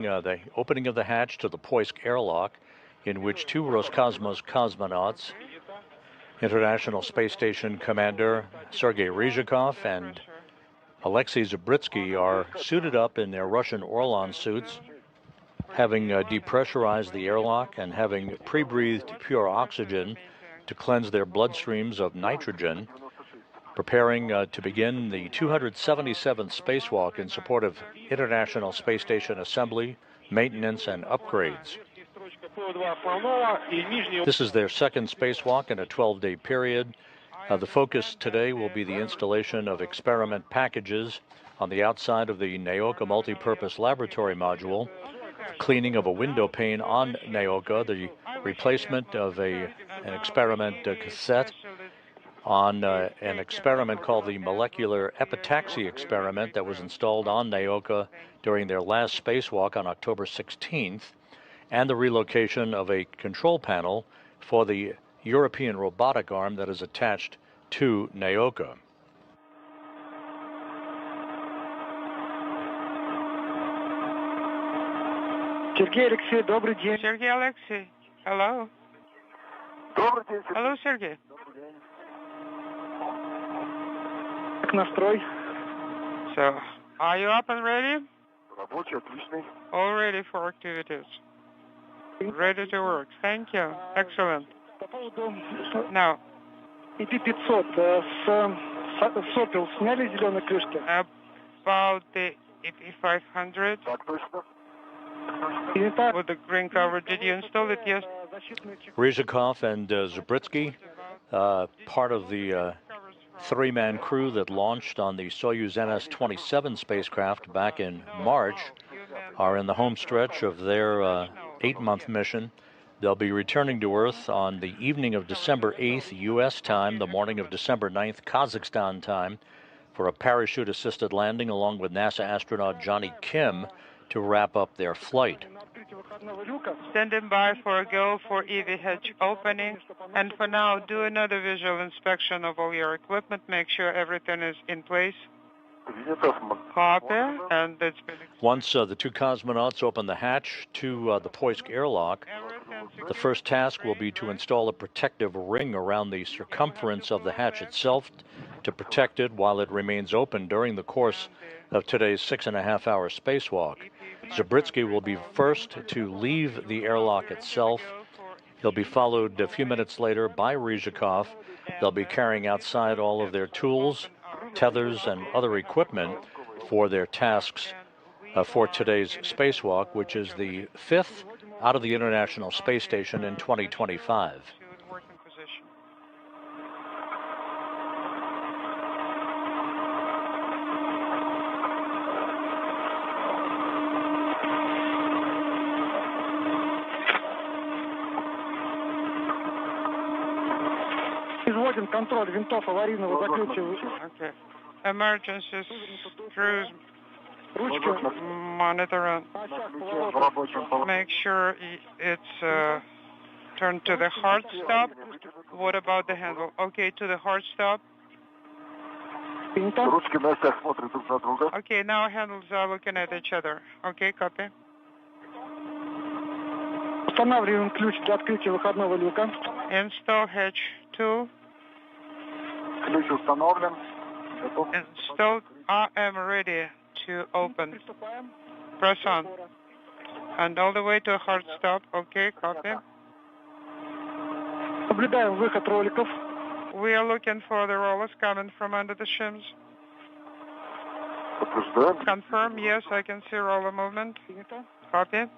The opening of the hatch to the Poisk airlock, in which two Roscosmos cosmonauts, International Space Station Commander Sergei Ryzhikov and Alexei Zabritsky, are suited up in their Russian Orlan suits, having depressurized the airlock and having pre-breathed pure oxygen to cleanse their bloodstreams of nitrogen, preparing to begin the 277th spacewalk in support of International Space Station assembly, maintenance, and upgrades. This is their second spacewalk in a 12-day period. The focus today will be the installation of experiment packages on the outside of the Naoka multipurpose laboratory module, cleaning of a window pane on Naoka, the replacement of an experiment cassette on an experiment called the molecular epitaxy experiment that was installed on Naoka during their last spacewalk on October 16th, and the relocation of a control panel for the European robotic arm that is attached to Naoka. Sergey Alexey, добрый день. Sergey Alexey, hello. Добрый день, Sergey. Hello, Sergey. Как настрой? So, are you up and ready? Рабочий, отличный. All ready for activities. Ready to work. Thank you. Excellent. По поводу Now, EP500 с сопел сняли зеленые крышки? about the EP500 Так точно. with the green cover, did you install it? Yes. Ryzhikov and Zabritsky, part of the three-man crew that launched on the Soyuz NS-27 spacecraft back in March, are in the home stretch of their 8-month mission. They'll be returning to Earth on the evening of December 8th, U.S. time, the morning of December 9th, Kazakhstan time, for a parachute-assisted landing along with NASA astronaut Johnny Kim to wrap up their flight. Standing by for a go for EV-hatch opening. And for now, do another visual inspection of all your equipment. Make sure everything is in place. Copy. And it's been... Once the two cosmonauts open the hatch to the Poisk airlock, the first task will be to install a protective ring around the circumference of the hatch itself to protect it while it remains open during the course of today's 6.5-hour spacewalk. Zabritsky will be first to leave the airlock itself. He'll be followed a few minutes later by Ryzhikov. They'll be carrying outside all of their tools, tethers, and other equipment for their tasks for today's spacewalk, which is the 5th out of the International Space Station in 2025. Контроль винтов аварийного закрытия. Okay. Emergency screws monitoring. Make sure it's turned to the hard stop. What about the handle? Okay, to the hard stop. Okay, now handles are looking at each other. Okay, copy. Устанавливаем ключ для открытия выходного люка. Install hatch 2. Ключ установлен. Installed. I am ready to open. Press on. And all the way to a hard stop. Okay, copy. Наблюдаем выход роликов. We are looking for the rollers coming from under the shims. Confirm. Yes, I can see roller movement. Copy.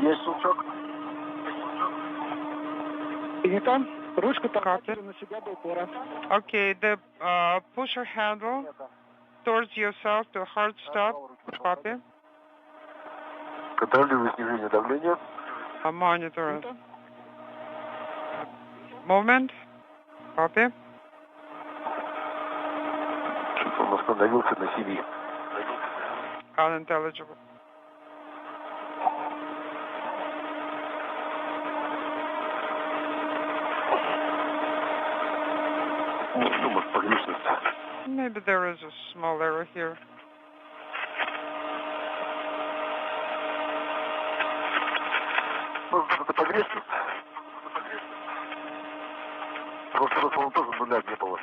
Есть сучок. Принято. Ручку поставьте на себя до упора. Okay, the pusher handle towards yourself to a hard stop. Copy. Контролирую снижение давления. Monitor. Movement. Copy. Он остановился на 7. Unintelligible. Maybe there is a small error here. Это погрешность. Просто он тоже нуля не было.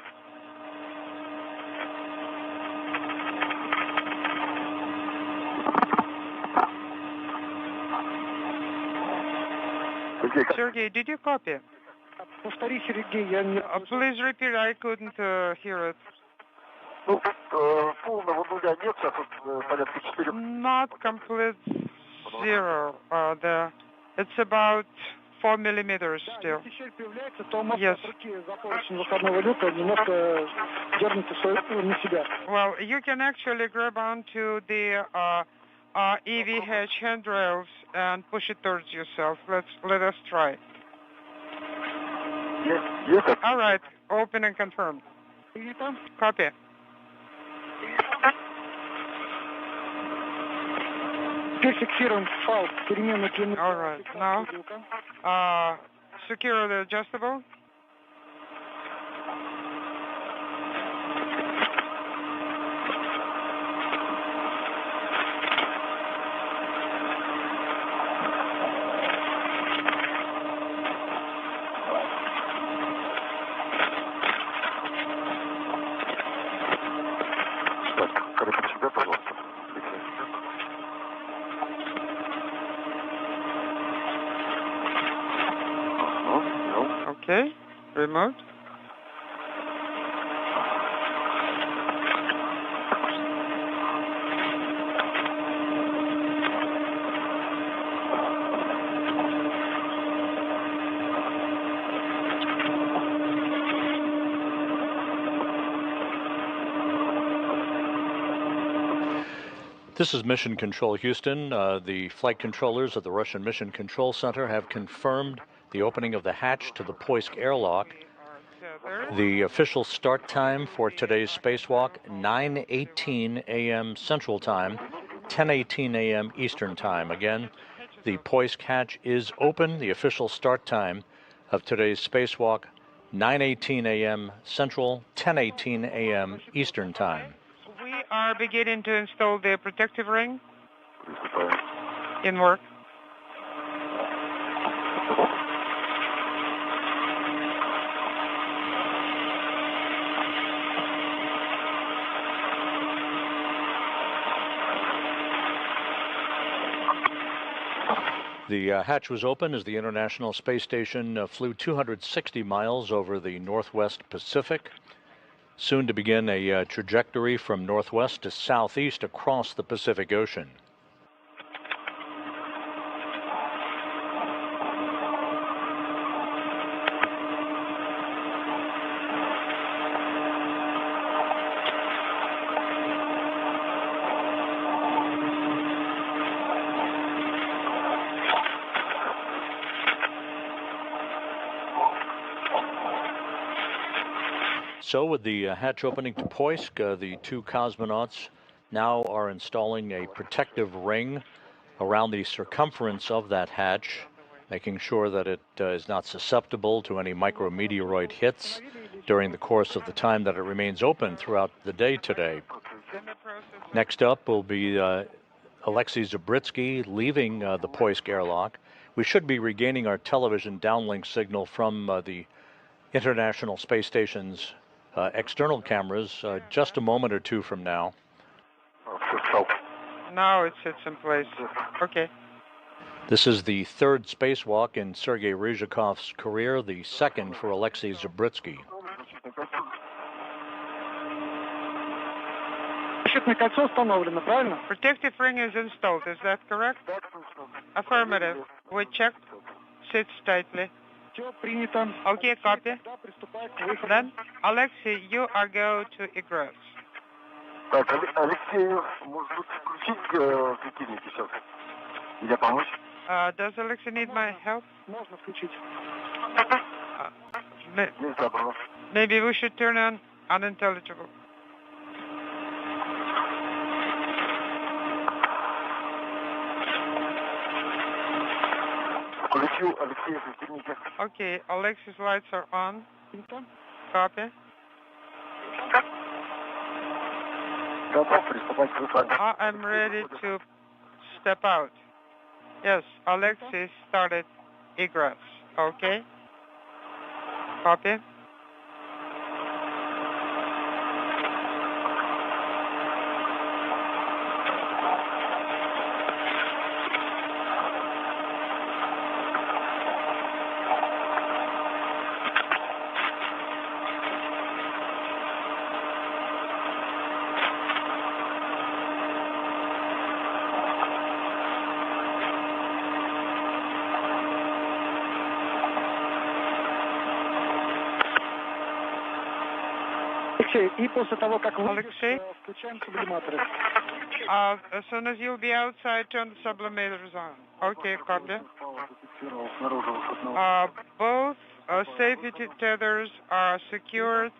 Sergey, did you copy? Повтори, Сергей, я не... Please repeat, I couldn't hear it. Ну, полного нуля нет, сейчас вот порядка 4. Not complete zero. It's about 4 millimeters still. Если щель появляется, то можно Yes. от руки за поручень выходного люка немножко дернуть на себя. Well, you can actually grab onto the EVH handrails and push it towards yourself. Let us try. Yes. All right, open and confirm. Принято. Copy. Теперь фиксируем файл переменной длины. All right, now secure the adjustable. Короче, себя, пожалуйста. Okay, remote. This is Mission Control Houston. The flight controllers at the Russian Mission Control Center have confirmed the opening of the hatch to the Poisk airlock. The official start time for today's spacewalk, 9:18 a.m. Central Time, 10:18 a.m. Eastern Time. Again, the Poisk hatch is open. The official start time of today's spacewalk, 9:18 a.m. Central, 10:18 a.m. Eastern Time. We are beginning to install the protective ring in work. The hatch was open as the International Space Station flew 260 miles over the Northwest Pacific, soon to begin a trajectory from northwest to southeast across the Pacific Ocean. So with the hatch opening to Poisk, the two cosmonauts now are installing a protective ring around the circumference of that hatch, making sure that it is not susceptible to any micrometeoroid hits during the course of the time that it remains open throughout the day today. Next up will be Alexei Zabritsky leaving the Poisk airlock. We should be regaining our television downlink signal from the International Space Station's external cameras just a moment or two from now. Now it sits in place. Okay. This is the third spacewalk in Sergei Ryzhikov's career, the second for Alexei Zabritsky. Защитное кольцо установлено, правильно? Protective ring is installed, is that correct? Affirmative. We checked. Sits tightly. Все принято. Okay, copy. Да, приступай к выходу. Then, Alexei, you are go to egress. Так, Алексей, может быть, включить светильники сейчас? Или помочь? Does Alexei need my help? Можно включить. Нельзя было. Maybe we should turn on unintelligible. Включил Алексея светильники. Okay, Alexei's lights are on. Принято. Copy. I am ready to step out. Yes, Alexei started egress. Okay. Copy. И после того, как вы Alexei, включаем сублиматоры. as soon as you'll be outside, turn the sublimators on. Okay, copy. Both safety tethers are secured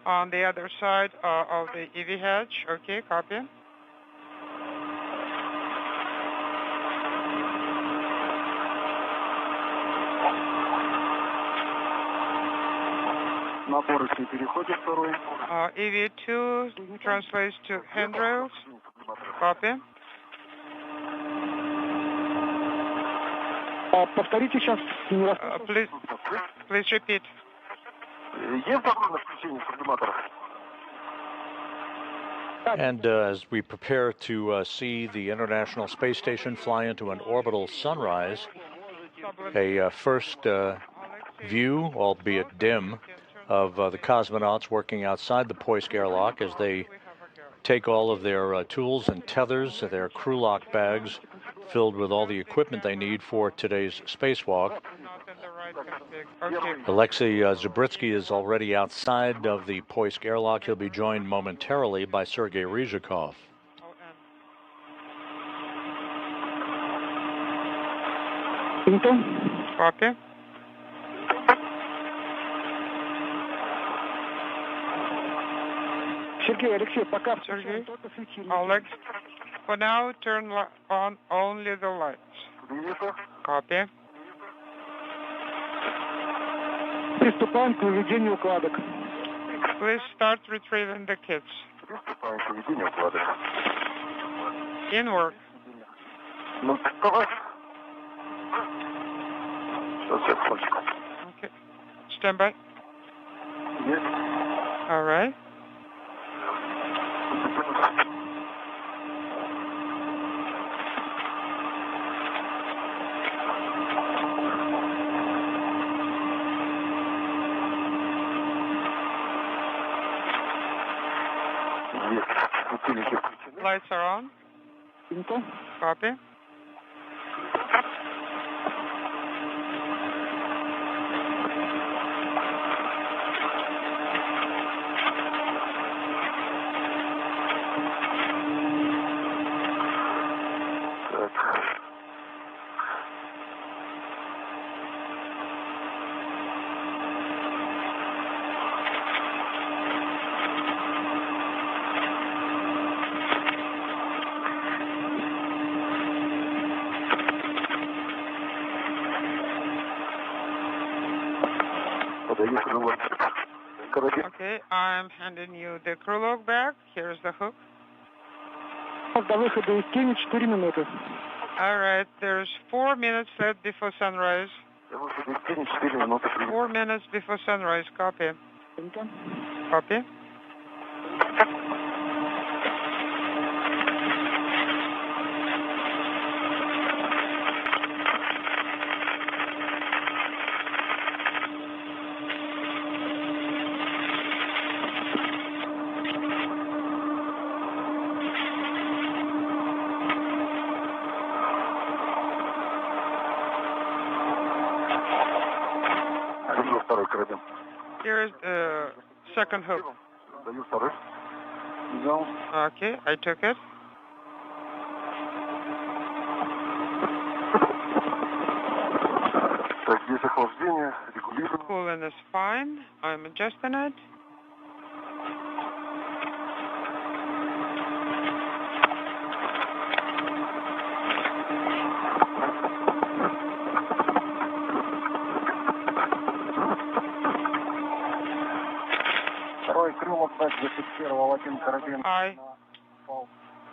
on the other side of the EV hatch. Okay, copy. EV2 translates to handrails. Copy. Повторите сейчас. Please repeat. And as we prepare to see the International Space Station fly into an orbital sunrise, a first view, albeit dim, of the cosmonauts working outside the Poisk airlock as they take all of their tools and tethers, their crew lock bags filled with all the equipment they need for today's spacewalk. Alexei Zabritsky is already outside of the Poisk airlock. He'll be joined momentarily by Sergei Ryzhikov. Copy. Sergei, Alex, for now, turn on only the lights. Copy. Приступаем к выведению укладок. Please start retrieving the kits. In work. Okay. Stand by. All right. Lights are on. Copy. Okay, I'm handing you the crew log bag. Here's the hook. До выхода из тени 4 минуты. All right, there's 4 minutes left before sunrise. 4 minutes before sunrise. Copy. Copy. Here is the second hook. Okay, I took it. Cooling is fine. I'm adjusting it.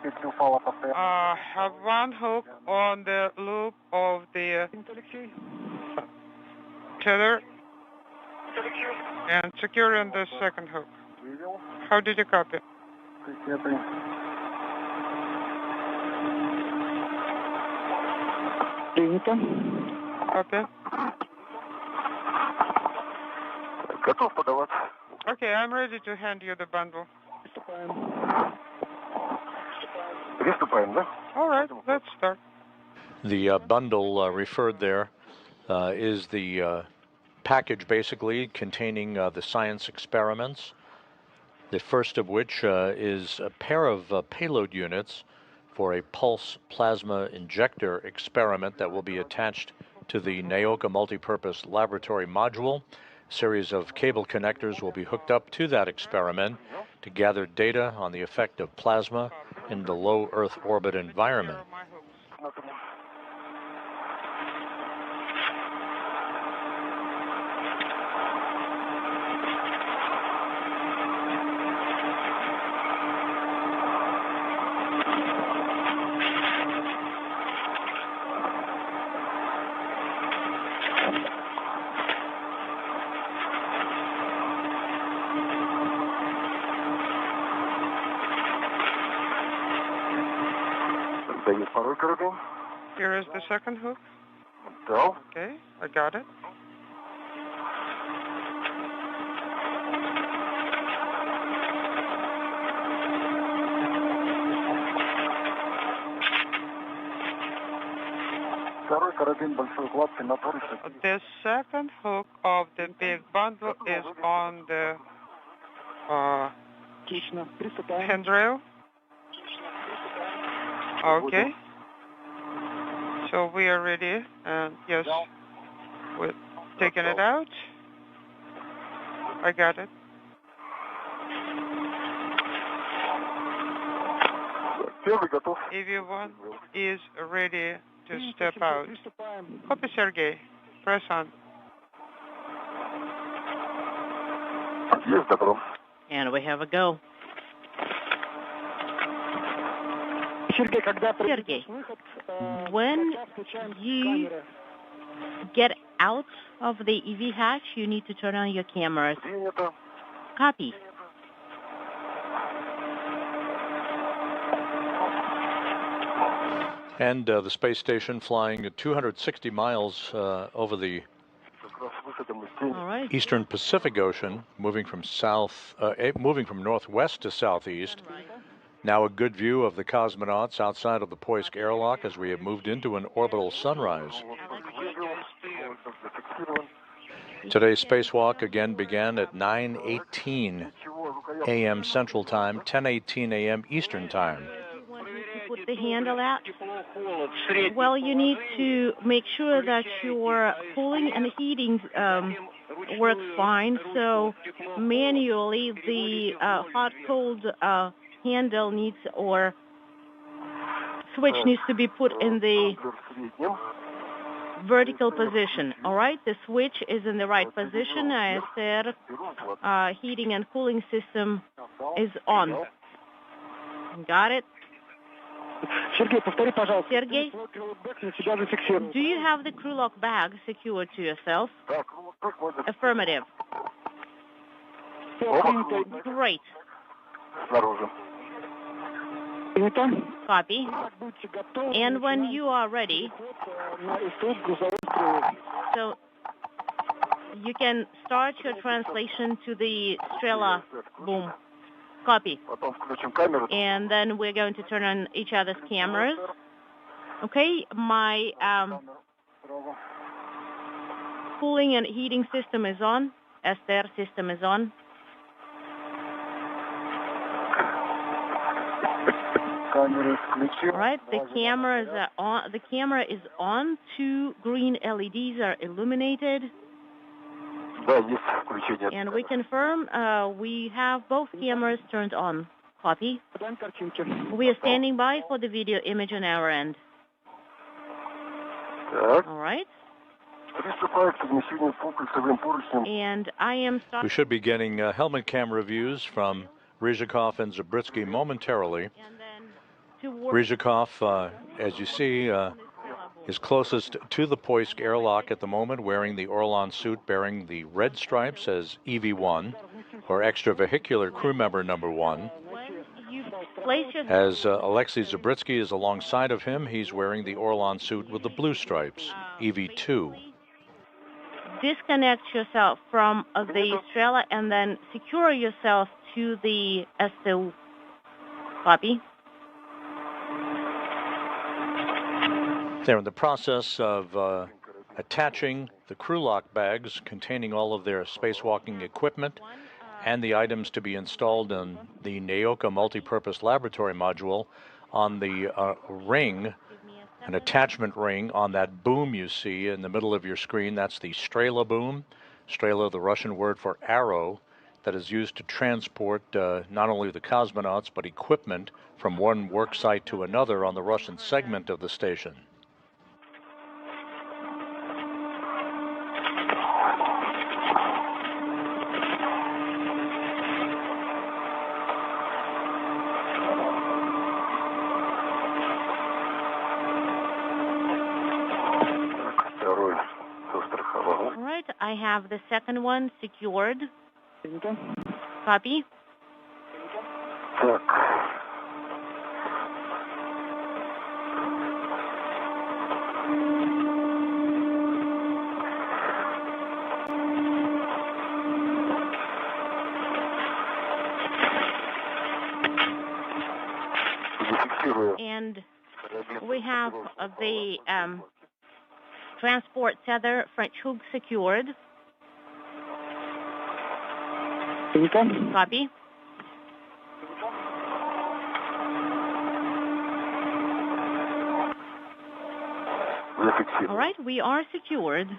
Have one hook on the loop of the tether and securing the second hook. How did you copy? Copy. Готов подавать. Okay, I'm ready to hand you the bundle. Приступаем, да? All right, let's start. The bundle referred there is the package basically containing the science experiments, the first of which is a pair of payload units for a pulse plasma injector experiment that will be attached to the NAOCA multipurpose laboratory module. A series of cable connectors will be hooked up to that experiment to gather data on the effect of plasma in the low Earth orbit environment. Here is the second hook. Да. Okay, I got it. The second hook of the big bundle is on the handrail. Okay. So we are ready, and yes, we're taking it out. I got it. Everyone is ready to step out. Copy, Sergey. Press on. And we have a go. Sergey, when you get out of the EV hatch, you need to turn on your cameras. Copy. And the space station flying at 260 miles over the Eastern Pacific Ocean, moving from northwest to southeast. Now a good view of the cosmonauts outside of the Poisk airlock as we have moved into an orbital sunrise. Today's spacewalk again began at 9:18 a.m. Central Time, 10:18 a.m. Eastern Time. Put the handle out. Well, you need to make sure that your cooling and heating works fine. So manually, the hot-cold handle needs or switch needs to be put in the vertical position. All right, the switch is in the right position. I said heating and cooling system is on. Got it? Sergey, do you have the crew lock bag secured to yourself? Affirmative. Great. Copy. And when you are ready, so you can start your translation to the Strela boom. Copy. And then we're going to turn on each other's cameras. Okay, my cooling and heating system is on. Esther system is on. All right, the cameras are on. The camera is on. 2 green LEDs are illuminated. And we confirm we have both cameras turned on. Copy. We are standing by for the video image on our end. All right. And I am starting. We should be getting helmet camera views from Ryzhikov and Zabritsky momentarily. Ryzhikov, as you see, is closest to the Poisk airlock at the moment, wearing the Orlan suit bearing the red stripes as EV1, or extravehicular crew member number 1. As Alexei Zabritsky is alongside of him, he's wearing the Orlan suit with the blue stripes, EV2. Disconnect yourself from the Estrella and then secure yourself to the SO. Copy. They're in the process of attaching the crew lock bags containing all of their spacewalking equipment and the items to be installed in the Naoka multipurpose laboratory module on the ring, an attachment ring on that boom you see in the middle of your screen. That's the Strela boom. Strela, the Russian word for arrow, that is used to transport not only the cosmonauts but equipment from one work site to another on the Russian segment of the station. I have the second one secured. Copy. And we have the transport tether French hook secured. Copy. All right, we are secured.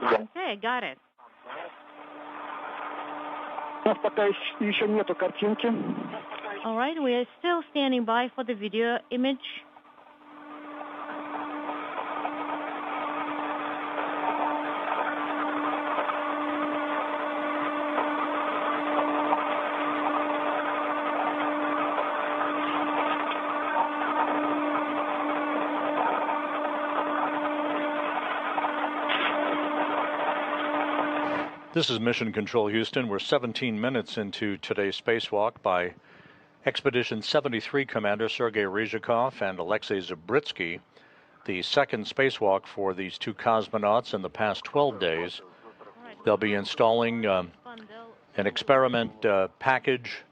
Okay, got it. All right, we are still standing by for the video image. This is Mission Control Houston. We're 17 minutes into today's spacewalk by Expedition 73 Commander Sergei Ryzhikov and Alexei Zabritsky, the second spacewalk for these two cosmonauts in the past 12 days. They'll be installing an experiment package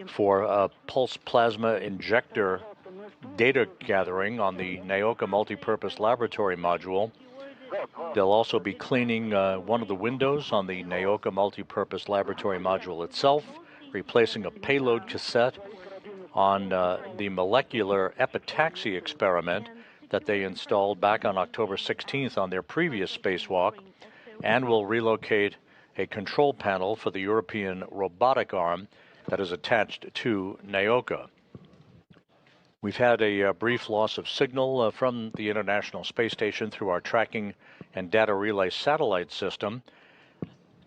for a pulse plasma injector data gathering on the Naoka multipurpose laboratory module. They'll also be cleaning one of the windows on the Naoka multipurpose laboratory module itself, replacing a payload cassette on the molecular epitaxy experiment that they installed back on October 16th on their previous spacewalk, and will relocate a control panel for the European robotic arm that is attached to Naoka. We've had a brief loss of signal from the International Space Station through our tracking and data relay satellite system.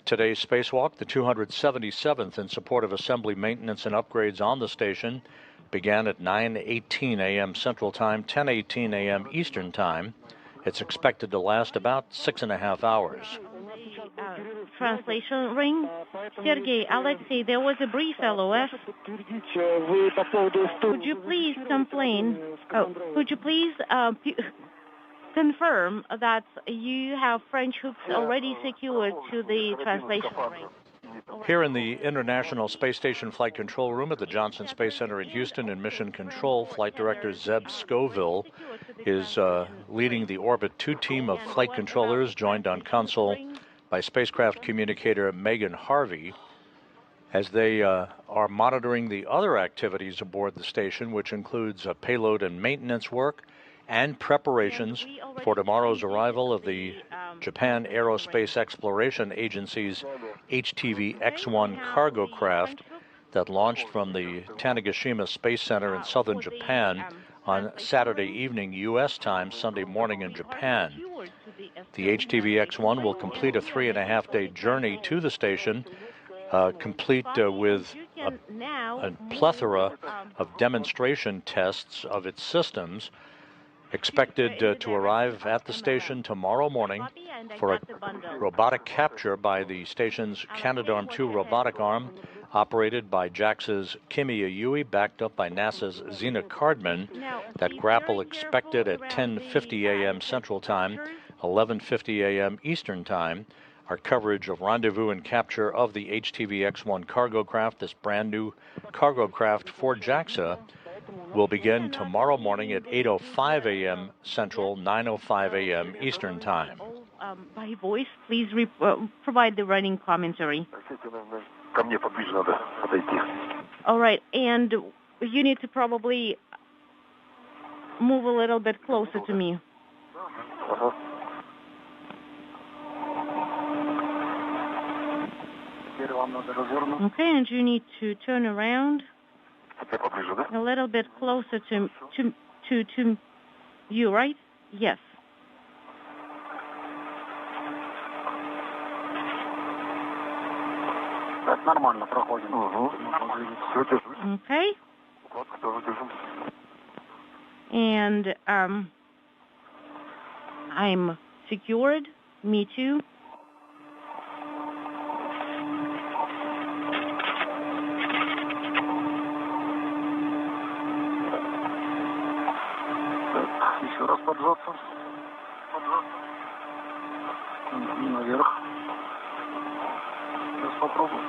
Today's spacewalk, the 277th in support of assembly maintenance and upgrades on the station, began at 9:18 a.m. Central Time, 10:18 a.m. Eastern Time. It's expected to last about 6.5 hours. Translation ring. Sergei, Alexei, there was a brief LOS. Could you please complain? Could you please confirm that you have French hooks already secured to the translation ring? Here in the International Space Station Flight Control Room at the Johnson Space Center in Houston in Mission Control, Flight Director Zeb Scoville is leading the Orbit 2 team of flight controllers, joined on console by spacecraft communicator Megan Harvey, as they are monitoring the other activities aboard the station, which includes payload and maintenance work and preparations for tomorrow's arrival of the Japan Aerospace Exploration Agency's HTV X-1 cargo craft that launched from the Tanegashima Space Center in southern Japan on Saturday evening U.S. time, Sunday morning in Japan. The HTV-X1 will complete a 3.5-day journey to the station, complete with a plethora of demonstration tests of its systems, expected to arrive at the station tomorrow morning for a robotic capture by the station's Canadarm2 robotic arm, operated by JAXA's Kimi Yui, backed up by NASA's Zena Cardman. That grapple expected at 10:50 a.m. Central Time, 11:50 a.m. Eastern Time. Our coverage of rendezvous and capture of the HTV-X1 cargo craft, this brand new cargo craft for JAXA, will begin tomorrow morning at 8:05 a.m. Central, 9:05 a.m. Eastern Time. By voice, please provide the running commentary. All right, and you need to probably move a little bit closer to me. Okay, and you need to turn around a little bit closer to you, right? Yes. Okay. And I'm secured. Me too. Еще раз поджаться. И наверх. Сейчас попробуем.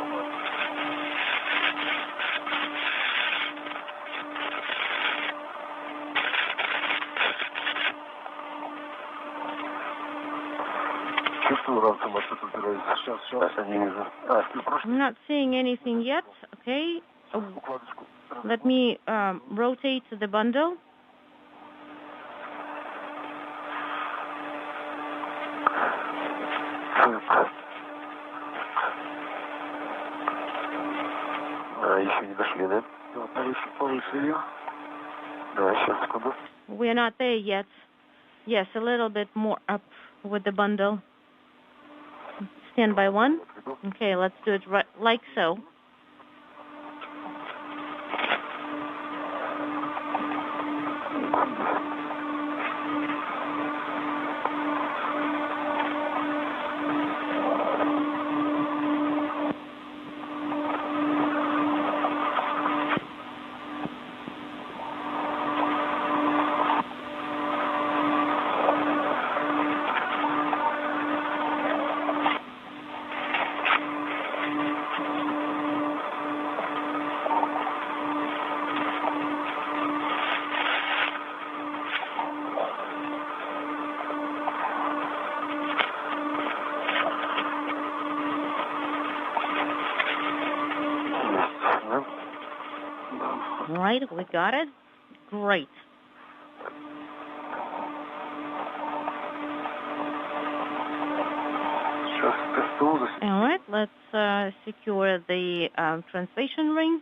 Чувствую, раз там что-то убирается. Сейчас я не вижу. I'm not seeing anything yet. Okay. Let me rotate the bundle. Еще не дошли, да? Повыше ее. Да, сейчас, секунду. We're not there yet. Yes, a little bit more up with the bundle. Stand by one. Okay, let's do it right like so. Right, we got it. Great. All right, let's secure the translation ring.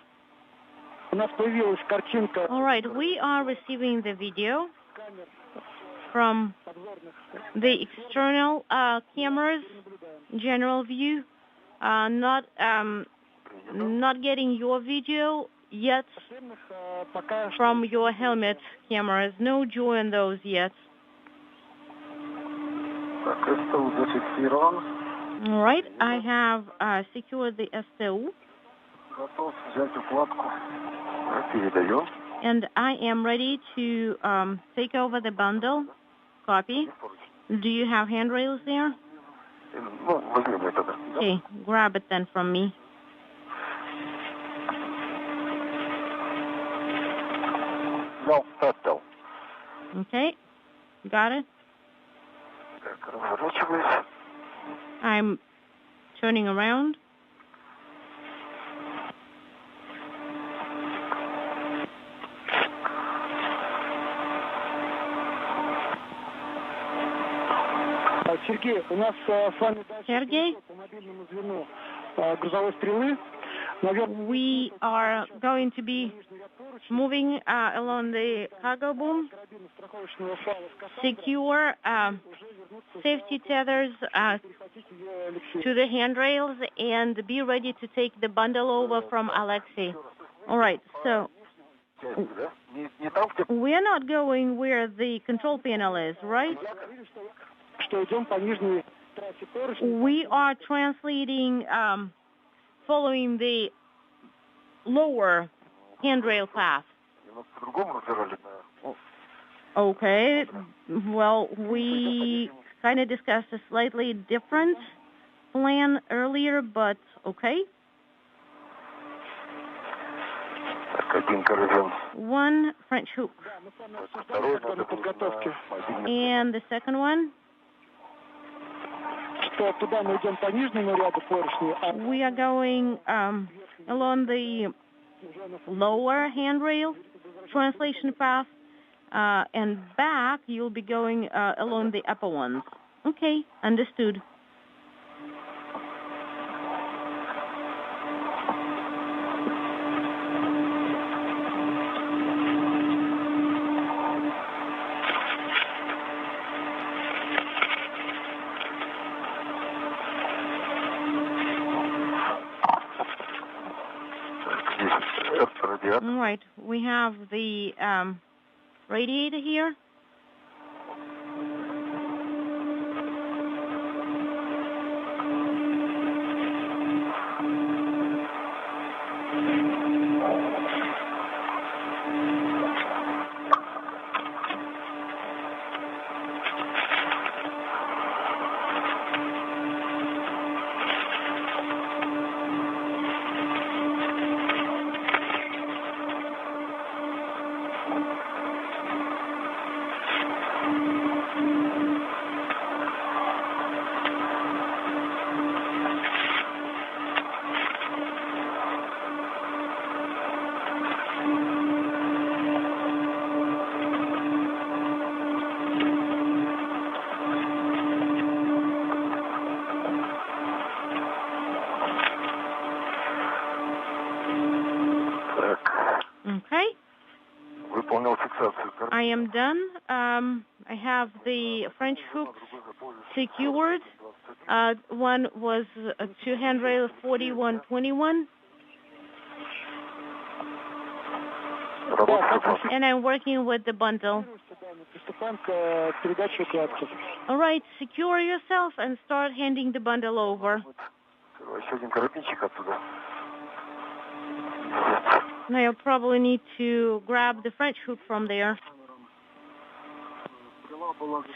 All right, we are receiving the video from the external cameras, general view. Not getting your video yet from your helmet cameras. No joy on those yet. All right, I have secured the STU. And I am ready to take over the bundle. Copy. Do you have handrails there? Okay, grab it then from me. Okay, got it. I'm turning around. Сергей, у нас с вами дальше Сергей? по мобильному звену грузовой стрелы. We are going to be moving along the cargo boom, secure safety tethers to the handrails, and be ready to take the bundle over from Alexei. All right, so we are not going where the control panel is, right? We are translating, following the lower handrail path. Okay, well, we kind of discussed a slightly different plan earlier, but okay. One French hook. And the second one? We are going along the lower handrail translation path, and back you'll be going along the upper ones. Okay, understood. All right, we have the radiator here. Okay. I am done. I have the French hooks secured. One was to handrail 4121. And I'm working with the bundle. All right, secure yourself and start handing the bundle over. Now you'll probably need to grab the French hook from there.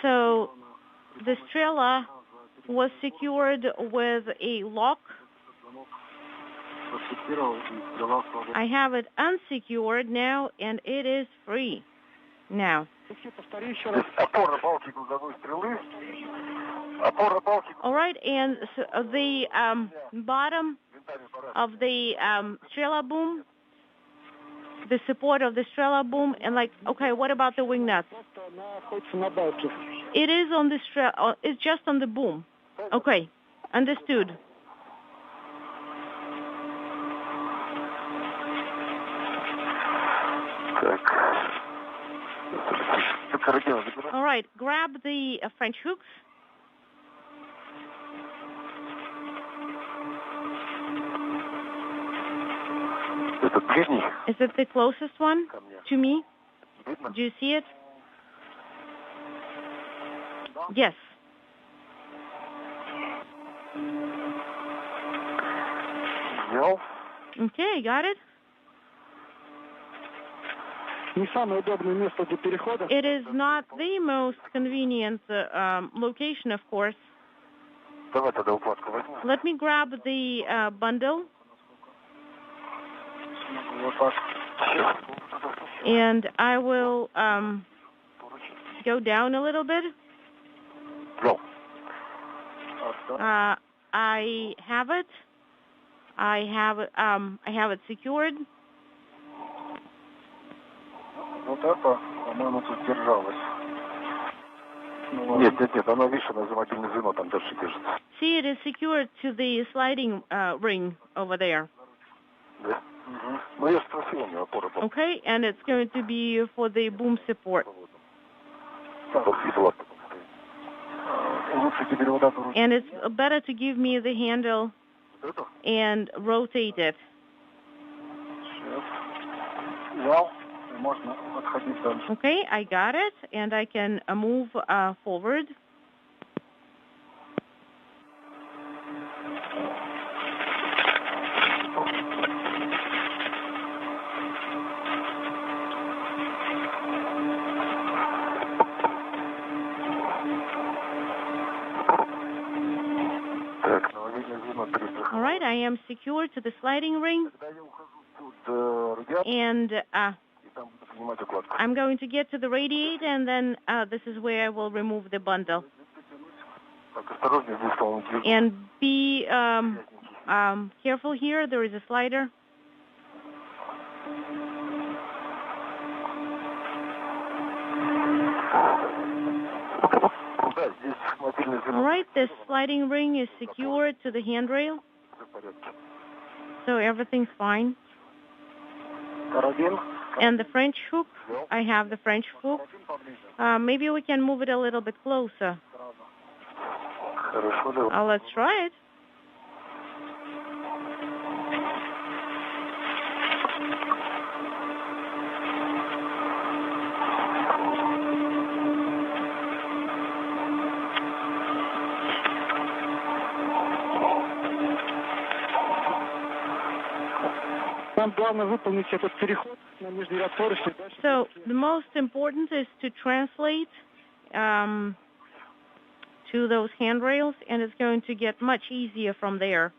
So the Strela was secured with a lock. I have it unsecured now, and it is free now. All right, and so the bottom of the Strela boom, the support of the Strela boom, and okay, what about the wing nuts? It is on the Strela, it's just on the boom. Okay, understood. All right, grab the French hooks. Is it the closest one to me? Do you see it? Yes. Okay, got it. It is not the most convenient location, of course. Let me grab the bundle. And I will go down a little bit. I have it. I have it secured. See, it is secured to the sliding ring over there. Okay, and it's going to be for the boom support. And it's better to give me the handle and rotate it. Okay, I got it, and I can move forward. All right, I am secured to the sliding ring, and I'm going to get to the radiator, and then this is where I will remove the bundle. And be careful here, there is a slider. All right, this sliding ring is secured to the handrail, so everything's fine. And the French hook, I have the French hook. Maybe we can move it a little bit closer. Let's try it. So the most important is to translate to those handrails, and it's going to get much easier from there.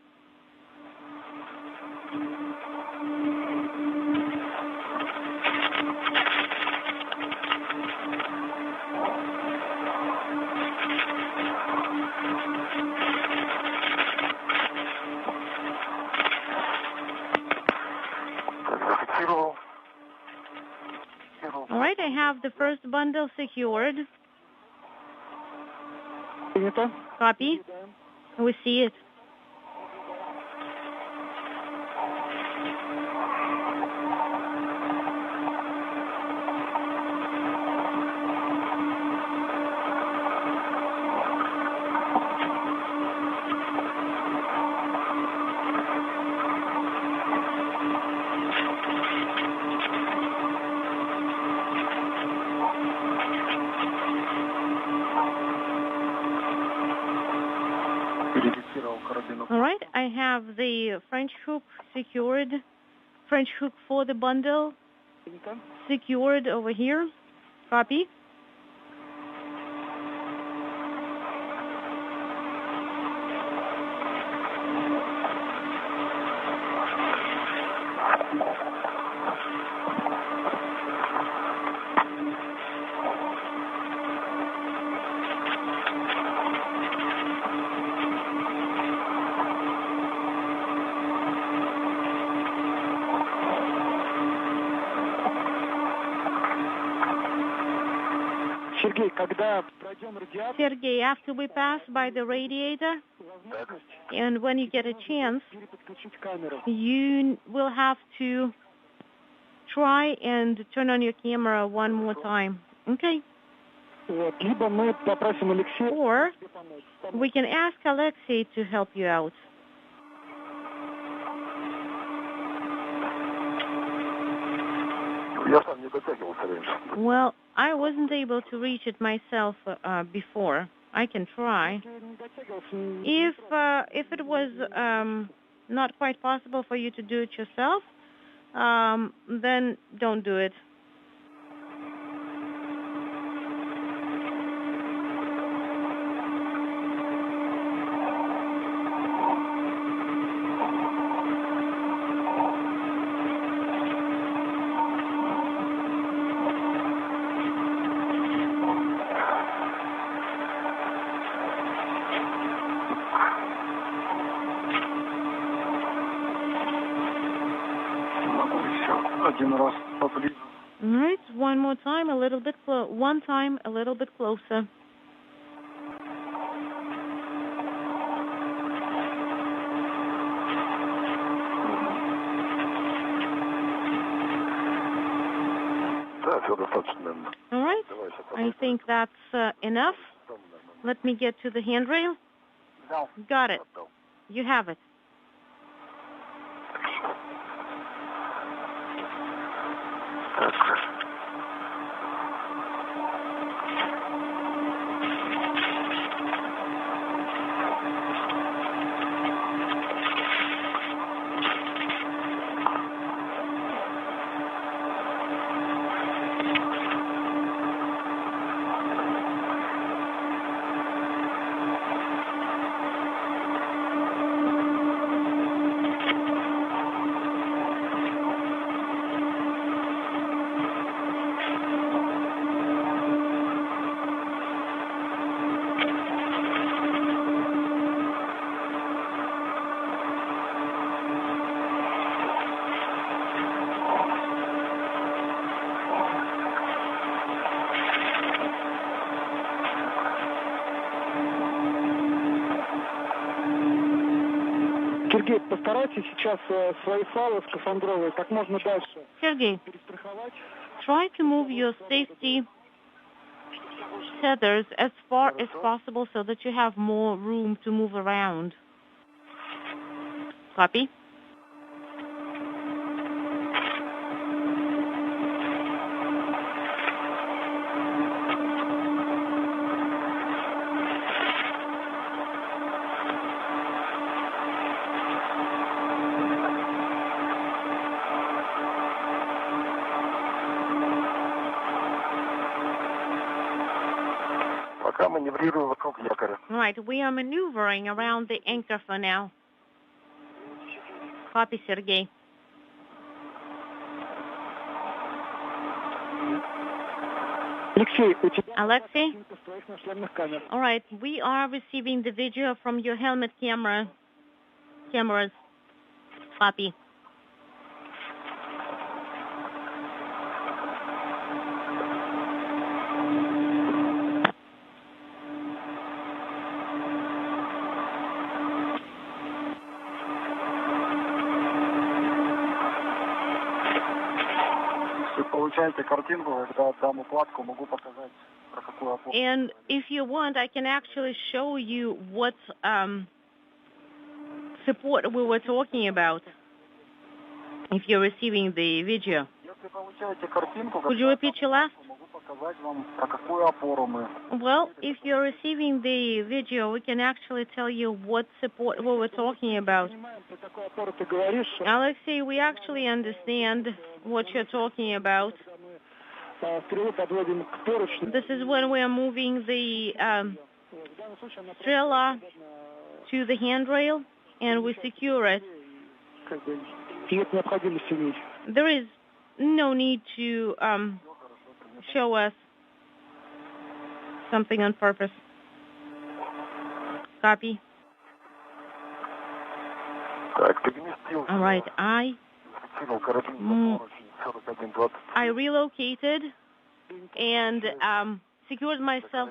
All right, I have the first bundle secured. Copy. We see it. All right, I have the French hook secured, French hook for the bundle secured over here. Copy. Sergey, after we pass by the radiator, and when you get a chance, you will have to try and turn on your camera one more time, okay? Or we can ask Alexei to help you out. Well, I wasn't able to reach it myself before. I can try. If it was not quite possible for you to do it yourself, then don't do it. All right, one more time, a little bit one time, a little bit closer. All right. I think that's enough. Let me get to the handrail. Got it. You have it. Сергей, постарайтесь сейчас свои файлы скафандровые как можно дальше. Sergey, try to move your safety tethers as far as possible so that you have more room to move around. Copy? Right, we are maneuvering around the anchor for now. Copy, Sergey. Alexei? All right, we are receiving the video from your helmet cameras. Copy. And if you want, I can actually show you what support we were talking about if you're receiving the video. Could you repeat your last? Well, if you're receiving the video, we can actually tell you what support we were talking about. Alexei, we actually understand what you're talking about. This is when we are moving the trailer to the handrail and we secure it. There is no need to show us something on purpose. Copy. All right, I relocated and secured myself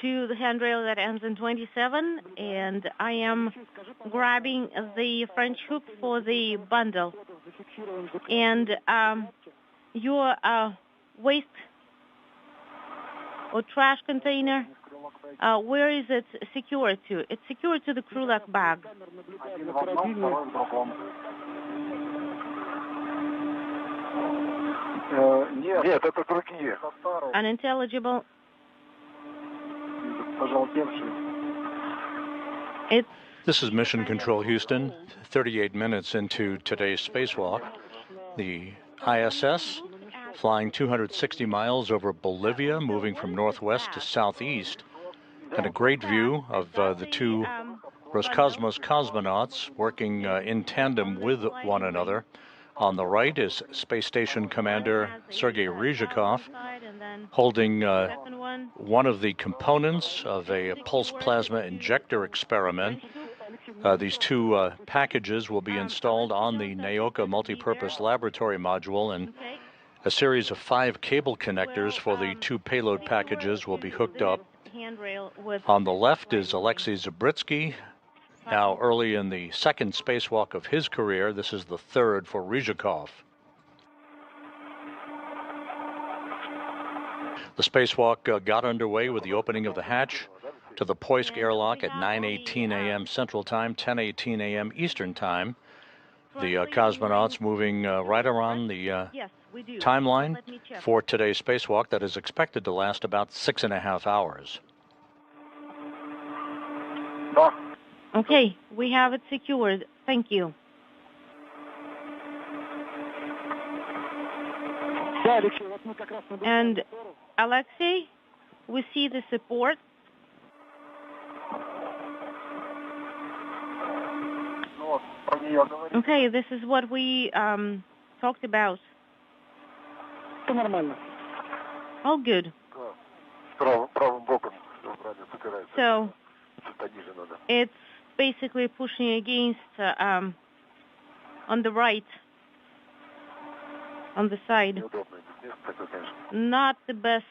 to the handrail that ends in 27, and I am grabbing the French hook for the bundle. And your waste or trash container, where is it secured to? It's secured to the crew lock bag. Unintelligible. This is Mission Control Houston, 38 minutes into today's spacewalk. The ISS flying 260 miles over Bolivia, moving from northwest to southeast, and a great view of the two Roscosmos cosmonauts working in tandem with one another. On the right is Space Station Commander Sergei Ryzhikov holding one of the components of a pulse plasma injector experiment. These two packages will be installed on the Naoka multipurpose laboratory module, and a series of 5 cable connectors for the 2 payload packages will be hooked up. On the left is Alexei Zabritsky, now early in the second spacewalk of his career. This is the third for Ryzhikov. The spacewalk got underway with the opening of the hatch to the Poisk airlock at 9:18 a.m. Central Time, 10:18 a.m. Eastern Time. The cosmonauts moving right around the timeline for today's spacewalk that is expected to last about 6.5 hours. Okay, we have it secured. Thank you. And Alexei, we see the support. Okay, this is what we talked about. All good. So it's basically pushing against on the right, on the side. Not the best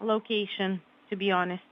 location, to be honest.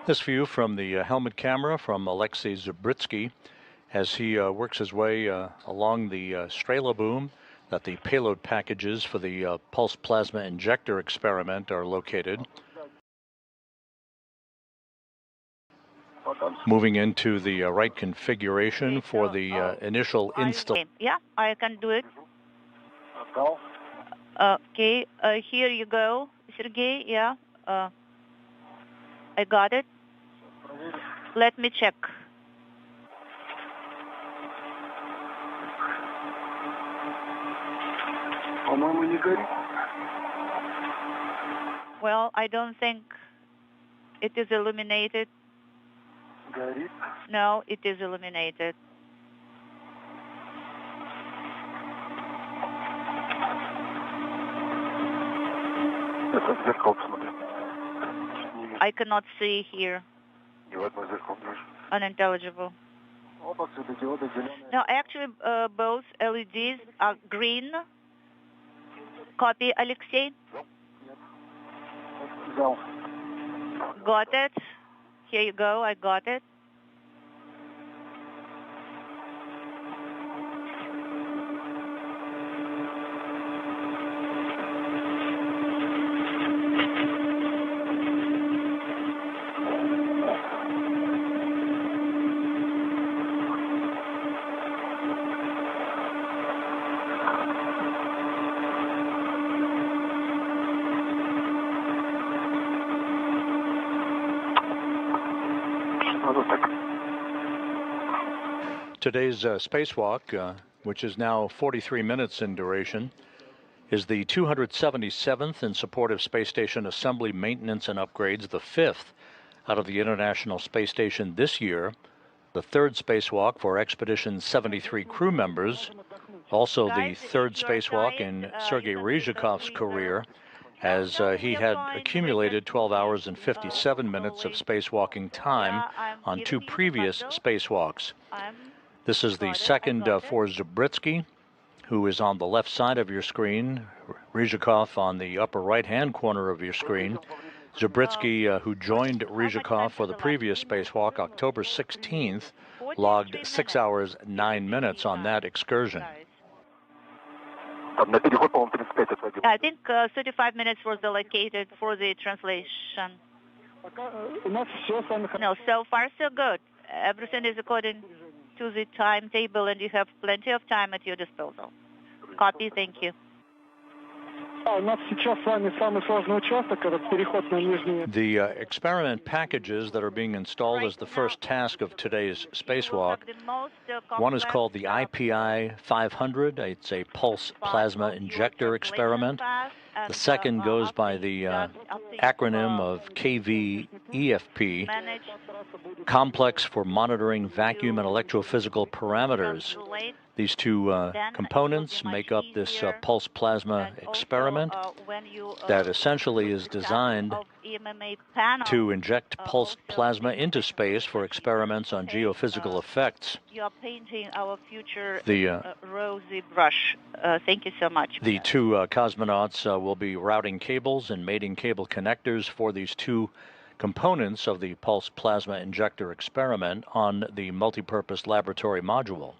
This view from the helmet camera from Alexei Zubritsky as he works his way along the Strela boom that the payload packages for the pulse plasma injector experiment are located. Moving into the right configuration for the initial install. Yeah, I can do it. Okay, here you go, Sergey. Yeah, I got it. Let me check. Well, I don't think it is illuminated. No, it is illuminated. I cannot see here. Unintelligible. No, actually, both LEDs are green. Copy, Alexei. Got it. Here you go. I got it. Today's spacewalk, which is now 43 minutes in duration, is the 277th in support of Space Station assembly, maintenance, and upgrades, the 5th out of the International Space Station this year, the 3rd spacewalk for Expedition 73 crew members, also the 3rd spacewalk in Sergei Ryzhikov's career, as he had accumulated 12 hours and 57 minutes of spacewalking time on 2 previous spacewalks. This is the 2nd for Zubritsky, who is on the left side of your screen, Ryzhikov on the upper right-hand corner of your screen. Zubritsky, who joined Ryzhikov for the previous spacewalk, October 16th, logged 6 hours, 9 minutes on that excursion. I think 35 minutes was allocated for the translation. No, so far so good. Everything is according to the timetable, and you have plenty of time at your disposal. Copy, thank you. The experiment packages that are being installed as the first task of today's spacewalk. One is called the IPI 500. It's a pulse plasma injector experiment. The second goes by the acronym of KVEFP, Complex for Monitoring Vacuum and Electrophysical Parameters. These two components make up this pulse plasma experiment that essentially is designed to inject pulsed plasma into space for experiments on geophysical effects. You are painting our future rosy brush. Thank you so much. The two cosmonauts will be routing cables and mating cable connectors for these two components of the pulse plasma injector experiment on the multipurpose laboratory module.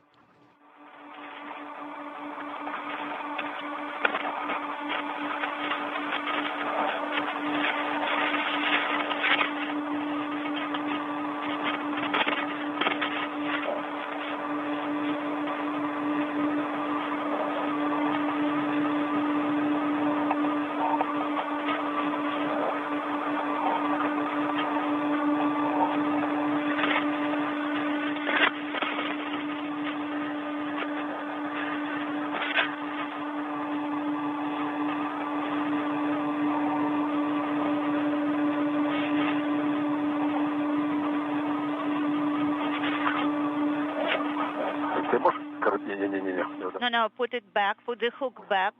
No, put it back, put the hook back.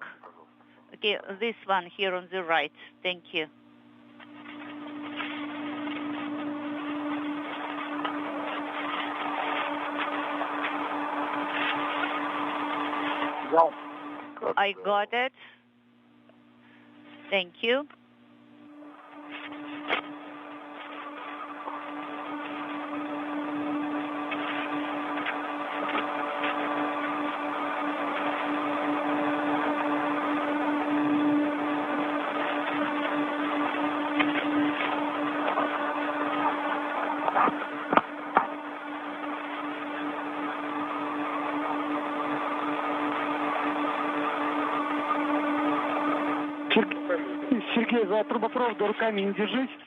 Okay, this one here on the right. Thank you. I got it. Thank you.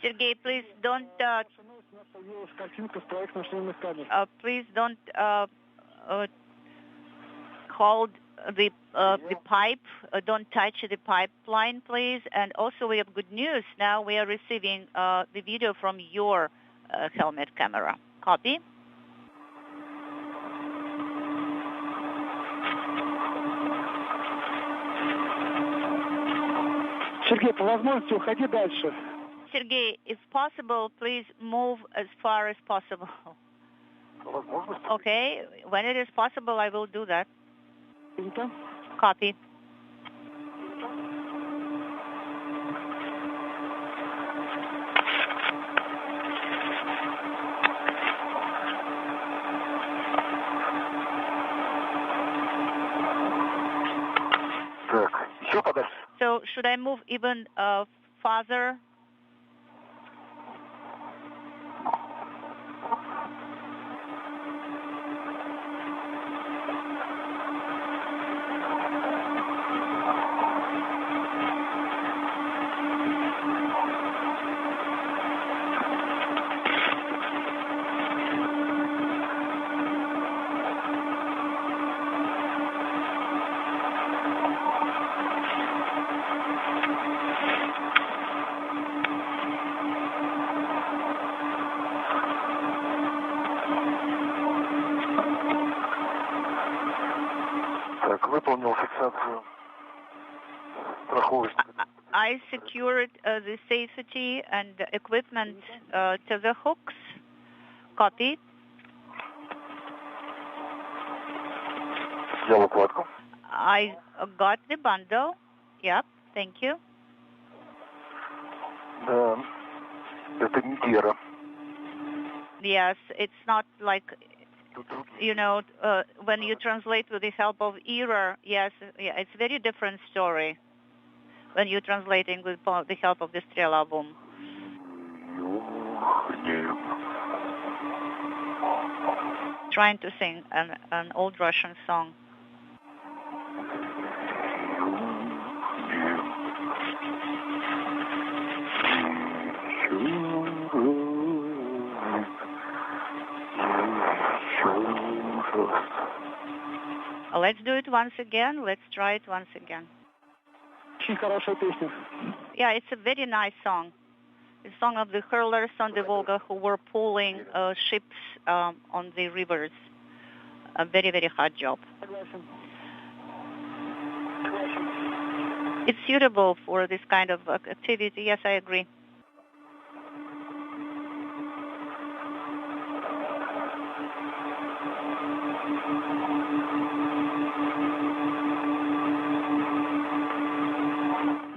Sergey, please don't hold the pipe. Don't touch the pipeline, please. And also, we have good news. Now we are receiving the video from your helmet camera. Copy. Sergey, if possible, please move as far as possible. Okay, when it is possible, I will do that. Copy. So should I move even farther? I secured the safety and equipment to the hooks. Copy. I got the bundle. Yep, thank you. Yes, it's not like, you know, when you translate with the help of error, yes, yeah, it's a very different story when you're translating with the help of the Strela boom. Trying to sing an old Russian song. Let's do it once again. Let's try it once again. Очень хорошая песня. Yeah, it's a very nice song. The song of the hurlers on the Volga who were pulling ships on the rivers. A very, very hard job. It's suitable for this kind of activity. Yes, I agree.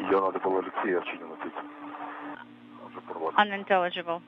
Ее надо было Алексея Овчинина петь. Unintelligible.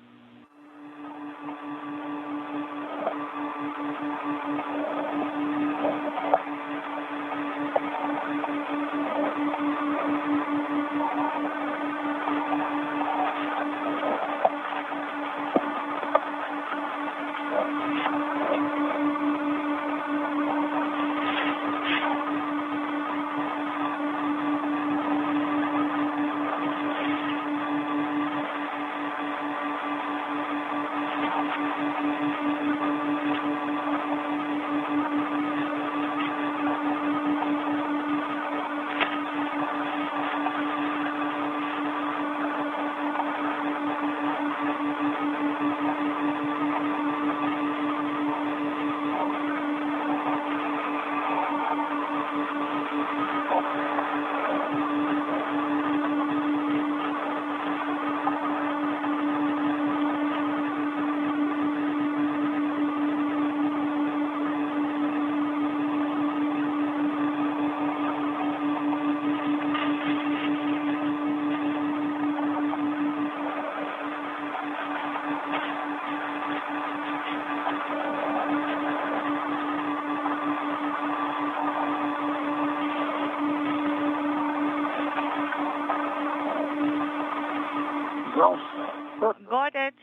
Got it.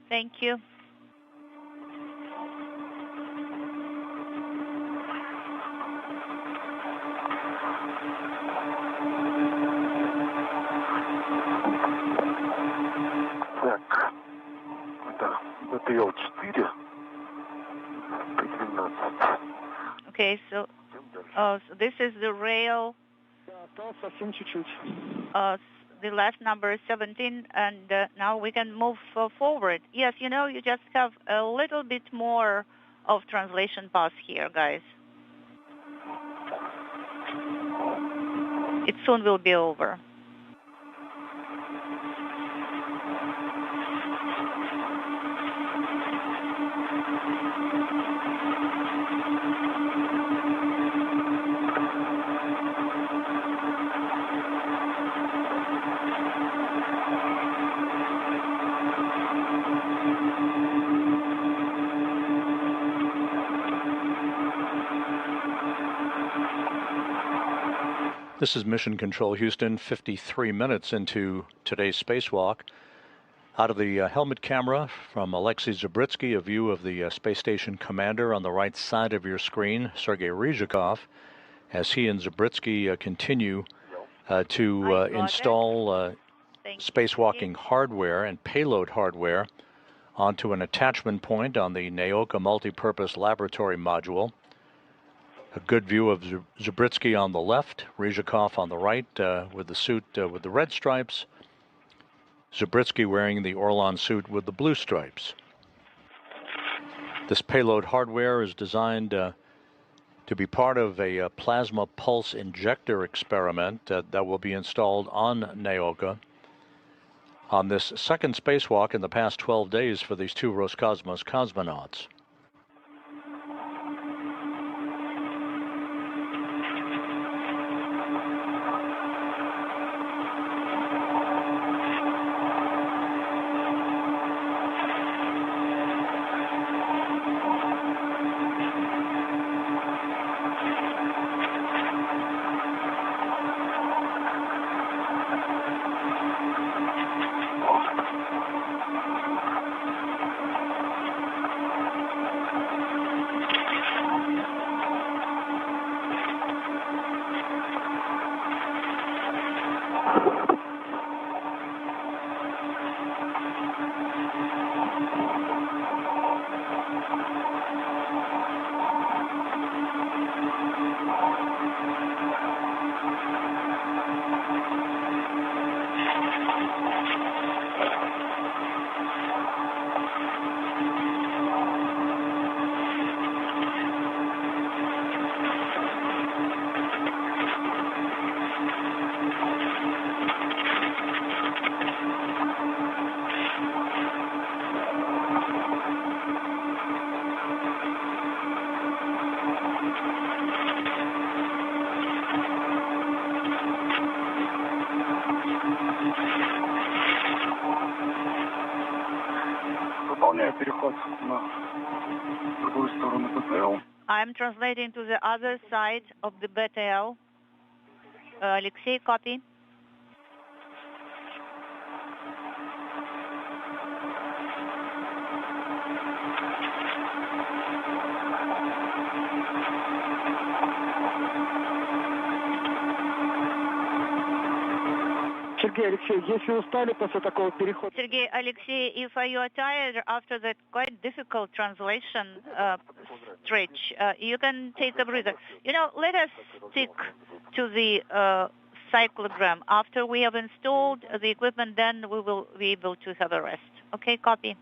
Thank you. Так, это Л4, 12. Okay, so this is the rail. Совсем чуть-чуть. The last number is 17, and now we can move forward. Yes, you know, you just have a little bit more of translation pass here, guys. It soon will be over. This is Mission Control Houston, 53 minutes into today's spacewalk. Out of the helmet camera from Alexei Zabritsky, a view of the space station commander on the right side of your screen, Sergei Ryzhikov, as he and Zabritsky continue to install spacewalking hardware and payload hardware onto an attachment point on the Naoka multipurpose laboratory module. A good view of Zabritsky on the left, Ryzhikov on the right with the suit with the red stripes, Zabritsky wearing the Orlan suit with the blue stripes. This payload hardware is designed to be part of a plasma pulse injector experiment that will be installed on Naoka on this second spacewalk in the past 12 days for these two Roscosmos cosmonauts. I'm translating to the other side of the BTL. Alexei, copy. Сергей Алексей, если устали после такого перехода... Sergey Alexei, if you are tired after that quite difficult translation stretch, you can take a breather. You know, let us stick to the cyclogram. After we have installed the equipment, then we will be able to have a rest. Okay, copy.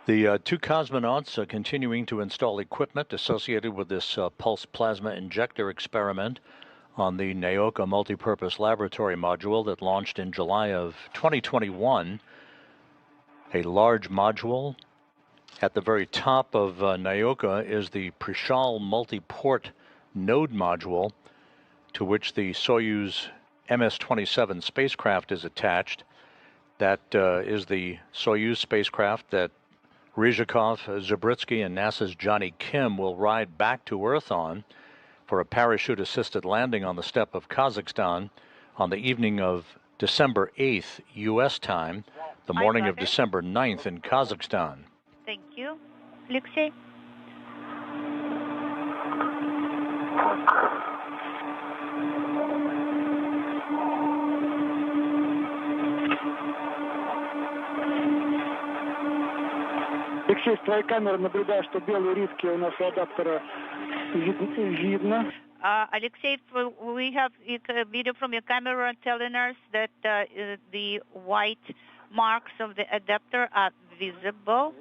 The two cosmonauts are continuing to install equipment associated with this pulse plasma injector experiment on the Naoka multipurpose laboratory module that launched in July of 2021. A large module. At the very top of Naoka is the Prishal multi-port node module, to which the Soyuz MS-27 spacecraft is attached. That is the Soyuz spacecraft that Ryzhikov, Zabritsky, and NASA's Johnny Kim will ride back to Earth on for a parachute-assisted landing on the steppe of Kazakhstan on the evening of December 8th, U.S. time, the morning of December 9th in Kazakhstan. Thank you. Alexei? Алексей, с твоей камеры наблюдаю, что белые риски у нас у адаптера видно. Alexei, we have a video from your camera telling us that the white marks of the adapter are visible.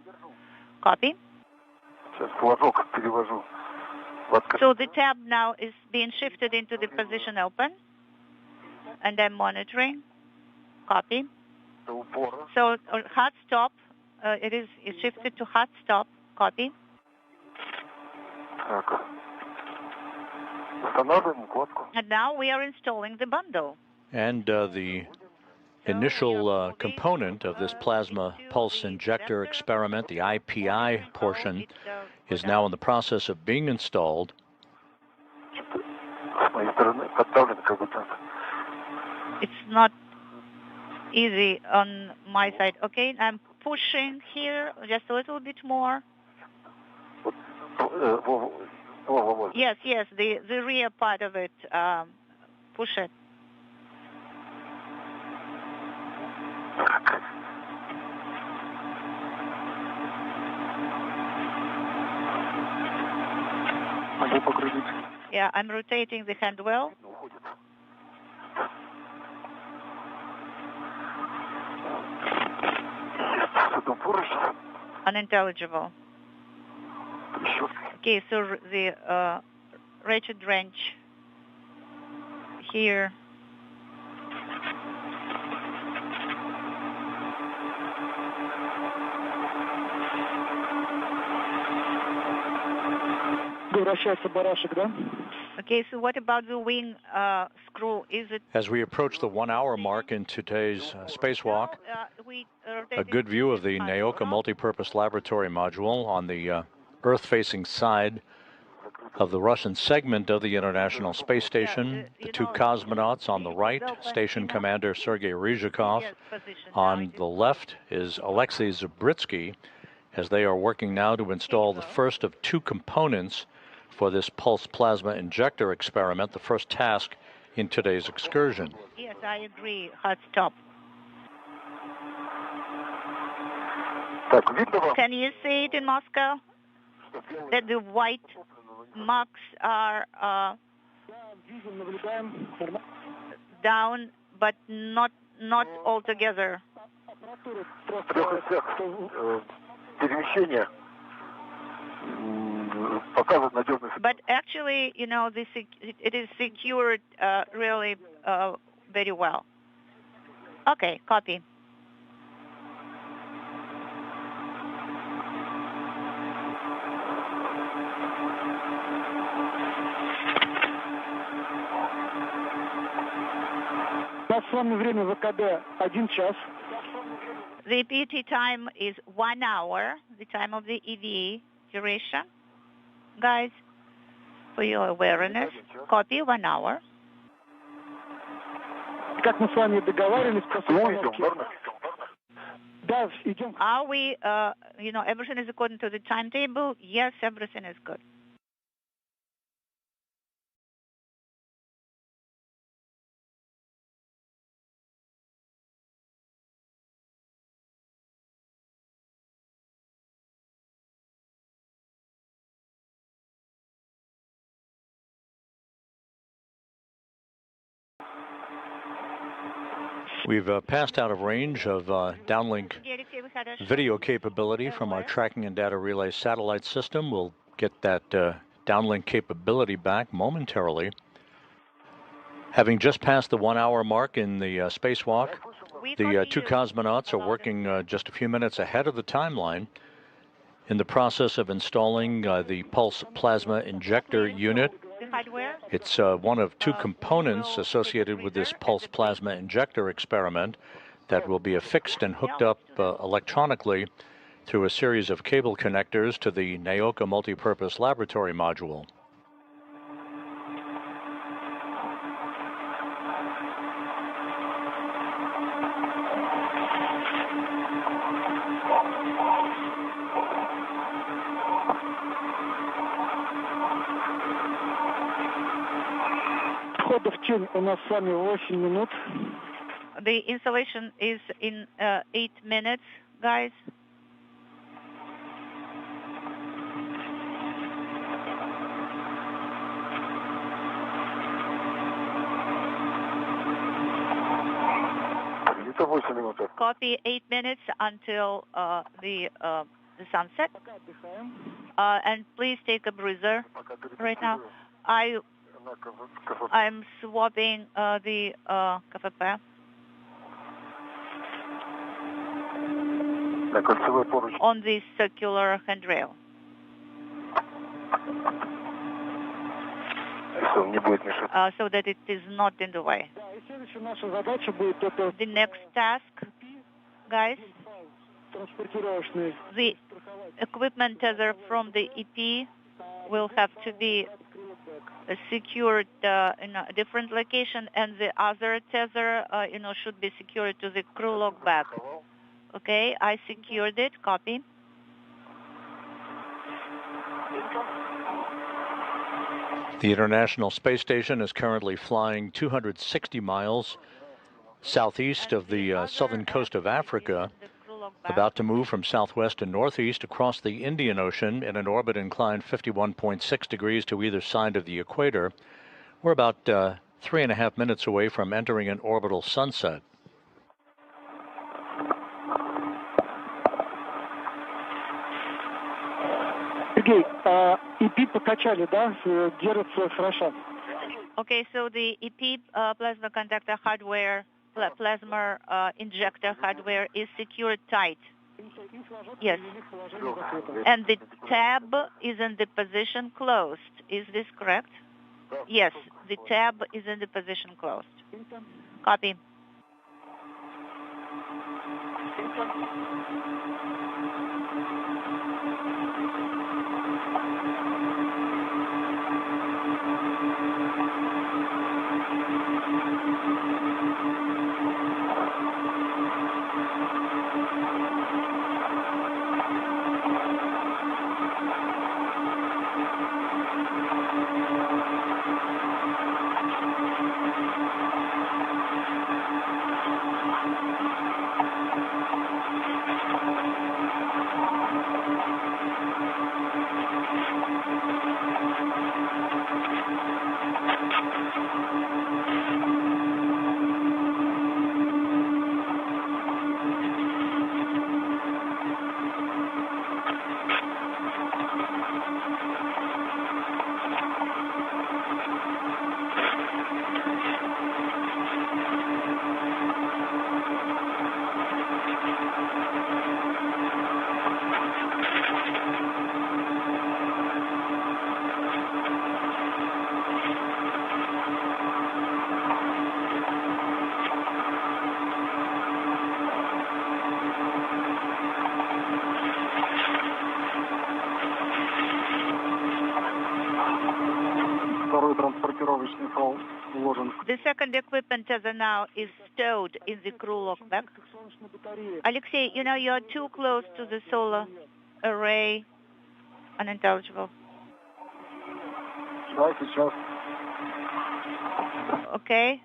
Copy. So the tab now is being shifted into the position open, and I'm monitoring. Copy. So hard stop. It is shifted to hard stop. Copy. And now we are installing the bundle. And the initial component of this plasma pulse injector experiment, the IPI portion, is now in the process of being installed. It's not easy on my side. Okay, I'm pushing here just a little bit more. Yes, the rear part of it. Push it. Yeah, I'm rotating the hand well. Unintelligible. Okay, so the wretched wrench here. Okay, so what about the wing screw? Is it? As we approach the 1 hour mark in today's spacewalk, a good view of the Naoka multipurpose laboratory module on the Earth-facing side of the Russian segment of the International Space Station. The two cosmonauts on the right, Station Commander Sergei Ryzhikov. On the left is Alexei Zabritsky, as they are working now to install the first of two components for this pulse plasma injector experiment, the first task in today's excursion. Yes, I agree. Hard stop. Can you see it in Moscow? That the white marks are down, but not altogether. But actually, you know, it is secured really very well. Okay, copy. У нас с вами время ВКД 1 час. The PT time is 1 hour, the time of the EVA duration. Guys, for your awareness, copy 1 hour. Как мы с вами договаривались про установки. Да, идем. Are we, everything is according to the timetable? Yes, everything is good. We've passed out of range of downlink video capability from our tracking and data relay satellite system. We'll get that downlink capability back momentarily. Having just passed the 1 hour mark in the spacewalk, the two cosmonauts are working just a few minutes ahead of the timeline in the process of installing the pulse plasma injector unit. It's one of two components associated with this pulse plasma injector experiment that will be affixed and hooked up electronically through a series of cable connectors to the Naoka multipurpose laboratory module. The installation is in 8 minutes, guys. Copy 8 minutes until the sunset. And please take a breather right now. I'm swapping the KFP on the circular handrail. So that it is not in the way. The next task, guys, the equipment tether from the EP will have to be secured in a different location, and the other tether, should be secured to the crew log bag. Okay, I secured it. Copy. The International Space Station is currently flying 260 miles southeast of the southern coast of Africa, about to move from southwest to northeast across the Indian Ocean in an orbit inclined 51.6 degrees to either side of the equator. We're about 3.5 minutes away from entering an orbital sunset. Сергей, EP покачали, да? Держится хорошо. Okay, so the EP plasma conductor hardware, plasma injector hardware is secured tight. Yes. And the tab is in the position closed. Is this correct? Yes, the tab is in the position closed. Copy. The second equipment tether now is stowed in the crew lockback. Alexei, you know, you're too close to the solar array. Unintelligible. Okay.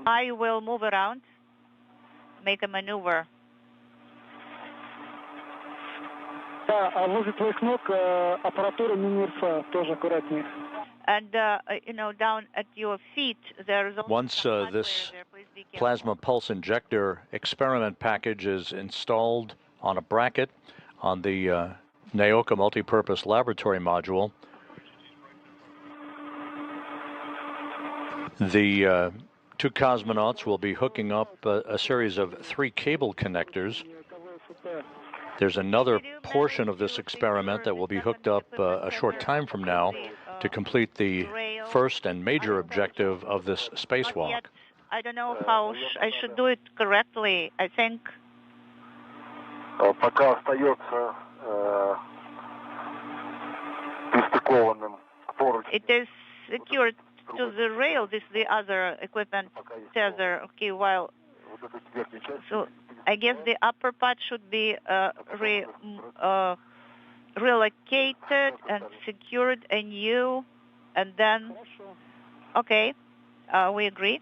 I will move around, make a maneuver. Да, возле твоих ног аппаратура мини-РФ, тоже аккуратнее. And, you know, down at your feet, there is also Once this plasma pulse injector experiment package is installed on a bracket on the NAOCA multipurpose laboratory module, the two cosmonauts will be hooking up a series of 3 cable connectors. There's another portion of this experiment that will be hooked up a short time from now to complete the first and major objective of this spacewalk. I don't know how I should do it correctly. I think Пока остается пристыкованным поруч. it is secured to the rail. This is the other equipment tether. Okay, while so I guess the upper part should be relocated and secured anew, and then okay, we agree.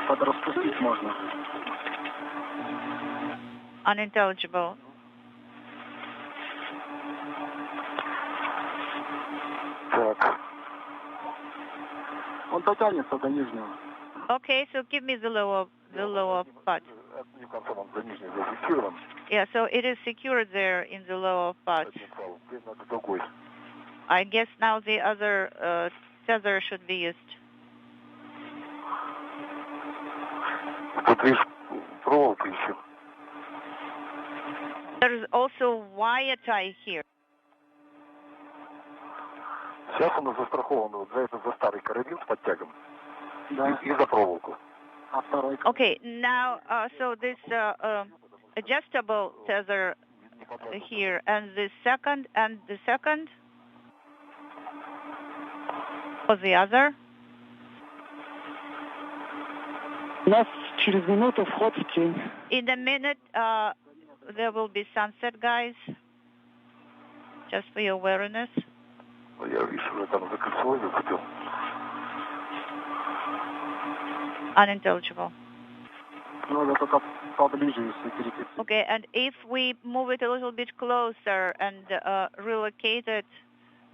Подраспустить можно. Unintelligible. Так. Он дотянется до нижнего. Okay, so give me the lower part. Не концом, он до нижнего зафиксирован. Yeah, so it is secured there in the lower part. Надо другой. I guess now the other tether should be used. Тут видишь, проволока еще. There is also wire tie here. Сейчас он застрахован вот за этот, за старый карабин с подтягом. Да. И за проволоку. А второй? Okay, now so this adjustable tether here, and the second, or the other. У нас через минуту вход в тень. In a minute, there will be sunset, guys. Just for your awareness. Я вижу, что там за кольцо закупил. Unintelligible. Ну, это только поближе, если перейти. Okay, and if we move it a little bit closer and relocate it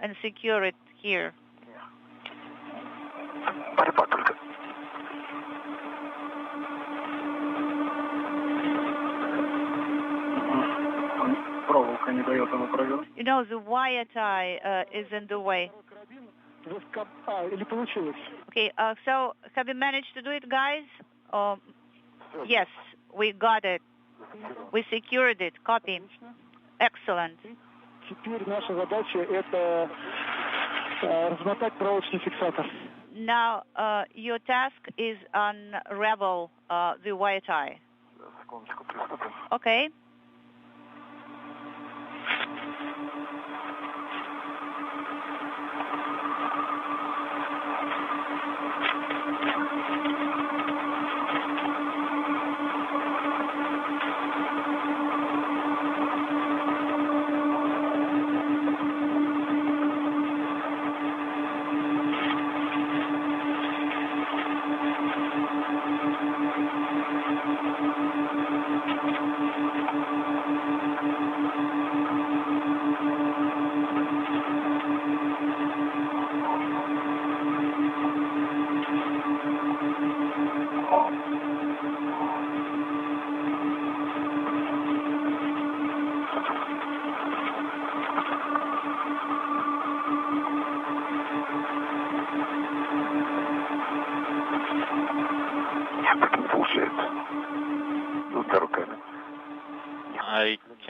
and secure it here. Борьба только. Проволока не дает ему провернуть. You know, the wire tie is in the way. Или получилось? Okay, so have you managed to do it, guys? Yes, we got it. We secured it. Copy. Excellent. Теперь наша задача это размотать проволочный фиксатор. Now, your task is unravel the wire tie. Okay.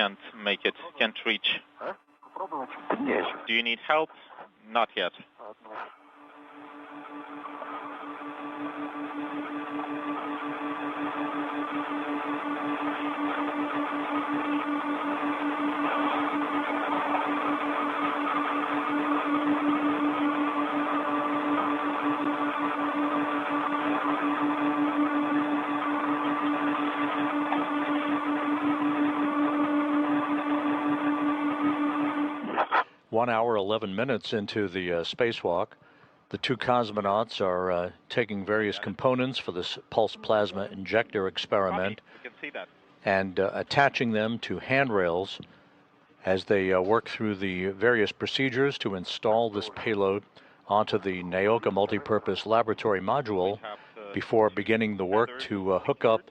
can't make it, can't reach. Do you need help? Not yet. One hour, 11 minutes into the spacewalk, the two cosmonauts are taking various components for this pulse plasma injector experiment and attaching them to handrails as they work through the various procedures to install this payload onto the NAOKA multipurpose laboratory module before beginning the work to hook up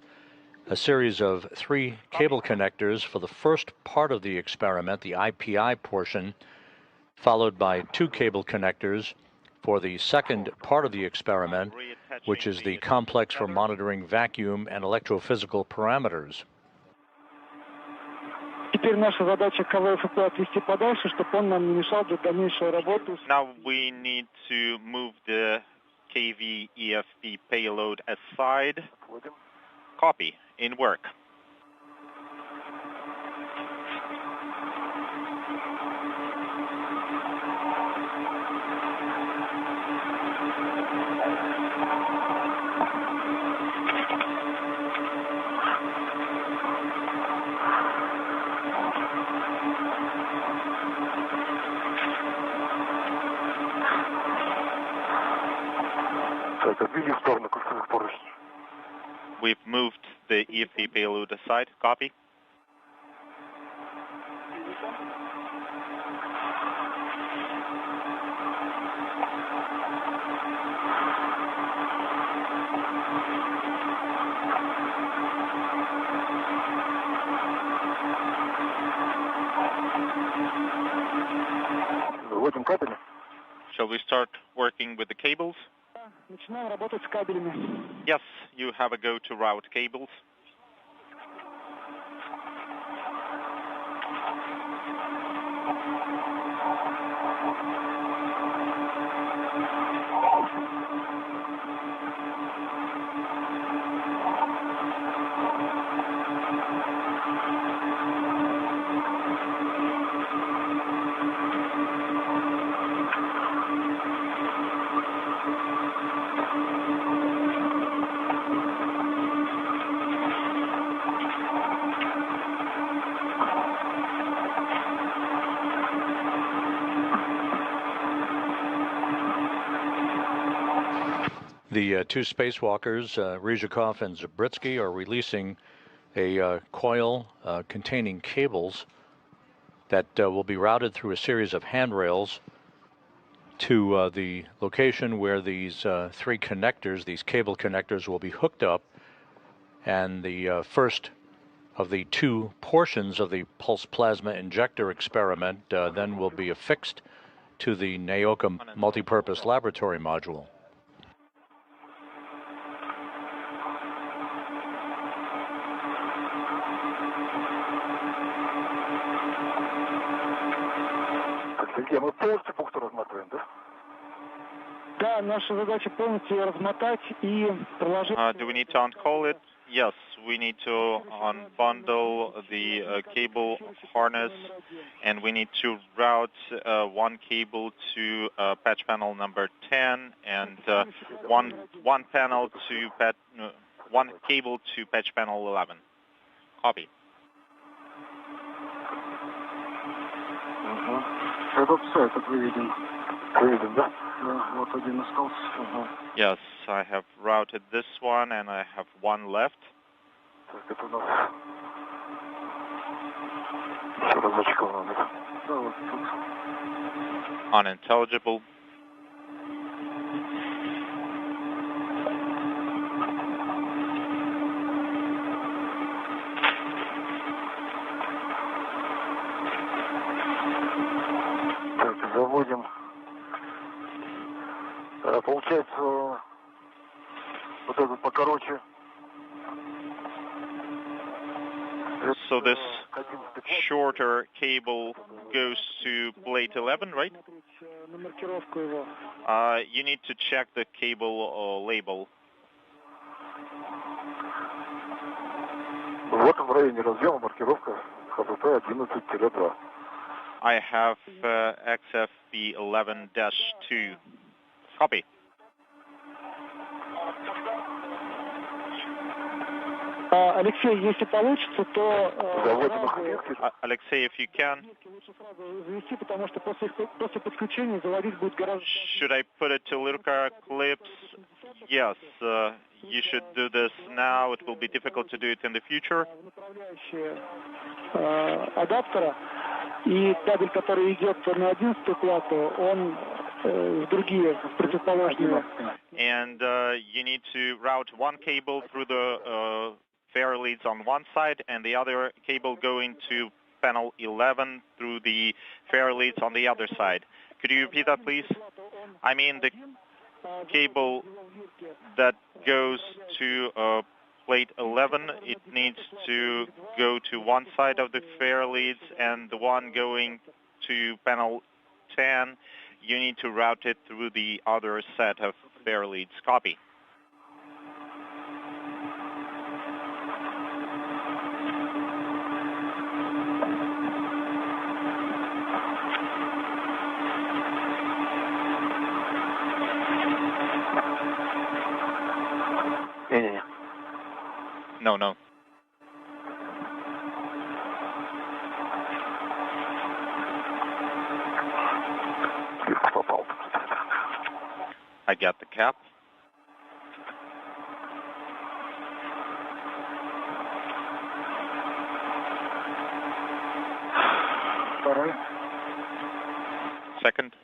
a series of 3 cable connectors for the first part of the experiment, the IPI portion, followed by 2 cable connectors for the second part of the experiment, which is the complex for monitoring vacuum and electrophysical parameters. Now we need to move the KV-EFP payload aside. Copy. In work. We've moved the EFP payload aside. Copy. Shall we start working with the cables? Yes, you have a go to route cables. The 2 spacewalkers, Ryzhikov and Zabritsky, are releasing a coil containing cables that will be routed through a series of handrails to the location where these 3 connectors, these cable connectors, will be hooked up, and the first of the 2 portions of the pulse plasma injector experiment then will be affixed to the NAOKA multipurpose laboratory module. Do we need to uncall it? Yes, we need to unbundle the cable harness, and we need to route 1 cable to patch panel number 10 and one panel to 1 cable to patch panel 11. Copy. Yes, I have routed this one, and I have 1 left. Unintelligible. Заводим. Получается, вот этот покороче. So this shorter cable goes to plate 11, right? You need to check the cable label. Вот в районе разъема маркировка ХПП 11-2. I have XFP 11-2. Copy. Алексей, если получится, то... Alexei, if you can. Завести, потому что после подключения заводить будет гораздо... Should I put it to Lurka clips? Yes, you should do this now. It will be difficult to do it in the future. Адаптера и кабель, который идет на 11-ю плату, он в другие противоположные. And you need to route one cable through the fair leads on one side and the other cable going to panel 11 through the fair leads on the other side. Could you repeat that, please? I mean the cable that goes to plate 11, it needs to go to one side of the fair leads, and the one going to panel 10, you need to route it through the other set of fair leads. Copy. No. I got the cap. Second.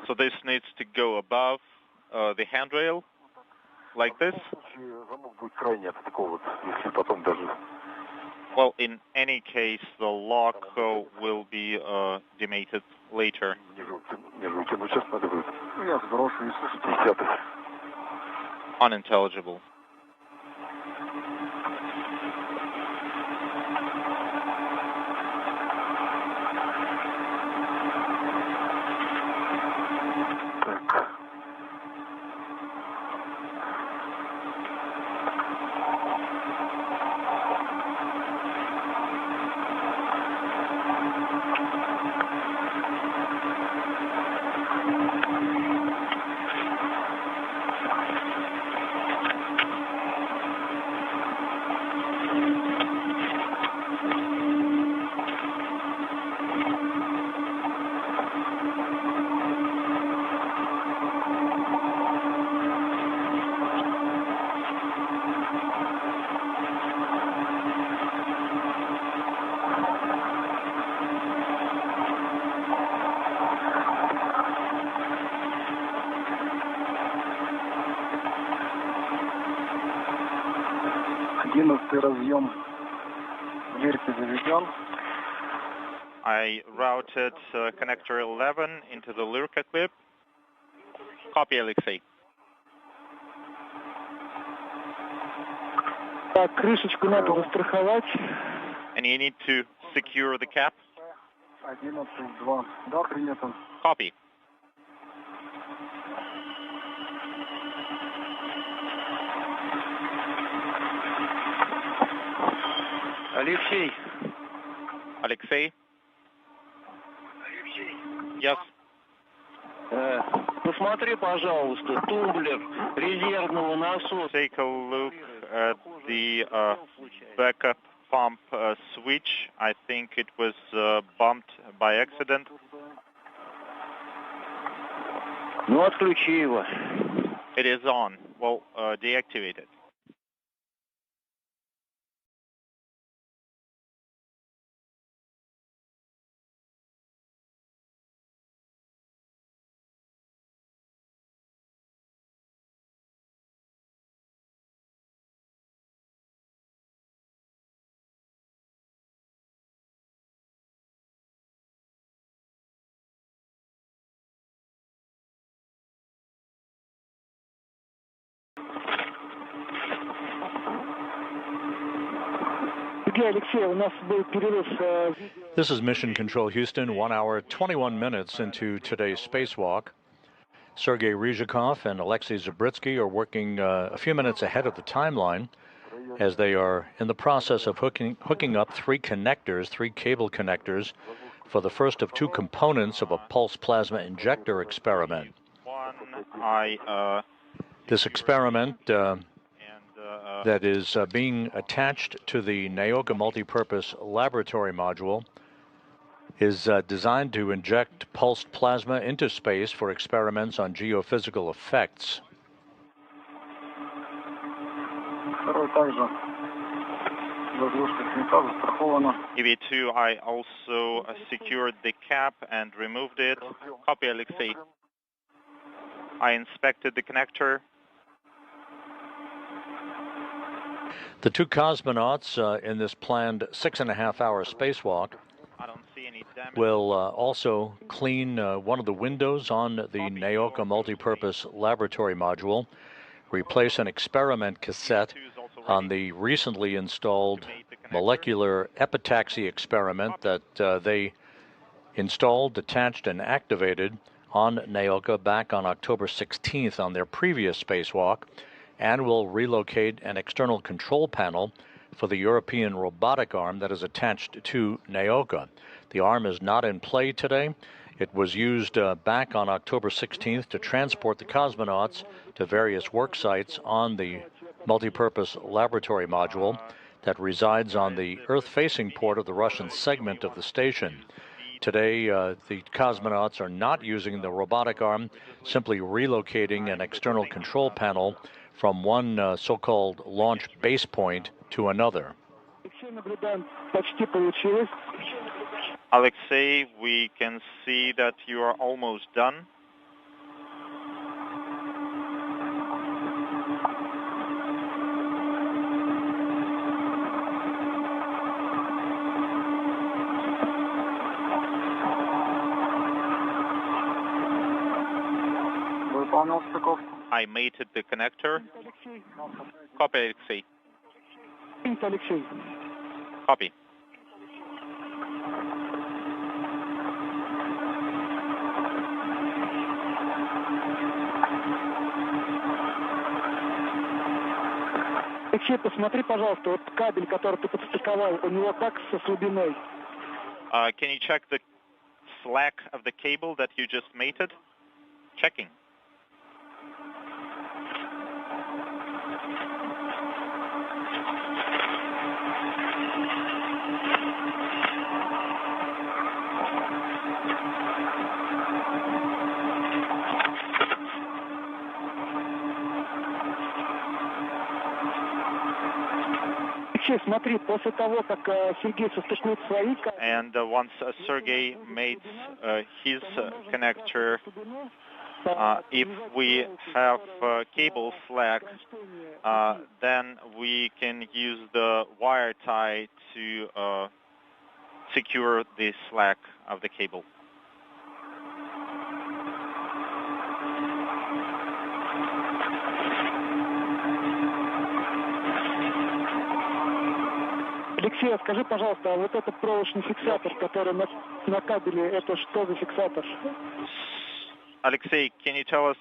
So this needs to go above the handrail, like this? Well, in any case, the lock will be demated later. Unintelligible. I routed connector 11 into the Lurka clip. Copy, Alexei. Крышечку надо застраховать. And you need to secure the cap. Copy. Алексей. Alexei? Yes. Посмотри, пожалуйста, тумблер резервного насоса. Take a look at the backup pump switch. I think it was bumped by accident. Ну, отключи его. It is on. Well, deactivate it. This is Mission Control Houston, 1 hour, 21 minutes into today's spacewalk. Sergei Ryzhikov and Alexei Zabritsky are working a few minutes ahead of the timeline as they are in the process of hooking up three cable connectors for the first of two components of a pulse plasma injector experiment. This experiment that is being attached to the NAOKA multipurpose laboratory module is designed to inject pulsed plasma into space for experiments on geophysical effects. EV2, I also secured the cap and removed it. Copy, Alexei. I inspected the connector. The two cosmonauts in this planned 6.5-hour spacewalk will also clean one of the windows on the NAOKA multipurpose laboratory module, replace an experiment cassette on the recently installed molecular epitaxy experiment that they installed, detached, and activated on NAOKA back on October 16th on their previous spacewalk, and will relocate an external control panel for the European robotic arm that is attached to NAOKA. The arm is not in play today. It was used back on October 16th to transport the cosmonauts to various work sites on the multipurpose laboratory module that resides on the Earth-facing port of the Russian segment of the station. Today, the cosmonauts are not using the robotic arm, simply relocating an external control panel from one so-called launch base point to another. Alexei, we can see that you are almost done. I mated the connector. Copy, Alexei. Copy. Алексей, посмотри, пожалуйста, вот кабель, который ты подстыковал, у него как со слабиной? Can you check the slack of the cable that you just mated? Checking. Смотри, после того, как Сергей состыкует свои... And once Sergey made his connector, if we have cable slack, then we can use the wire tie to secure the slack of the cable. Алексей, скажи, пожалуйста, а вот этот проволочный фиксатор, который на кабеле, это что за фиксатор? Alexei, can you tell us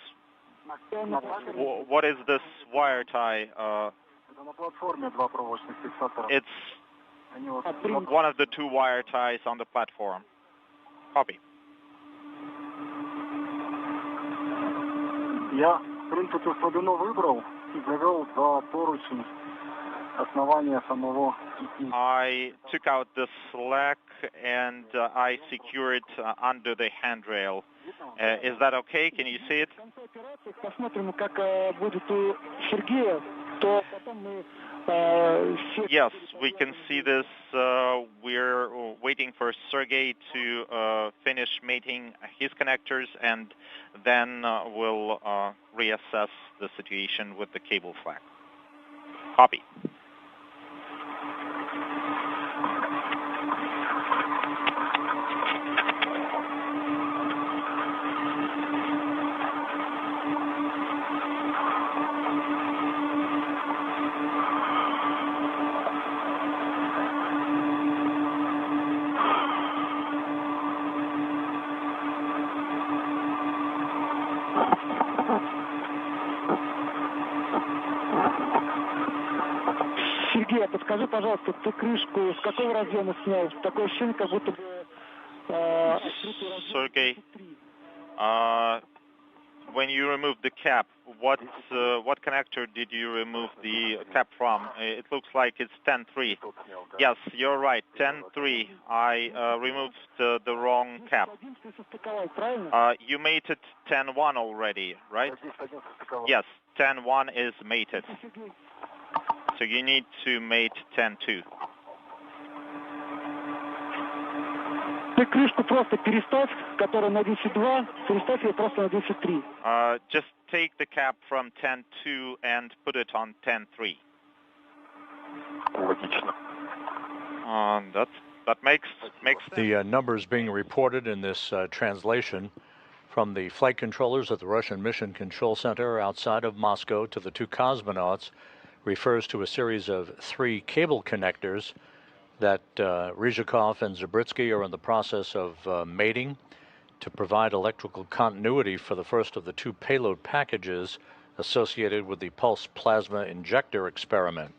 what is this wire tie? It's one of the two wire ties on the platform. Copy. Я, в принципе, слабину выбрал и завел за поручень основания самого. I took out the slack and I secured it under the handrail. Is that okay? Can you see it? Yes, we can see this. We're waiting for Sergey to finish mating his connectors, and then we'll reassess the situation with the cable flag. Copy. Подскажи, пожалуйста, ты крышку с какого разъема снял? Такое ощущение, как будто бы... Sergey, when you removed the cap, what connector did you remove the cap from? It looks like it's 10.3. Yes, you're right, 10.3. I removed the wrong cap. You mated 10.1 already, right? Yes, 10.1 is mated. So you need to mate 10.2. Ты крышку просто переставь, которая на 10.2, переставь ее просто на 10.3. Just take the cap from 10.2 and put it on 10.3. That makes sense. The numbers being reported in this translation from the flight controllers at the Russian Mission Control Center outside of Moscow to the two cosmonauts refers to a series of 3 cable connectors that Ryzhikov and Zabritsky are in the process of mating to provide electrical continuity for the first of the 2 payload packages associated with the pulse plasma injector experiment.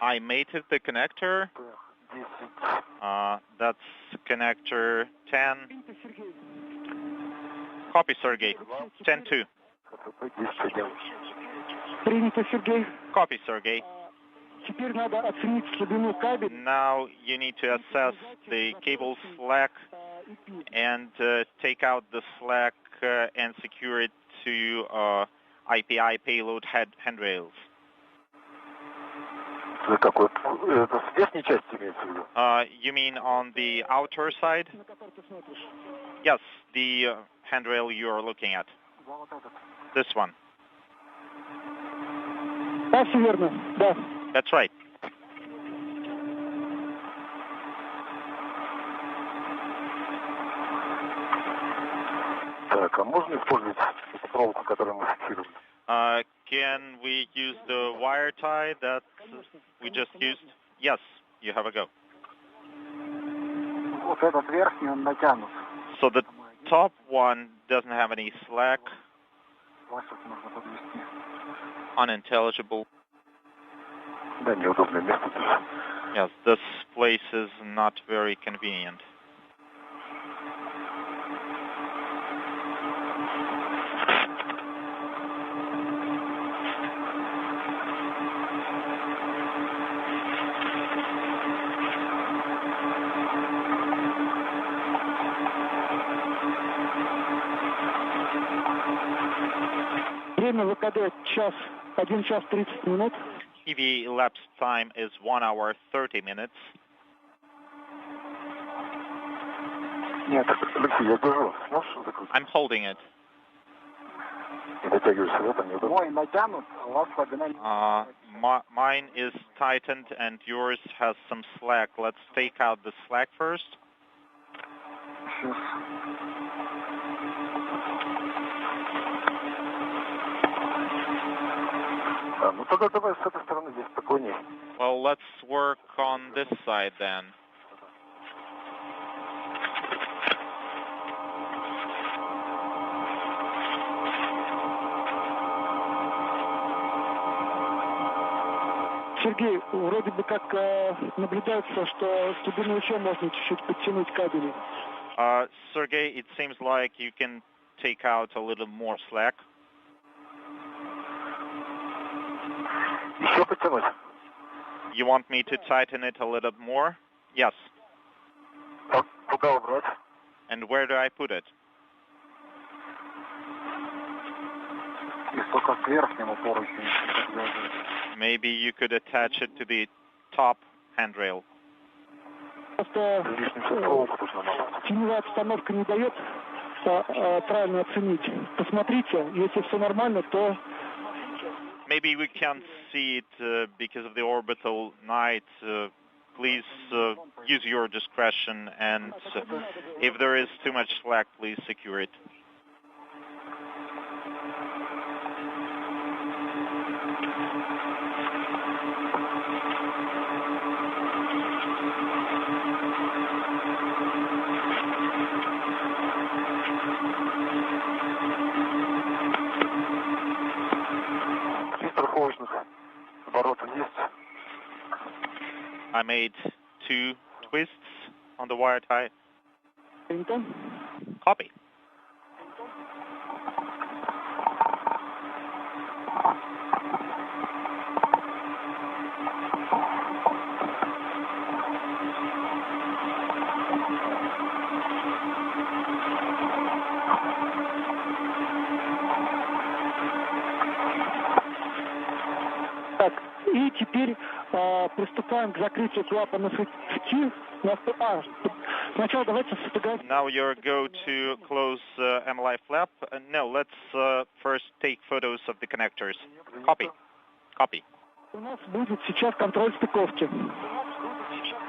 I mated the connector. That's connector 10. Copy, Sergey. 10.2. Copy, Sergey. Now you need to assess the cable slack and take out the slack and secure it to IPI payload handrails. You mean on the outer side? Yes, the handrail you are looking at. This one. That's right. Can we use the wire tie that we just used? Yes, you have a go. So the top one doesn't have any slack. Unintelligible. Yes, this place is not very convenient. КД 1 час 30 минут. EV elapsed time is 1 hour 30 minutes. Нет, Алексей, я держу. Сможешь закрутить? I'm holding it. Не дотягиваешься, да, там не удобно? Мой натянут, у вас слабина. Mine is tightened and yours has some slack. Let's take out the slack first. Сейчас. Ну тогда давай с этой стороны здесь спокойнее. Well, let's work on this side then. Сергей, вроде бы как наблюдается, что с глубины луча можно чуть-чуть подтянуть кабели. Sergey, it seems like you can take out a little more slack. Еще подтянуть? You want me to tighten it a little more? Yes. Куда убрать? And where do I put it? И только к верхнему поручню. Maybe you could attach it to the top handrail. Просто теневая обстановка не дает правильно оценить. Посмотрите, если все нормально, то... Maybe we can't see it because of the orbital night. Please use your discretion, and if there is too much slack, please secure it. I made 2 twists on the wire tie. Copy. И теперь приступаем к закрытию клапана сети. Сначала давайте сфотографируем. Now you're go to close MLI flap. No, let's first take photos of the connectors. Copy. Copy. У нас будет сейчас контроль стыковки.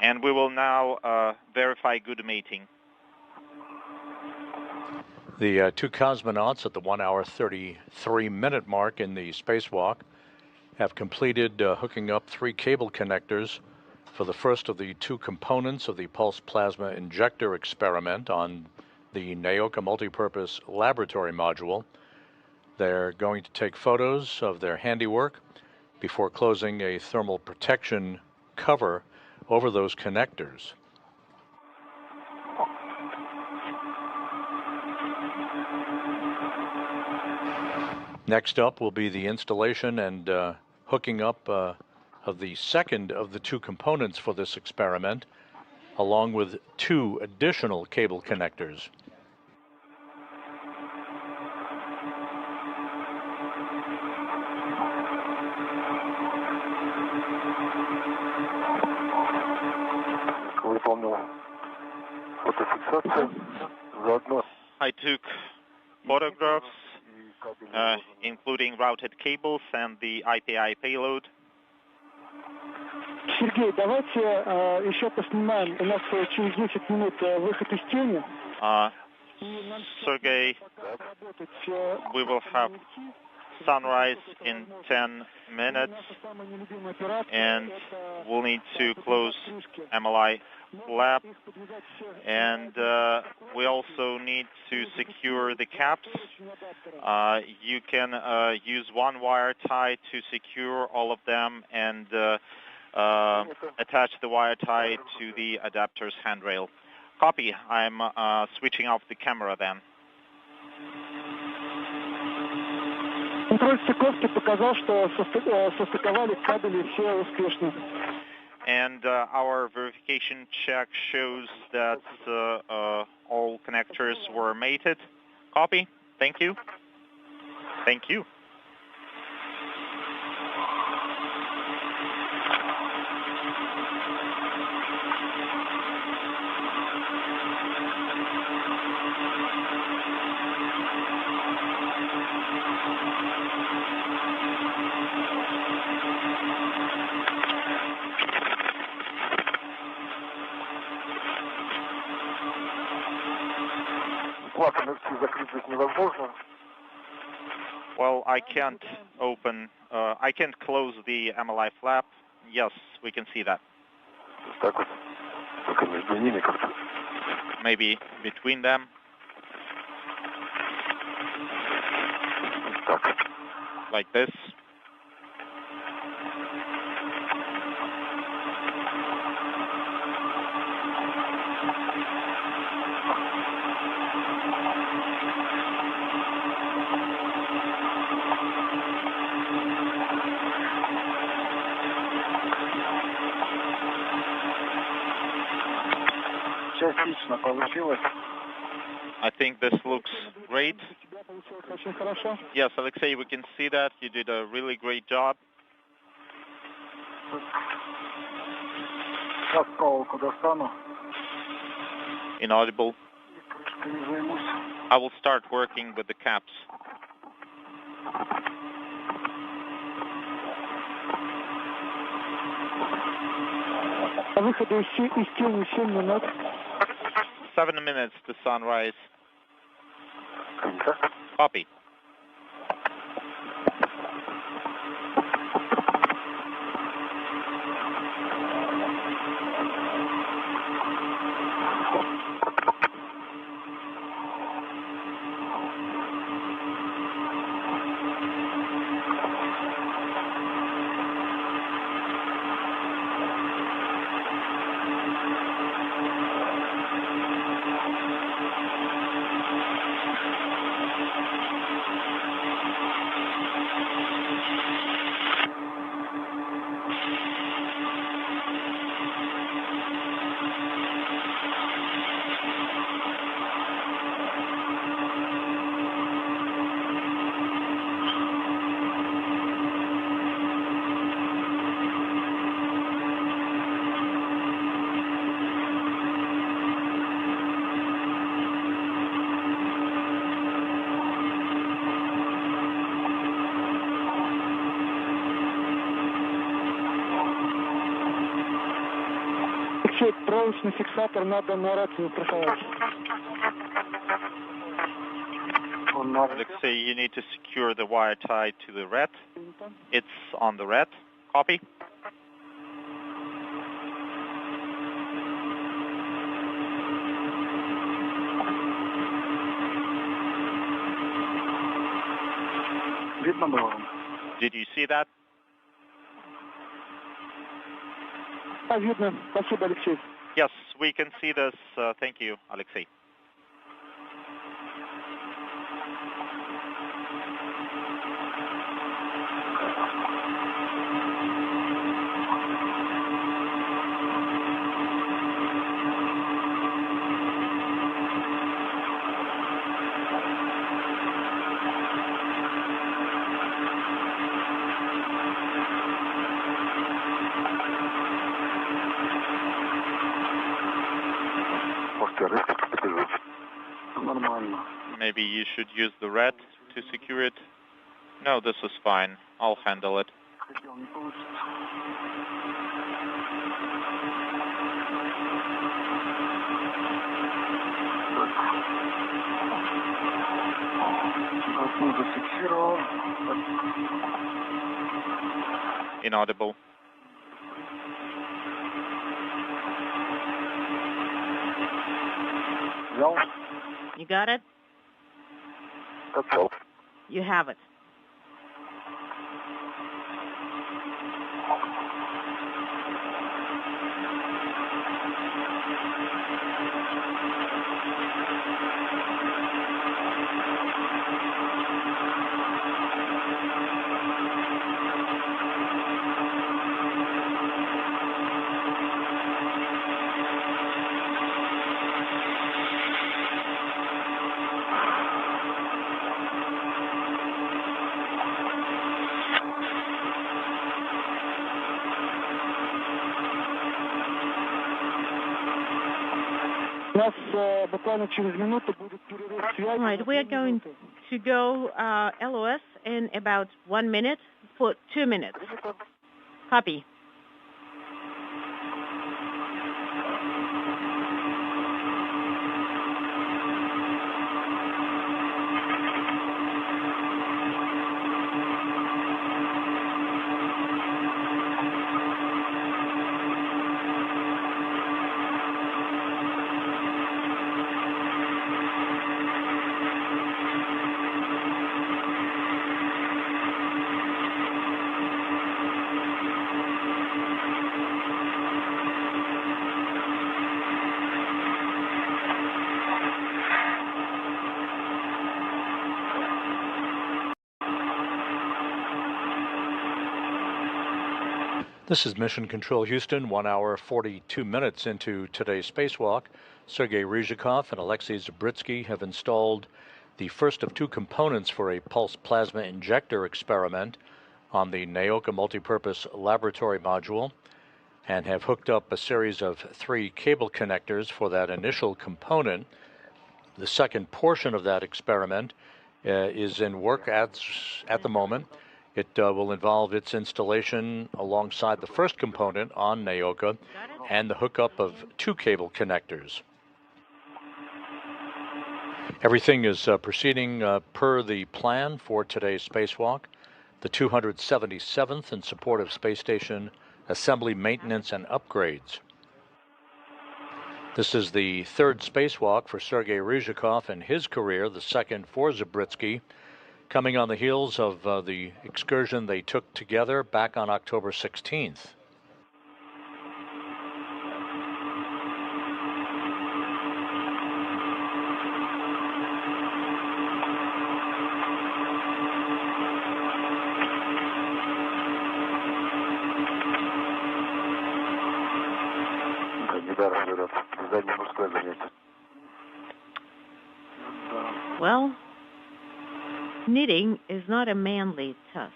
And we will now verify good mating. The 2 cosmonauts at the 1 hour 33 minute mark in the spacewalk have completed hooking up 3 cable connectors for the first of the 2 components of the pulse plasma injector experiment on the NAOCA multipurpose laboratory module. They're going to take photos of their handiwork before closing a thermal protection cover over those connectors. Next up will be the installation and hooking up of the second of the 2 components for this experiment, along with 2 additional cable connectors. I took photographs, including routed cables and the IPI payload. Сергей, давайте еще поснимаем. У нас через 10 минут выход из тени. Sergey, we will have sunrise in 10 minutes, and we'll need to close MLI flap, and we also need to secure the caps. You can use 1 wire tie to secure all of them and attach the wire tie to the adapter's handrail. Copy. I'm switching off the camera then. Контроль стыковки показал, что состыковали кабели все успешно. And our verification check shows that all connectors were mated. Copy. Thank you. Thank you. Well, I can't open, I can't close the MLI flap. Yes, we can see that. Maybe between them. Like this. I think this looks great. Yes, Alexei, we can see that. You did a really great job. Inaudible. I will start working with the caps. Выходы из тени 7 минут. 7 minutes to sunrise. Copy. Проволочный фиксатор надо на рацию приховать. Alexei, you need to secure the wire tie to the red. It's on the red. Copy. Did you see that? Видно. Спасибо, Алексей. Yes, we can see this. Thank you, Alexei. Maybe you should use the red to secure it. No, this is fine. I'll handle it. Inaudible. You got it? That's all. You have it. All right, we are going to go LOS in about 1 minute for 2 minutes. Copy. This is Mission Control Houston, 1 hour 42 minutes into today's spacewalk. Sergei Ryzhikov and Alexei Zabritsky have installed the first of two components for a pulse plasma injector experiment on the Naoka multipurpose laboratory module and have hooked up a series of 3 cable connectors for that initial component. The second portion of that experiment is in work at the moment. It will involve its installation alongside the first component on Naoka and the hookup of 2 cable connectors. Everything is proceeding per the plan for today's spacewalk, the 277th in support of space station assembly, maintenance, and upgrades. This is the third spacewalk for Sergei Ryzhikov in his career, the second for Zabritsky, coming on the heels of the excursion they took together back on October 16th. Well, knitting is not a manly task.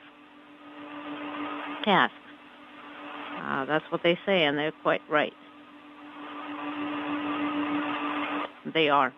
That's what they say, and they're quite right. They are.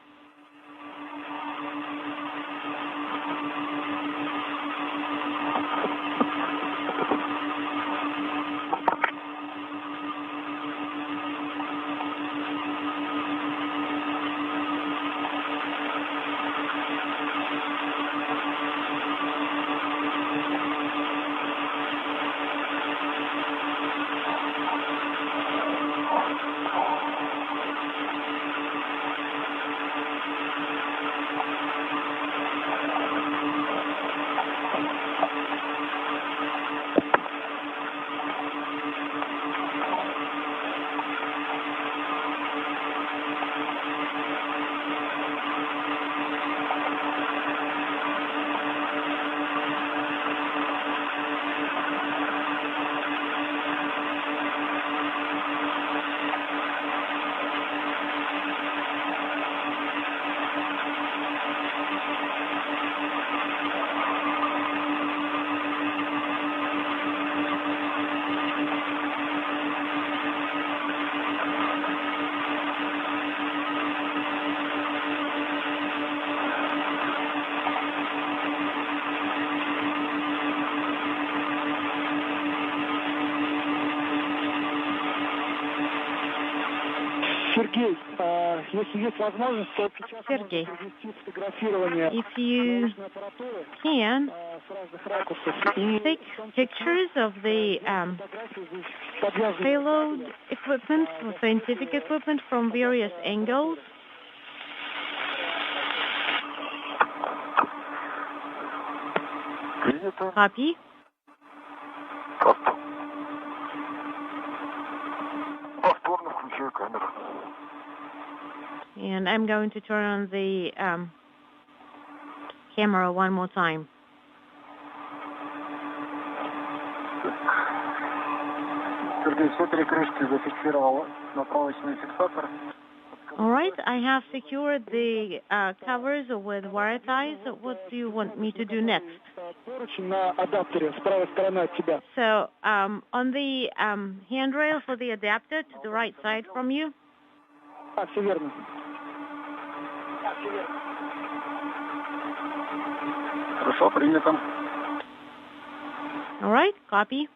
Sergey, if you can, take pictures of the payload equipment, or scientific equipment from various angles. Copy. And I'm going to turn on the camera one more time. All right, I have secured the covers with wire ties. What do you want me to do next? So on the handrail for the adapter to the right side from you. All right, copy.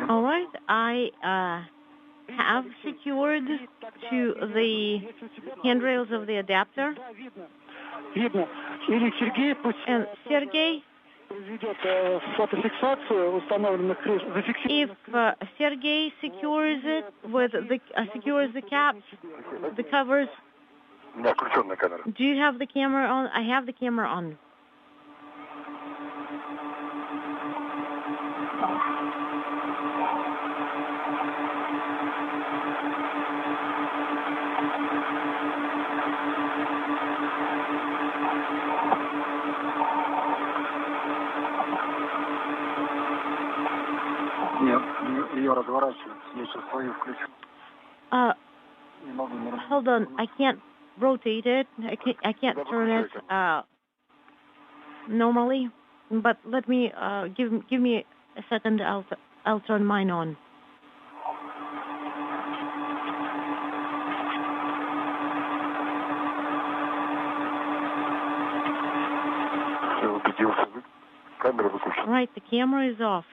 All right, I have secured to the handrails of the adapter. And Sergey, if Sergey secures it with secures the caps, the covers. Do you have the camera on? I have the camera on. Hold on, I can't rotate it. I can't turn it normally. But let me give me a second. I'll turn mine on. All right, the camera is off.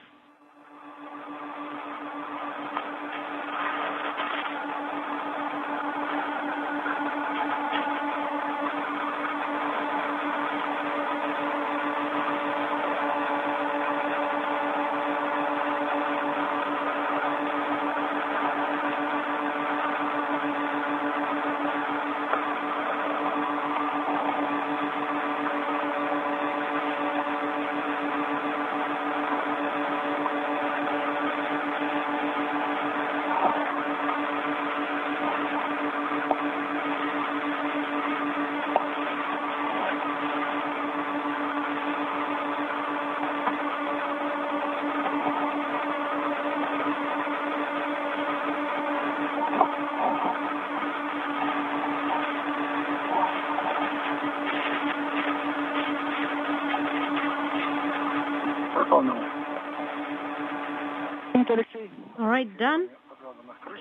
All right, done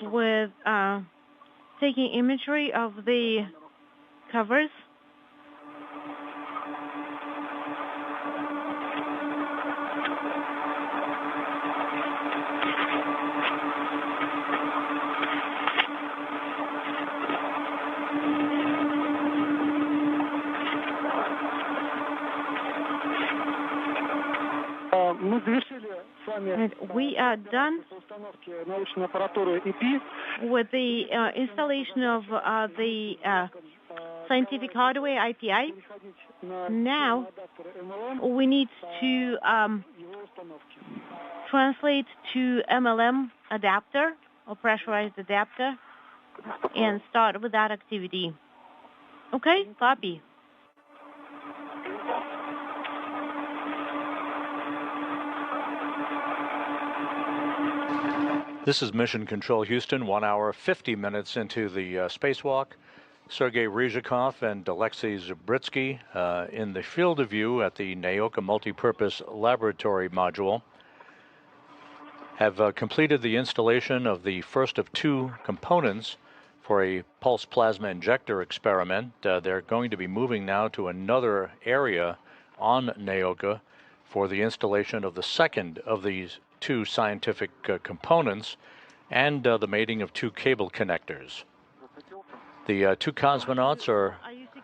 with taking imagery of the covers. And we are done with the installation of the scientific hardware IPI. Now we need to translate to MLM adapter or pressurized adapter and start with that activity. Okay, copy. This is Mission Control Houston, 1 hour, 50 minutes into the spacewalk. Sergei Ryzhikov and Alexei Zabritsky in the field of view at the Naoka Multipurpose Laboratory Module have completed the installation of the first of two components for a pulse plasma injector experiment. They're going to be moving now to another area on Naoka for the installation of the second of these two scientific components and the mating of two cable connectors. The two cosmonauts are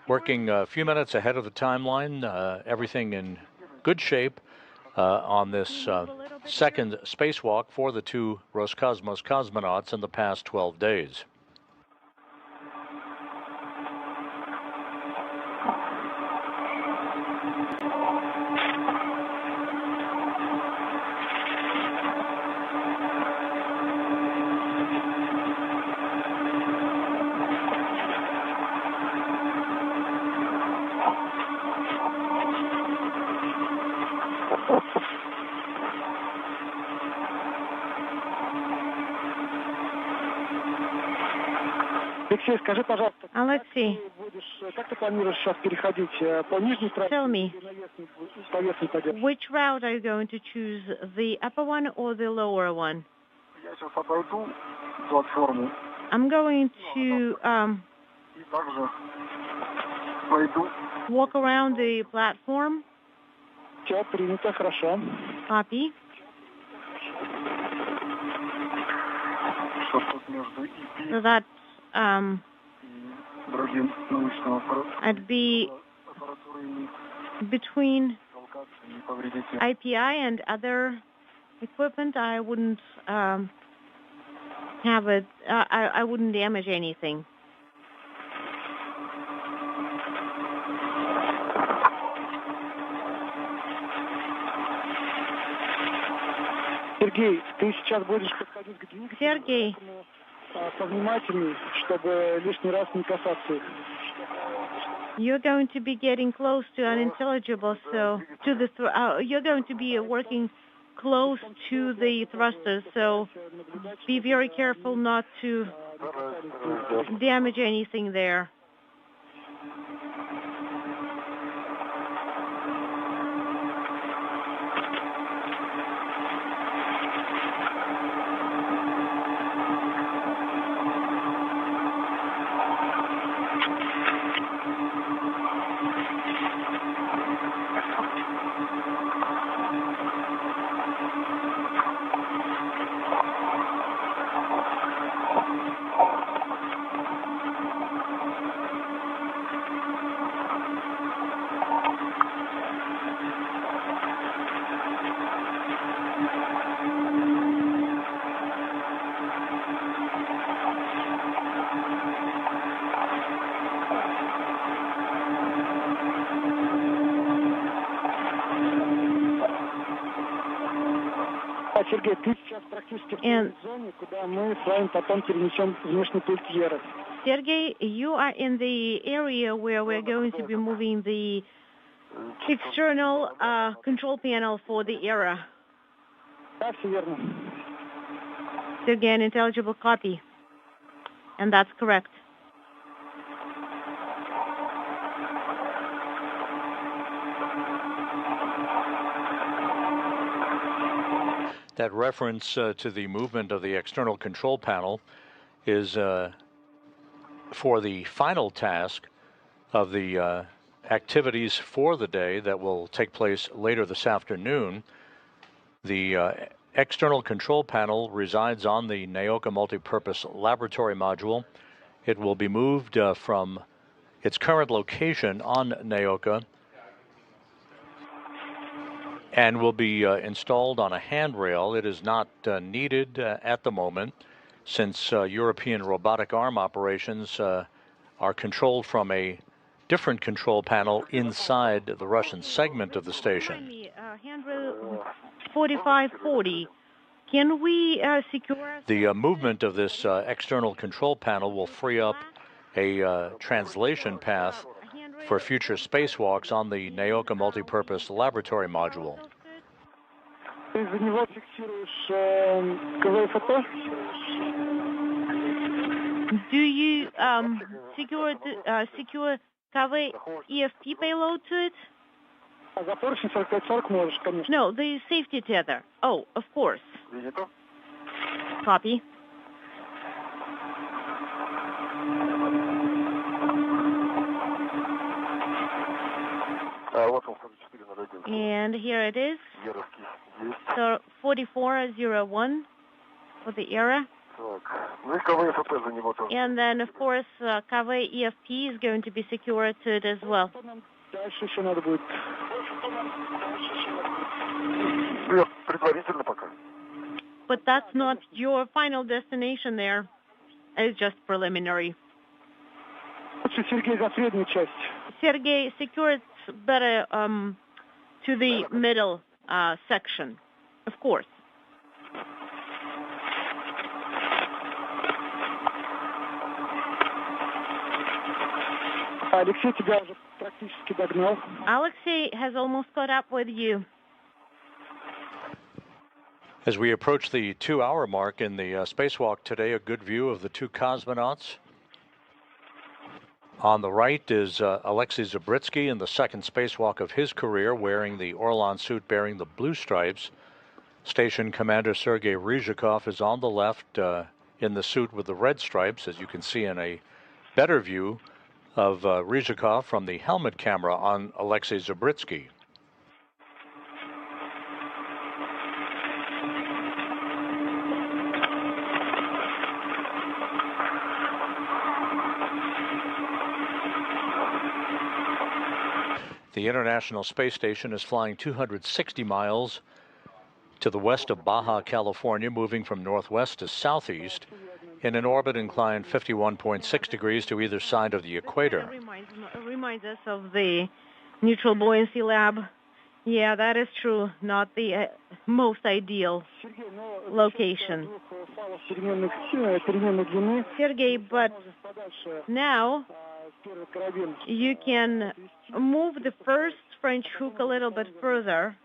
working a few minutes ahead of the timeline, everything in good shape on this second spacewalk for the two Roscosmos cosmonauts in the past 12 days. Alexei, tell me, which route are you going to choose, the upper one or the lower one? I'm going to walk around the platform. Copy. So that I'd be between IPI and other equipment. I wouldn't have it. I wouldn't damage anything. Сергей, ты сейчас будешь подходить к двигателю. Sergey, Повнимательней, чтобы лишний раз не касаться их. you're going to be getting close to unintelligible, so to the you're going to be working close to the thrusters, so be very careful not to damage anything there. Сергей, ты сейчас практически в той зоне, куда мы с вами потом перенесем внешний пульт Еры. Sergey, you are in the area where we're going to be moving the external control panel for the ERA. Да, все верно. Sergey, an intelligible copy. And that's correct. That reference to the movement of the external control panel is for the final task of the activities for the day that will take place later this afternoon. The external control panel resides on the NAOCA multipurpose laboratory module. It will be moved from its current location on NAOCA and will be installed on a handrail. It is not needed at the moment, since European robotic arm operations are controlled from a different control panel inside the Russian segment of the station. Handrail 4540. Can we secure... The movement of this external control panel will free up a translation path for future spacewalks on the NAOCA multipurpose laboratory module. Ты за него фиксируешь КВФП? Do you secure KV EFP payload to it? За поручень 4540 можешь, конечно. No, the safety tether. Oh, of course. Видите? Copy. Вот он, 4401. And here it is. Яровский есть. So 4401 for the ERA. Так. Ну и КВФП за него тоже. And then, of course, KV EFP is going to be secured to it as well. Дальше еще надо будет. Предварительно пока. But that's not your final destination there. It's just preliminary. Лучше, Сергей, за среднюю часть. Sergey, secure it better to the middle section, of course. Алексей тебя уже практически догнал. Alexei has almost caught up with you. As we approach the 2-hour mark in the spacewalk today, a good view of the two cosmonauts. On the right is Alexei Zabritsky in the second spacewalk of his career, wearing the Orlan suit bearing the blue stripes. Station Commander Sergei Ryzhikov is on the left in the suit with the red stripes, as you can see in a better view of Ryzhikov from the helmet camera on Alexei Zabritsky. The International Space Station is flying 260 miles to the west of Baja California, moving from northwest to southeast in an orbit inclined 51.6 degrees to either side of the equator. That reminds us of the neutral buoyancy lab. Yeah, that is true. Not the most ideal location. Sergey, but now you can move the first French hook a little bit further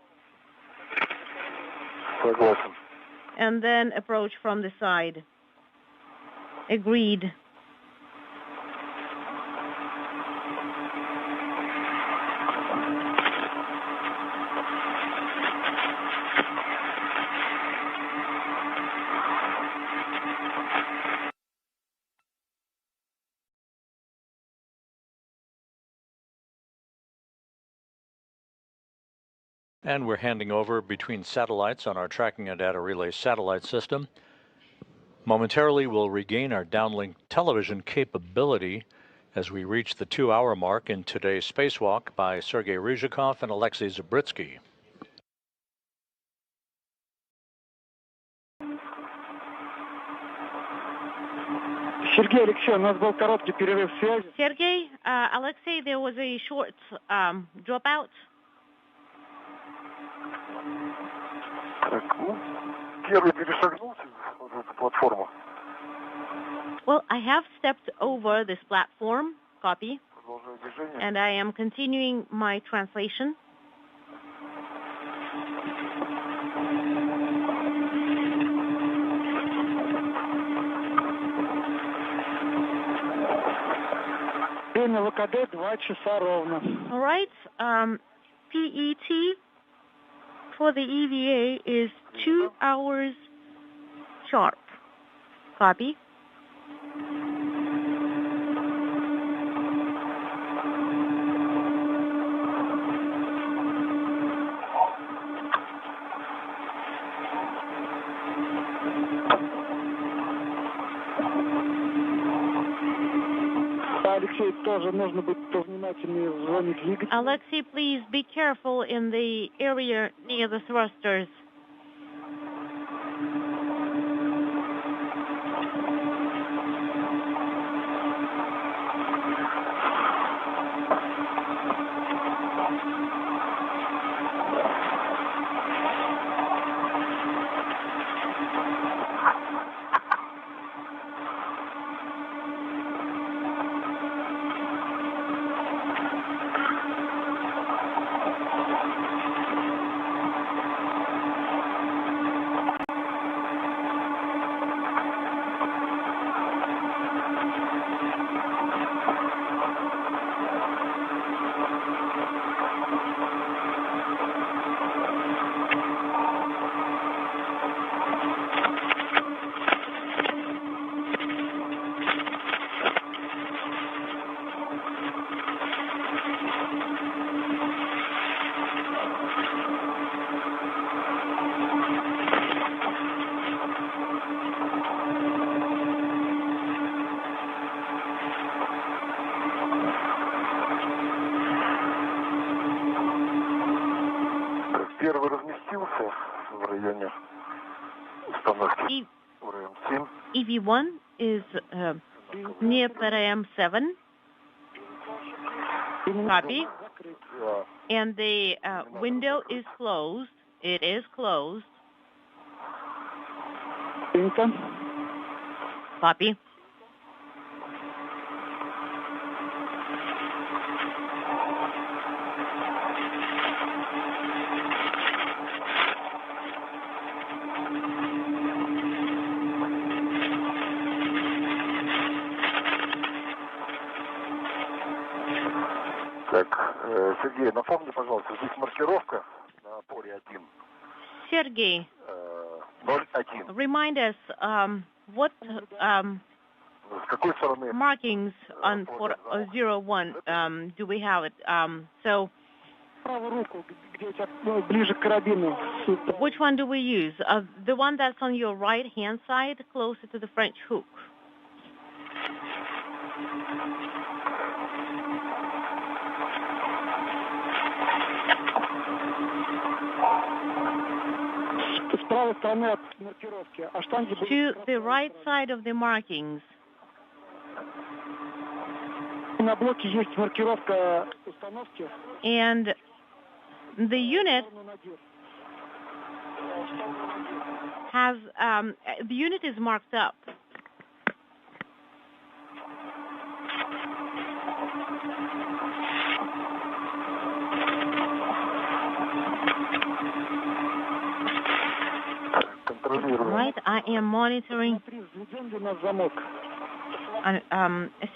and then approach from the side. Agreed. And we're handing over between satellites on our tracking and data relay satellite system. Momentarily, we'll regain our downlink television capability as we reach the 2-hour mark in today's spacewalk by Sergei Ryzhikov and Alexei Zabritsky. Сергей, Алексей, у нас был короткий перерыв связи. Sergey, Alexei, there was a short dropout. Первый перешагнул в эту платформу. Well, I have stepped over this platform, copy, and I am continuing my translation. Время ВКД 2 часа ровно. All right, PET for the EVA is 2 hours sharp. Copy. Алексей, тоже нужно быть повнимательнее в зоне двигателя. Alexei, please be careful in the area near the thrusters. Первый разместился в районе установки ПРМ-7. EV1 is near PRM-7. Copy. And the window is closed. It is closed. Copy. Так, Сергей, напомни, пожалуйста, здесь маркировка на опоре 1. Sergey, 0.1. remind us what С какой стороны? markings on for 01 do we have it? So which one do we use? The one that's on your right-hand side, closer to the French hook. To the right side of the markings. And the unit has, the unit is marked up. Right, I am monitoring.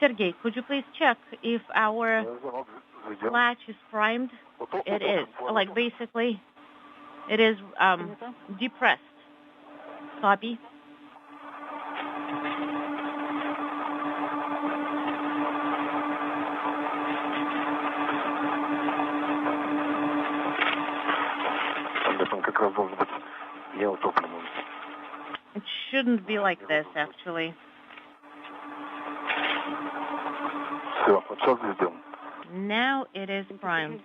Sergey, could you please check if our latch is primed? It is. Like, basically, it is depressed. Copy. It shouldn't be like this, actually. Now it is primed.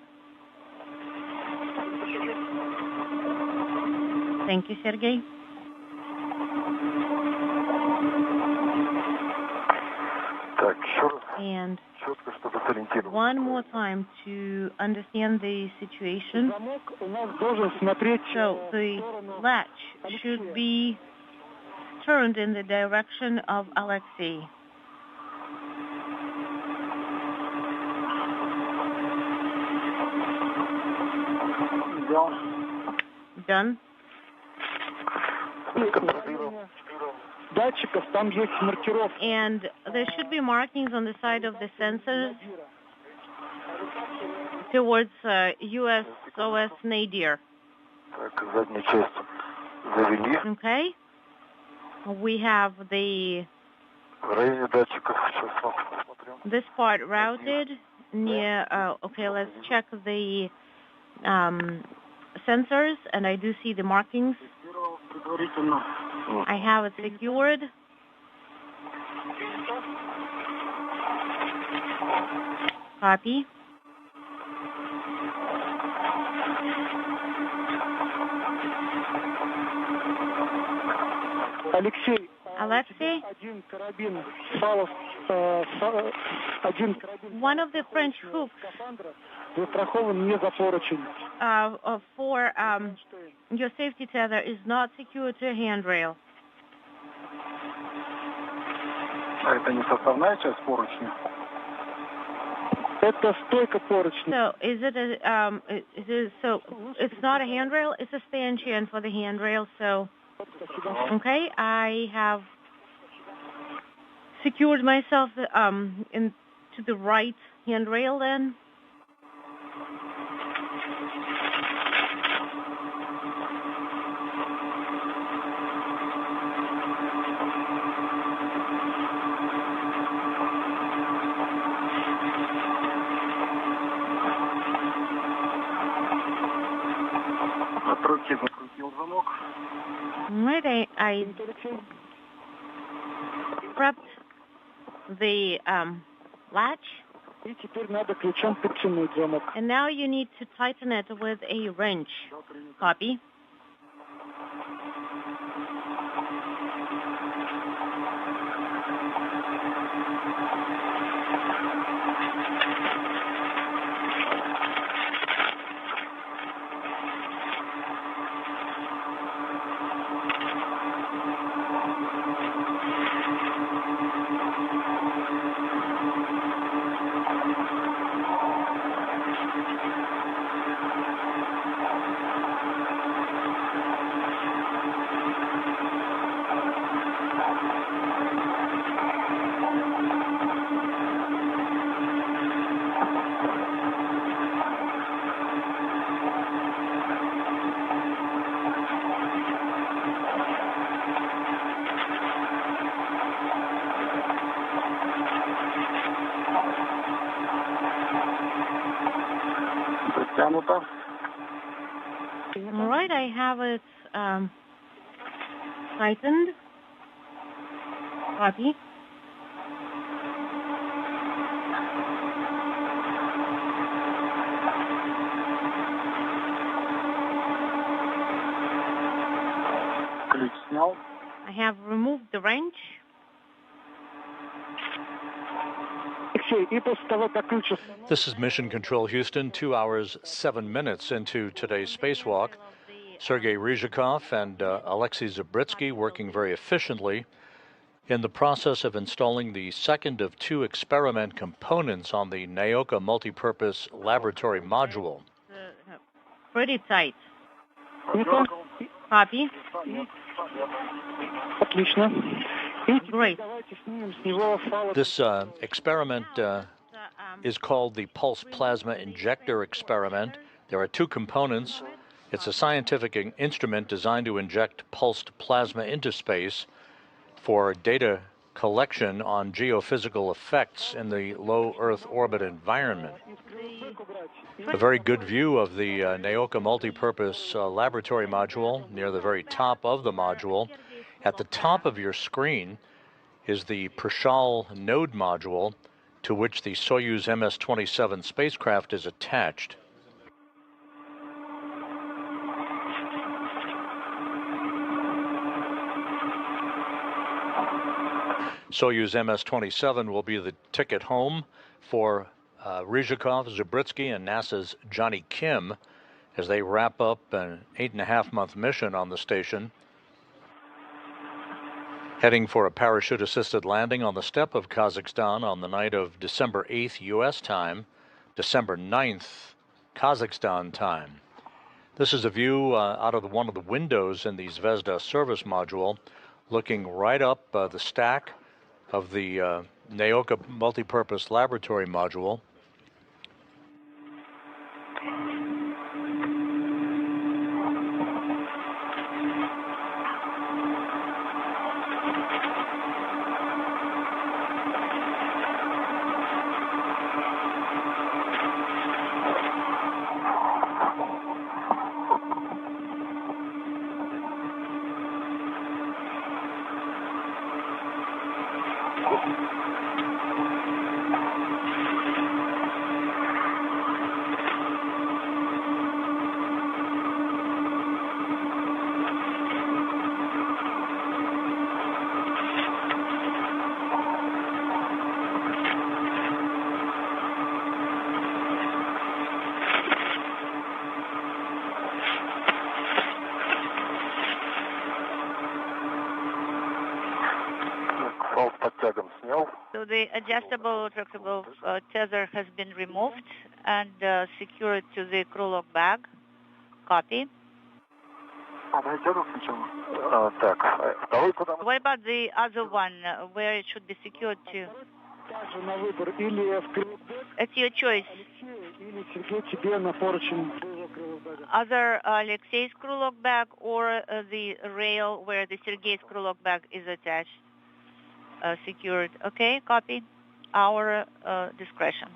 Thank you, Sergey. And one more time to understand the situation. So the latch should be turned in the direction of Alexei. Done. And there should be markings on the side of the sensors towards USOS nadir. Okay. We have this part routed near. Okay, let's check the sensors, and I do see the markings. I have it secured. Copy. Alexei? One of the French hooks for your safety tether is not secured to a handrail. So is it so it's not a handrail, it's a stanchion for the handrail. So okay, I have secured myself into the right handrail then. Right, I prepped the latch, and now you need to tighten it with a wrench. Copy. All right, I have it tightened. Copy. I have removed the wrench. This is Mission Control Houston, 2 hours, 7 minutes into today's spacewalk. Sergei Ryzhikov and Alexei Zabritsky working very efficiently in the process of installing the second of 2 experiment components on the Naoka multipurpose laboratory module. Pretty tight. Copy. Great. This experiment is called the Pulse Plasma Injector Experiment. There are 2 components. It's a scientific instrument designed to inject pulsed plasma into space for data collection on geophysical effects in the low Earth orbit environment. A very good view of the Naoka multipurpose laboratory module near the very top of the module. At the top of your screen is the Prishal node module to which the Soyuz MS-27 spacecraft is attached. Soyuz MS-27 will be the ticket home for Ryzhikov, Zabritsky, and NASA's Johnny Kim as they wrap up an 8.5-month mission on the station, heading for a parachute-assisted landing on the steppe of Kazakhstan on the night of December 8th U.S. time, December 9th Kazakhstan time. This is a view out of one of the windows in the Zvezda service module, looking right up the stack of the Naoka multipurpose laboratory module. So the adjustable retractable tether has been removed and secured to the crew lock bag. Copy. What about the other one, where it should be secured to? It's your choice. Either Alexei's crew lock bag or the rail where the Sergei's crew lock bag is attached. Secured. Okay, copy. Our discretion.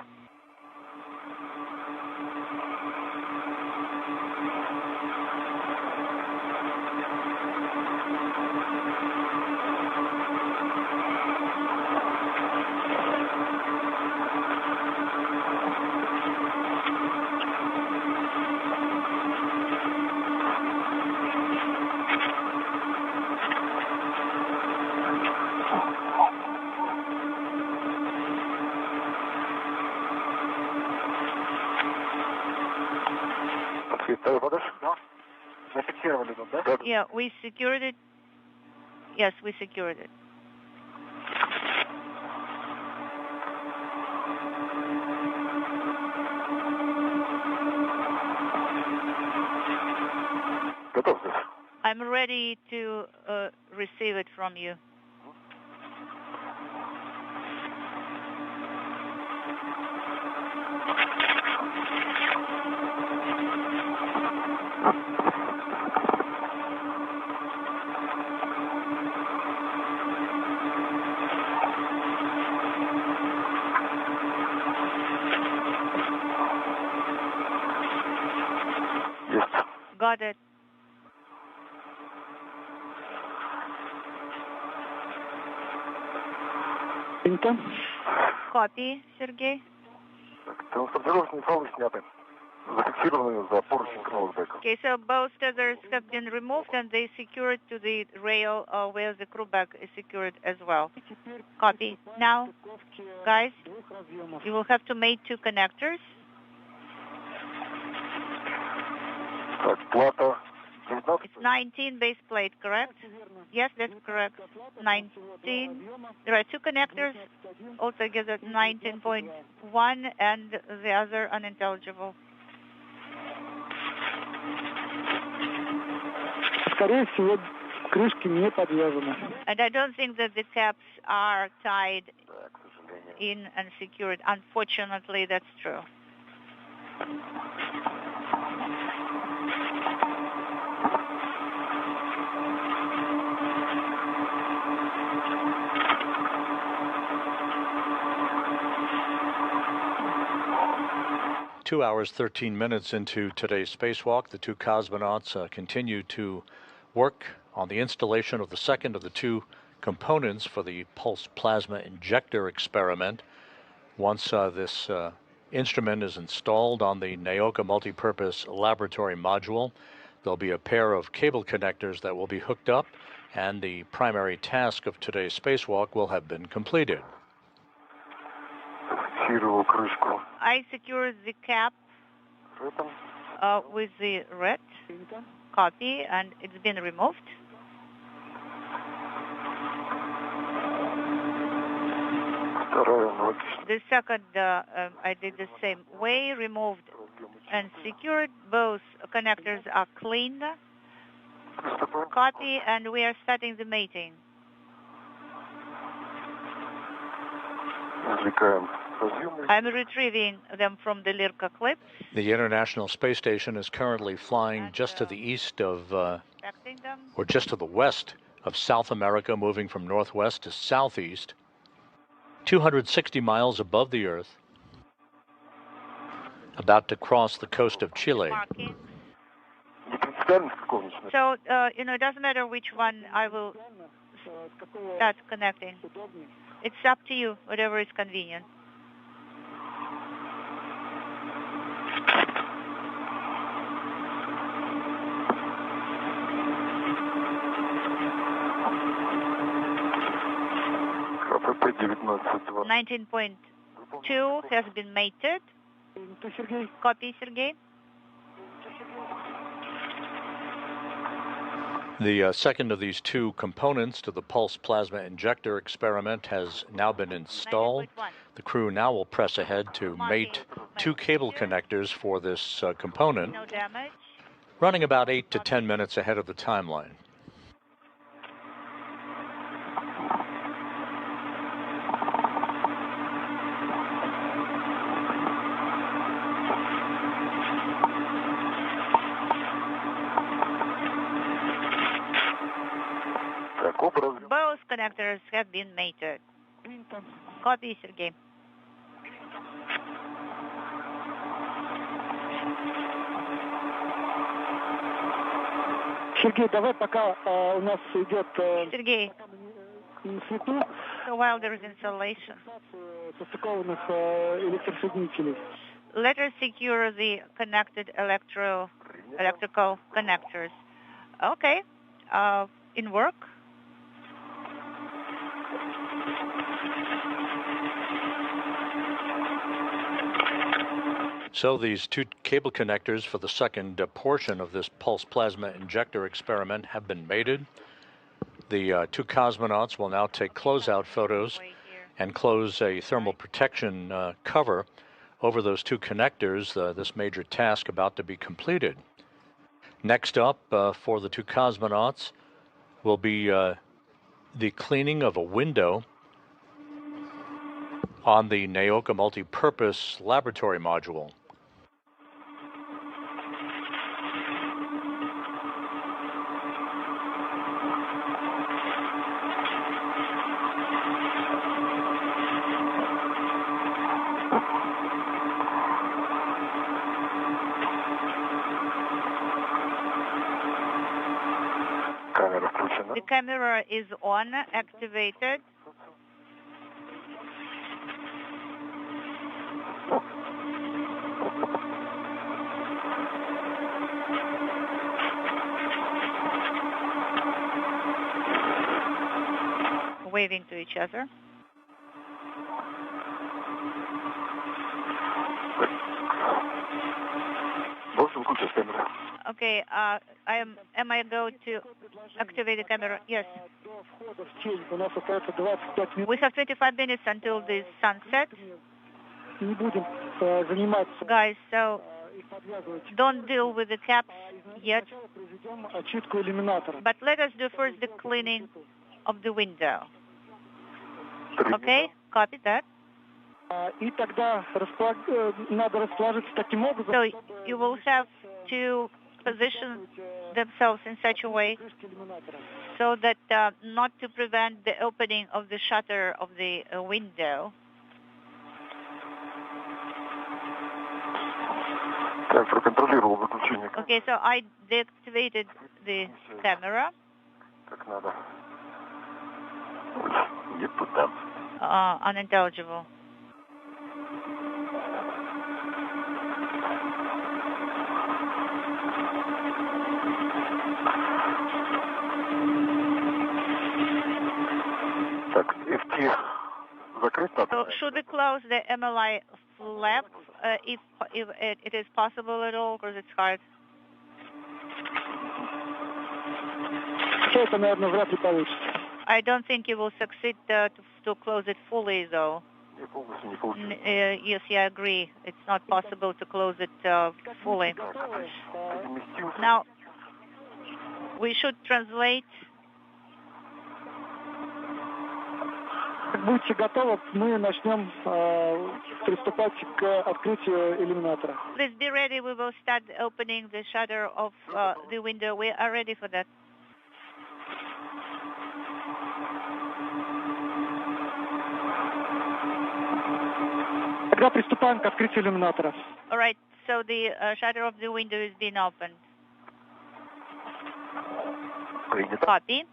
Yeah, we secured it. Yes, we secured it. I'm ready to receive it from you. Got it. Принято. Copy, Sergey. Транспортировочные файлы сняты. Okay, so both tethers have been removed and they secured to the rail where the crew bag is secured as well. Copy. Now, guys, you will have to make 2 connectors. It's 19 base plate, correct? Yes, that's correct. 19. There are 2 connectors, altogether 19.1, and the other unintelligible. And I don't think that the caps are tied in and secured. Unfortunately, that's true. Two hours, 13 minutes into today's spacewalk, the 2 cosmonauts continue to work on the installation of the second of the 2 components for the pulse plasma injector experiment. Once this instrument is installed on the NAOKA multipurpose laboratory module, there'll be a pair of cable connectors that will be hooked up, and the primary task of today's spacewalk will have been completed. I secured the cap with the red. Copy, and it's been removed. The second, I did the same way, removed and secured. Both connectors are clean. Copy, and we are starting the mating. I'm retrieving them from the Lirka clips. The International Space Station is currently flying just to the east of, or just to the west of South America, moving from northwest to southeast, 260 miles above the Earth, about to cross the coast of Chile. So, it doesn't matter which one I will start connecting. It's up to you, whatever is convenient. Copy. 19.2 has been mated. Copy, Sergey. The second of these 2 components to the pulse plasma injector experiment has now been installed. The crew now will press ahead to mate 2 cable connectors for this component, running about 8 to 10 minutes ahead of the timeline. Both connectors have been mated. Copy, Sergey. Сергей, давай пока у нас идет... Sergey, so while there is installation, состыкованных электросоединителей. Let us secure the connected electrical connectors. Okay, in work. So these 2 cable connectors for the second portion of this pulse plasma injector experiment have been mated. The 2 cosmonauts will now take closeout photos and close a thermal protection cover over those 2 connectors, this major task about to be completed. Next up for the 2 cosmonauts will be the cleaning of a window on the NAOKA multipurpose laboratory module. The camera is on, activated. waving to each other. Okay, am I going to activate the camera? Yes. We have 25 minutes until the sunset. Guys, so don't deal with the caps yet. But let us do first the cleaning of the window. Okay, copy that. So you will have to position themselves in such a way so that not to prevent the opening of the shutter of the window. Okay, so I deactivated the camera. Unintelligible. So should we close the MLI flap if it is possible at all, because it's hard? I don't think you will succeed to close it fully, though. Yes, I agree. It's not possible to close it fully. Now, we should translate. Будьте готовы, мы начнем приступать к открытию иллюминатора. Please be ready. We will start opening the shutter of the window. We are ready for that. Тогда приступаем к открытию иллюминатора. All right. So the shutter of the window is being opened. Copy.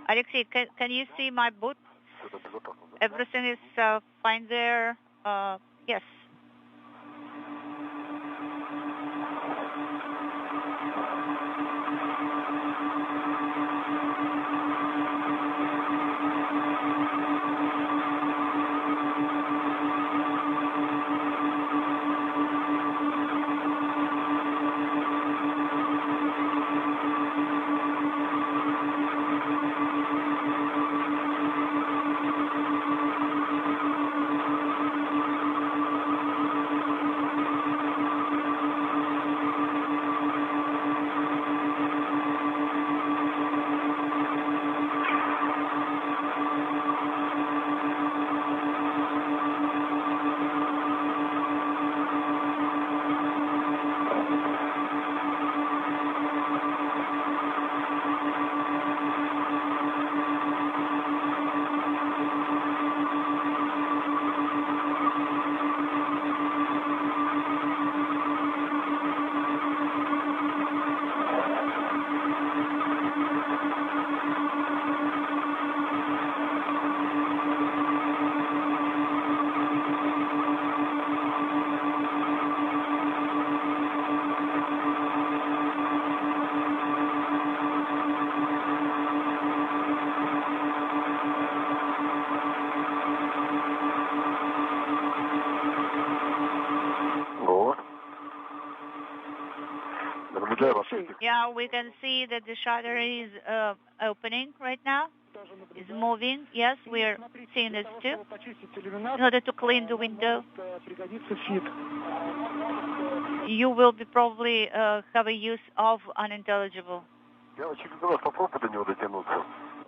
Alexei, can you see my boot? Everything is fine there? Yes. Yeah, we can see that the shutter is opening right now. It's moving. Yes, we are seeing this too. In order to clean the window. You will be probably have a use of unintelligible.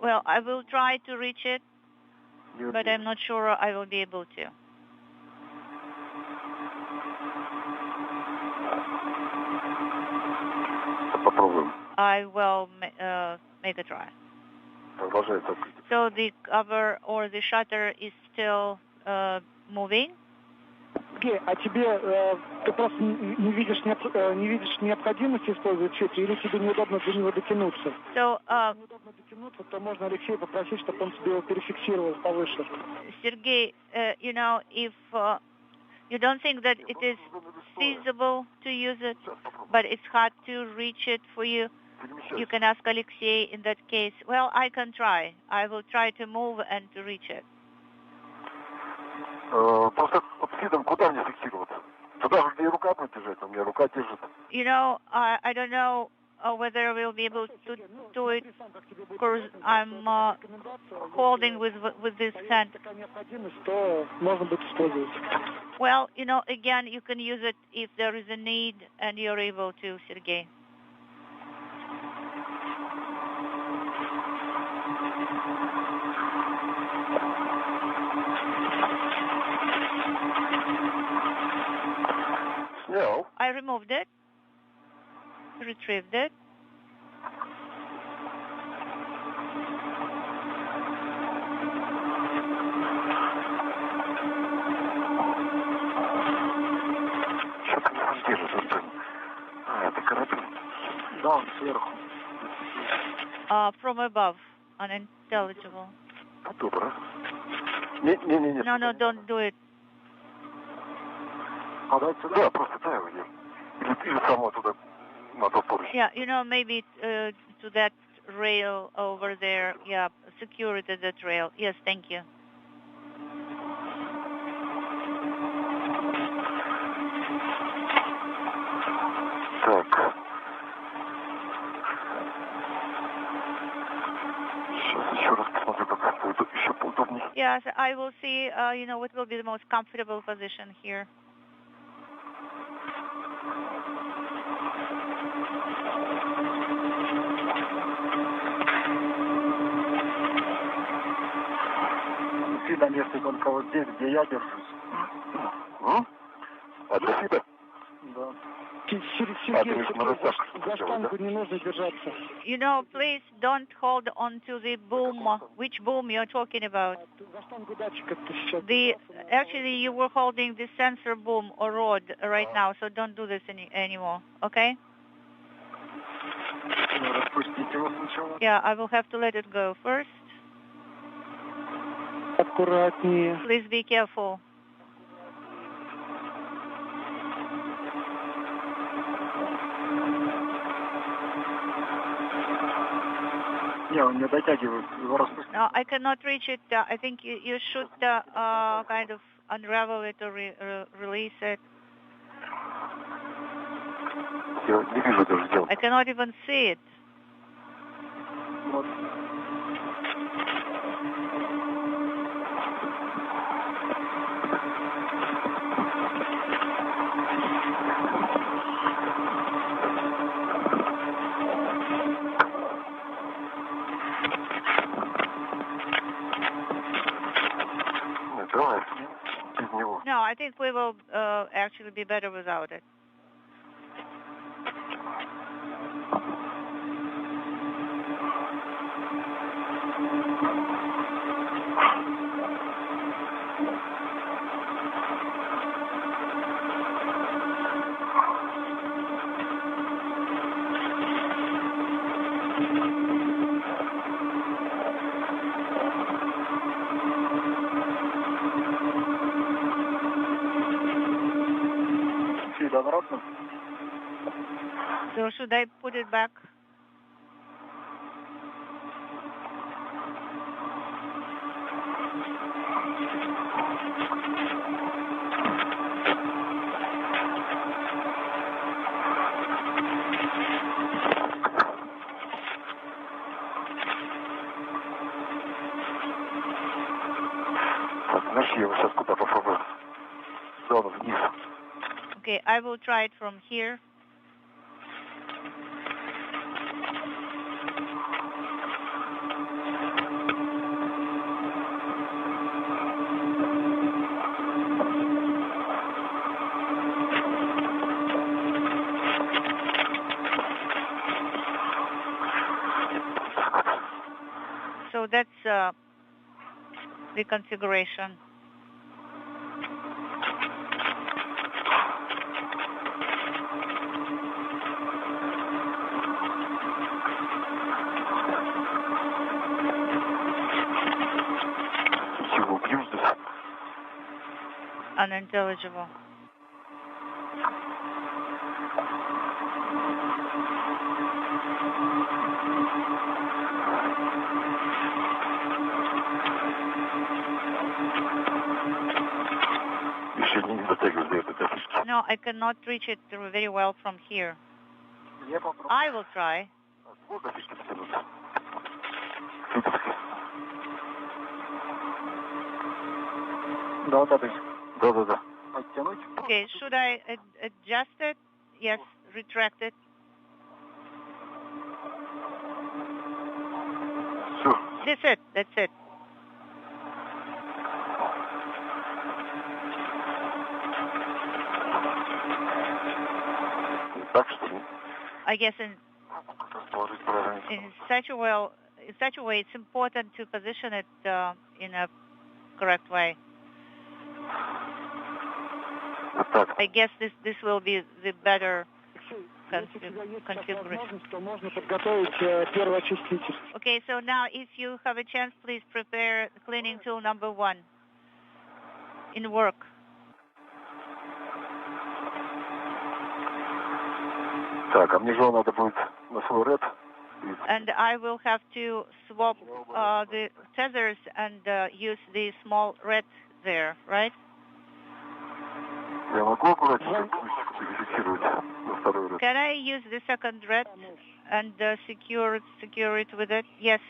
Well, I will try to reach it, but I'm not sure I will be able to. I will make a try. So the cover or the shutter is still moving? А тебе ты просто не видишь необходимости использовать щит, или тебе неудобно до него дотянуться? So, неудобно дотянуться, то можно Алексея попросить, чтобы он тебе его перефиксировал повыше. Sergey, you know, if you don't think that it is feasible to use it, but it's hard to reach it for you, you can ask Alexei in that case. Well, I can try. I will try to move and to reach it. Просто под скидом куда мне фиксироваться? Туда, где рука будет держать, у меня рука держит. You know, I don't know whether we'll be able to do it because I'm holding with this hand. Well, you know, again, you can use it if there is a need and you're able to, Sergey. No. I removed it, retrieved it. Что-то не раздержится. Это корабль. Да, сверху. From above, unintelligible. Добро. Не. No, don't do it. Да, просто дай его. Или само туда, на тот поручень. Yeah, you know, maybe to that rail over there. Yeah, secure it at that rail. Yes, thank you. Так. Сейчас еще раз посмотрю, как будет еще поудобнее. Yes, I will see, you know, what will be the most comfortable position here. На месте только вот здесь, где я держусь. А для себя? Да. Сергей, за штангу не нужно держаться. You know, please don't hold on to the boom. Which boom you're talking about? За штангу датчика ты сейчас. Actually, you were holding the sensor boom or rod right now, so don't do this anymore, okay? Распустите его сначала. Yeah, I will have to let it go first. Аккуратнее. Please be careful. Не, он не дотягивает, его распустить. No, I cannot reach it. I think you should kind of unravel it or release it. Я не вижу даже дел. I cannot even see it. Вот. No, I think we will actually be better without it. So should I put it back? Знаешь, я его сейчас куда попробую. Да, вниз. Okay, I will try it from here. So that's the configuration. Unintelligible. No, I cannot reach it very well from here. I will try. Okay, should I adjust it? Yes, retract it. Sure. That's it. I guess in such a way, it's important to position it in a correct way. I guess this will be the better configuration. Okay, so now if you have a chance, please prepare cleaning tool number 1 in work. And I will have to swap the tethers and use the small red there, right? Can I use the second red and secure it with it? Yes.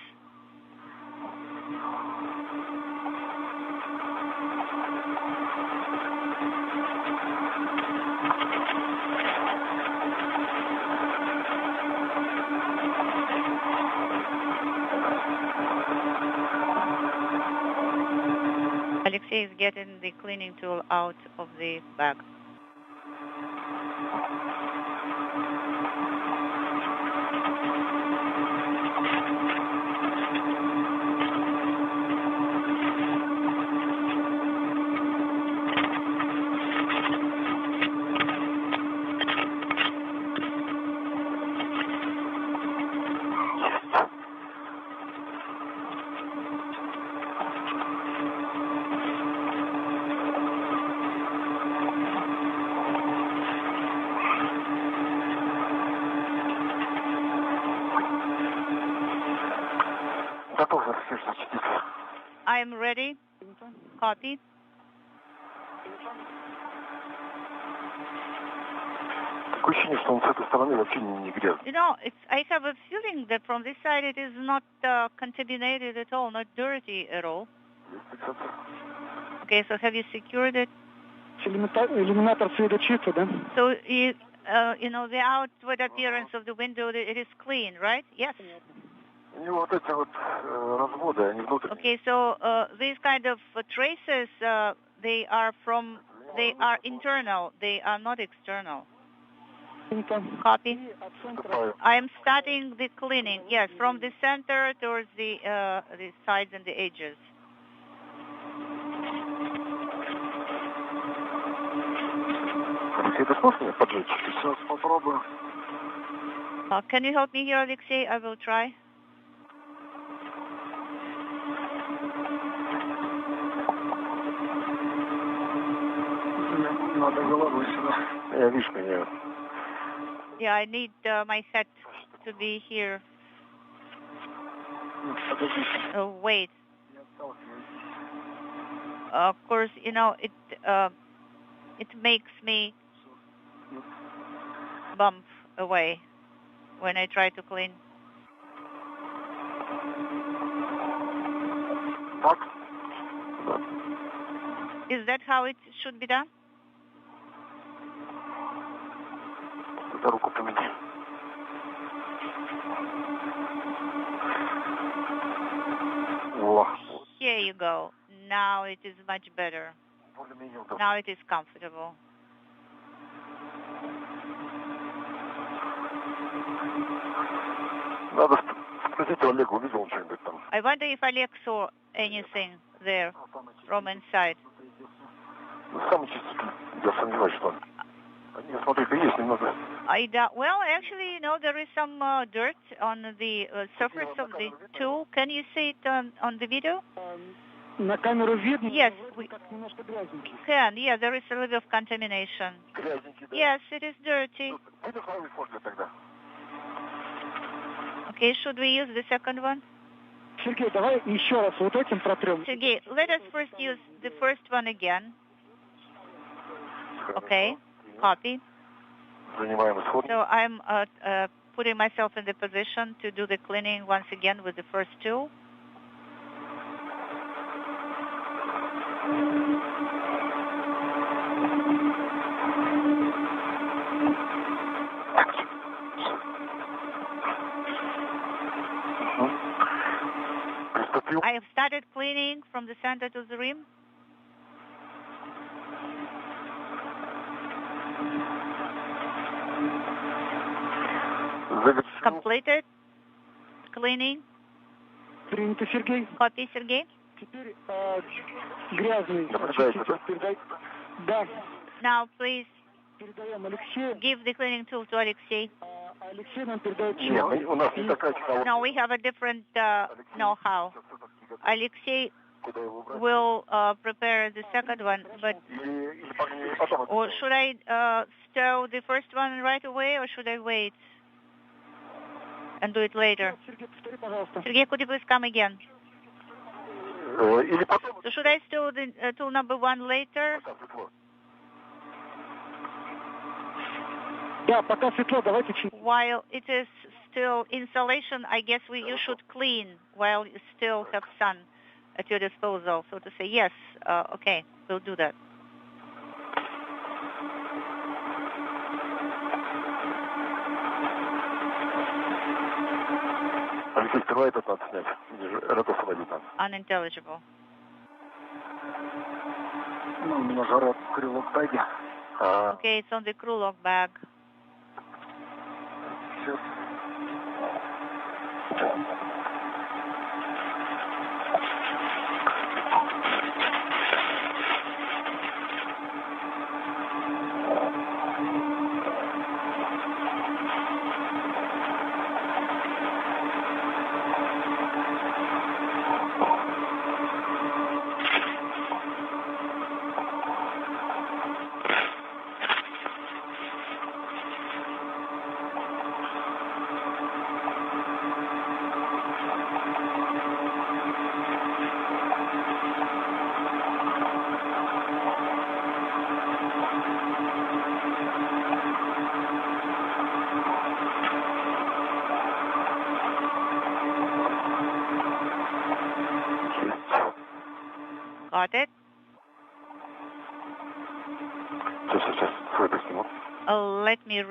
Alexei is getting the cleaning tool out of the bag. I am ready. Copy. You know, I have a feeling that from this side it is not contaminated at all, not dirty at all. Okay, so have you secured it? So, you know, the outward appearance of the window, it is clean, right? Yes. Okay, so these kind of traces, they are internal, they are not external. Copy. I am starting the cleaning, yes, from the center towards the sides and the edges. Can you help me here, Alexei? I will try. Yeah, I need my head to be here. Oh, wait. Of course, you know, it makes me bump away when I try to clean. Is that how it should be done? Here you go. Now it is much better. Now it is comfortable. I wonder if Oleg saw anything there from inside. Well, actually, you know, there is some dirt on the surface of the tool. Can you see it on the video? Yes, we can. Yeah, there is a little of contamination. Yes, it is dirty. Okay, should we use the second one? Sergey, let us first use the first one again. Okay, copy. So I'm putting myself in the position to do the cleaning once again with the first tool. I have started cleaning from the center to the rim. Completed cleaning. Copy, Sergey. Now, please give the cleaning tool to Alexei. No, we have a different know-how. Alexei will prepare the second one, but or should I stow the first one right away, or should I wait and do it later? Sergey, could you please come again? So should I stow the tool number one later? While it is still installation, I guess you should clean while you still have sun at your disposal. So to say, yes, okay, we'll do that. Unintelligible. Okay, it's on the crew log bag. Got it? Let me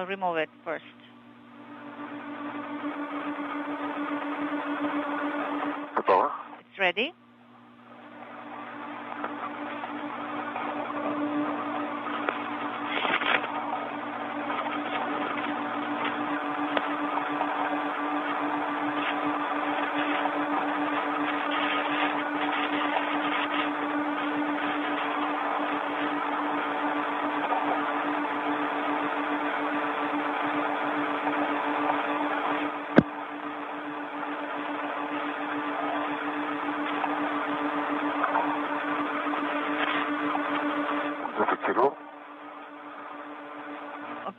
remove it first. It's ready.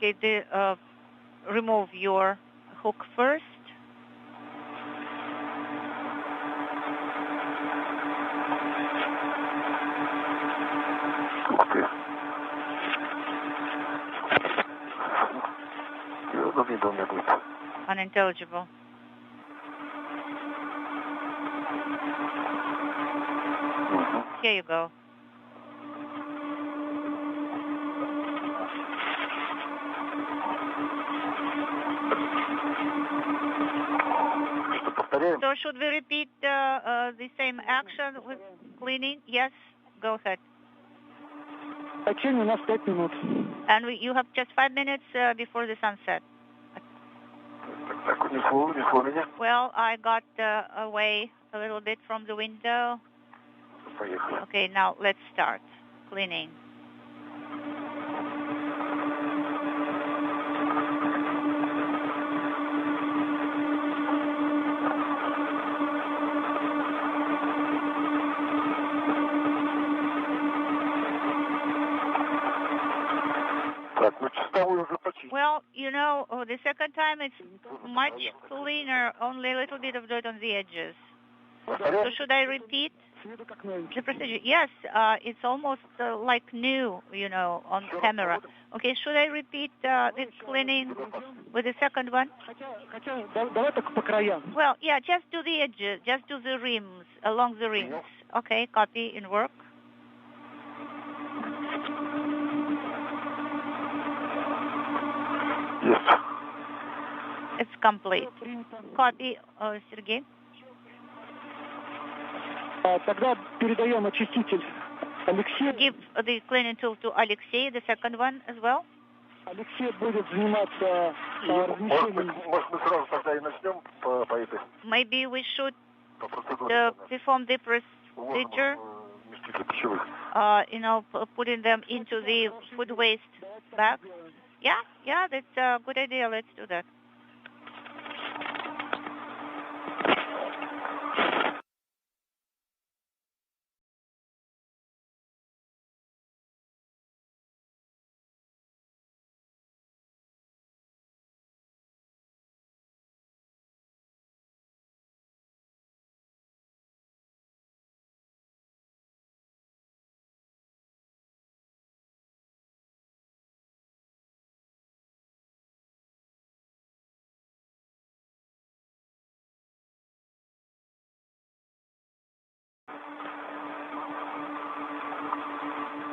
Okay, remove your hook first. Unintelligible. Here you go. So should we repeat the same action with cleaning? Yes, go ahead. Течение у нас 5 минут. And you have just 5 minutes before the sunset. Так, унесло меня. Well, I got away a little bit from the window. Поехали. Okay, now let's start cleaning. Так, ну чистовую уже почти. Well, you know, the second time it's much cleaner, only a little bit of dirt on the edges. So should I repeat the procedure? Yes, it's almost like new, you know, on camera. Okay, should I repeat the cleaning with the second one? Давай только по краям. Well, yeah, just do the edges, just do the rims, along the rims. Okay, copy in work. Yes. It's complete. Copy, Sergey. Тогда передаем очиститель Алексею. Give the cleaning tool to Alexei, the second one as well. Алексей будет заниматься размещением. Может, мы сразу тогда и начнем по этой... Maybe we should perform the procedure, you know, putting them into the food waste bag. Yeah, that's a good idea. Let's do that.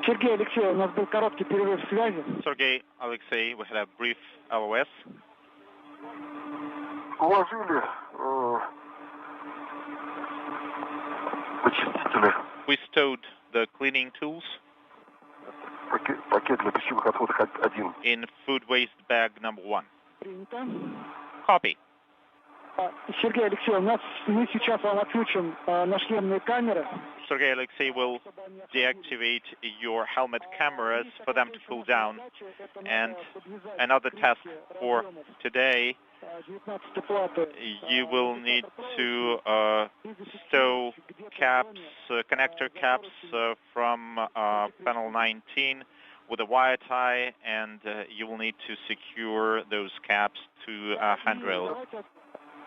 Сергей, Алексей, у нас был короткий перерыв связи. Sergey, Alexei, we had a brief LOS. Уложили очистители. We stowed the cleaning tools Пакет для пищевых отходов 1. in food waste bag number 1. Принято. Copy. Сергей, Алексей, мы сейчас вам отключим нашлемные камеры. Sergey, Alexei will deactivate your helmet cameras for them to cool down. And another task for today, you will need to stow caps, connector caps from panel 19 with a wire tie, and you will need to secure those caps to a handrail.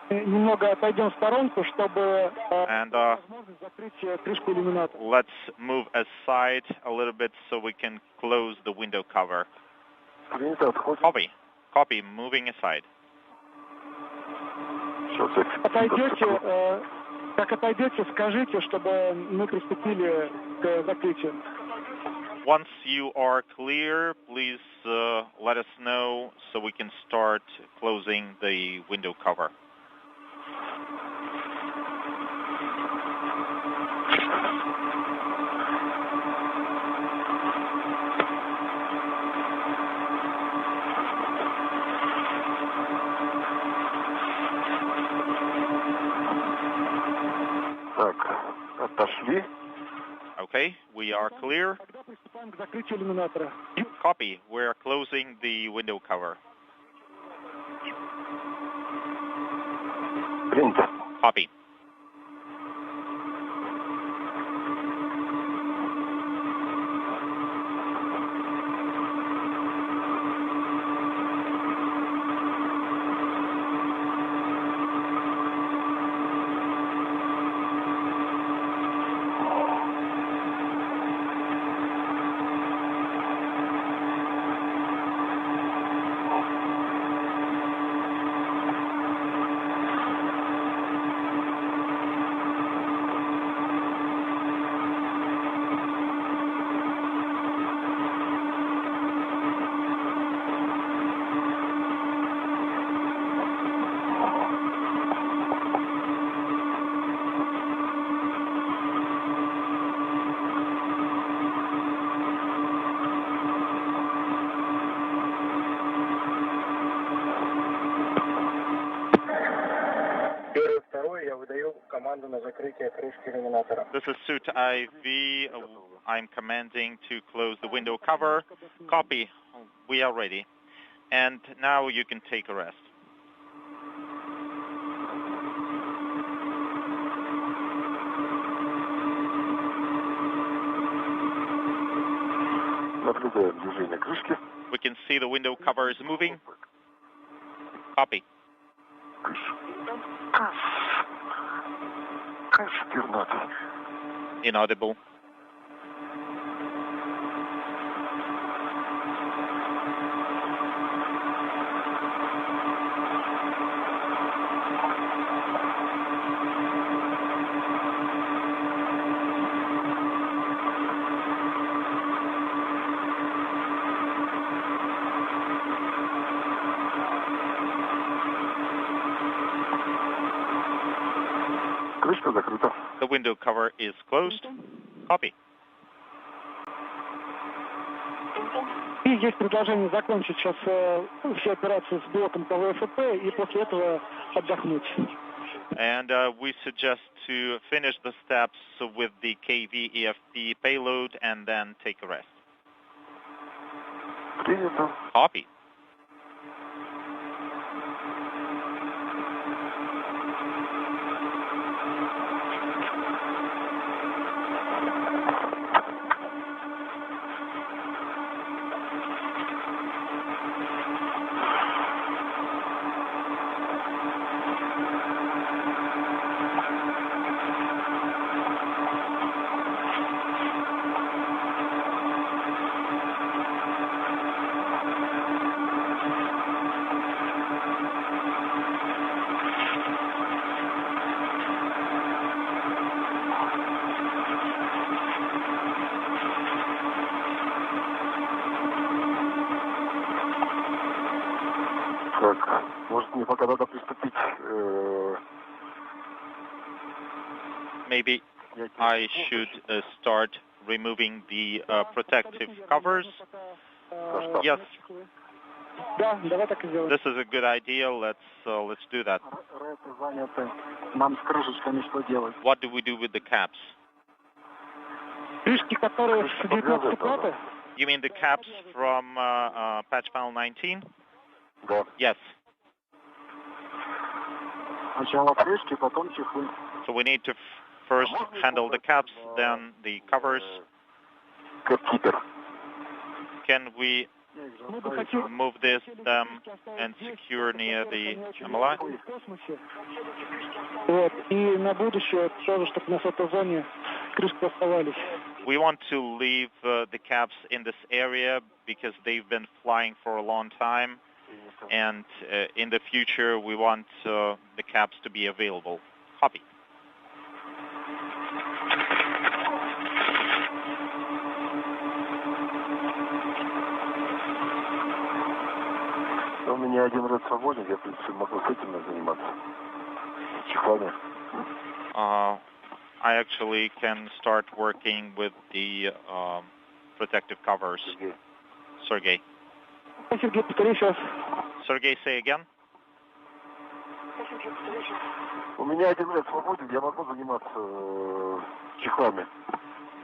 Немного отойдем в сторонку, чтобы возможность закрыть крышку иллюминатора. Let's move aside a little bit so we can close the window cover. Copy, moving aside. Как отойдете, скажите, чтобы мы приступили к закрытию. Once you are clear, please let us know so we can start closing the window cover. Okay, we are clear. Copy, we are closing the window cover. Copy. This is suit IV. I'm commanding to close the window cover. Copy. We are ready. And now you can take a rest. We can see the window cover is moving. Copy. Inaudible. The window cover is closed. Copy. И есть предложение закончить сейчас всю операцию с блоком КВФП и после этого отдохнуть. And we suggest to finish the steps with the KV-EFP payload and then take a rest. Copy. Maybe I should start removing the protective covers. Yes. This is a good idea. Let's do that. What do we do with the caps? You mean the caps from patch panel 19? Yes. So we need to first handle the caps, then the covers. Can we move them and secure near the MLI? We want to leave the caps in this area because they've been flying for a long time, and in the future we want the caps to be available. Copy. У меня один ряд свободен, я, в принципе, могу с этим заниматься. Чехлами. I actually can start working with the protective covers. Sergey. Sergey, say again. У меня один ряд свободен, я могу заниматься чехлами.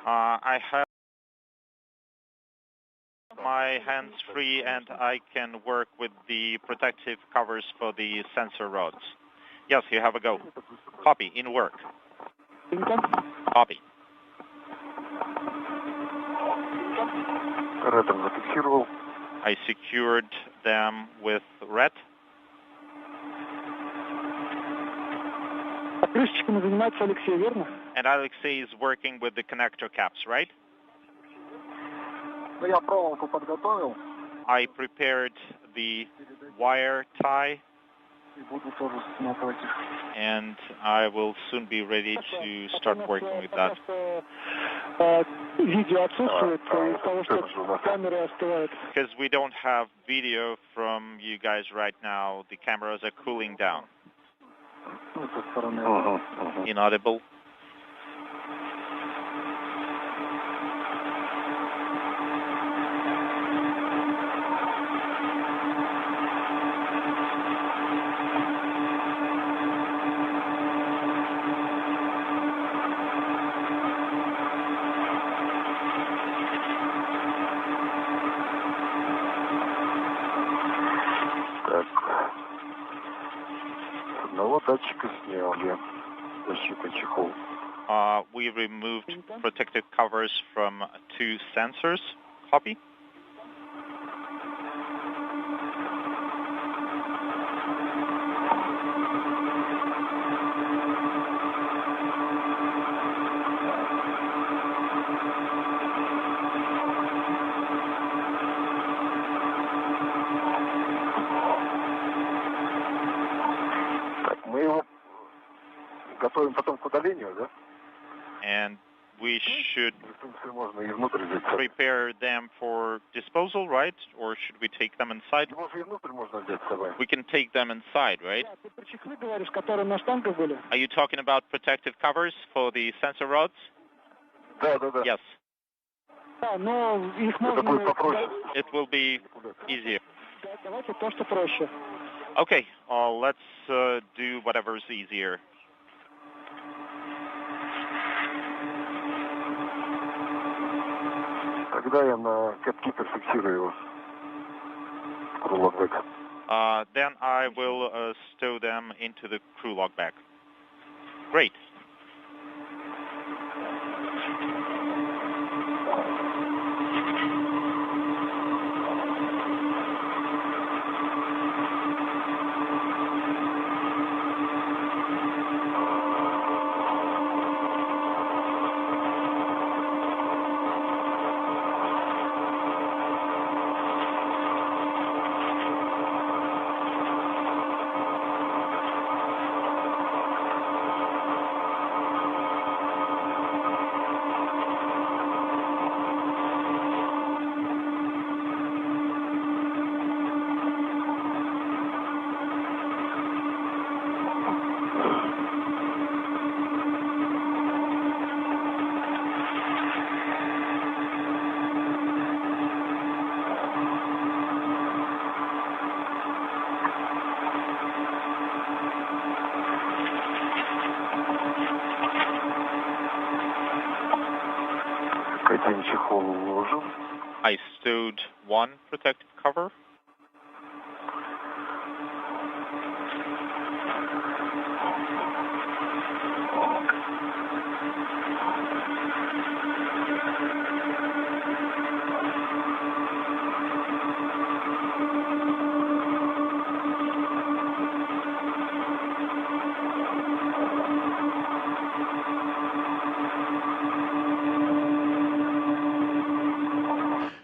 I have my hands free and I can work with the protective covers for the sensor rods. Yes, you have a go. Copy, in work. Copy. I secured them with red. And Alexei is working with the connector caps, right? I prepared the wire tie, and I will soon be ready to start working with that. Because we don't have video from you guys right now, the cameras are cooling down. Inaudible. We removed protective covers from 2 sensors. Copy. And we should prepare them for disposal, right? Or should we take them inside? We can take them inside, right? Are you talking about protective covers for the sensor rods? Yes. It will be easier. Okay, let's do whatever's easier. Then I will stow them into the crew log bag. Great. I stowed 1 protective cover.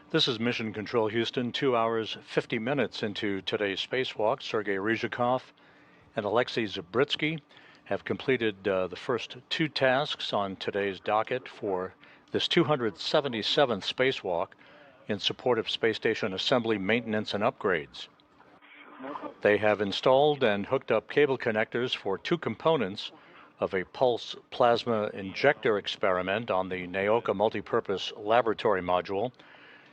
This is Mission Control Houston, 2 hours, 50 minutes into today's spacewalk. Sergei Ryzhikov and Alexei Zabritsky have completed the first 2 tasks on today's docket for this 277th spacewalk in support of space station assembly, maintenance, and upgrades. They have installed and hooked up cable connectors for 2 components of a pulse plasma injector experiment on the Naoka multipurpose laboratory module,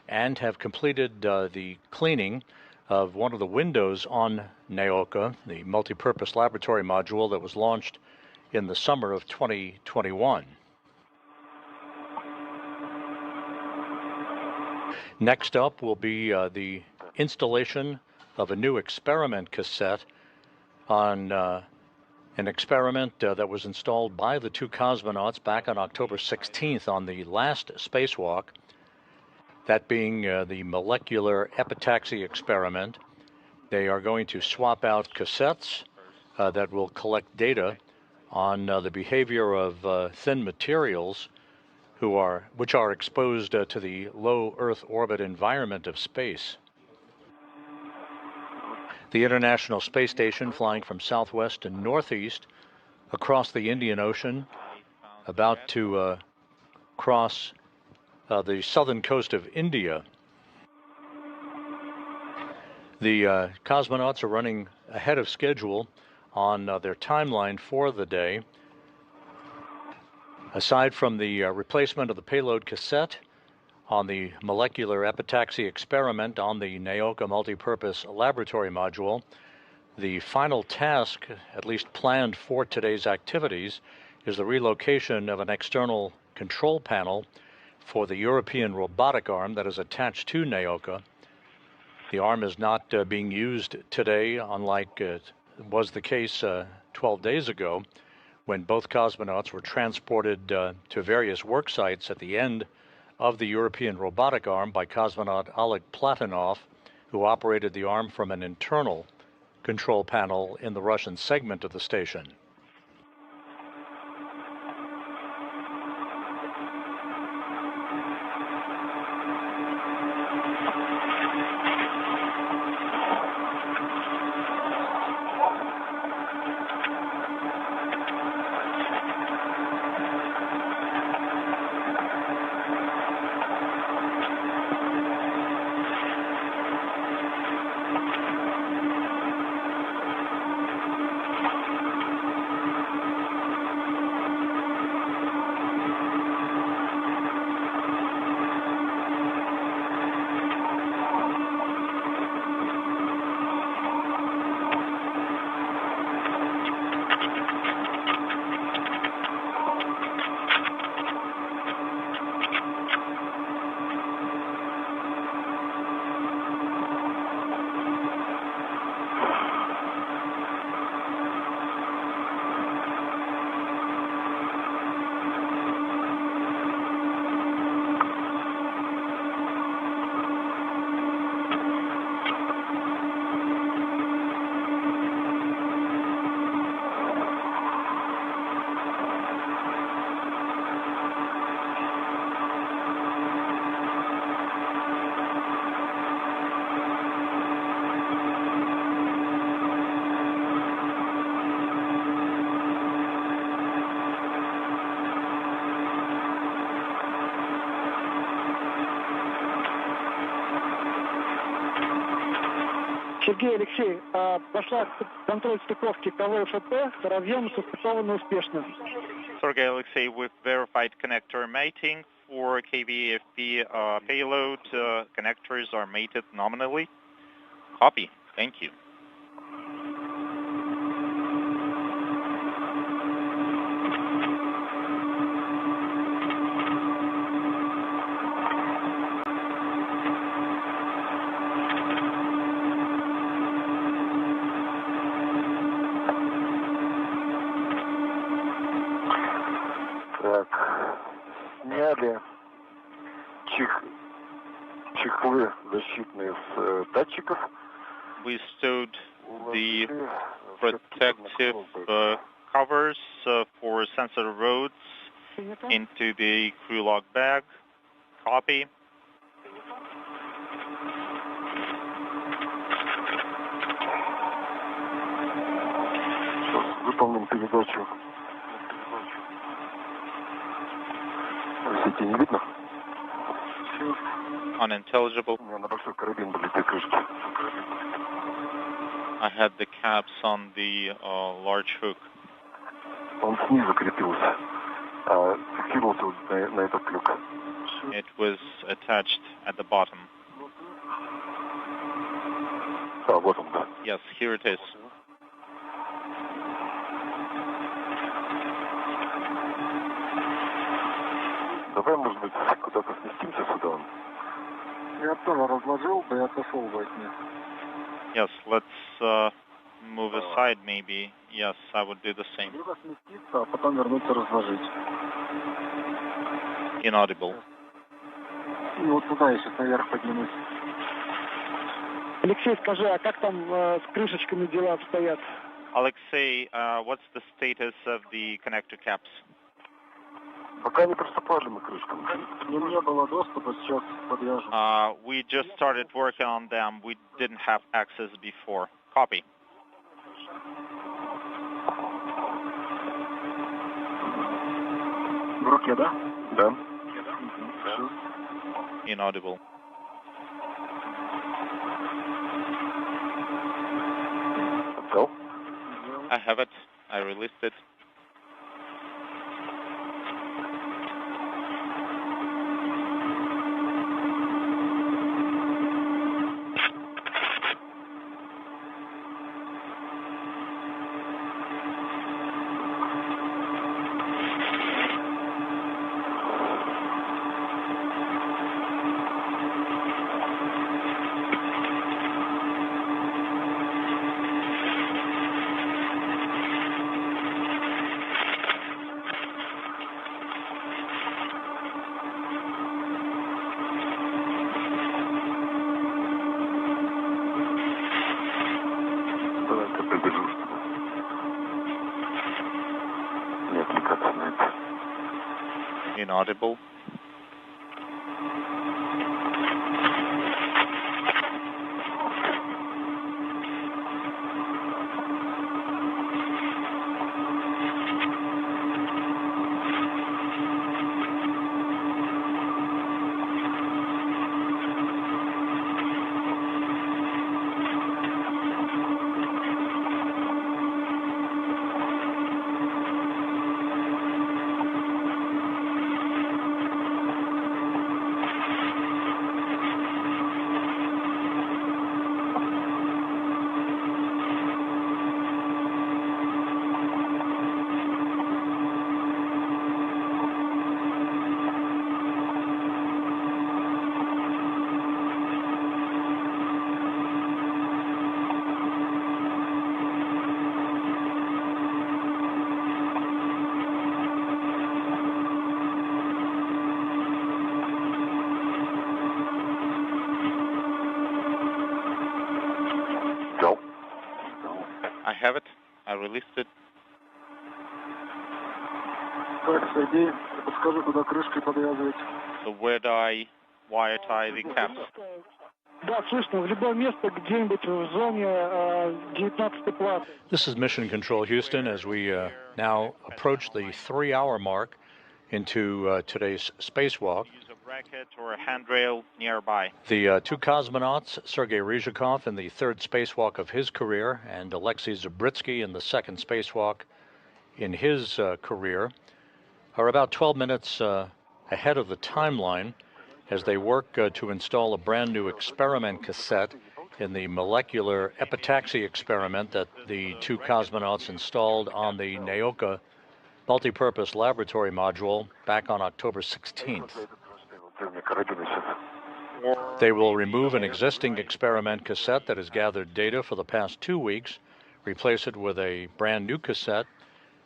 and have completed the cleaning of one of the windows on Naoka, the multipurpose laboratory module that was launched in the summer of 2021. Next up will be the installation of a new experiment cassette on an experiment that was installed by the 2 cosmonauts back on October 16th on the last spacewalk. That being the molecular epitaxy experiment. They are going to swap out cassettes that will collect data on the behavior of thin materials which are exposed to the low Earth orbit environment of space. The International Space Station, flying from southwest to northeast across the Indian Ocean, about to cross the southern coast of India. The cosmonauts are running ahead of schedule on their timeline for the day. Aside from the replacement of the payload cassette on the molecular epitaxy experiment on the Naoka multipurpose laboratory module, the final task, at least planned for today's activities, is the relocation of an external control panel for the European robotic arm that is attached to Naoka. The arm is not being used today, unlike was the case 12 days ago, when both cosmonauts were transported to various work sites at the end of the European robotic arm by cosmonaut Oleg Platonov, who operated the arm from an internal control panel in the Russian segment of the station. Сергей, Алексей, пошла контроль стыковки КВ-ФП, разъемы состыкованы успешно. Sergey Alexei, we've verified connector mating for KVFP payload. Connectors are mated nominally. Copy. Thank you. Сняли чехлы защитные с датчиков. We stowed the protective covers for sensor rods into the crew log bag. Copy. Сейчас выполним передачу. Сети не видно? Unintelligible. У меня на большой карабин были две крышки. I had the caps on the large hook. Он снизу крепился, фиксировался вот на этот крюк. It was attached at the bottom. Вот он, да. Yes, here it is. Давай, может быть, куда-то сместимся сюда. Я тоже разложил бы и отошел бы от них. Yes, let's move aside maybe. Yes, I would do the same. Либо сместиться, а потом вернуться разложить. Inaudible. И вот туда я сейчас наверх поднимусь. Алексей, скажи, а как там с крышечками дела обстоят? Alexei, what's the status of the connector caps? Пока не приступали мы к крышкам. Не было доступа, сейчас подвяжем. We just started working on them. We didn't have access before. Copy. В руке, да? Да. Inaudible. Go. I have it. I released it. Inaudible. I have it. I released it. So where do I wire tie the caps? This is Mission Control Houston as we now approach the 3-hour mark into today's spacewalk. Use a bracket or a handrail nearby. The two cosmonauts, Sergei Ryzhikov in the third spacewalk of his career and Alexei Zabritsky in the second spacewalk in his career, are about 12 minutes ahead of the timeline as they work to install a brand new experiment cassette in the molecular epitaxy experiment that the two cosmonauts installed on the Naoka multipurpose laboratory module back on October 16th. They will remove an existing experiment cassette that has gathered data for the past 2 weeks, replace it with a brand new cassette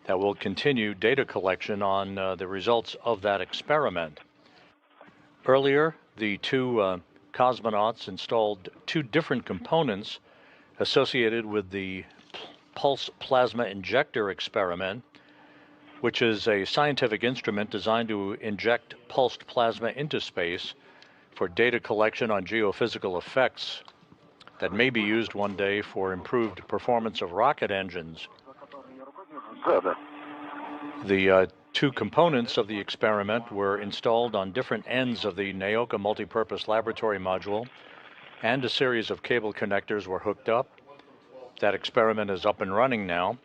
that will continue data collection on the results of that experiment. Earlier, the two cosmonauts installed two different components associated with the pulse plasma injector experiment, which is a scientific instrument designed to inject pulsed plasma into space for data collection on geophysical effects that may be used one day for improved performance of rocket engines. The two components of the experiment were installed on different ends of the Naoka multipurpose laboratory module, and a series of cable connectors were hooked up. That experiment is up and running now,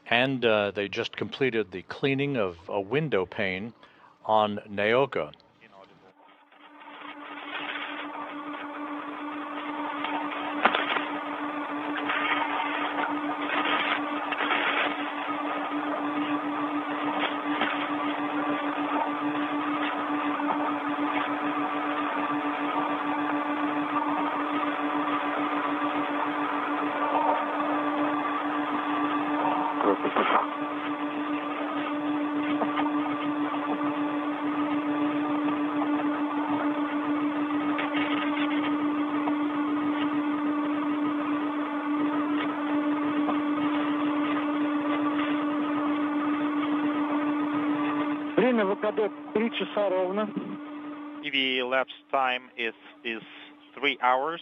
and they just completed the cleaning of a window pane on Naoka. EV elapsed time is 3 hours.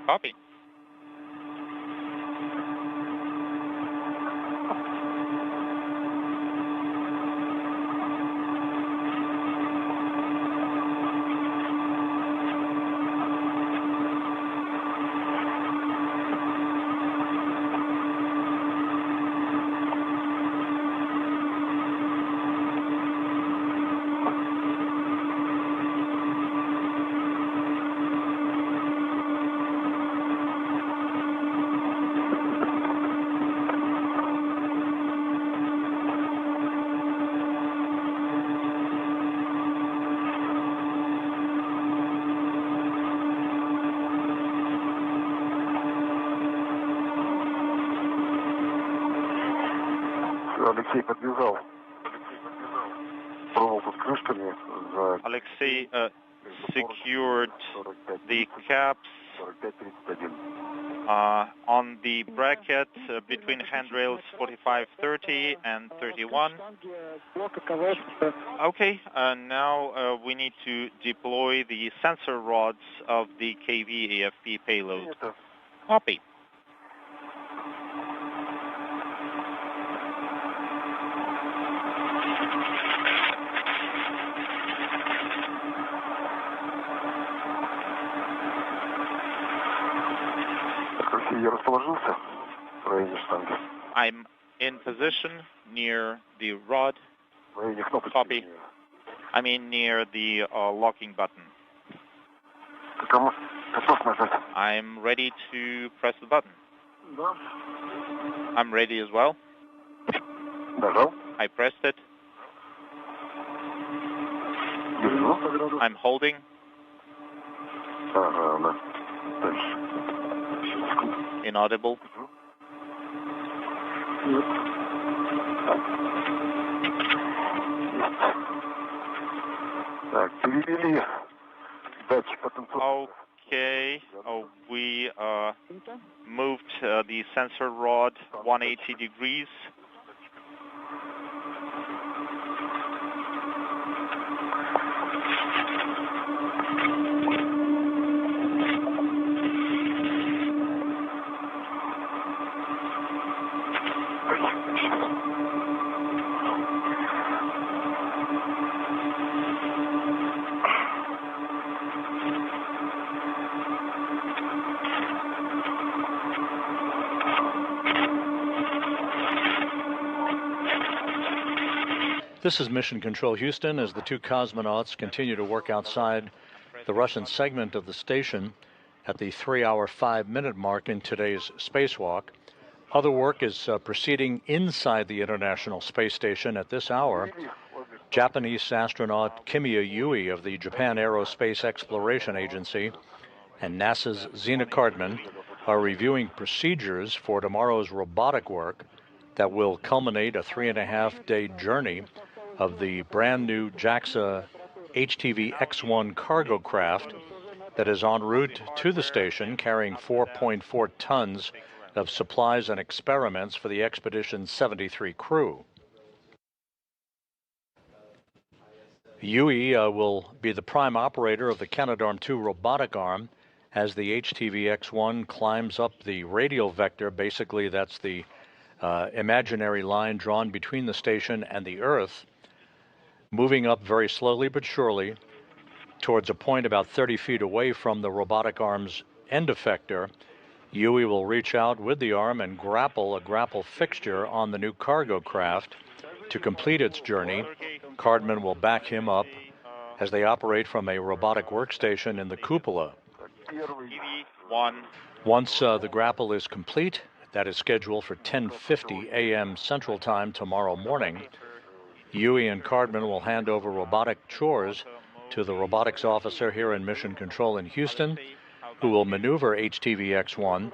Copy. Alexei secured the caps On the bracket between handrails 45-30 and 31. Okay, now we need to deploy the sensor rods of the KV-AFP payload. Copy. I'm in position near the rod. Copy. I mean near the locking button. I'm ready to press the button. I'm ready as well. I pressed it. I'm holding. Inaudible. Okay, we moved the sensor rod 180 degrees. This is Mission Control Houston as the two cosmonauts continue to work outside the Russian segment of the station at the 3-hour, 5-minute mark in today's spacewalk. Other work is proceeding inside the International Space Station at this hour. Japanese astronaut Kimiya Yui of the Japan Aerospace Exploration Agency and NASA's Zena Cardman are reviewing procedures for tomorrow's robotic work that will culminate a 3.5-day journey of the brand new JAXA HTV-X1 cargo craft that is en route to the station carrying 4.4 tons of supplies and experiments for the Expedition 73 crew. Yui will be the prime operator of the Canadarm2 robotic arm as the HTV-X1 climbs up the radial vector. Basically, that's the imaginary line drawn between the station and the Earth, moving up very slowly but surely towards a point about 30 feet away from the robotic arm's end effector. Yui will reach out with the arm and grapple a grapple fixture on the new cargo craft to complete its journey. Cardman will back him up as they operate from a robotic workstation in the cupola. Once the grapple is complete, that is scheduled for 10:50 a.m. Central Time tomorrow morning, Yui and Cardman will hand over robotic chores to the robotics officer here in Mission Control in Houston, who will maneuver HTV-X1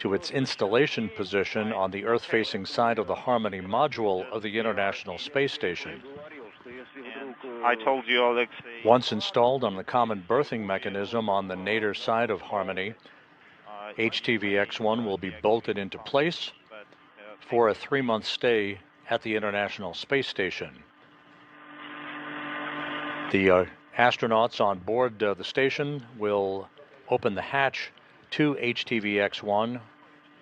to its installation position on the Earth-facing side of the Harmony module of the International Space Station. I told you, Alex. Once installed on the common berthing mechanism on the nadir side of Harmony, HTV-X1 will be bolted into place for a 3-month stay at the International Space Station. The astronauts on board the station will open the hatch to HTV-X1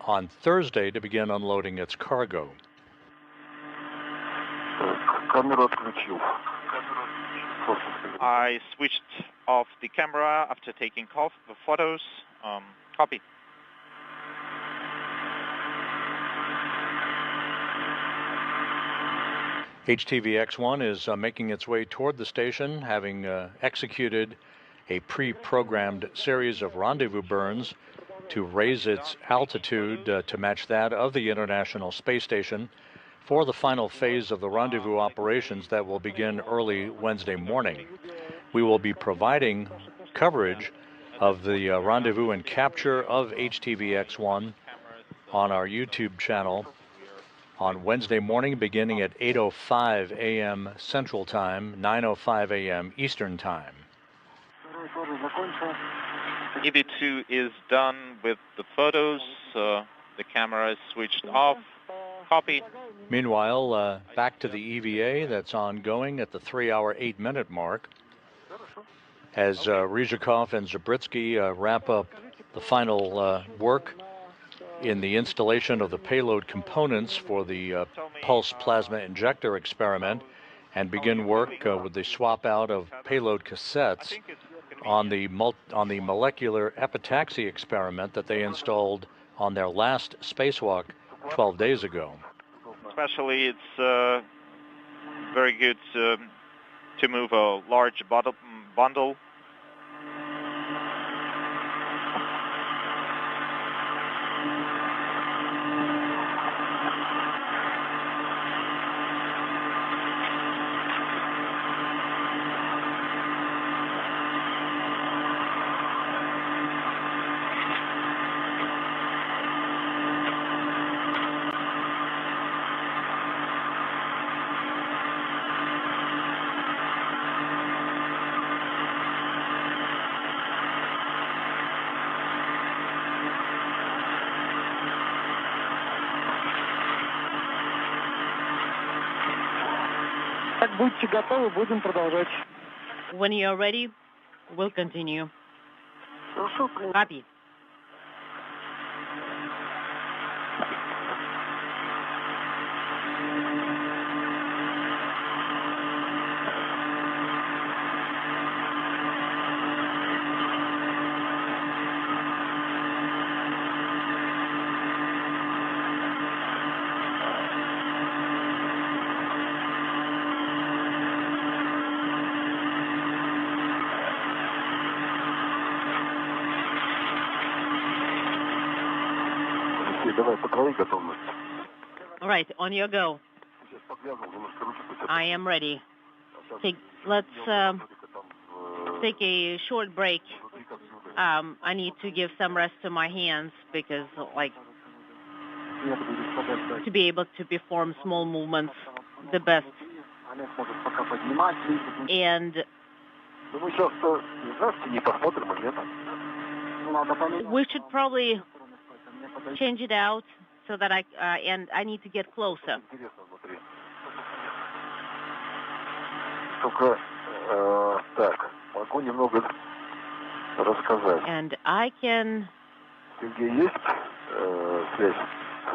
on Thursday to begin unloading its cargo. I switched off the camera after taking off the photos. Copy. HTV-X1 is making its way toward the station, having executed a pre-programmed series of rendezvous burns to raise its altitude to match that of the International Space Station for the final phase of the rendezvous operations that will begin early Wednesday morning. We will be providing coverage of the rendezvous and capture of HTV-X1 on our YouTube channel on Wednesday morning beginning at 8:05 a.m. Central Time, 9:05 a.m. Eastern Time. EV2 is done with the photos. The camera is switched off. Copy. Meanwhile, back to the EVA that's ongoing at the 3-hour, 8-minute mark as Ryzhikov and Zabritsky wrap up the final work in the installation of the payload components for the pulse plasma injector experiment and begin work with the swap out of payload cassettes on the molecular epitaxy experiment that they installed on their last spacewalk 12 days ago. Especially, it's very good to move a large bundle. Как будете готовы, будем продолжать. When you're ready, we'll continue. Copy. All right, on your go. I am ready. Let's take a short break. I need to give some rest to my hands because, like, to be able to perform small movements the best. And we should probably change it out so that I need to get closer. And I can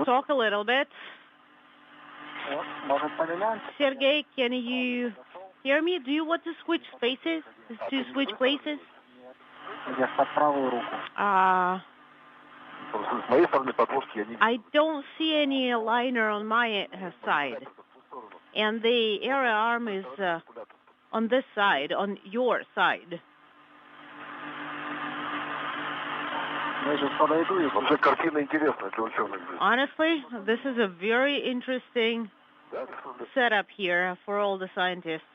talk a little bit. Sergey, can you hear me? Do you want to switch spaces? To switch places? I don't see any liner on my side. And the area arm is on this side, on your side. Honestly, this is a very interesting setup here for all the scientists.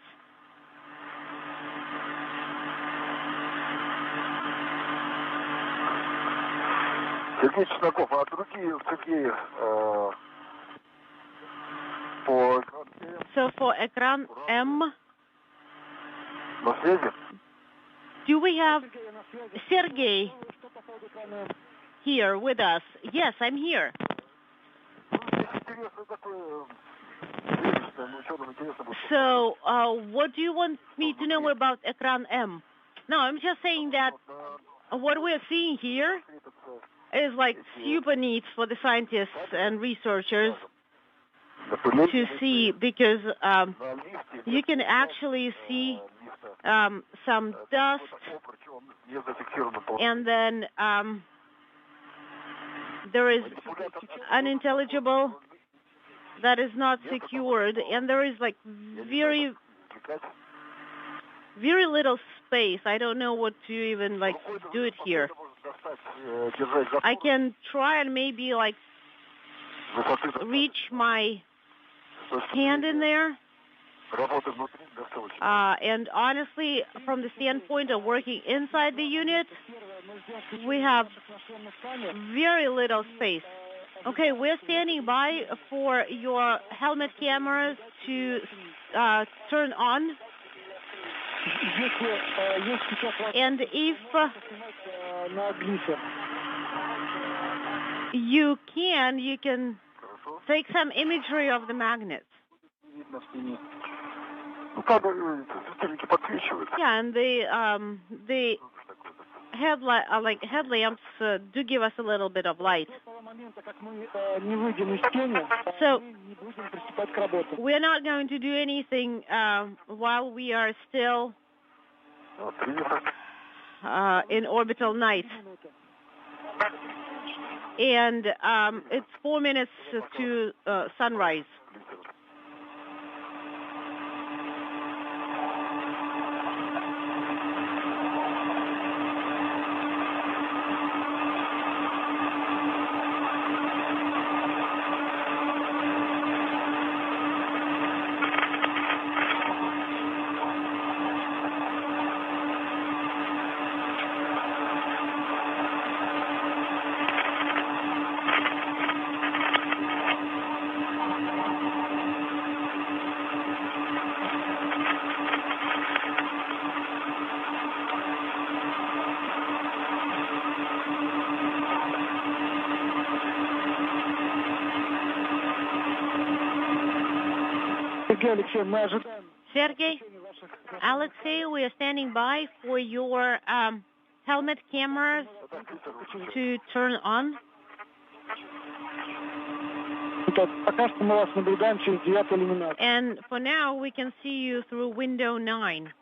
So for Ekran M, do we have Sergey here with us? Yes, I'm here. So what do you want me to know about Ekran M? No, I'm just saying that what we're seeing here is like super neat for the scientists and researchers to see, because you can actually see some dust, and then there is unintelligible that is not secured, and there is like very, very little space. I don't know what to even like do it here. I can try and maybe like reach my hand in there. And honestly, from the standpoint of working inside the unit, we have very little space. Okay, we're standing by for your helmet cameras to turn on. And if you can take some imagery of the magnets. Yeah, and the headlamps do give us a little bit of light. So we're not going to do anything while we are still in orbital night. And it's 4 minutes to sunrise. Sergey, Alexei, we are standing by for your helmet cameras to turn on. And for now, we can see you through window 9.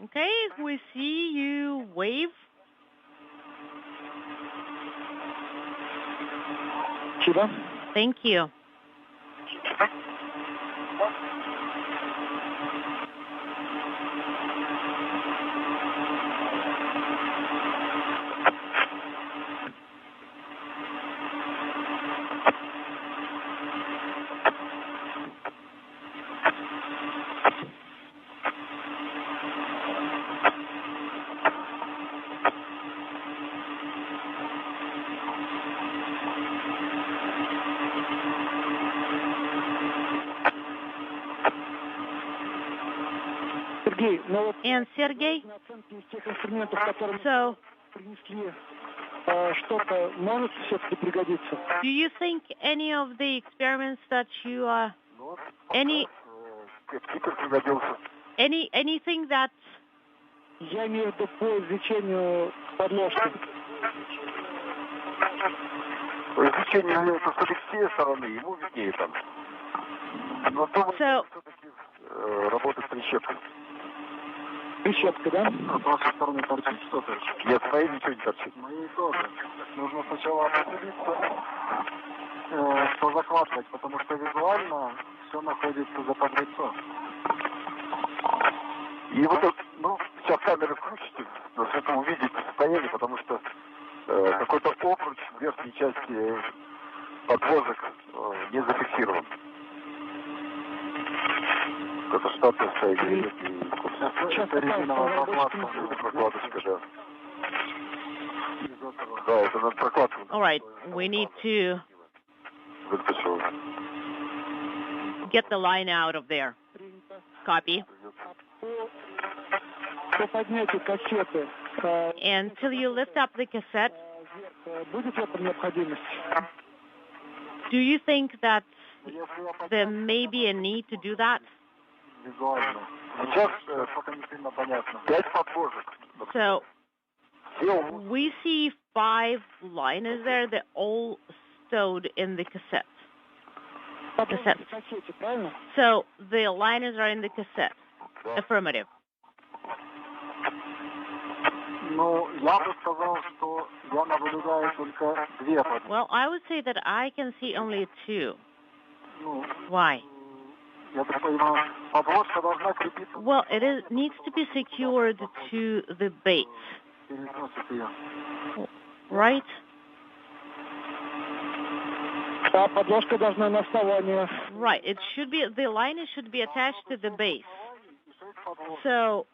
Okay, we see you wave. Thank you. And Sergey, so do you think any of the experiments that you anything that so Прищепка, да? С вашей стороны торчит что-то? Нет, своей ничего не торчит. Мои тоже. Нужно сначала определиться, что захватывать, потому что визуально все находится за подрецом. И вот, сейчас камеры включите, но с этого увидите состояние, потому что какой-то обруч в верхней части подвозок не зафиксирован. Это что-то стоит. Это резиновая прокладочка, да. Да, это на прокладку. All right, we need to get the line out of there. Copy. Until you lift up the cassette, do you think that there may be a need to do that? So we see 5 liners there. They're all stowed in the cassette. So the liners are in the cassette. Affirmative. Well, I would say that I can see only 2. Why? Well, it needs to be secured to the base. Right? Right. It should be, the liner should be attached to the base. So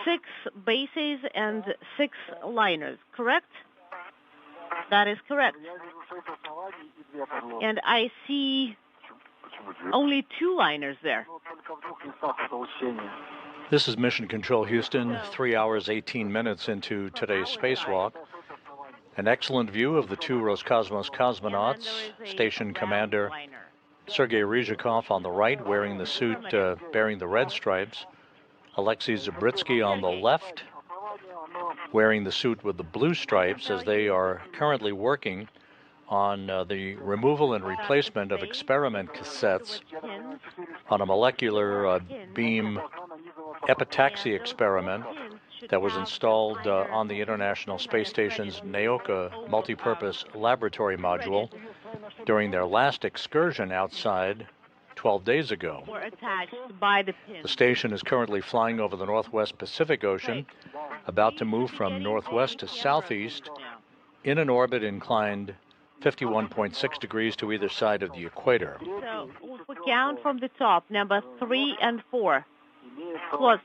6 bases and 6 liners, correct? That is correct. And I see only 2 liners there. This is Mission Control Houston, 3 hours, 18 minutes into today's spacewalk. An excellent view of the 2 Roscosmos cosmonauts, Station Commander Sergei Ryzhikov on the right, wearing the suit bearing the red stripes, Alexei Zabritsky on the left, wearing the suit with the blue stripes, as they are currently working on the removal and replacement of experiment cassettes on a molecular beam epitaxy experiment that was installed on the International Space Station's Naoka multipurpose laboratory module during their last excursion outside 12 days ago. The station is currently flying over the Northwest Pacific Ocean, about to move from northwest to southeast in an orbit inclined 51.6 degrees to either side of the equator. So if we count from the top, number 3 and 4, plus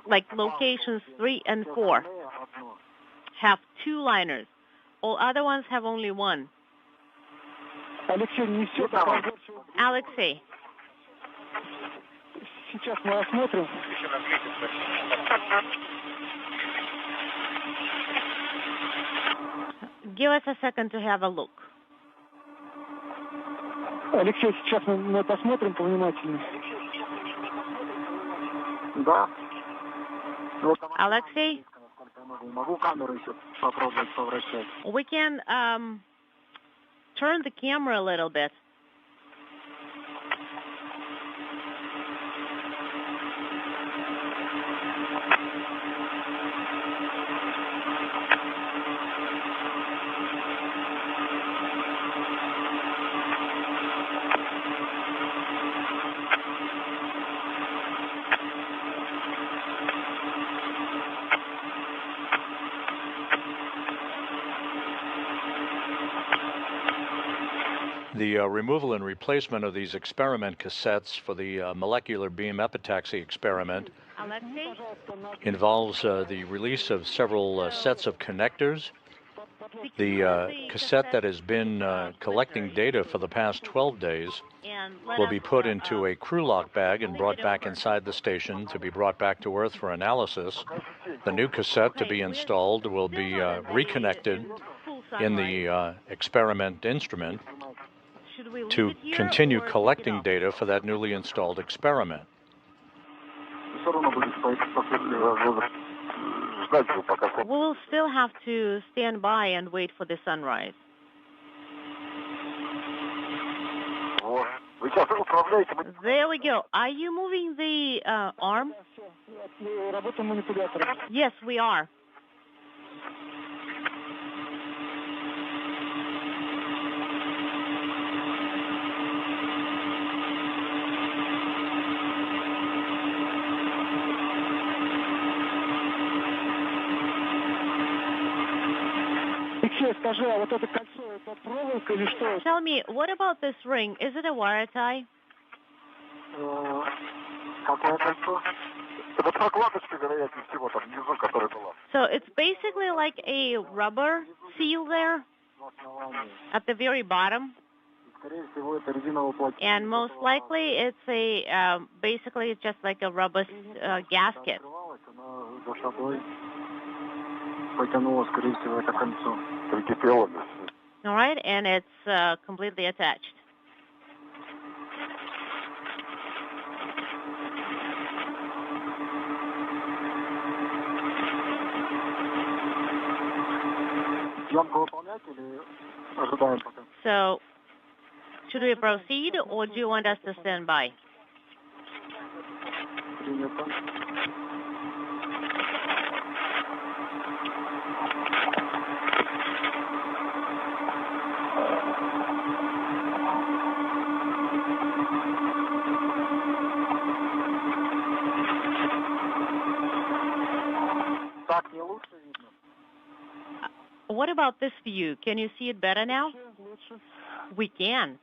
like locations 3 and 4, have 2 liners. All other ones have only 1. Alexei. Give us a second to have a look. Алексей, сейчас мы посмотрим повнимательнее. Да. Alexei? Могу камеру еще попробовать повращать. We can turn the camera a little bit. The removal and replacement of these experiment cassettes for the molecular beam epitaxy experiment involves the release of several sets of connectors. The cassette that has been collecting data for the past 12 days will be put into a crew lock bag and brought back inside the station to be brought back to Earth for analysis. The new cassette to be installed will be reconnected in the experiment instrument to continue collecting data for that newly installed experiment. We'll still have to stand by and wait for the sunrise. There we go. Are you moving the arm? Yes, we are. Tell me, what about this ring? Is it a wire tie? So it's basically like a rubber seal there at the very bottom. And most likely it's a, basically it's just like a rubber gasket. All right, and it's completely attached. So, should we proceed, or do you want us to stand by? What about this view? Can you see it better now? We can.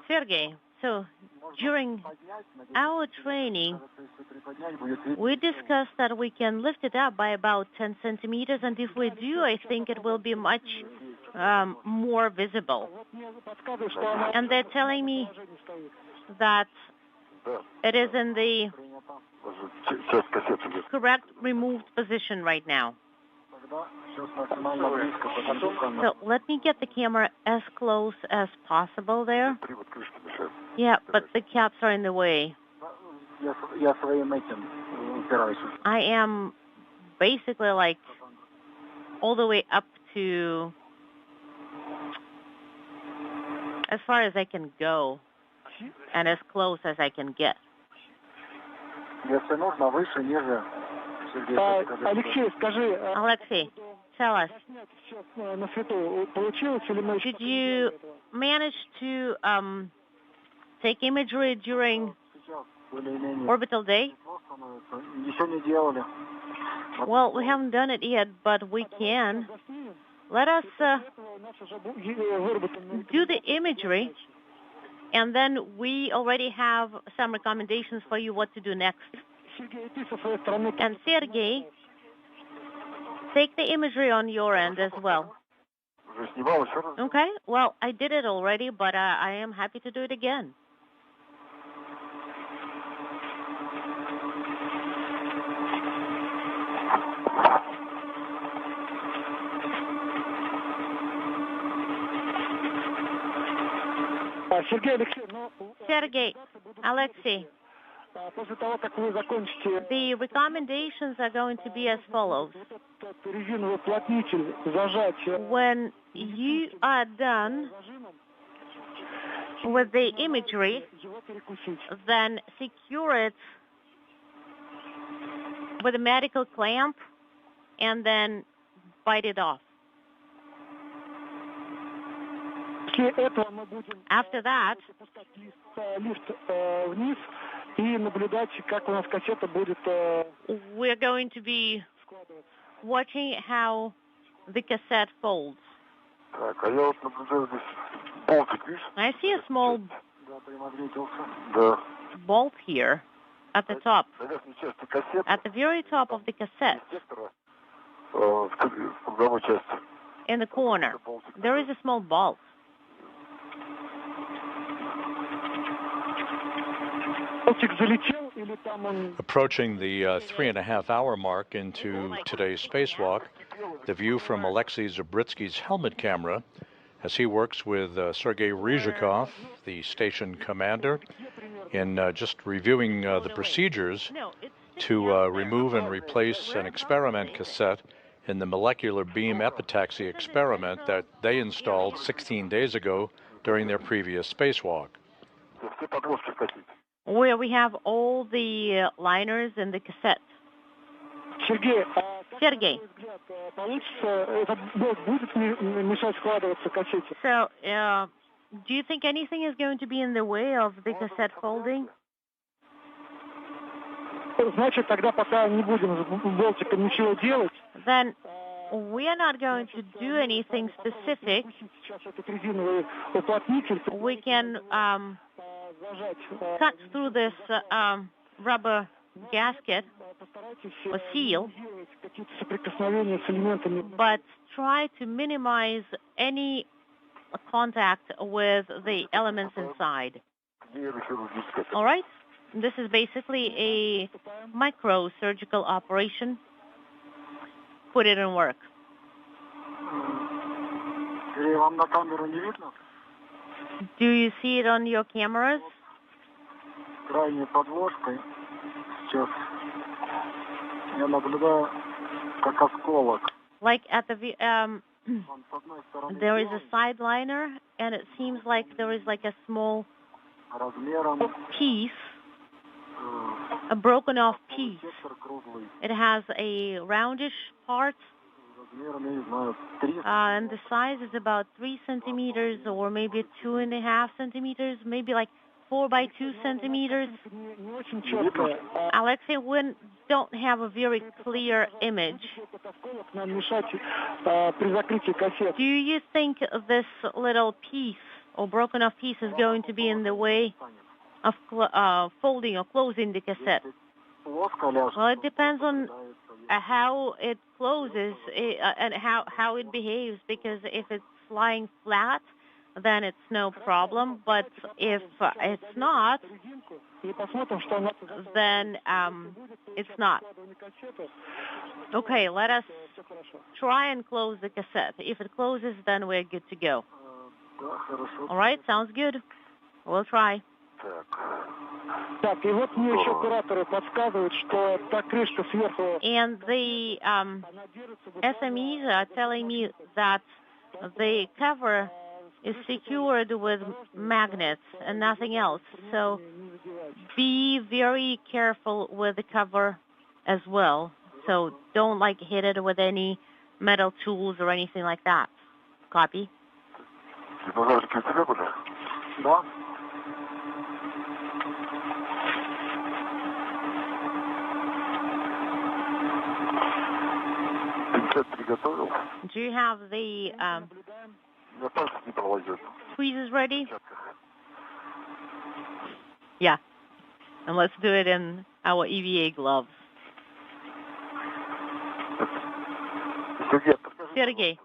Sergey, so during our training, we discussed that we can lift it up by about 10 centimeters, and if we do, I think it will be much more visible. And they're telling me that it is in the correct removed position right now. So let me get the camera as close as possible there. Yeah, but the caps are in the way. I am basically like all the way up to as far as I can go and as close as I can get. Alexei, tell us, did you manage to take imagery during orbital day? Well, we haven't done it yet, but we can. Let us do the imagery, and then we already have some recommendations for you what to do next. And Sergey, take the imagery on your end as well. Okay, well, I did it already, but I am happy to do it again. Sergey, Alexei, the recommendations are going to be as follows. When you are done with the imagery, then secure it with a medical clamp and then bite it off. After that, we're going to be watching how the cassette folds. I see a small bolt here at the top, at the very top of the cassette. In the corner, there is a small bolt. Approaching the 3.5-hour mark into today's spacewalk, the view from Alexei Zabritsky's helmet camera as he works with Sergei Ryzhikov, the station commander, in just reviewing the procedures to remove and replace an experiment cassette in the molecular beam epitaxy experiment that they installed 16 days ago during their previous spacewalk. Where we have all the liners in the cassette. Sergey. So, do you think anything is going to be in the way of the cassette folding? Then we are not going to do anything specific. We can cut through this rubber gasket or seal, but try to minimize any contact with the elements inside. All right? This is basically a micro-surgical operation. Put it in work. Do you see it on your cameras? Like at the there is a side liner, and it seems like there is like a small piece, a broken off piece. It has a roundish part, and the size is about 3 centimeters or maybe 2.5 centimeters, maybe like 4 by 2 centimeters. Alexei, we don't have a very clear image. Do you think this little piece or broken off piece is going to be in the way of folding or closing the cassette? Well, it depends on how it closes and how it behaves, because if it's lying flat, then it's no problem. But if it's not, then it's not. Okay, let us try and close the cassette. If it closes, then we're good to go. All right, sounds good. We'll try. And the SMEs are telling me that the cover is secured with magnets and nothing else. So be very careful with the cover as well. So don't hit it with any metal tools or anything like that. Copy? Do you have the tweezers ready? Yeah. And let's do it in our EVA gloves. Sergey,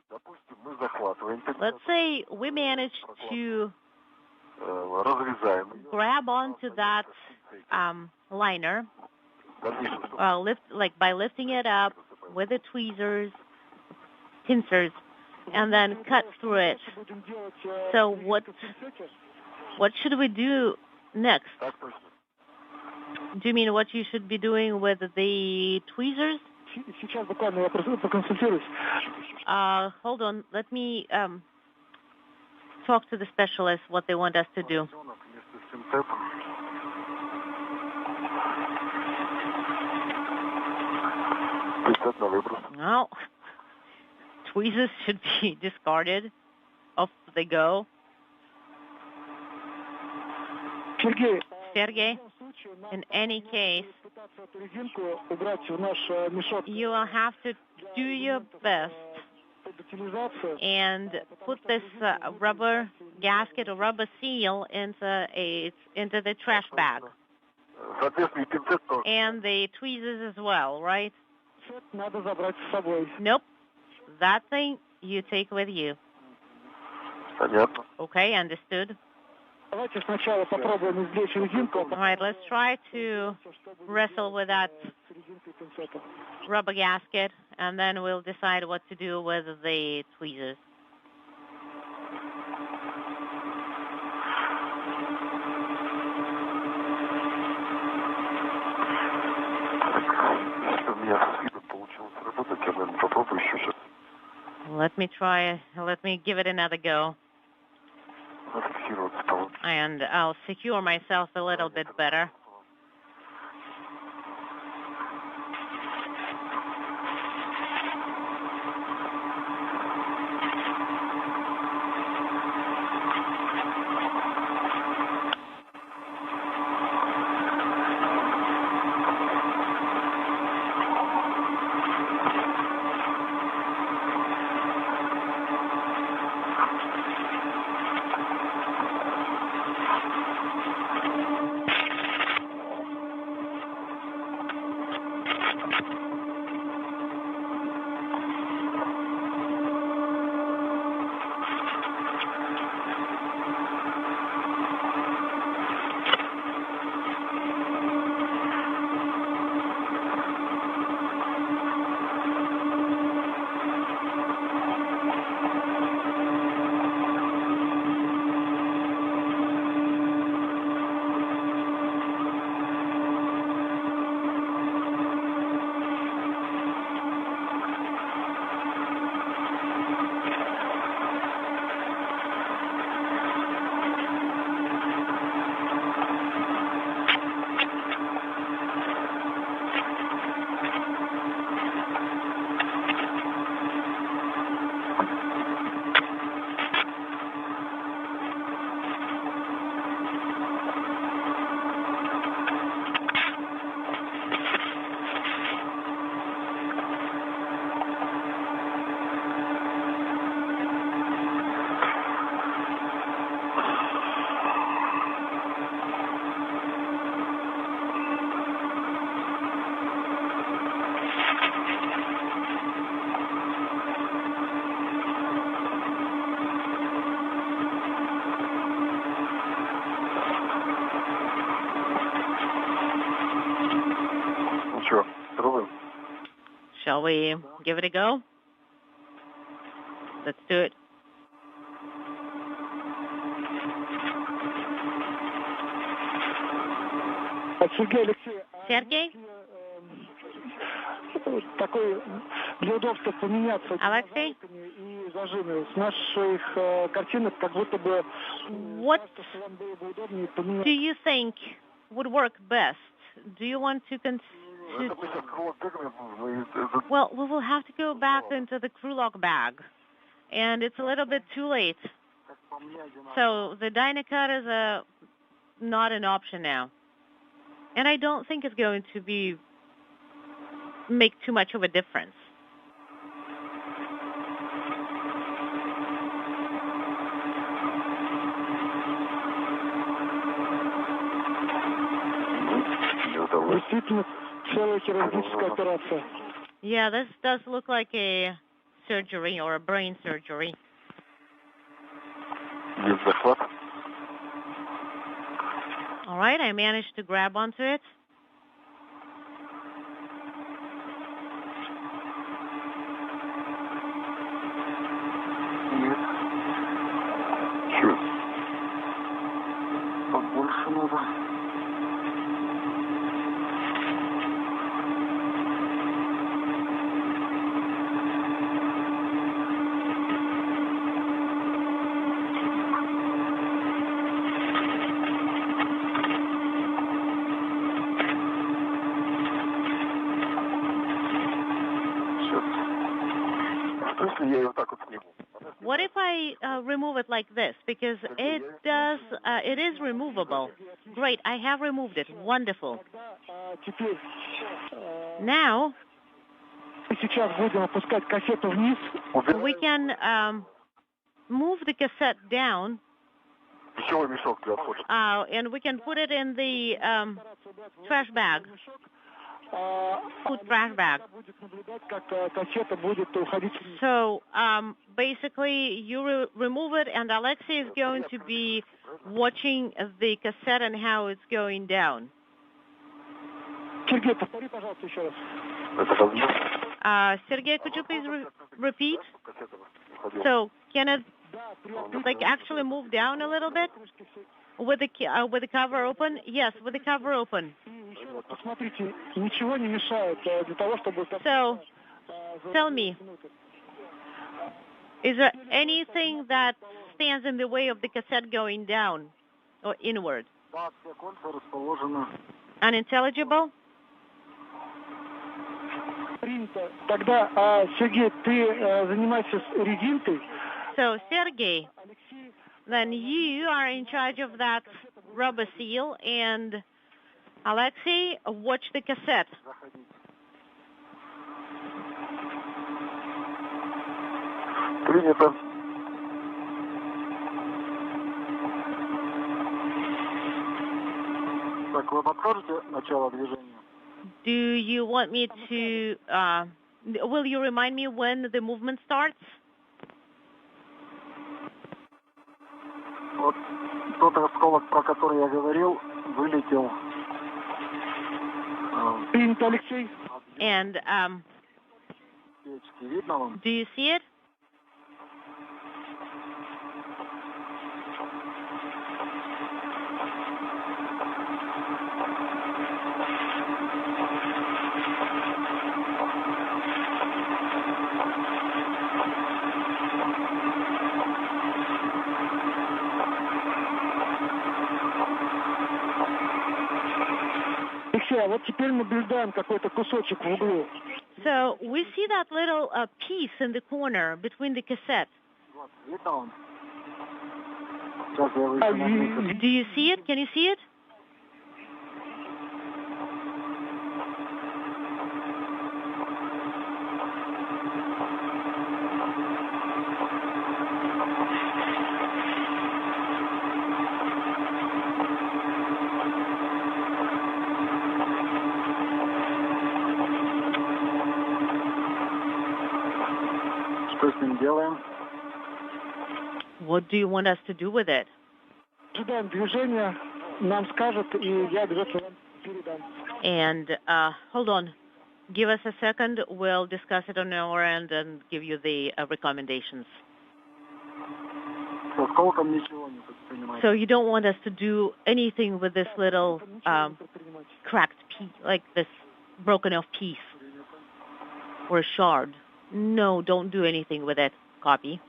let's say we managed to grab onto that liner, by lifting it up with the tweezers, pincers, and then cut through it. So what should we do next? Do you mean what you should be doing with the tweezers? Hold on. Let me talk to the specialists what they want us to do. No. Tweezers should be discarded. Off they go. Sergey, in any case, you will have to do your best and put this rubber gasket or rubber seal into the trash bag. And the tweezers as well, right? Nope. That thing you take with you. Okay, understood. All right, let's try to wrestle with that rubber gasket, and then we'll decide what to do with the tweezers. Let me try. Let me give it another go. And I'll secure myself a little bit better. Shall we give it a go? Let's do it. Sergey? Такой для удобства поменяться Alexei? и зажимы. С наших картинок как будто бы What do you think would work best? Do you want to Well, we will have to go back into the crew lock bag, and it's a little bit too late. So the Dynacut is not an option now. And I don't think it's going to make too much of a difference. Yeah, this does look like a surgery or a brain surgery. All right, I managed to grab onto it. What if I remove it like this? Because it is removable. Great, I have removed it. Wonderful. Now, we can move the cassette down, and we can put it in the trash bag. Food trash bag. So basically, you remove it, and Alexei is going to be watching the cassette and how it's going down. Sergey, could you please repeat? So can it actually move down a little bit with the cover open? Yes, with the cover open. So, tell me, is there anything that stands in the way of the cassette going down or inward? Unintelligible? So, Sergey, then you are in charge of that rubber seal, and Alexei, watch the cassette. Do you want me to, will you remind me when the movement starts? Вот тот осколок, про который я говорил, вылетел. And do you see it? So we see that little piece in the corner between the cassette. Do you see it? Can you see it? What do you want us to do with it? And hold on. Give us a second. We'll discuss it on our end and give you the recommendations. So you don't want us to do anything with this little cracked piece, like this broken off piece or shard. No, don't do anything with it. Copy.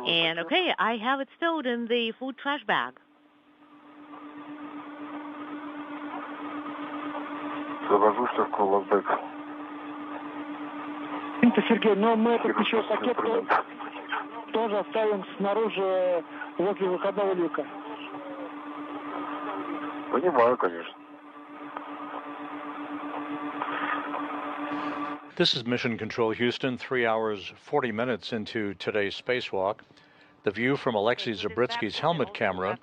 And okay, I have it stowed in the food trash bag. Сергей, но мы этот еще пакет тоже оставим снаружи возле выходного люка. Понимаю, конечно. This is Mission Control Houston, 3 hours, 40 minutes into today's spacewalk. The view from Alexei Zabritsky's helmet camera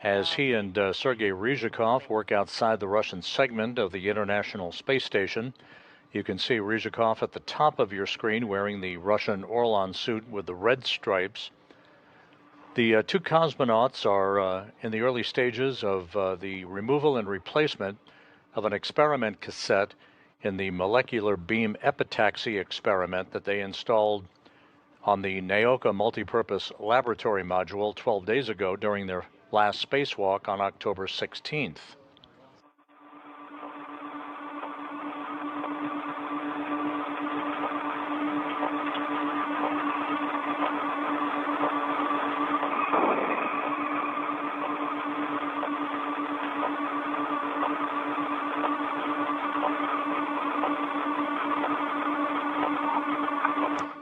as he and Sergei Ryzhikov work outside the Russian segment of the International Space Station. You can see Ryzhikov at the top of your screen wearing the Russian Orlan suit with the red stripes. The two cosmonauts are in the early stages of the removal and replacement of an experiment cassette in the molecular beam epitaxy experiment that they installed on the Naoka Multipurpose Laboratory Module 12 days ago during their last spacewalk on October 16th.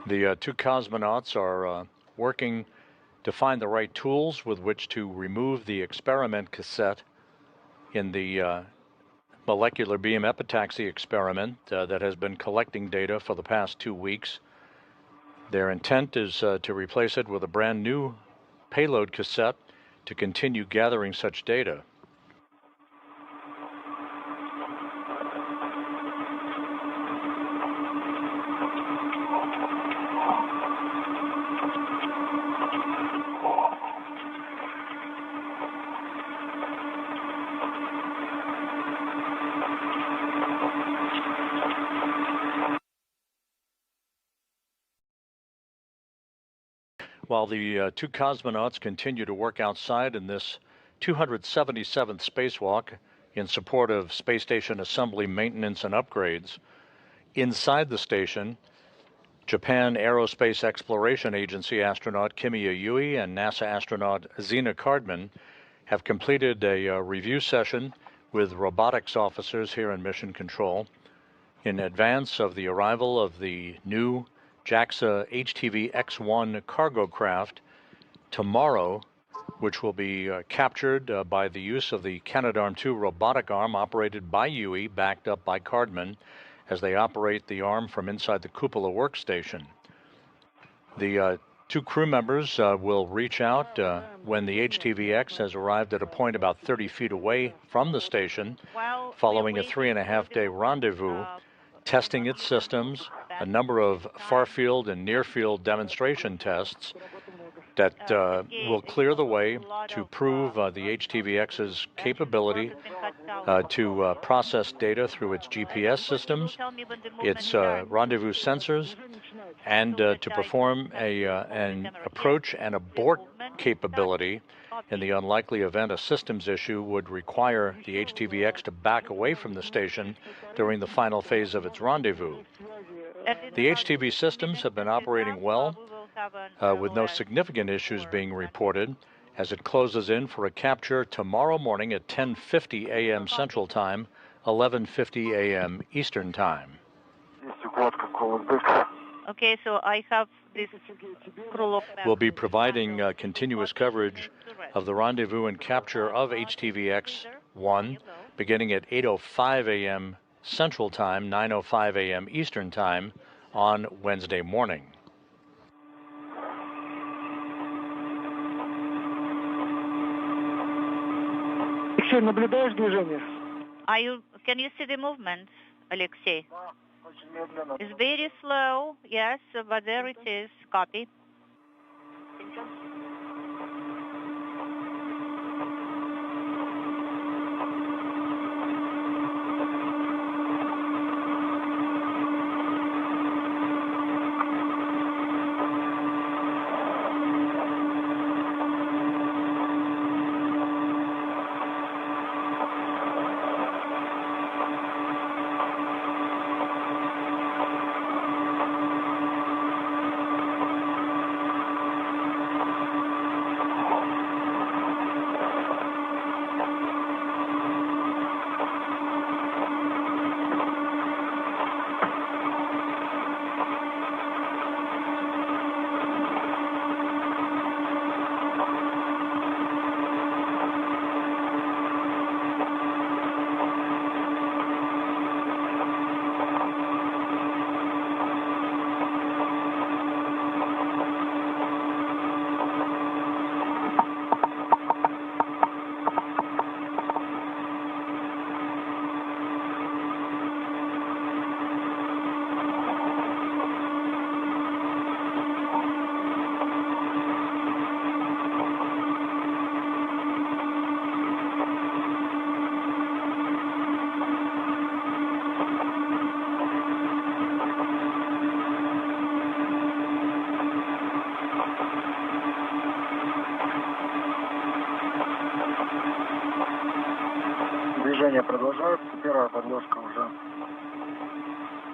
The two cosmonauts are working to find the right tools with which to remove the experiment cassette in the molecular beam epitaxy experiment that has been collecting data for the past 2 weeks. Their intent is to replace it with a brand new payload cassette to continue gathering such data. While the two cosmonauts continue to work outside in this 277th spacewalk in support of space station assembly, maintenance, and upgrades, inside the station, Japan Aerospace Exploration Agency astronaut Kimiya Yui and NASA astronaut Zena Cardman have completed a review session with robotics officers here in Mission Control in advance of the arrival of the new JAXA HTV X1 cargo craft tomorrow, which will be captured by the use of the Canadarm2 robotic arm operated by Yui, backed up by Cardman, as they operate the arm from inside the cupola workstation. The two crew members will reach out when the HTVX has arrived at a point about 30 feet away from the station, following a 3.5-day rendezvous, testing its systems, a number of far-field and near-field demonstration tests that will clear the way to prove the HTVX's capability to process data through its GPS systems, its rendezvous sensors, and to perform an approach and abort capability in the unlikely event a systems issue would require the HTVX to back away from the station during the final phase of its rendezvous. The HTV systems have been operating well, with no significant issues being reported, as it closes in for a capture tomorrow morning at 10:50 a.m. Central Time, 11:50 a.m. Eastern Time. Okay, so I have this crew. We'll be providing continuous coverage of the rendezvous and capture of HTVX-1 beginning at 8:05 a.m. Central Time, 9:05 a.m. Eastern Time on Wednesday morning. Наблюдаешь движение? Can you see the movement, Alexei? It's very slow, yes, but there it is. Copy.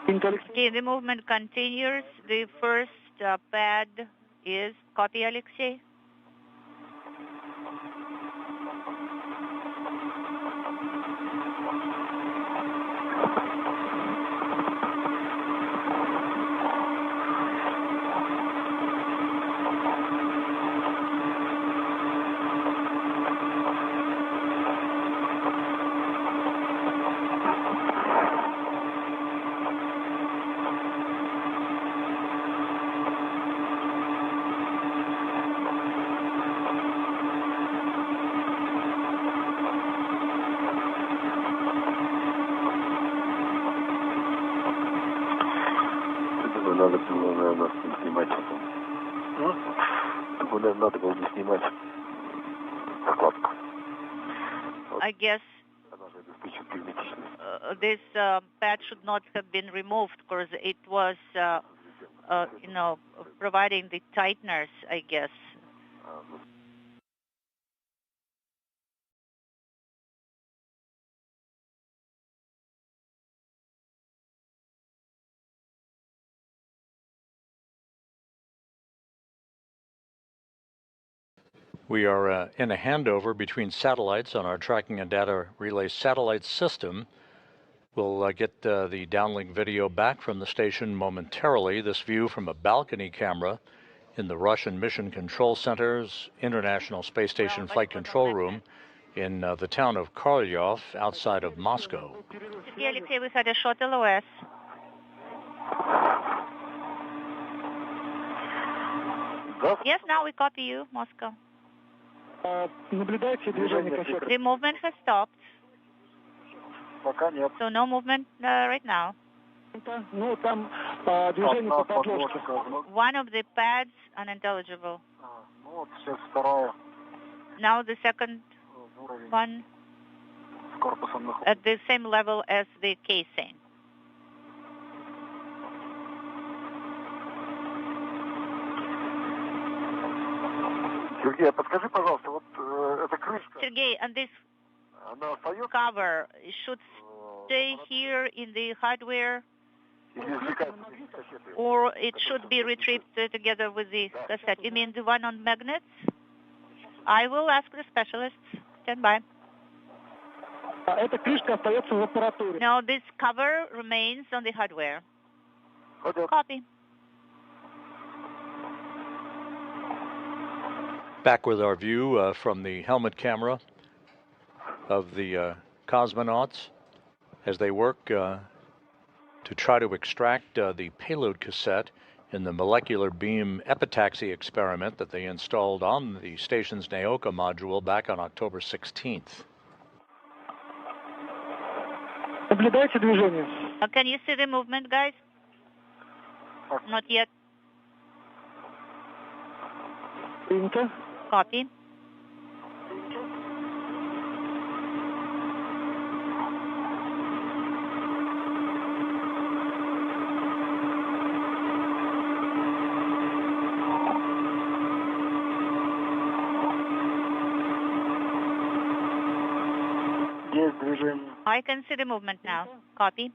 Okay, the movement continues. The first pad is copy, Alexei. I guess this pad should not have been removed because it was, providing the tighteners, I guess. We are in a handover between satellites on our tracking and data relay satellite system. We'll get the downlink video back from the station momentarily. This view from a balcony camera in the Russian Mission Control Center's International Space Station Flight Control Room in the town of Korolyov outside of Moscow. Alexei, we had a short LOS. Yes, now we copy you, Moscow. The movement has stopped. So no movement right now. One of the pads unintelligible. Now the second one at the same level as the casing. Сергей, подскажи, пожалуйста, вот эта крышка. Sergey, and this cover should stay here in the hardware, or it should be retrieved together with the cassette. You mean the one on magnets? I will ask the specialists. Stand by. No, this cover remains on the hardware. Copy. Back with our view from the helmet camera of the cosmonauts as they work to try to extract the payload cassette in the molecular beam epitaxy experiment that they installed on the station's Naoka module back on October 16th. Can you see the movement, guys? Not yet. Copy. I can see the movement now. Copy.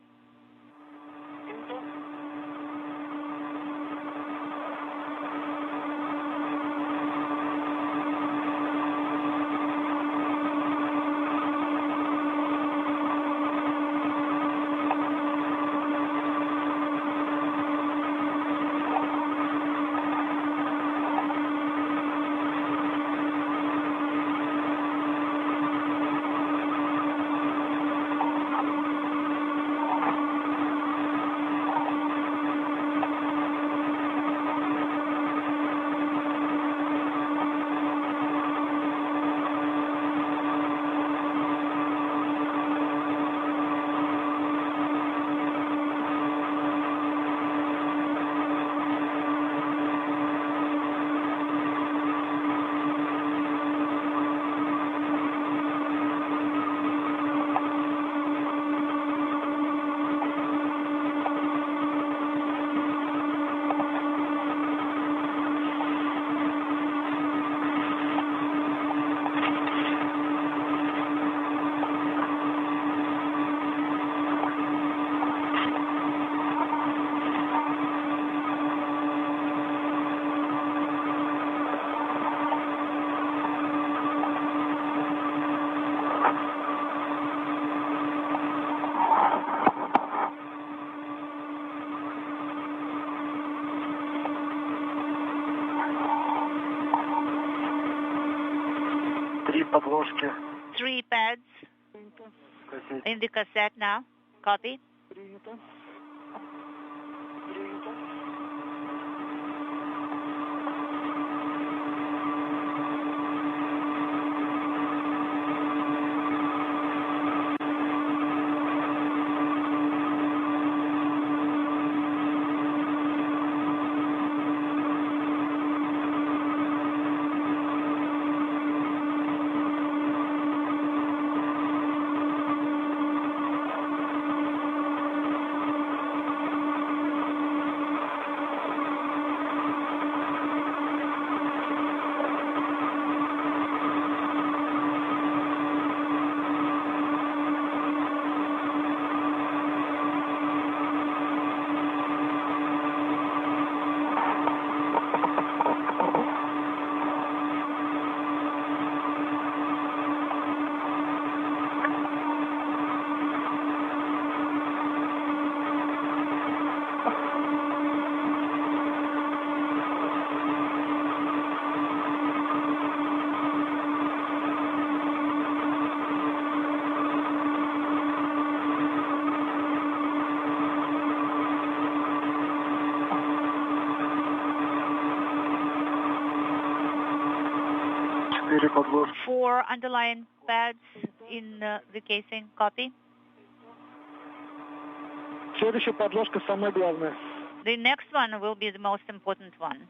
3 pads in the cassette now. Copy. Four underlying pads in the casing. Copy. Следующая подложка самая главная. The next one will be the most important one.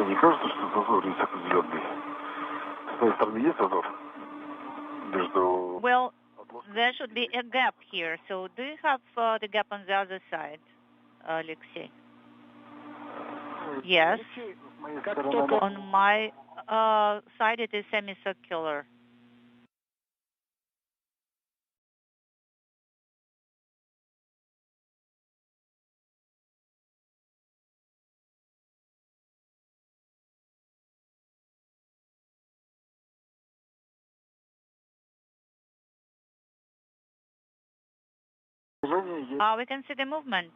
Не кажется, что зазор есть определенный? С той стороны есть зазор? Между... Well, there should be a gap here. So do you have the gap on the other side, Alexei? Yes. On my side, it is semicircular. We can see the movement.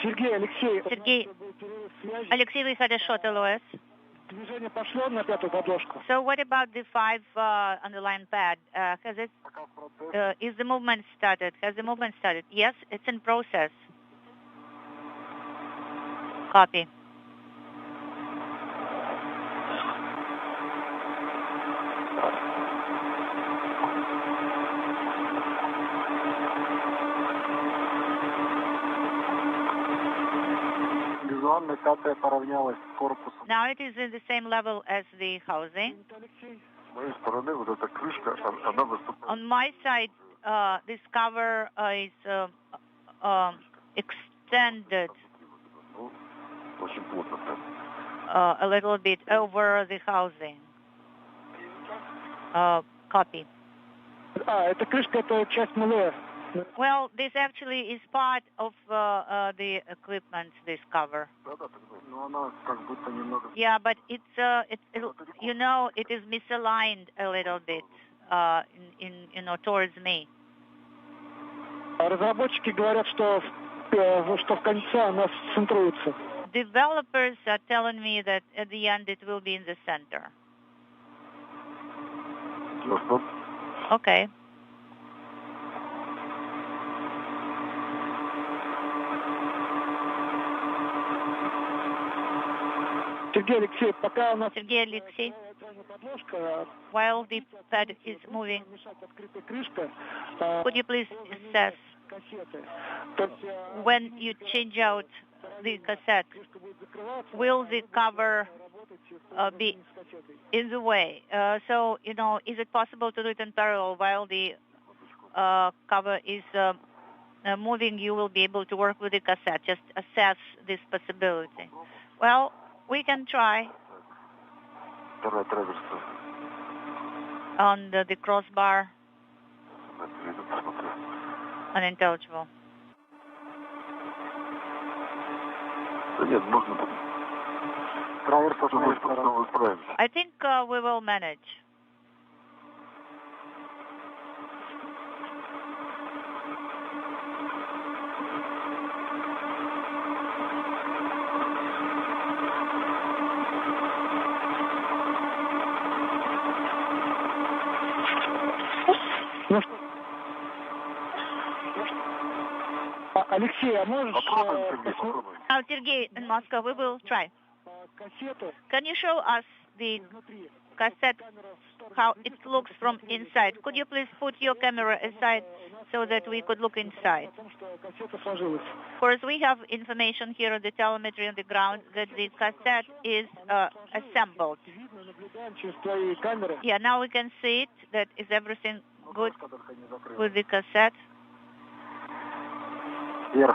Сергей, Алексей. Сергей, Alexei, we had a short LOS. Движение пошло на пятую подложку. So what about the 5 underlying pad? Has it? Is the movement started? Has the movement started? Yes, it's in process. Copy. Now it is in the same level as the housing. On my side, this cover is extended a little bit over the housing. Copy. Эта крышка, это часть муле. Well, this actually is part of the equipment, this cover. Yeah, but it you know, it is misaligned a little bit, towards me. Разработчики говорят, что в конце она центруется. Developers are telling me that at the end it will be in the center. Okay. Сергей Алексей, пока у нас... Сергей Алексей, while the pad is moving, could you please assess when you change out the cassette, will the cover be in the way. So, you know, is it possible to do it in parallel while the cover is moving? You will be able to work with the cassette. Just assess this possibility. Well, we can try on the crossbar. Unintelligible. I think we will manage. Алексей, а можешь... Now, Sergey, in Moscow, we will try. Can you show us the cassette, how it looks from inside? Could you please put your camera aside so that we could look inside? Of course, we have information here on the telemetry on the ground that the cassette is assembled. Yeah, now we can see it. That is everything good with the cassette. You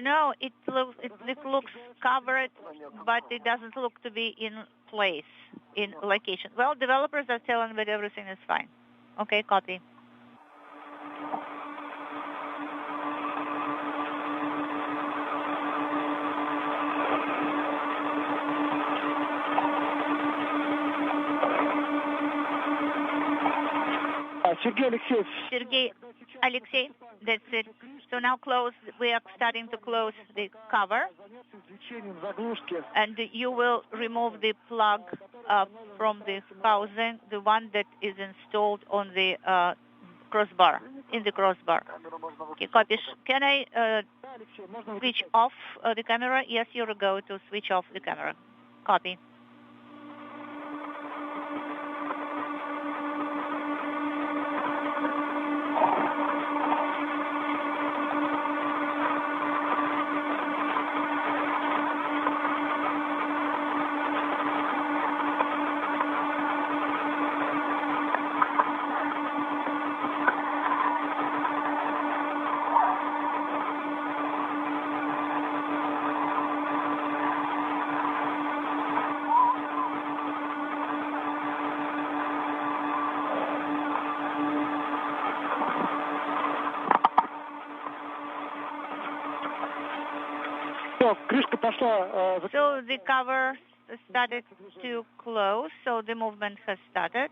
know, it looks covered, but it doesn't look to be in place, in location. Well, developers are telling that everything is fine. Okay, copy. Sergey, Alexei, that's it. So now we are starting to close the cover. And you will remove the plug from the housing, the one that is installed on the crossbar, in the crossbar. Okay, copy. Can I switch off the camera? Yes, you will go to switch off the camera. Copy. So the cover started to close, so the movement has started.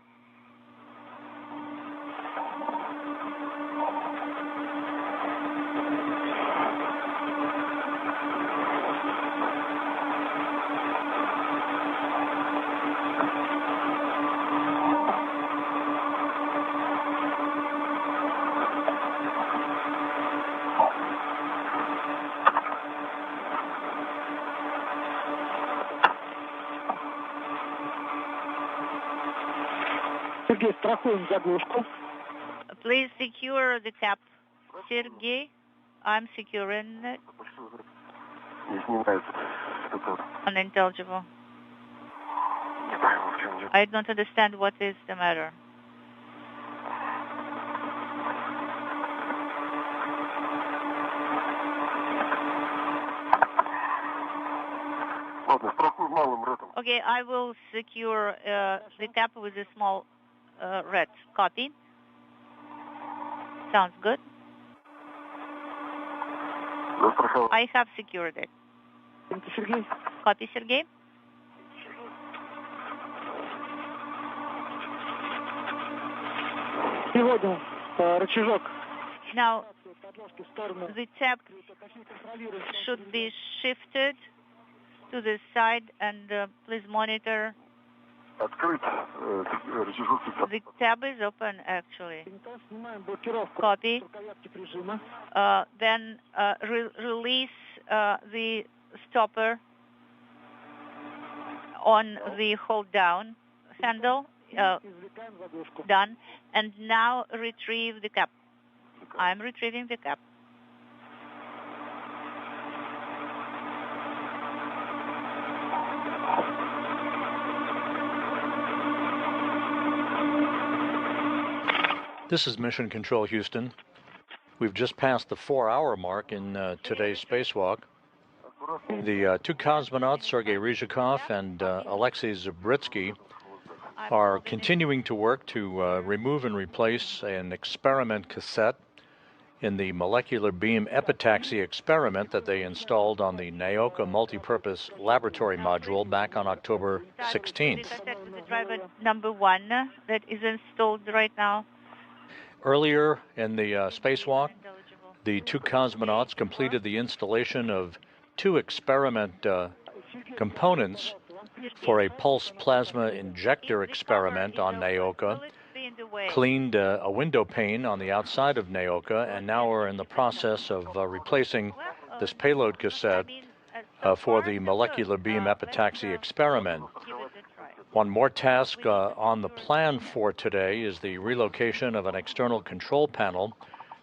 Please secure the cap. Sergey, I'm securing it. Unintelligible. I don't understand what is the matter. Okay, I will secure the cap with a small red. Copy. Sounds good. I have secured it. Copy, Sergey. Now, the tab should be shifted to the side, and please monitor. The tab is open, actually. Copy. Then release the stopper on the hold down handle. Done. And now retrieve the cap. I'm retrieving the cap. This is Mission Control Houston. We've just passed the 4-hour mark in today's spacewalk. The two cosmonauts, Sergei Ryzhikov and Alexei Zabritsky, are continuing to work to remove and replace an experiment cassette in the molecular beam epitaxy experiment that they installed on the Naoka multipurpose laboratory module back on October 16th. The driver number 1 that is installed right now. Earlier in the spacewalk, the two cosmonauts completed the installation of 2 experiment components for a pulse plasma injector experiment on Naoka, cleaned a window pane on the outside of Naoka, and now we're in the process of replacing this payload cassette for the molecular beam epitaxy experiment. One more task on the plan for today is the relocation of an external control panel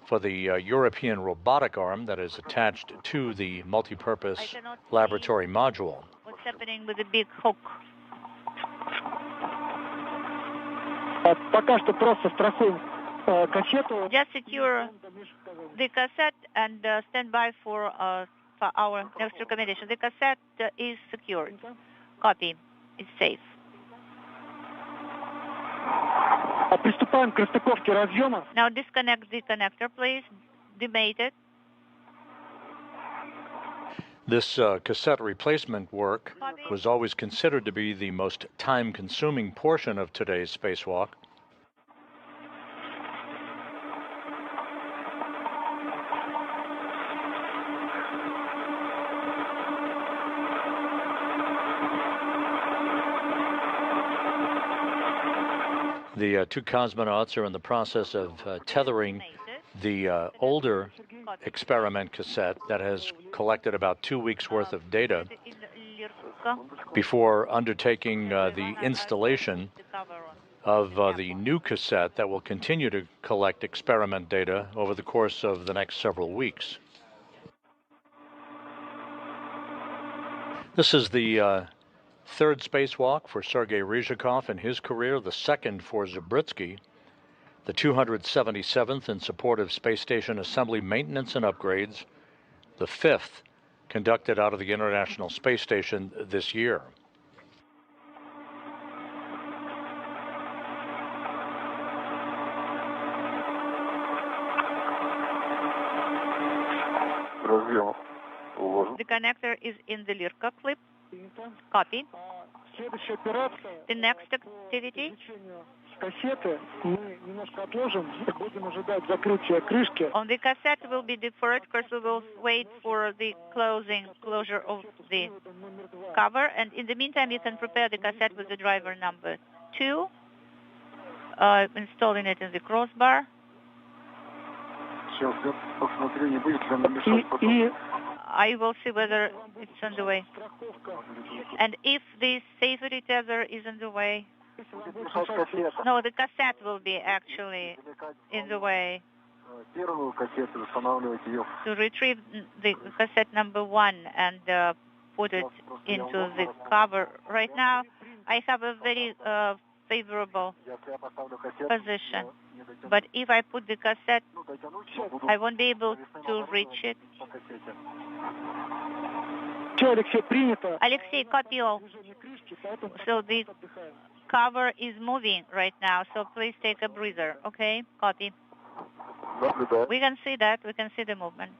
for the European robotic arm that is attached to the multipurpose laboratory module. What's happening with the big hook? Just secure the cassette and stand by for our next recommendation. The cassette is secured. Copy. It's safe. Now disconnect the connector, please. Demate it. This cassette replacement work was always considered to be the most time-consuming portion of today's spacewalk. The two cosmonauts are in the process of tethering the older experiment cassette that has collected about 2 weeks' worth of data before undertaking the installation of the new cassette that will continue to collect experiment data over the course of the next several weeks. This is the third spacewalk for Sergei Ryzhikov in his career, the second for Zabritsky, the 277th in support of space station assembly maintenance and upgrades, the 5th conducted out of the International Space Station this year. The connector is in the Lirka clip. Copy. The next activity. On the cassette will be deferred because we will wait for the closure of the cover, and in the meantime you can prepare the cassette with the driver number 2, installing it in the crossbar. I will see whether it's on the way. And if the safety tether is on the way, no, the cassette will be actually in the way. To retrieve the cassette number 1 and put it into the cover. Right now, I have a very favorable position. But if I put the cassette, I won't be able to reach it. Alexei, copy all. So the cover is moving right now, so please take a breather, okay? Copy. We can see that. We can see the movement.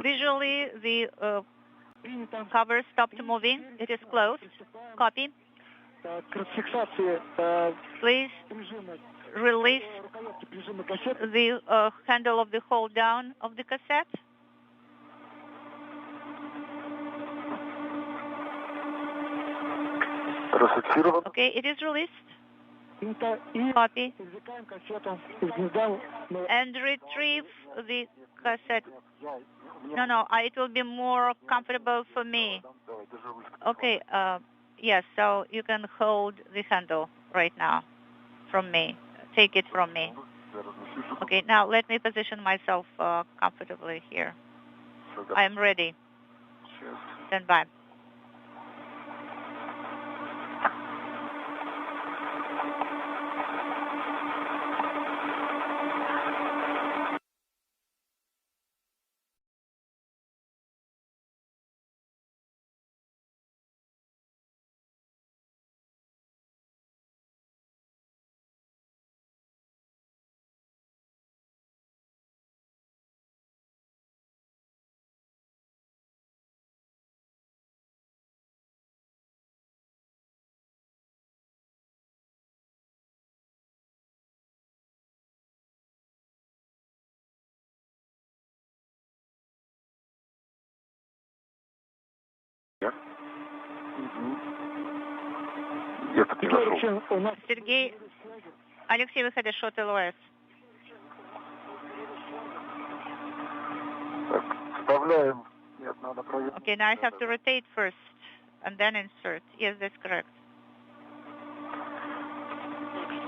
Visually, the cover stopped moving. It is closed. Copy. Please release the handle of the hold down of the cassette. Okay, it is released. Copy. And retrieve the cassette. No, it will be more comfortable for me. Okay, yes, so you can hold the handle right now from me. Take it from me. Okay, now let me position myself comfortably here. I am ready. Stand by. Сергей, Алексей, выходи, шот ЛОС. Вставляем. Нет, надо проверить. Okay, now I have to rotate first and then insert. Yes, that's correct.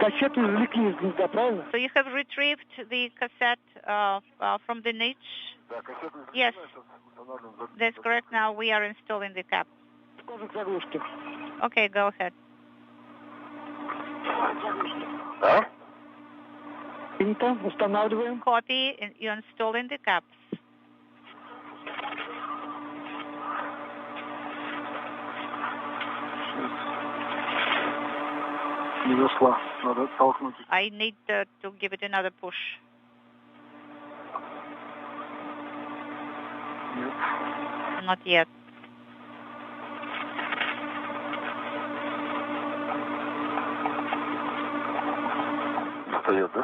Кассету извлекли из гнезда, правильно? So you have retrieved the cassette from the niche? Yes, that's correct. Now we are installing the cap. Okay, go ahead. Устанавливаем. Copy, you're installing the caps. Не зашла. Надо оттолкнуть. I need to give it another push. Нет. Not yet.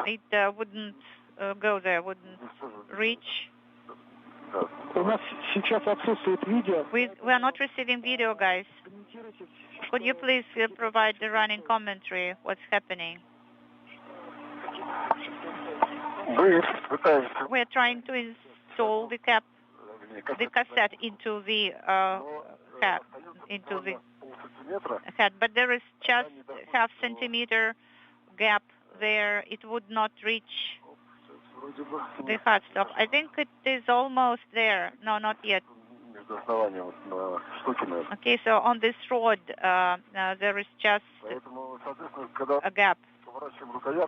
It wouldn't go there, wouldn't reach. У нас сейчас отсутствует видео. We are not receiving video, guys. Could you please provide the running commentary? What's happening? We're trying to install the cassette into the head, but there is just half centimeter gap there. It would not reach the hard stop. I think it is almost there. No, not yet. Okay, so on this rod, there is just a gap.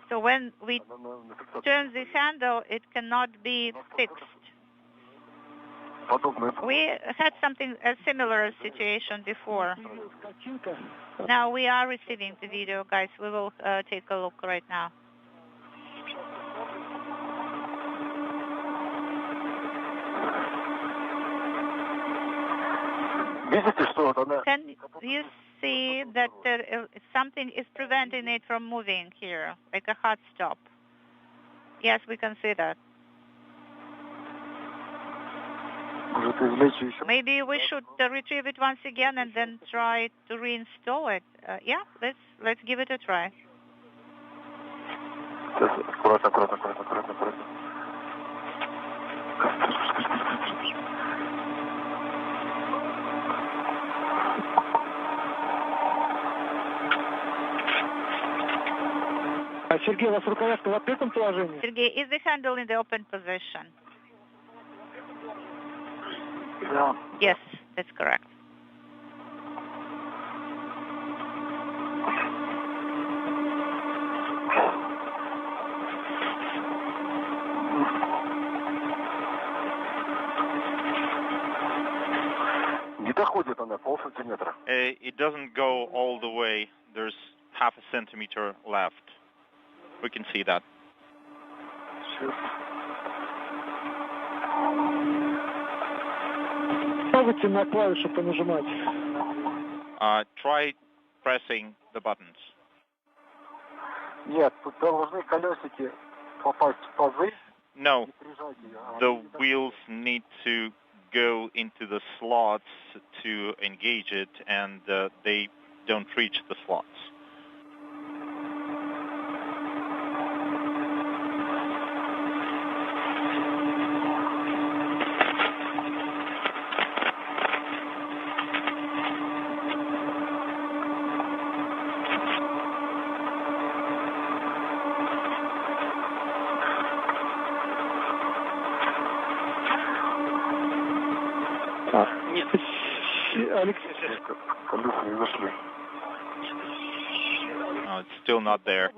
So when we turn the handle, it cannot be fixed. We had a similar situation before. Now we are receiving the video, guys. We will take a look right now. Can you see that something is preventing it from moving here, like a hot stop? Yes, we can see that. Maybe we should retrieve it once again and then try to reinstall it. Yeah, let's give it a try. Сергей, у вас рукоятка в открытом положении? Сергей, is the handle in the open position? Yeah. Yes, that's correct. Не доходит она полсантиметра. It doesn't go all the way. There's half a centimeter left. We can see that. Попробуйте на клавишу понажимать. Try pressing the buttons. Нет, тут должны колесики попасть в пазы. No, the wheels need to go into the slots to engage it, and they don't reach the slots. No, it's still not there.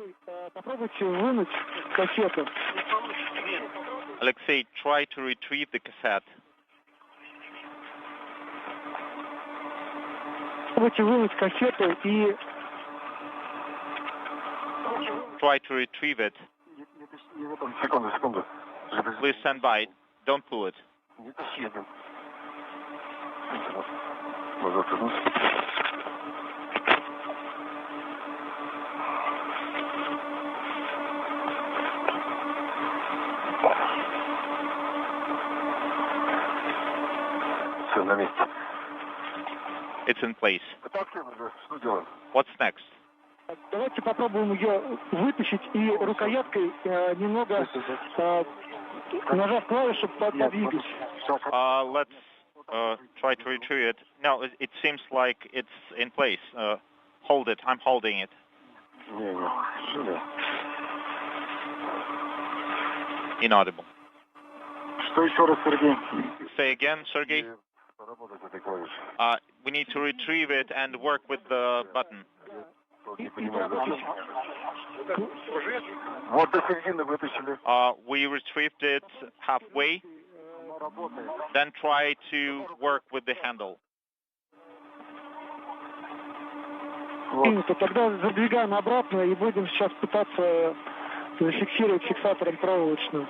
Alexei, try to retrieve the cassette. Try to retrieve it. Please stand by. Don't pull it. It's in place. What's next? Давайте попробуем ее вытащить и рукояткой немного нажав клавишу подвигать. Let's try to retrieve it. No, it seems like it's in place. Hold it. I'm holding it. Inaudible. Say again, Sergey. We need to retrieve it and work with the button. We retrieved it halfway. Then try to work with the handle. Тогда задвигаем обратно и будем сейчас пытаться зафиксировать фиксатором проволочным.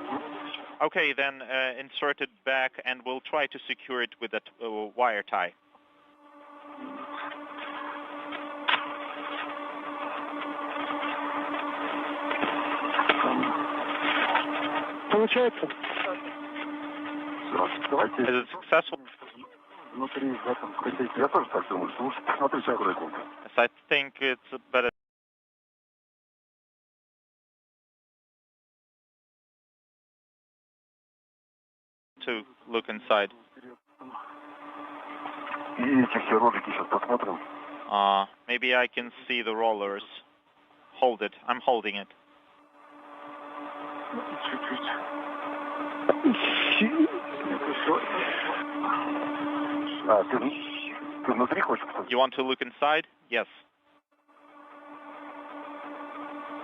Okay, then insert it back and we'll try to secure it with a wire tie. Получается? Is it successful? Yes, I think it's better to look inside. Maybe I can see the rollers. Hold it. I'm holding it. You want to look inside? Yes.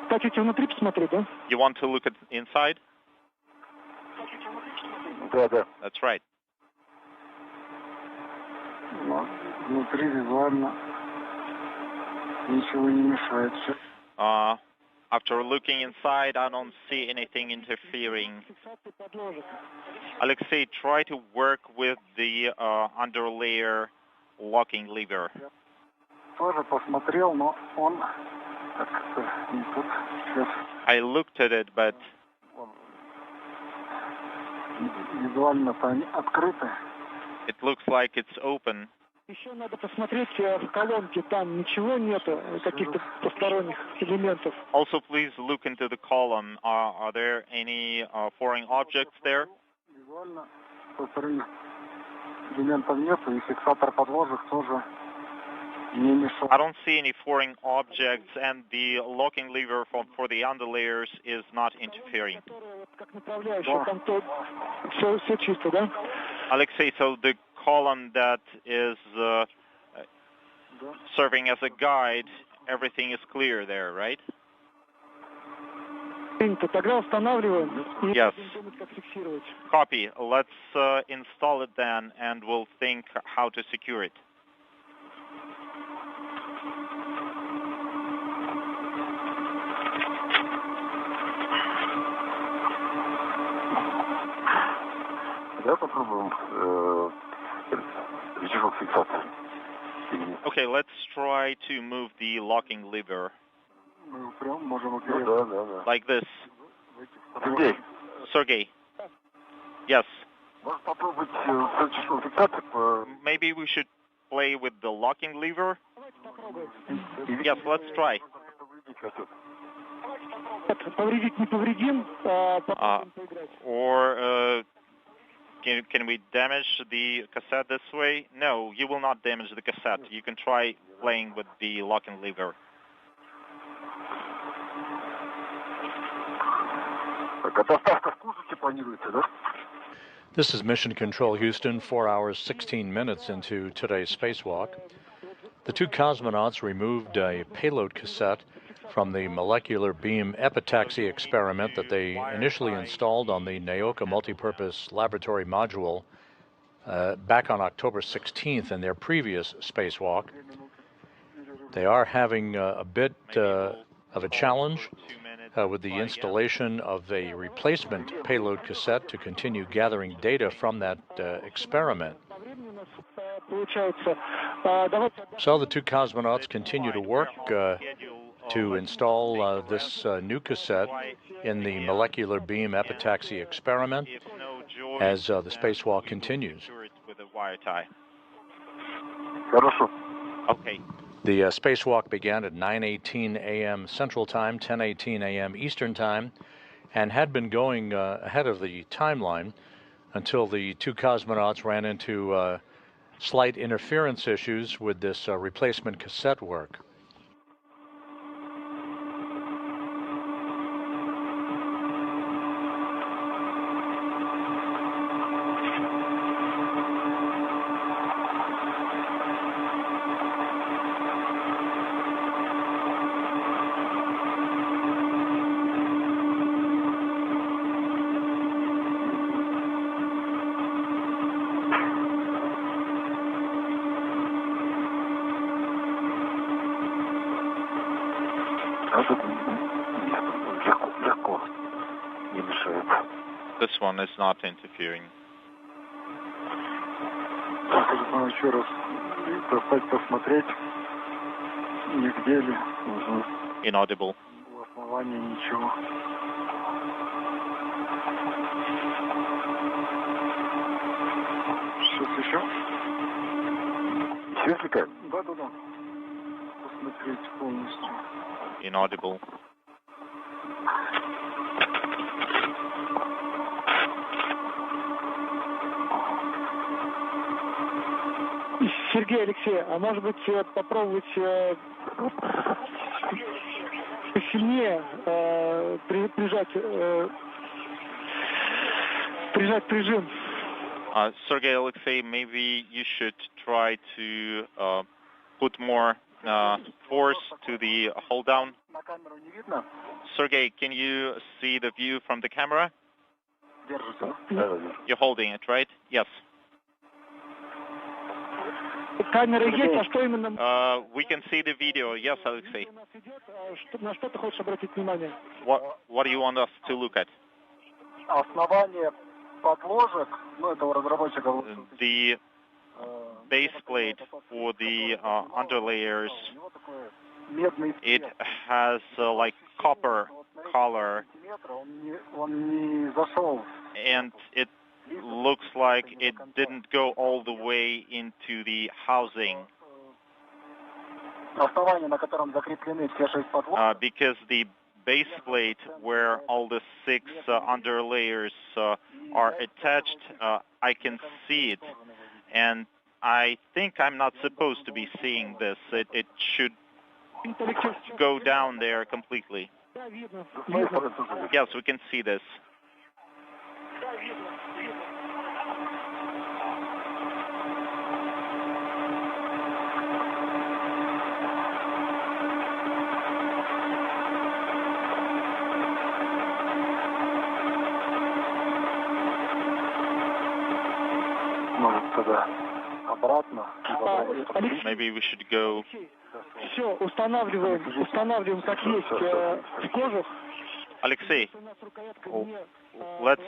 Хотите внутри посмотреть, да? You want to look inside? Да. That's right. Внутри визуально ничего не мешает. After looking inside, I don't see anything interfering. Alexei, try to work with the underlayer locking lever. Тоже посмотрел, но он как-то не тут. I looked at it, but визуально-то они открыты. It looks like it's open. Еще надо посмотреть в колонке, там ничего нету, каких-то посторонних элементов. Also, please look into the column. Are there any foreign objects there? Визуально посторонних элементов нету, и фиксатор подложек тоже не мешает. I don't see any foreign objects, and the locking lever for the underlayers is not interfering. Как направляющая, там все чисто, да? Alexei, so the column that is serving as a guide, everything is clear there, right? Тогда устанавливаем. Yes. Copy. Let's install it then, and we'll think how to secure it. Давай попробуем рычажок фиксации. Okay, let's try to move the locking lever. Like this. Sergey. Yes. Maybe we should play with the locking lever? Yes, let's try. Or can we damage the cassette this way? No, you will not damage the cassette. You can try playing with the locking lever. This is Mission Control Houston, 4 hours, 16 minutes into today's spacewalk. The two cosmonauts removed a payload cassette from the molecular beam epitaxy experiment that they initially installed on the Naoka multipurpose laboratory module back on October 16th in their previous spacewalk. They are having a bit of a challenge with the installation of a replacement payload cassette to continue gathering data from that experiment. So the two cosmonauts continue to work to install this new cassette in the molecular beam epitaxy experiment as the spacewalk continues. Okay. The spacewalk began at 9:18 a.m. Central Time, 10:18 a.m. Eastern Time, and had been going ahead of the timeline until the two cosmonauts ran into slight interference issues with this replacement cassette work. This one is not interfering. Inaudible. Inaudible. Сергей, Алексей, а может быть попробовать посильнее прижать прижим? Sergey, Alexei, maybe you should try to put more force to the hold down. Sergey, can you see the view from the camera? You're holding it, right? Yes. We can see the video. Yes, Alexei. What do you want us to look at? The base plate for the underlayers, it has like copper color, and it looks like it didn't go all the way into the housing because the base plate where all the 6 underlayers are attached, I can see it, and I think I'm not supposed to be seeing this. It should go down there completely. Yes, we can see this. Maybe we should go. Все, устанавливаем как есть в кожух. Alexei, let's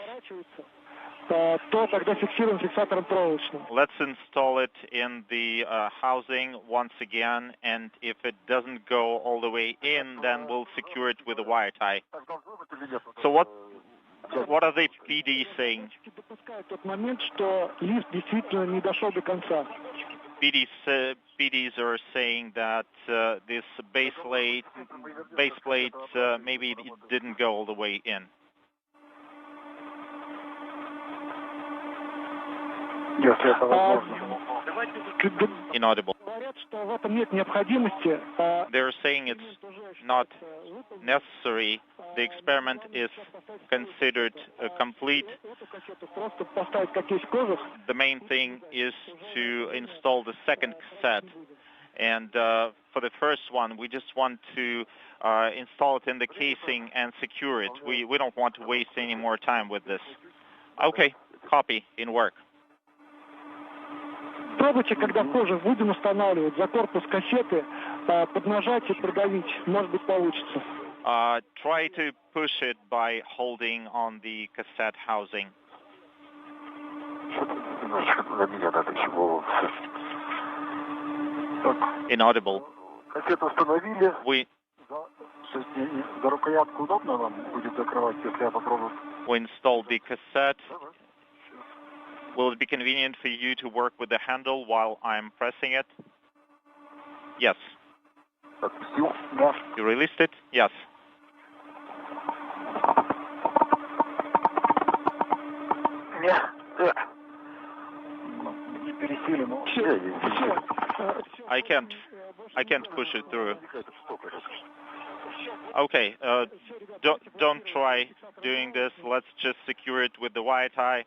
то тогда фиксируем фиксатором проволочным. Let's install it in the housing once again, and if it doesn't go all the way in, then we'll secure it with a wire tie. So what are the PD saying? Допускает тот момент, что лифт действительно не дошел до конца. PDs are saying that this base plate maybe it didn't go all the way in. Inaudible. They're saying it's not necessary. The experiment is considered complete. The main thing is to install the second cassette. And for the first one, we just want to install it in the casing and secure it. We don't want to waste any more time with this. Okay, copy, in work. Пробуйте, когда позже будем устанавливать за корпус кассеты, поднажать и придавить. Может быть, получится. Try to push it by holding on the cassette housing. Inaudible. Кассету установили. We за рукоятку удобно вам будет закрывать, если я попробую? We installed the cassette. Will it be convenient for you to work with the handle while I'm pressing it? Yes. You released it? Yes. I can't push it through. Okay, don't try doing this. Let's just secure it with the wire tie.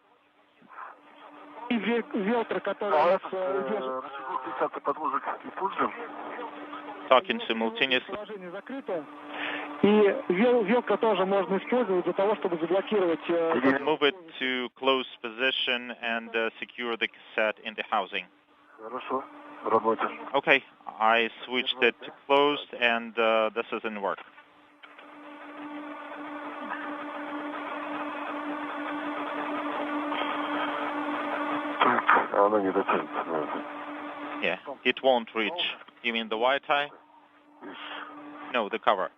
Talking simultaneously. Move it to close position and secure the cassette in the housing. Okay, I switched it to closed, and this is in work. Yeah, it won't reach. You mean the wire tie? No, the cover.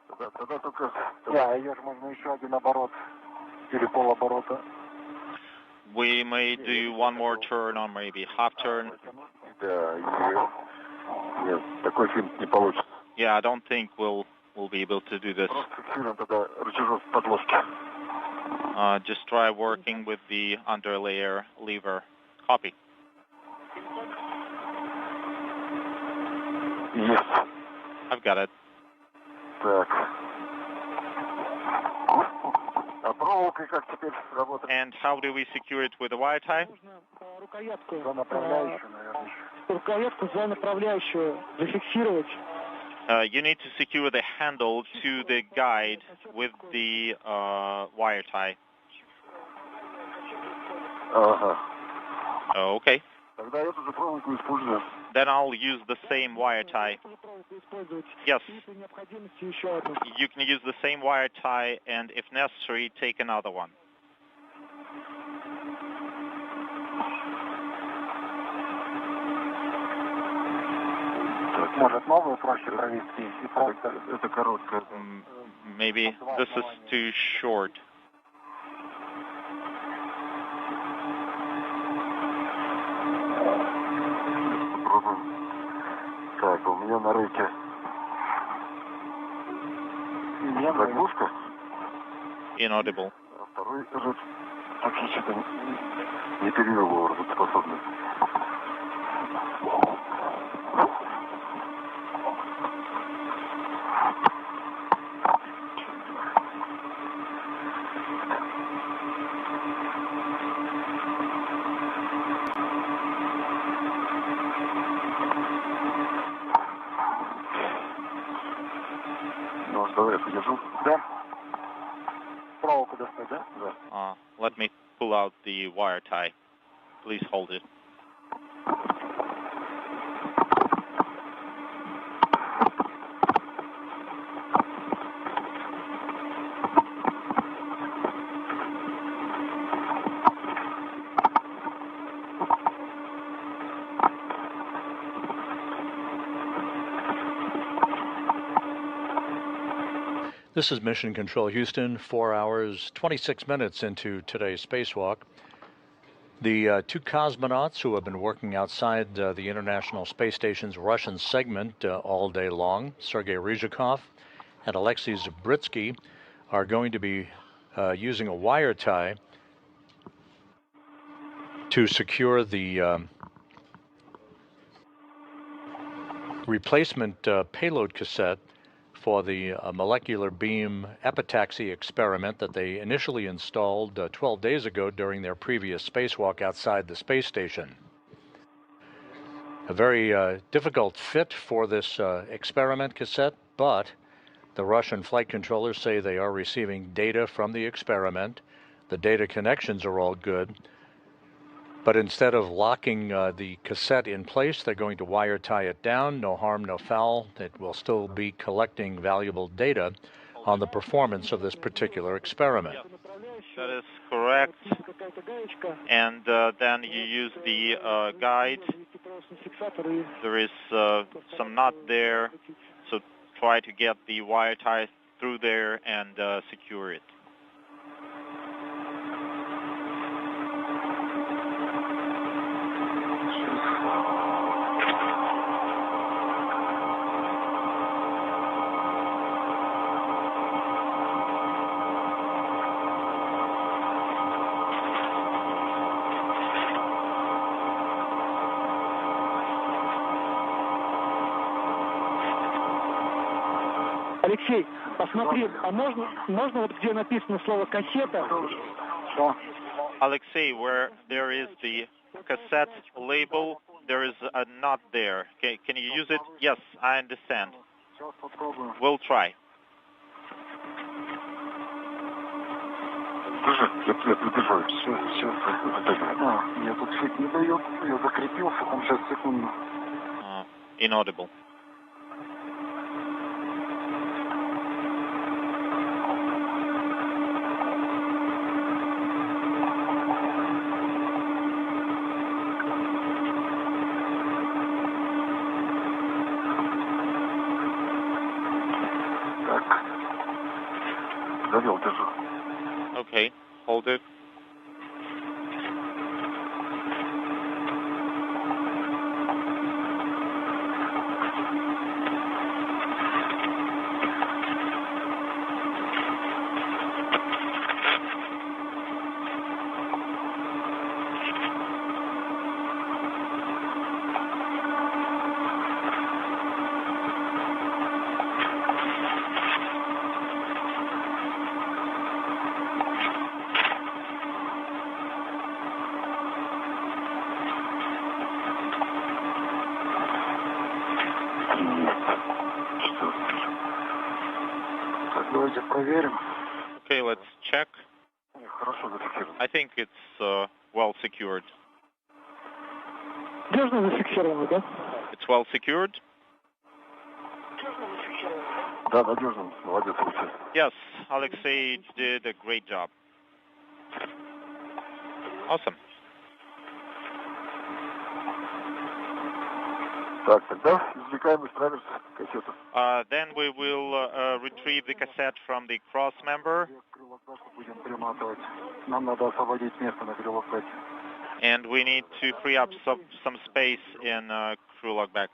We may do one more turn or maybe half turn. Yeah, I don't think we'll be able to do this. Just try working with the underlayer lever. Copy. Yes. I've got it. And how do we secure it with a wire tie? You need to secure the handle to the guide with the wire tie. Okay. Then I'll use the same wire tie. Yes. You can use the same wire tie, and if necessary, take another one. Maybe this is too short. Так, у меня на руке заглушка. Inaudible. Второй рыд фактически не перевел его работоспособность. Let me pull out the wire tie. Please hold it. This is Mission Control Houston, 4 hours, 26 minutes into today's spacewalk. The two cosmonauts who have been working outside the International Space Station's Russian segment all day long, Sergei Ryzhikov and Alexei Zabritsky, are going to be using a wire tie to secure the replacement payload cassette for the molecular beam epitaxy experiment that they initially installed 12 days ago during their previous spacewalk outside the space station. A very difficult fit for this experiment cassette, but the Russian flight controllers say they are receiving data from the experiment. The data connections are all good. But instead of locking the cassette in place, they're going to wire tie it down. No harm, no foul. It will still be collecting valuable data on the performance of this particular experiment. That is correct. And then you use the guide. There is some knot there, so try to get the wire tie through there and secure it. Алексей, посмотри, а можно вот где написано слово кассета? Alexei, where there is the cassette label, there is a knot there. Can you use it? Yes, I understand. We'll try. Inaudible. Okay, hold it. Okay, let's check. I think it's well secured. It's well secured? Yes, Alexei did a great job. Awesome. Then we will retrieve the cassette from the cross member. And we need to free up some space in crew logback.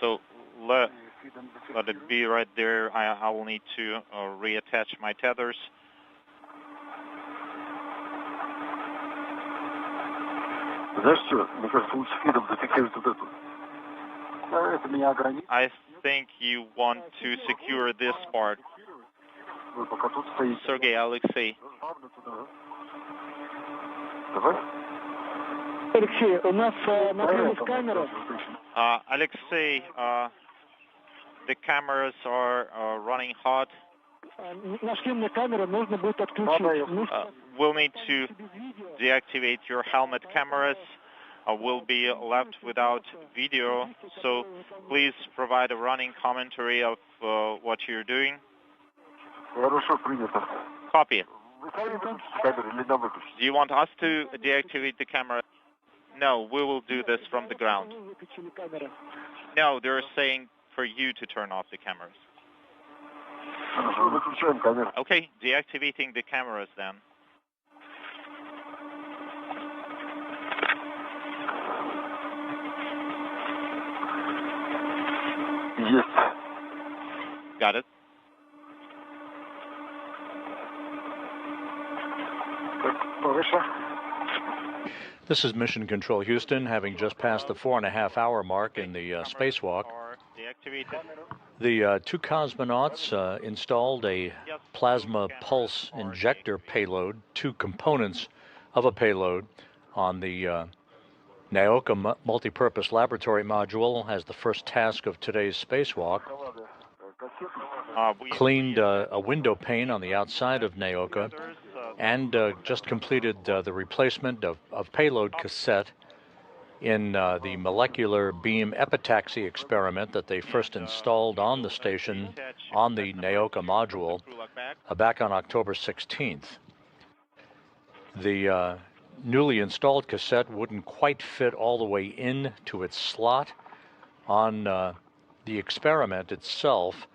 So let it be right there. I will need to reattach my tethers. I think you want to secure this part. Sergei, Alexei. Алексей, у нас нагрелась камера. Alexei, the cameras are running hot. Нашлемная камера нужно будет отключить. We'll need to deactivate your helmet cameras. We'll be left without video, so please provide a running commentary of what you're doing. Copy. Do you want us to deactivate the camera? No, we will do this from the ground. No, they're saying for you to turn off the cameras. Okay, deactivating the cameras then. Yes. Got it. This is Mission Control Houston, having just passed the 4.5-hour mark in the spacewalk. The two cosmonauts installed a plasma pulse injector payload, two components of a payload, on the NAOCA multipurpose laboratory module as the first task of today's spacewalk. Cleaned a window pane on the outside of NAOCA and just completed the replacement of payload cassette in the molecular beam epitaxy experiment that they first installed on the station on the NAOCA module back on October 16th. The newly installed cassette wouldn't quite fit all the way into its slot on the experiment itself,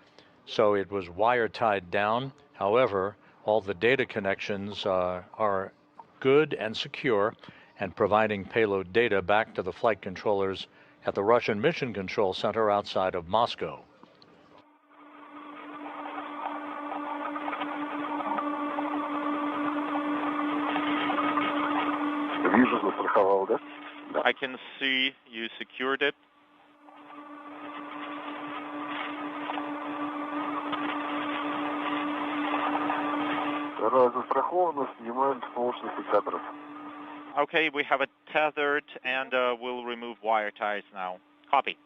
so it was wire tied down. However, all the data connections are good and secure and providing payload data back to the flight controllers at the Russian Mission Control Center outside of Moscow. I can see you secured it. Okay, we have it tethered and we'll remove wire ties now. Copy.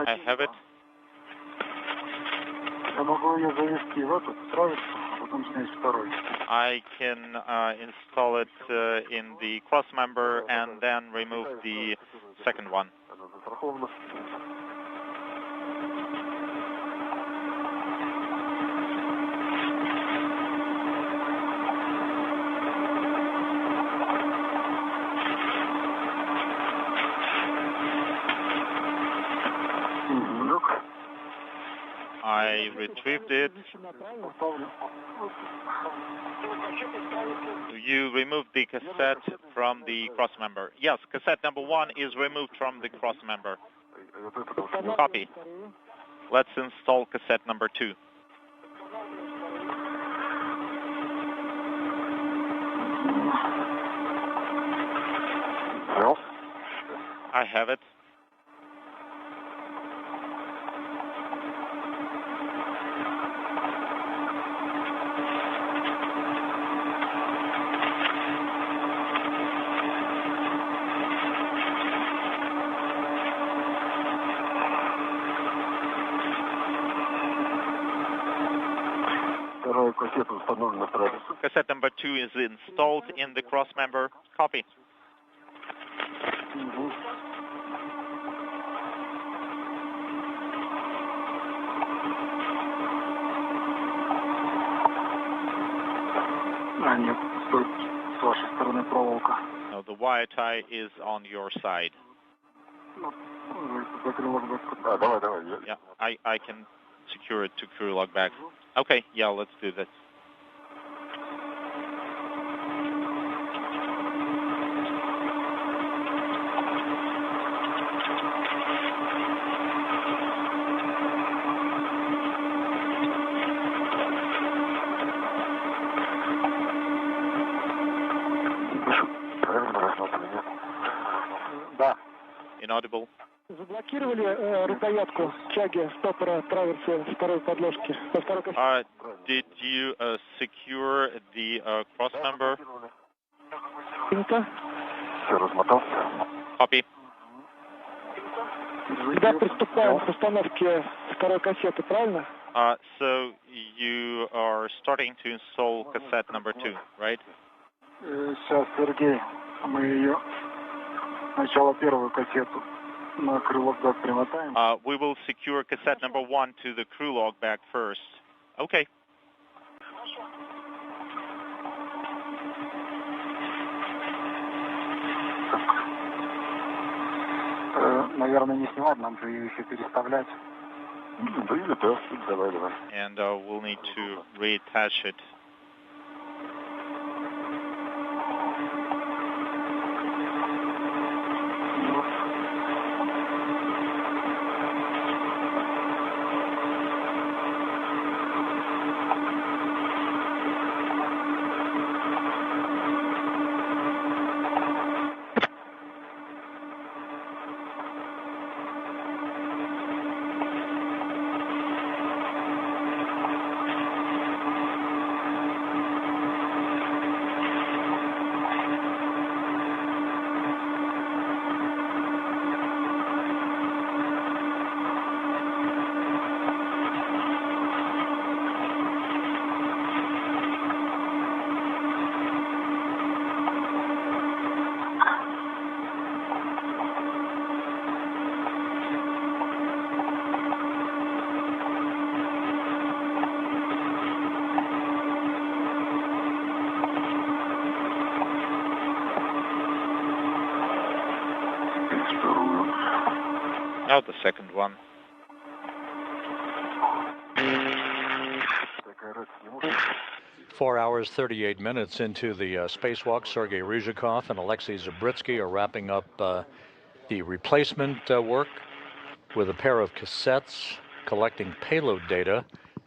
I have it. I can install it in the cross member and then remove the second one. I retrieved it. You removed the cassette from the cross member. Yes, cassette number 1 is removed from the cross member. Copy. Let's install cassette number 2. I have it. Cassette number 2 is installed in the cross member. Copy. No, the wire tie is on your side. Yeah, I can secure it to crew log back. Okay, yeah, let's do this. Inaudible. Did you secure the cross member? Copy. So you are starting to install cassette number 2, right? Сейчас, Сергей, мы ее, сначала первую кассету на крылок бэк примотаем. We will secure cassette number 1 to the crew log bag first. Okay. Наверное, не снимать, нам же ее еще переставлять. And we'll need to reattach it. Now the second one. Four hours, 38 minutes into the spacewalk, Sergei Ryzhikov and Alexei Zabritsky are wrapping up the replacement work with a pair of cassettes collecting payload data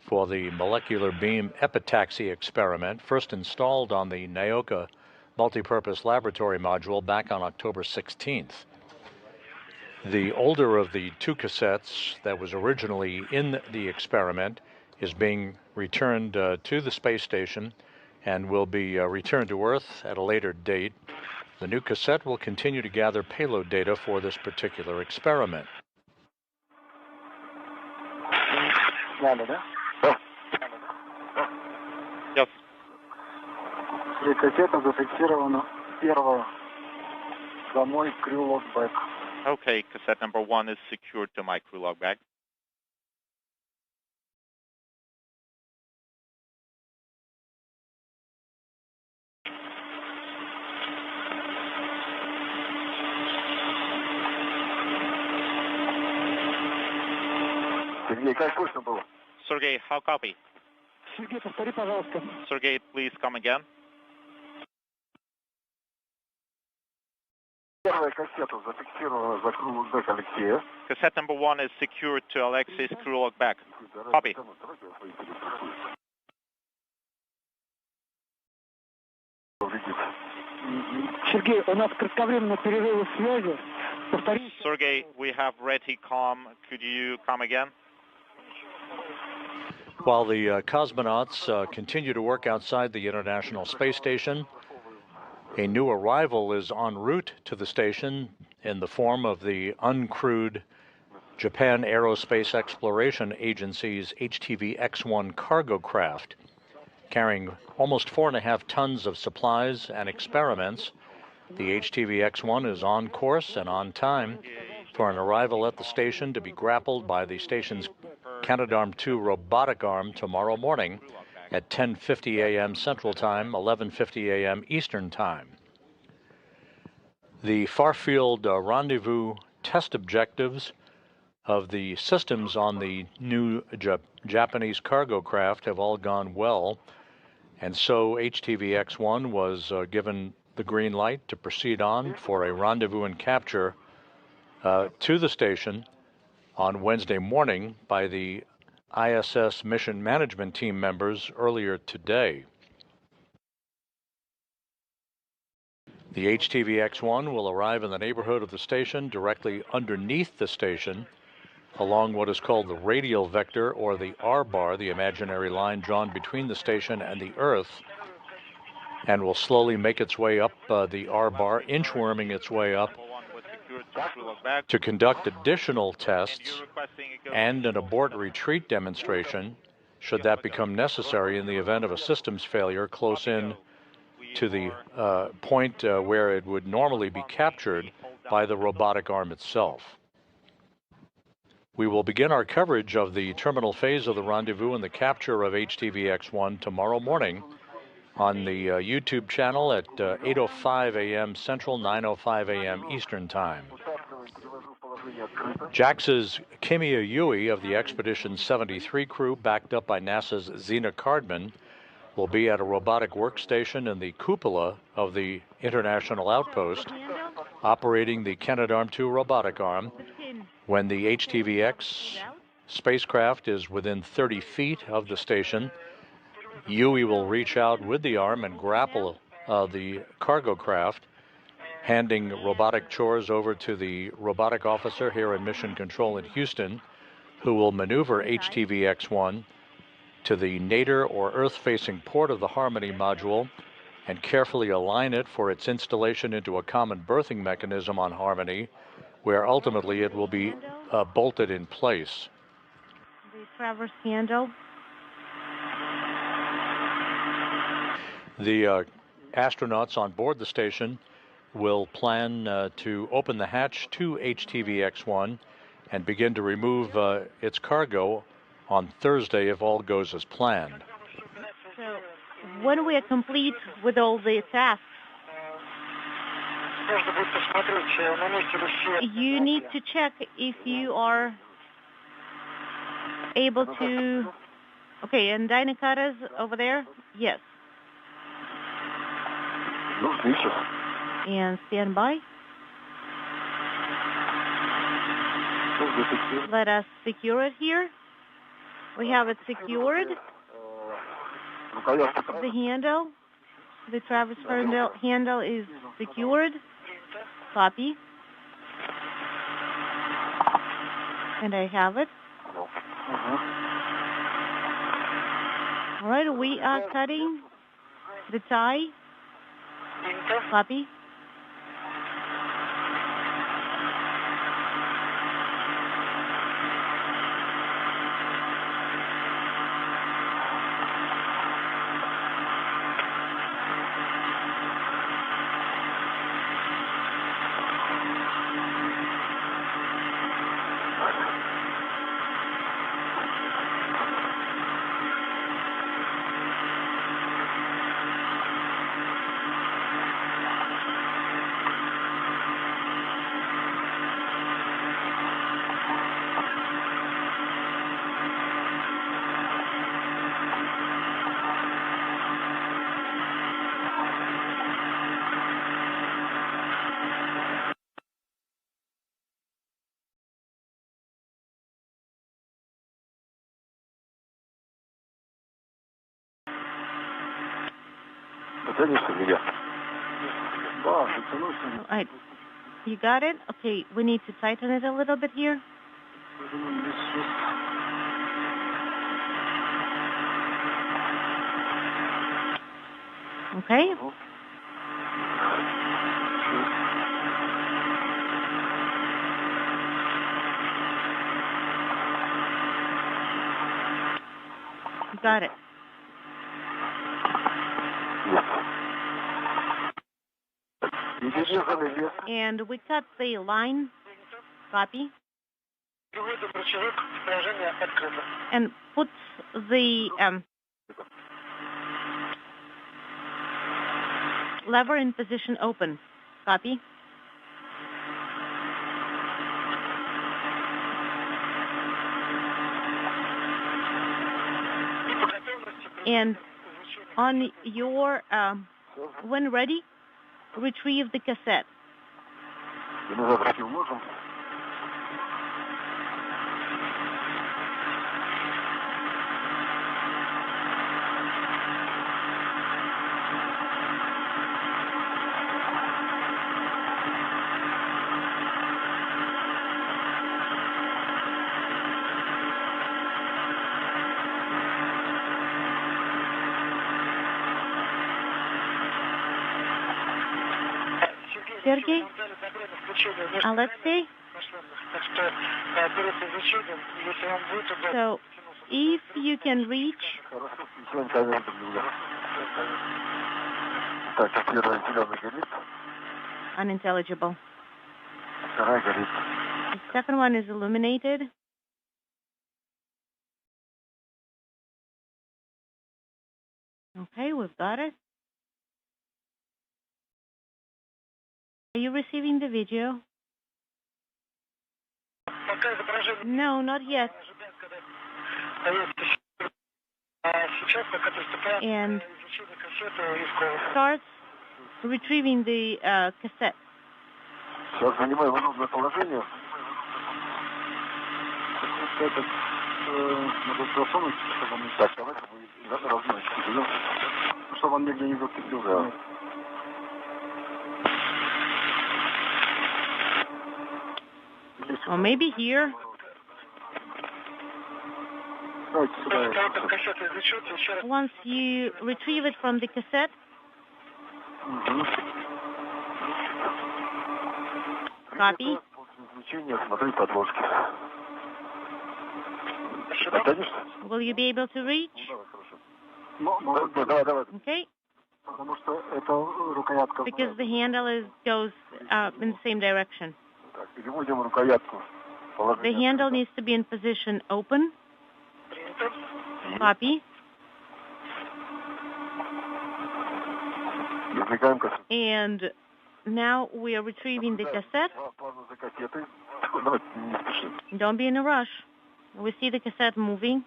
for the molecular beam epitaxy experiment, first installed on the Naoka multipurpose laboratory module back on October 16th. The older of the two cassettes that was originally in the experiment is being returned to the space station and will be returned to Earth at a later date. The new cassette will continue to gather payload data for this particular experiment. Yes. Кассета зафиксирована. Первая домой, crew log back. Okay, cassette number 1 is secured to my crew log bag. Sergey, how copy? Sergey, please come again. Cassette number 1 is secured to Alexei's crew log bag. Copy. Sergey, we have RETI-COM. Could you come again? While the cosmonauts continue to work outside the International Space Station, a new arrival is en route to the station in the form of the uncrewed Japan Aerospace Exploration Agency's HTV-X1 cargo craft, carrying almost 4.5 tons of supplies and experiments. The HTV-X1 is on course and on time for an arrival at the station to be grappled by the station's Canadarm2 robotic arm tomorrow morning at 10:50 a.m. Central Time, 11:50 a.m. Eastern Time. The far-field rendezvous test objectives of the systems on the new Japanese cargo craft have all gone well, and so HTV-X1 was given the green light to proceed on for a rendezvous and capture to the station on Wednesday morning by the ISS mission management team members earlier today. The HTVX-1 will arrive in the neighborhood of the station directly underneath the station along what is called the radial vector, or the R-bar, the imaginary line drawn between the station and the Earth, and will slowly make its way up the R-bar, inchworming its way up to conduct additional tests and an abort retreat demonstration, should that become necessary in the event of a systems failure close in to the point where it would normally be captured by the robotic arm itself. We will begin our coverage of the terminal phase of the rendezvous and the capture of HTVX-1 tomorrow morning on the YouTube channel at 8:05 a.m. Central, 9:05 a.m. Eastern Time. JAXA's Kimiya Yui of the Expedition 73 crew, backed up by NASA's Zena Cardman, will be at a robotic workstation in the cupola of the International Outpost, operating the Canadarm2 robotic arm when the HTVX spacecraft is within 30 feet of the station. Yui will reach out with the arm and grapple the cargo craft, handing robotic chores over to the robotic officer here in Mission Control in Houston, who will maneuver HTVX-1 to the nadir or Earth-facing port of the Harmony module and carefully align it for its installation into a common berthing mechanism on Harmony, where ultimately it will be bolted in place. The traverse handle. The astronauts on board the station will plan to open the hatch to HTVX-1 and begin to remove its cargo on Thursday if all goes as planned. So when we are complete with all the tasks, you need to check if you are able to... Okay, and Dynacata's over there? Yes. And stand by. Let us secure it here. We have it secured. The handle, the traverse handle is secured. Copy. And I have it. All right, we are cutting the tie. Copy. All right. You got it? Okay, we need to tighten it a little bit here. Okay. You got it. And we cut the line. Copy. And put the lever in position open. Copy. And on your, when ready, retrieve the cassette. Sergey? Let's see. So, if you can reach... Unintelligible. The second one is illuminated. Okay, we've got it. Are you receiving the video? No, not yet. And starts retrieving the cassette. Сейчас занимаю удобное положение. Этот надо просунуть, чтобы он не так. Давайте вы разносите, чтобы он нигде не зацепил. Да. Or maybe here. Once you retrieve it from the cassette, copy. Will you be able to reach? Okay. Because the handle goes in the same direction. The handle needs to be in position open. Copy. And now we are retrieving the cassette. Don't be in a rush. We see the cassette moving.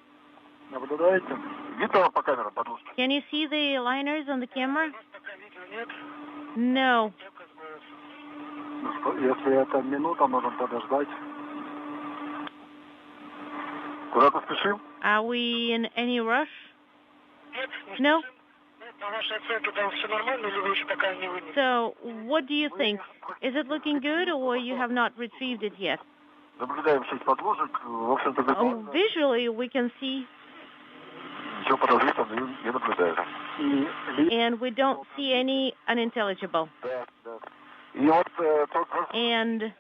Can you see the liners on the camera? No. Are we in any rush? No? So, what do you think? Is it looking good, or you have not retrieved it yet? Oh, visually, we can see. And we don't see any unintelligible. And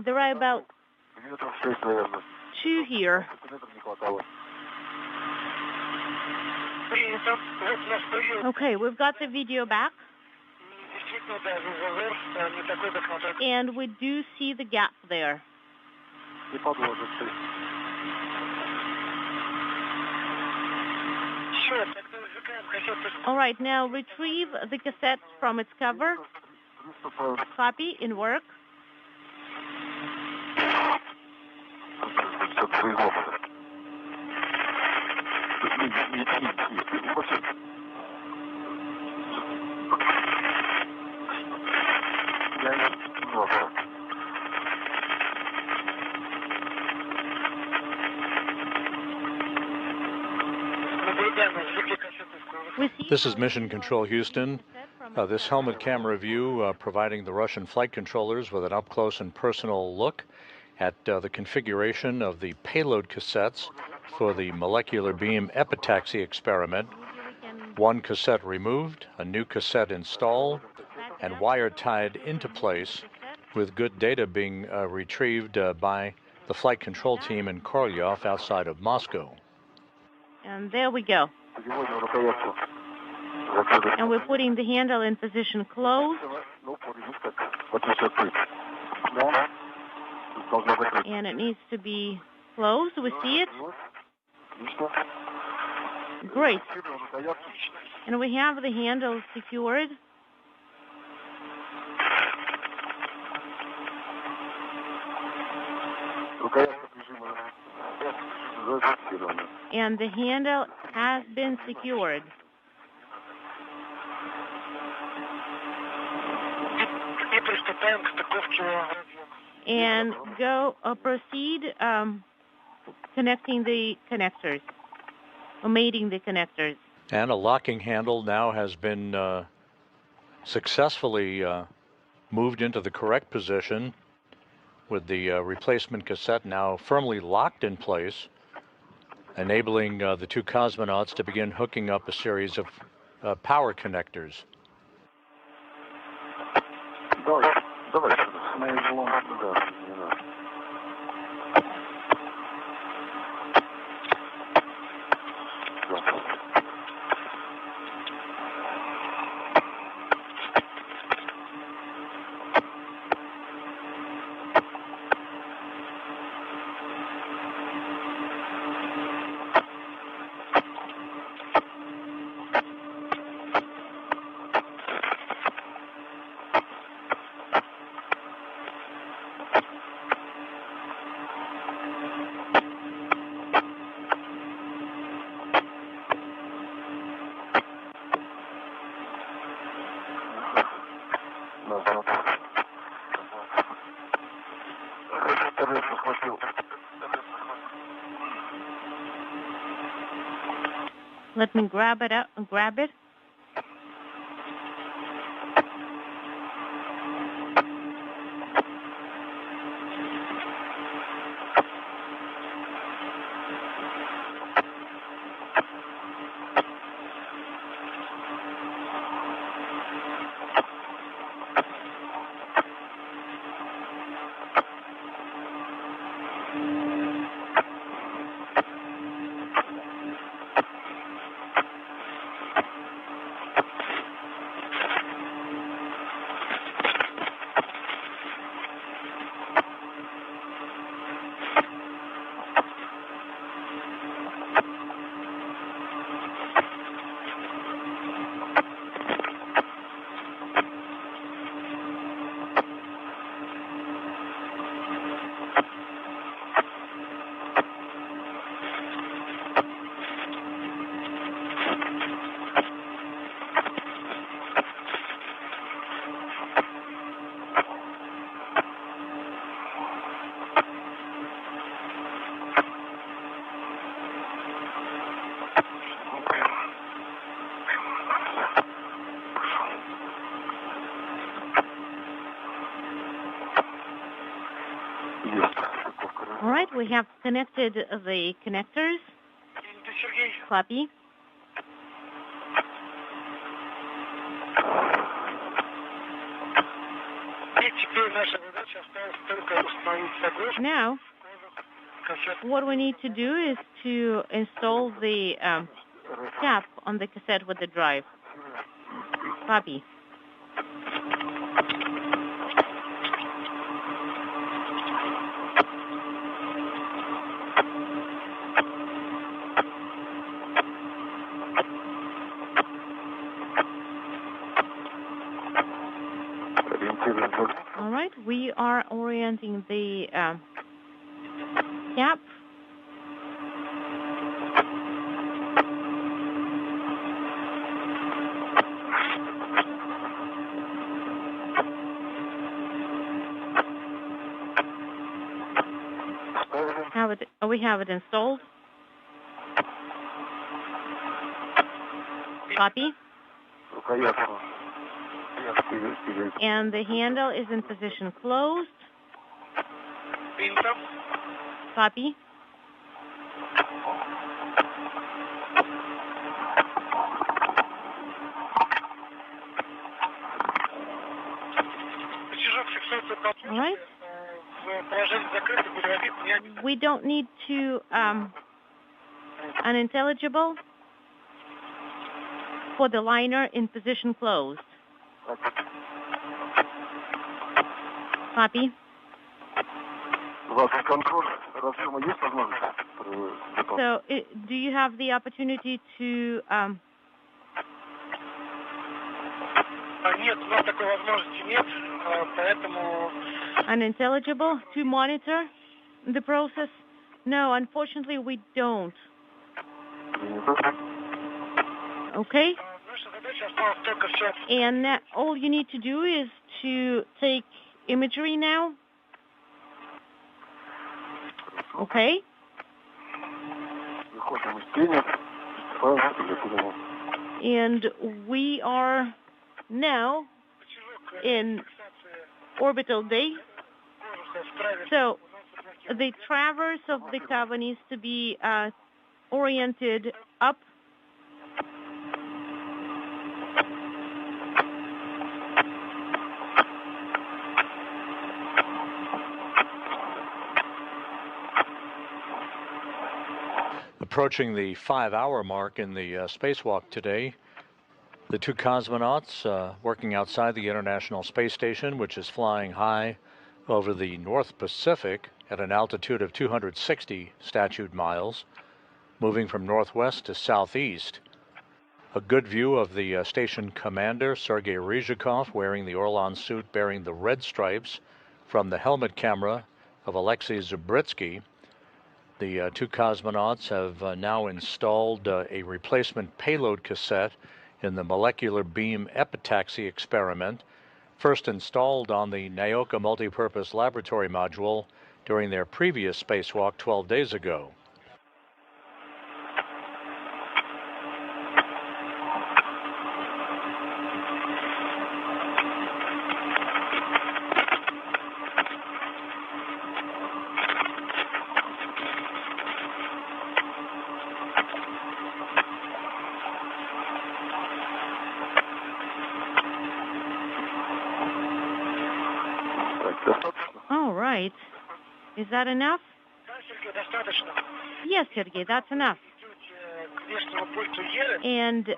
there are about 2 here. Okay, we've got the video back. And we do see the gap there. All right, now retrieve the cassette from its cover. Copy in work. This is Mission Control Houston. This helmet camera view providing the Russian flight controllers with an up-close and personal look at the configuration of the payload cassettes for the molecular beam epitaxy experiment. One cassette removed, a new cassette installed, and wire tied into place, with good data being retrieved by the flight control team in Korolyov outside of Moscow. And there we go. And we're putting the handle in position closed. And it needs to be closed. We see it. Great. And we have the handle secured. And the handle has been secured. And proceed connecting the connectors, or mating the connectors. And a locking handle now has been successfully moved into the correct position, with the replacement cassette now firmly locked in place, enabling the 2 cosmonauts to begin hooking up a series of power connectors. Let me grab it. All right, we have connected the connectors. Copy. Now, what we need to do is to install the cap on the cassette with the drive. Copy. All right, we are orienting the cap. We have it installed. Copy. And the handle is in position closed. Copy. All right. We don't need to unintelligible for the liner in position closed. Copy. So, do you have the opportunity to unintelligible to monitor the process? No, unfortunately, we don't. Okay. And all you need to do is to take imagery now. Okay. And we are now in orbital day. So the traverse of the cover needs to be oriented up. Approaching the 5-hour mark in the spacewalk today, the two cosmonauts working outside the International Space Station, which is flying high over the North Pacific at an altitude of 260 statute miles, moving from northwest to southeast. A good view of the station commander, Sergei Ryzhikov, wearing the Orlan suit bearing the red stripes from the helmet camera of Alexei Zubritsky. The two cosmonauts have now installed a replacement payload cassette in the molecular beam epitaxy experiment, first installed on the Naoka multipurpose laboratory module during their previous spacewalk 12 days ago. All right. Is that enough? Yes, Sergey, that's enough. And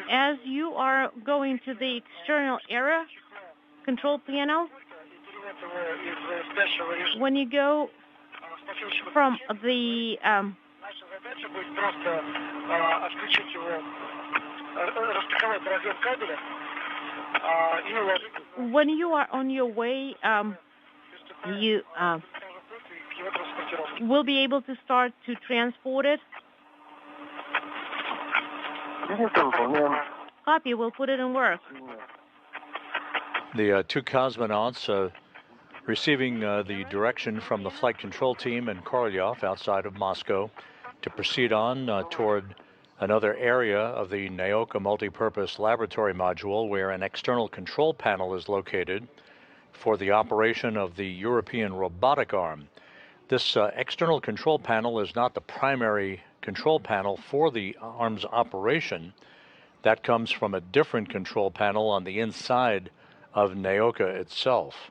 as you are going to the external area control panel, when you go from the when you are on your way, you will be able to start to transport it. Copy, we'll put it in work. The two cosmonauts receiving the direction from the flight control team in Korolyov outside of Moscow to proceed on toward another area of the Naoka multipurpose laboratory module where an external control panel is located for the operation of the European robotic arm. This external control panel is not the primary control panel for the arm's operation. That comes from a different control panel on the inside of Naoka itself.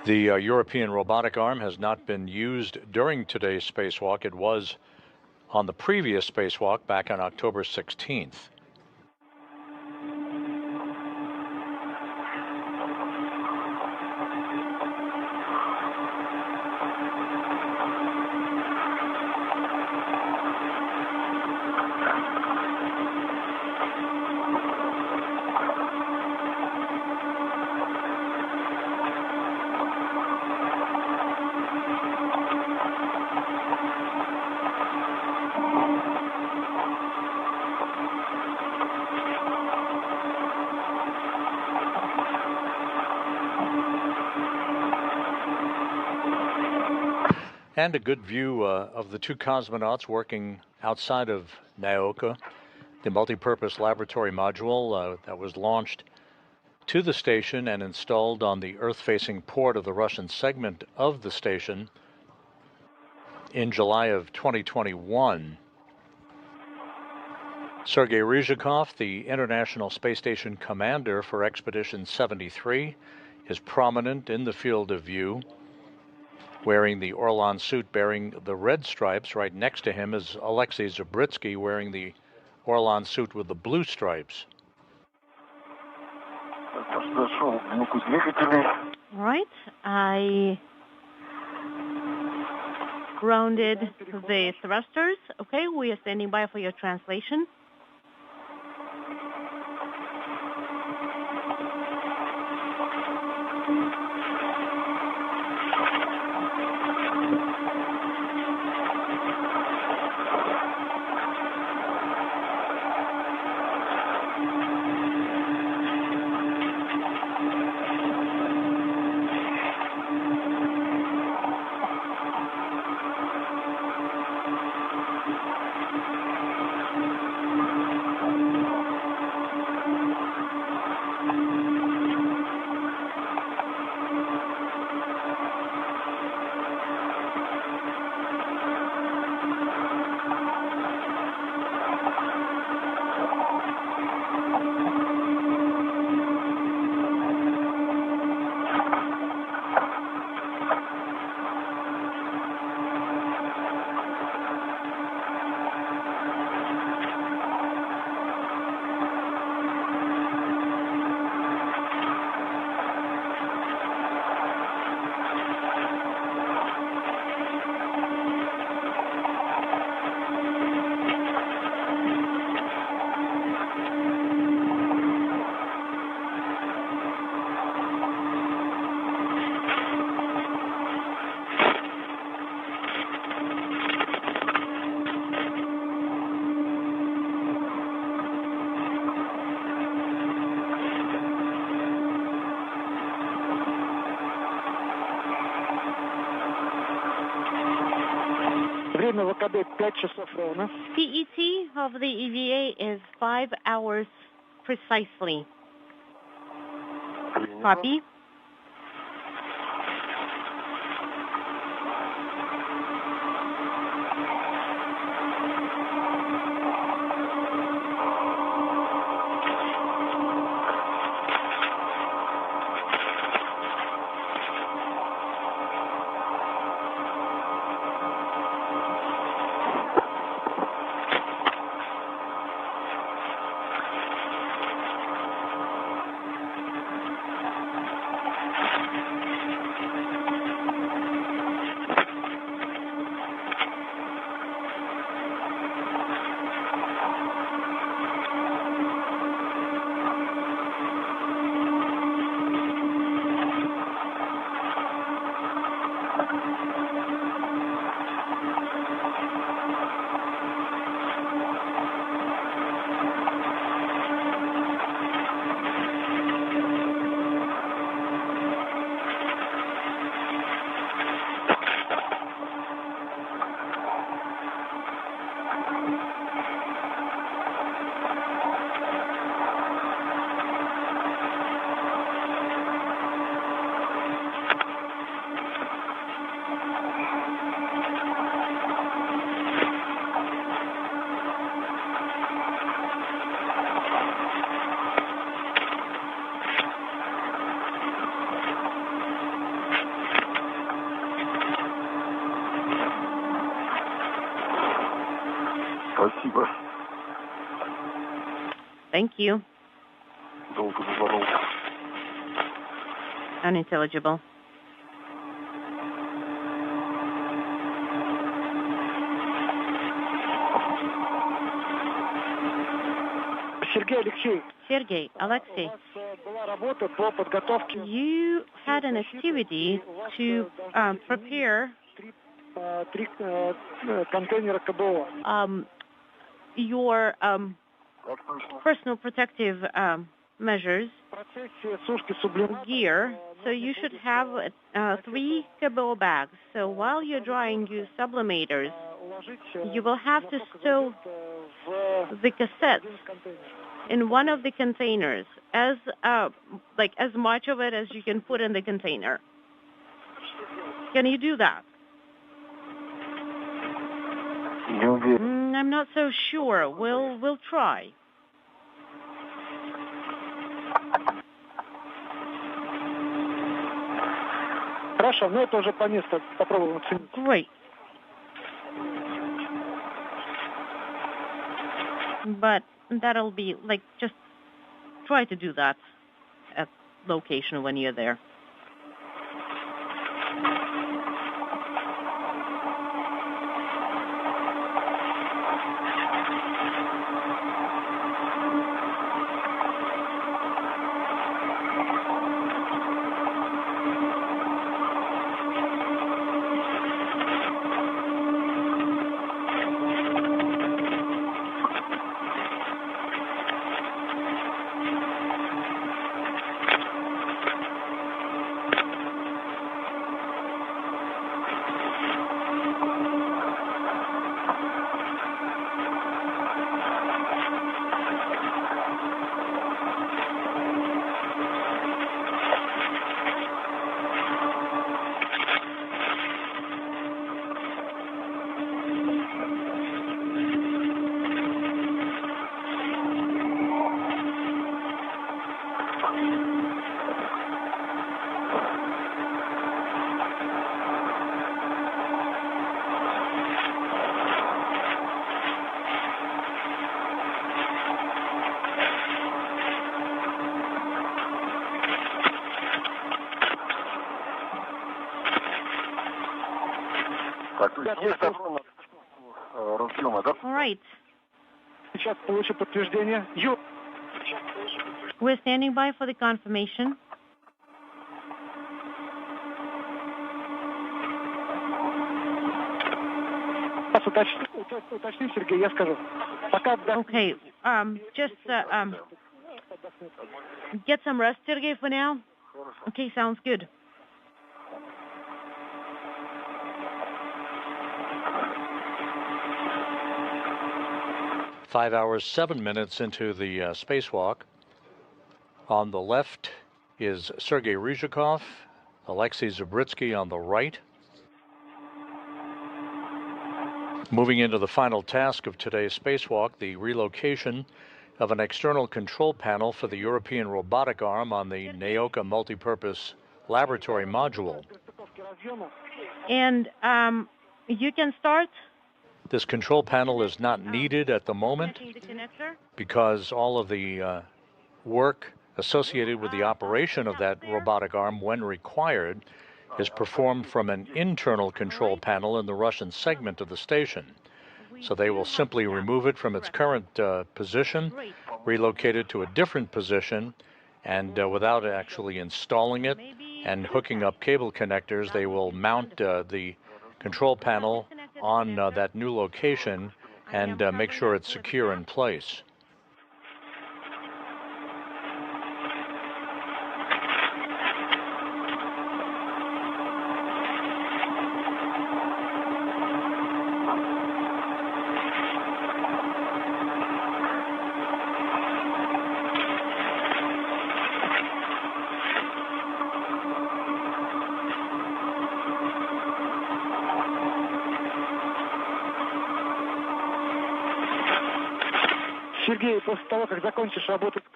The European robotic arm has not been used during today's spacewalk. It was on the previous spacewalk back on October 16th. And a good view of the two cosmonauts working outside of Naoka, the multipurpose laboratory module that was launched to the station and installed on the Earth-facing port of the Russian segment of the station in July of 2021. Sergei Ryzhikov, the International Space Station commander for Expedition 73, is prominent in the field of view, wearing the Orlan suit bearing the red stripes. Right next to him is Alexei Zubritsky wearing the Orlan suit with the blue stripes. All right, I grounded the thrusters. Okay, we are standing by for your translation. время ВКБ 5 часов ровно. PET of the EVA is 5 hours precisely. Copy. Спасибо. Thank you. Долго заборол. Unintelligible. Сергей Алексей. Sergey, Alexei, У вас была работа по подготовке you had an activity to prepare три контейнера КБО. your personal protective measures В процессе сушки сублимата gear. So you should have 3 KBO bags. So while you're drying your sublimators, уложить you will have to stow в the cassettes контейнер. in one of the containers, as as much of it as you can put in the container. Can you do that? Не уверен. I'm not so sure. We'll try. Хорошо, но это уже по месту попробуем оценить. Great. But that'll be just try to do that at location when you're there. Так, то есть есть одно разъема, да? All right. Сейчас получу подтверждение. We're standing by for the confirmation. Уточни, Сергей, я скажу. Пока Okay. Just get some rest, Sergey, for now. Okay, sounds good. 5 hours, 7 minutes into the spacewalk. On the left is Sergei Ryzhikov, Alexei Zabritsky on the right. Moving into the final task of today's spacewalk, the relocation of an external control panel for the European robotic arm on the Naoka multipurpose laboratory module. And you can start. This control panel is not needed at the moment because all of the work associated with the operation of that robotic arm, when required, is performed from an internal control panel in the Russian segment of the station. So they will simply remove it from its current position, relocate it to a different position, and without actually installing it and hooking up cable connectors, they will mount the control panel on that new location and make sure it's secure in place.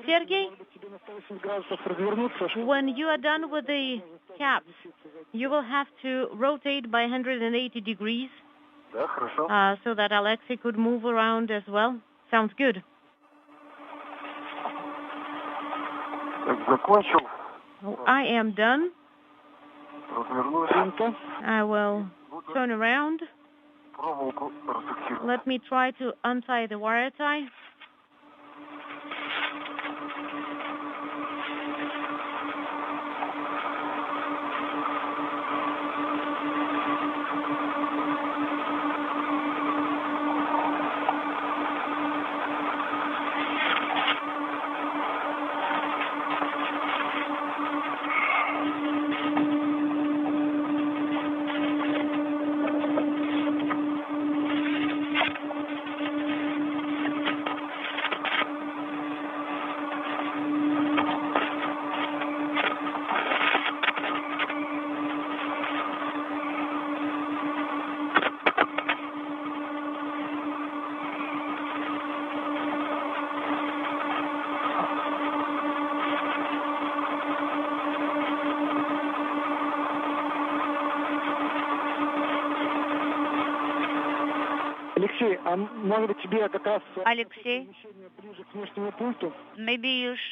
Sergey, when you are done with the caps, you will have to rotate by 180 degrees so that Alexei could move around as well. Sounds good. I am done. I will turn around. Let me try to untie the wire tie. Alexei, maybe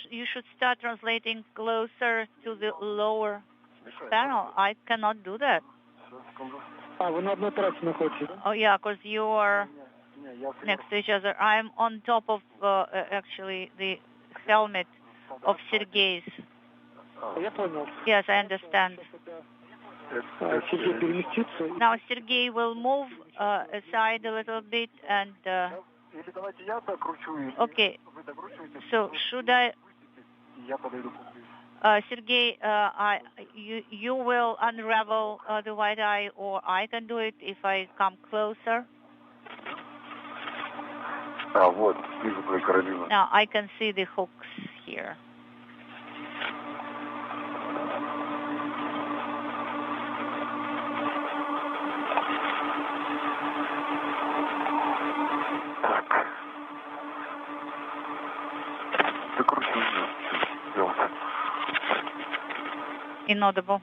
you should start translating closer to the lower panel. I cannot do that. Oh yeah, because you are next to each other. I'm on top of actually the helmet of Sergei's. Yes, I understand. Now Sergei will move aside a little bit and okay, so should I Sergei, you will unravel the white eye, or I can do it if I come closer? Now I can see the hooks here. Inaudible.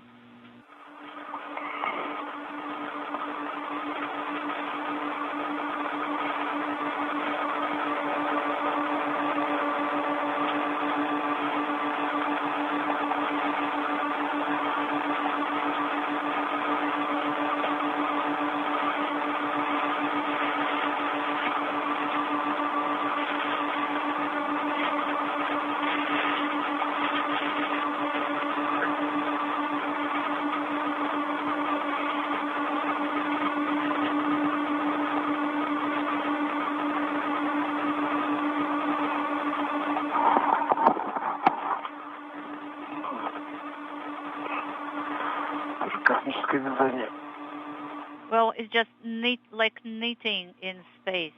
Well, it's just like knitting in space.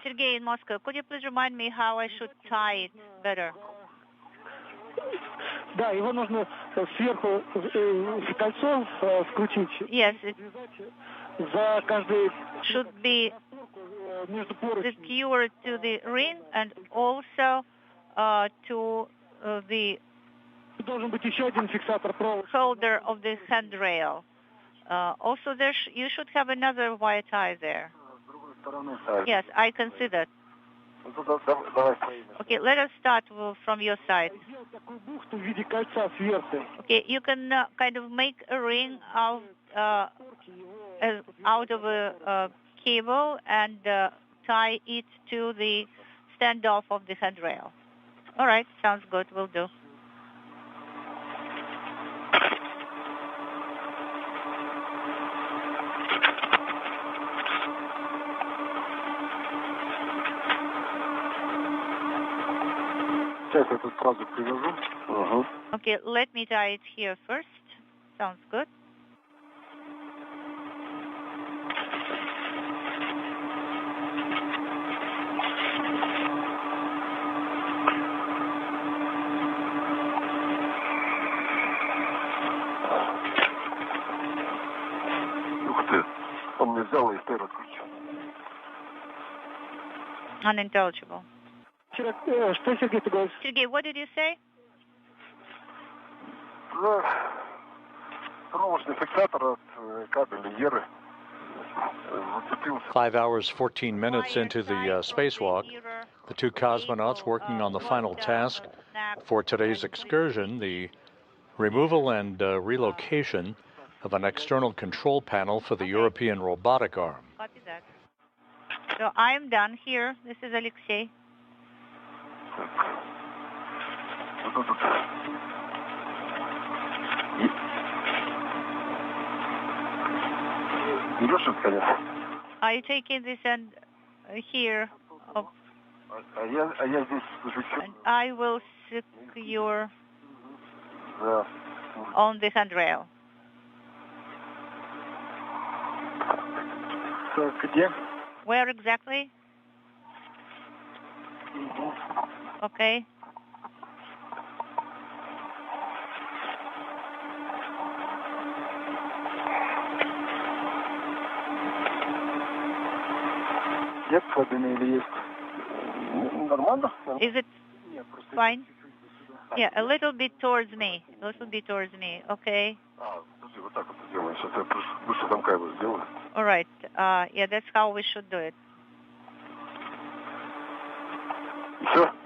Sergey in Moscow, could you please remind me how I should tie it better? Да, его нужно сверху в кольцо скрутить. Yes, it За каждый should be secured to the ring and also to the должен быть еще один фиксатор провода. shoulder of the handrail. Also, you should have another wire tie there. Yes, I can see that. Okay, let us start from your side. Okay, you can kind of make a ring out of a cable and tie it to the standoff of the handrail. All right, sounds good. Will do. Okay, let me tie it here first. Sounds good. Unintelligible. Sergey, what did you say? 5 hours, 14 minutes into the spacewalk, the two cosmonauts working on the final task for today's excursion, the removal and relocation of an external control panel for the European robotic arm. Copy that. So I'm done here. This is Alexei. Are you taking this and here? And I will secure on the handrail. Where exactly? Okay. Is it fine? Yeah, a little bit towards me. A little bit towards me. Okay. All right. Yeah, that's how we should do it.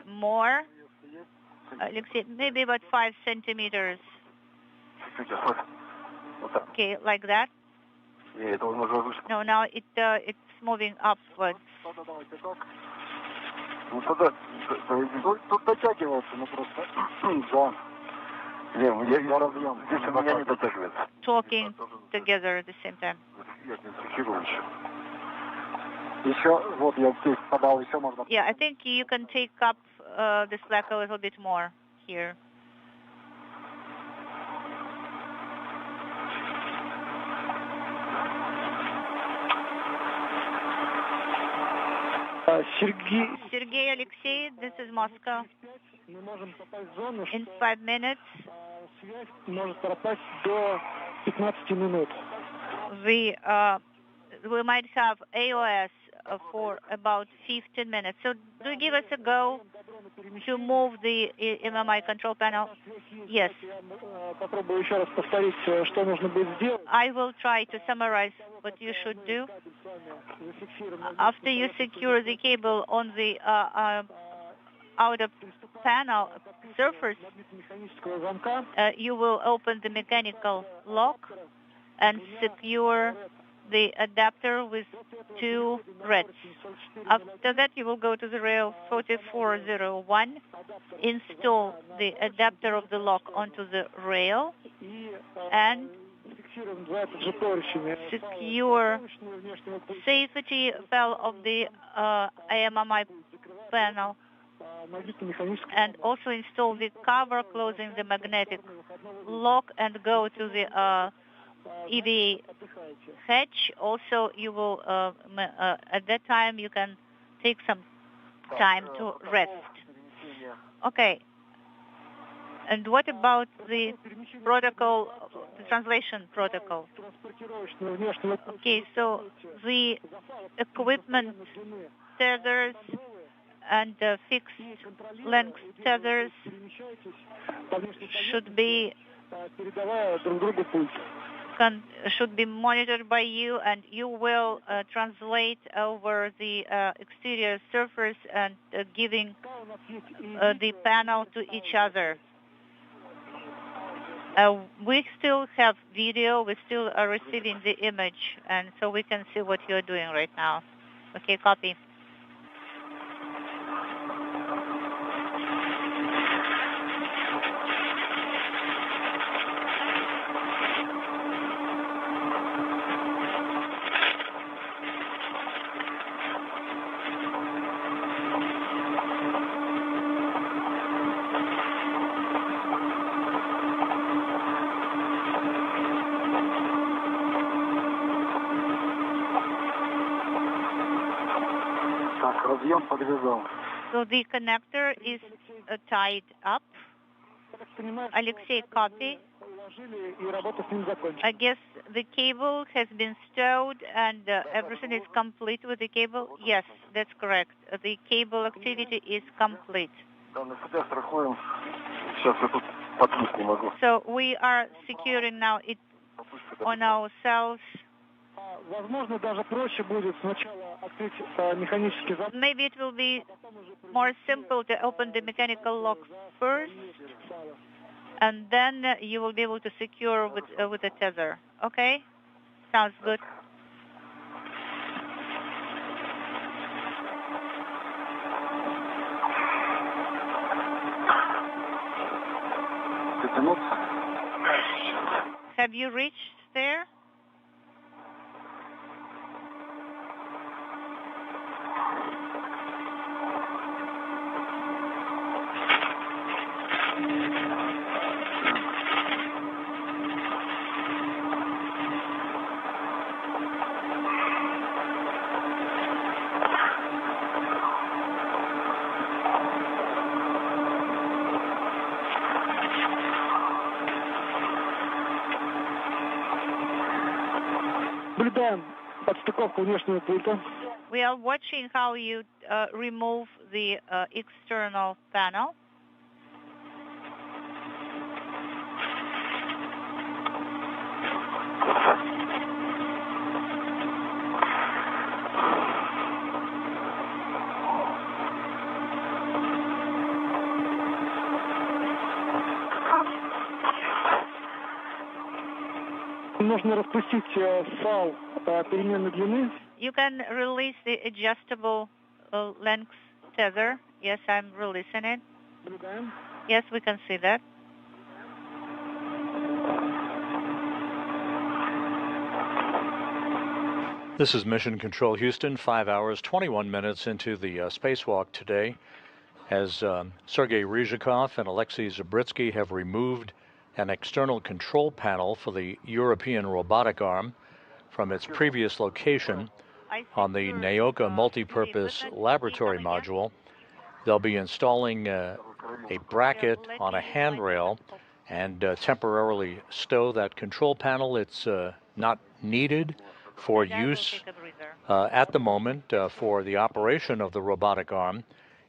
More? Alexei, maybe about 5 centimeters. Okay, like that? No, now it's moving upwards. Talking together at the same time. Yeah, I think you can take up the slack a little bit more here. Sergey, Alexei, this is Moscow. In 5 minutes, we might have AOS for about 15 minutes. So do you give us a go to move the MMI control panel? Yes. I will try to summarize what you should do. After you secure the cable on the outer panel surface, you will open the mechanical lock and secure the adapter with 2 reds. After that, you will go to the rail 4401, install the adapter of the lock onto the rail, and secure safety valve of the AMMI panel, and also install the cover closing the magnetic lock and go to the EV hatch. Also, you will at that time you can take some time to rest. Okay. And what about the protocol, the translation protocol? Okay, so the equipment tethers and fixed length tethers should be monitored by you, and you will translate over the exterior surface and giving the panel to each other. We still have video, we still are receiving the image, and so we can see what you're doing right now. Okay, copy. So the connector is tied up. Alexei, copy. I guess the cable has been stowed and everything is complete with the cable? Yes, that's correct. The cable activity is complete. So we are securing now it on ourselves. Maybe it will be more simple to open the mechanical lock first, and then you will be able to secure with a tether. Okay? Sounds good. Have you reached there? We are watching how you remove the external panel. You can release the adjustable length tether. Yes, I'm releasing it. Yes, we can see that. This is Mission Control Houston, 5 hours, 21 minutes into the spacewalk today, as Sergei Ryzhikov and Alexei Zabritsky have removed an external control panel for the European robotic arm from its previous location on the Naoka multipurpose laboratory module. They'll be installing a bracket on a handrail and temporarily stow that control panel. It's not needed for use at the moment for the operation of the robotic arm.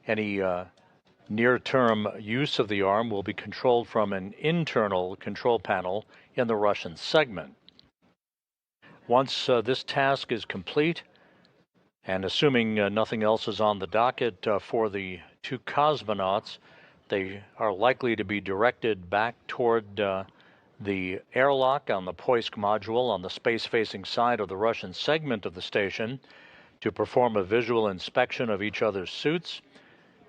Any near-term use of the arm will be controlled from an internal control panel in the Russian segment. Once this task is complete, and assuming nothing else is on the docket for the two cosmonauts, they are likely to be directed back toward the airlock on the Poisk module on the space-facing side of the Russian segment of the station to perform a visual inspection of each other's suits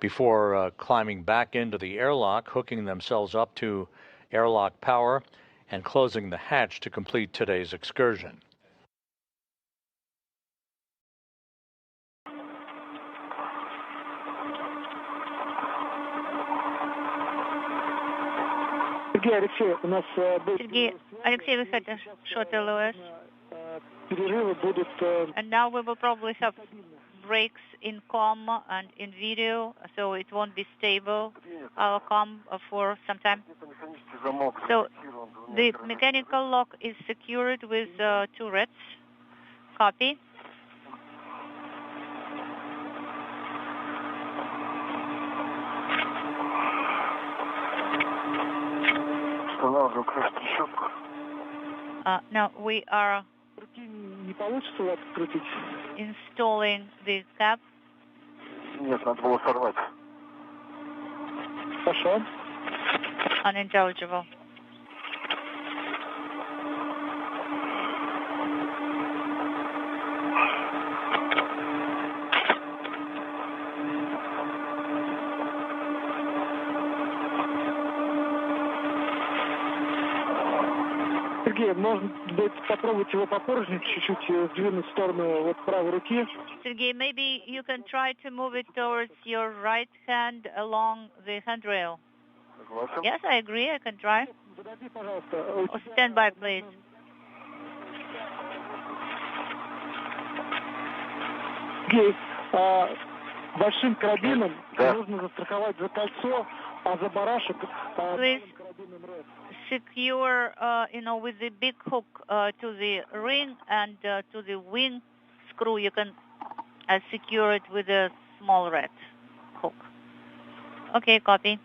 before climbing back into the airlock, hooking themselves up to airlock power, and closing the hatch to complete today's excursion. Сергей, Алексей, у нас был... Sergey, Alexei, we had a short LOS. Перерывы будут... And now we will probably have breaks in comm and in video, so it won't be stable, our comm, for some time. So the mechanical lock is secured with 2 reds. Copy. Now we are Не получится вас открутить? installing the cap. Нет, надо было сорвать. Хорошо. Unintelligible. Сергей, может быть, попробовать его по поручню чуть-чуть сдвинуть в сторону вот правой руки? Sergey, maybe you can try to move it towards your right hand along the handrail. Yes, I agree. I can try. Подожди, пожалуйста. Oh, stand by, please. Сергей, большим карабином нужно застраховать за кольцо, а за барашек... Please secure, with the big hook to the ring and to the wing screw. You can secure it with a small red hook. Okay, copy.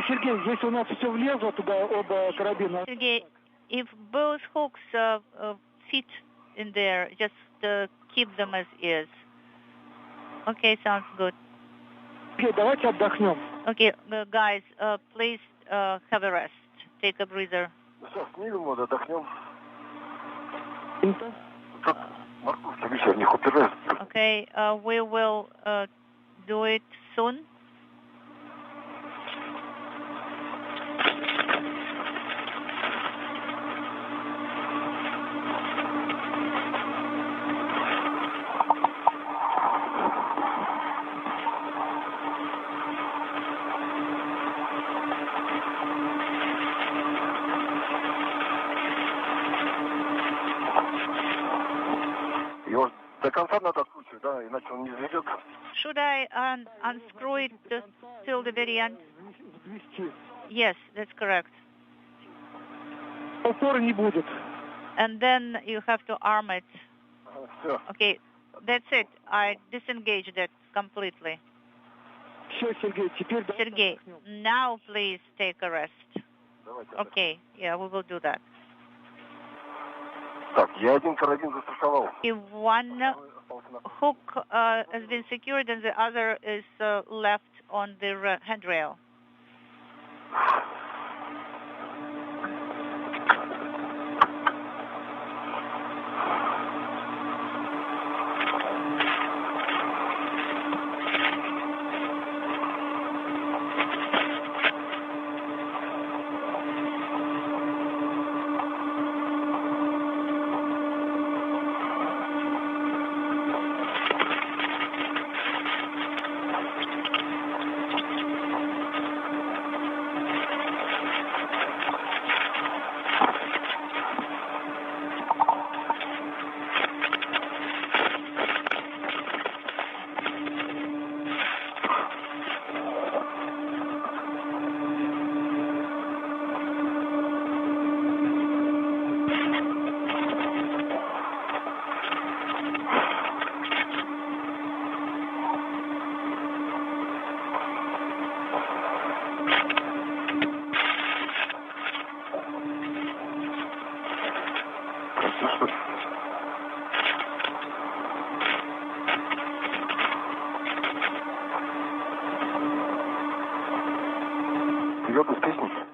Сергей, если у нас все влезло туда, оба карабина... Sergey, if both hooks fit in there, just keep them as is. Okay, sounds good. Сергей, давайте отдохнем. Okay, guys, please have a rest. Take a breather. Сейчас снимем, отдохнем. Okay, we will do it soon. Его до конца надо откручивать, да, иначе он не заведет. Should I unscrew it till the very end? Yes, that's correct. Упора не будет. And then you have to arm it. Все. Okay, that's it. I disengaged it completely. Все, Сергей, теперь... Sergey, now please take a rest. Давайте. Okay, yeah, we will do that. Так, я один карабин застраховал. If one hook has been secured and the other is left on the handrail.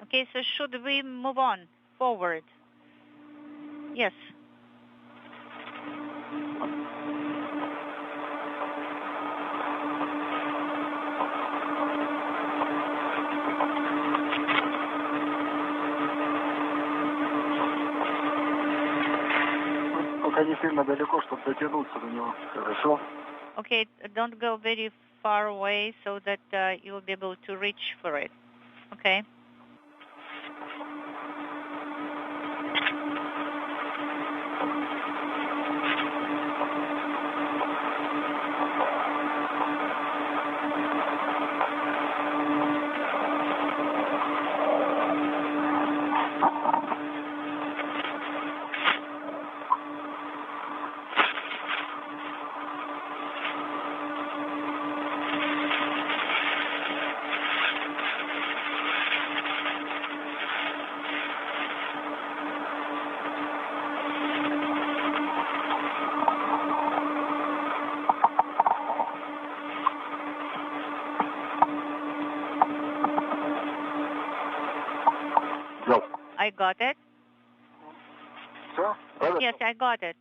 Okay, so should we move on forward? Yes. Только не сильно далеко, чтобы дотянуться до него. Хорошо? Okay, don't go very far away so that you'll be able to reach for it. Okay? I got it. Все? Yes, I got it.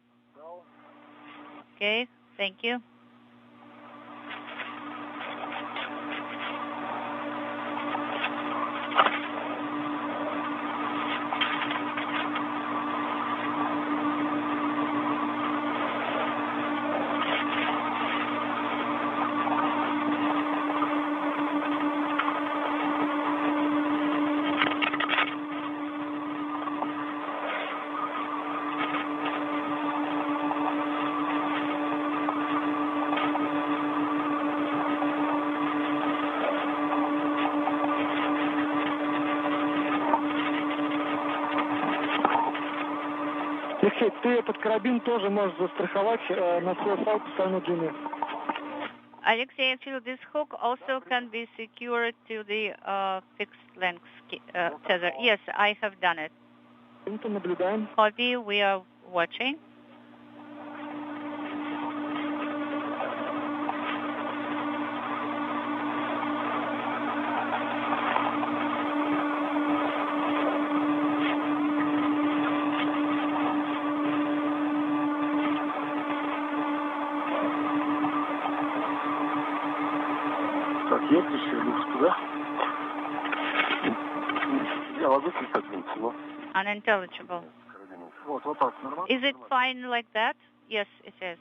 Okay, thank you. Алексей, ты этот карабин тоже можешь застраховать на свой фалку стальной длины. Alexei, actually, this hook also can be secured to the fixed length tether. Yes, I have done it. Наблюдаем. Copy, we are watching. Есть еще люкс, да? Я могу слегка двинуться, но... Unintelligible. Вот так, нормально? Is it fine like that? Yes, it is.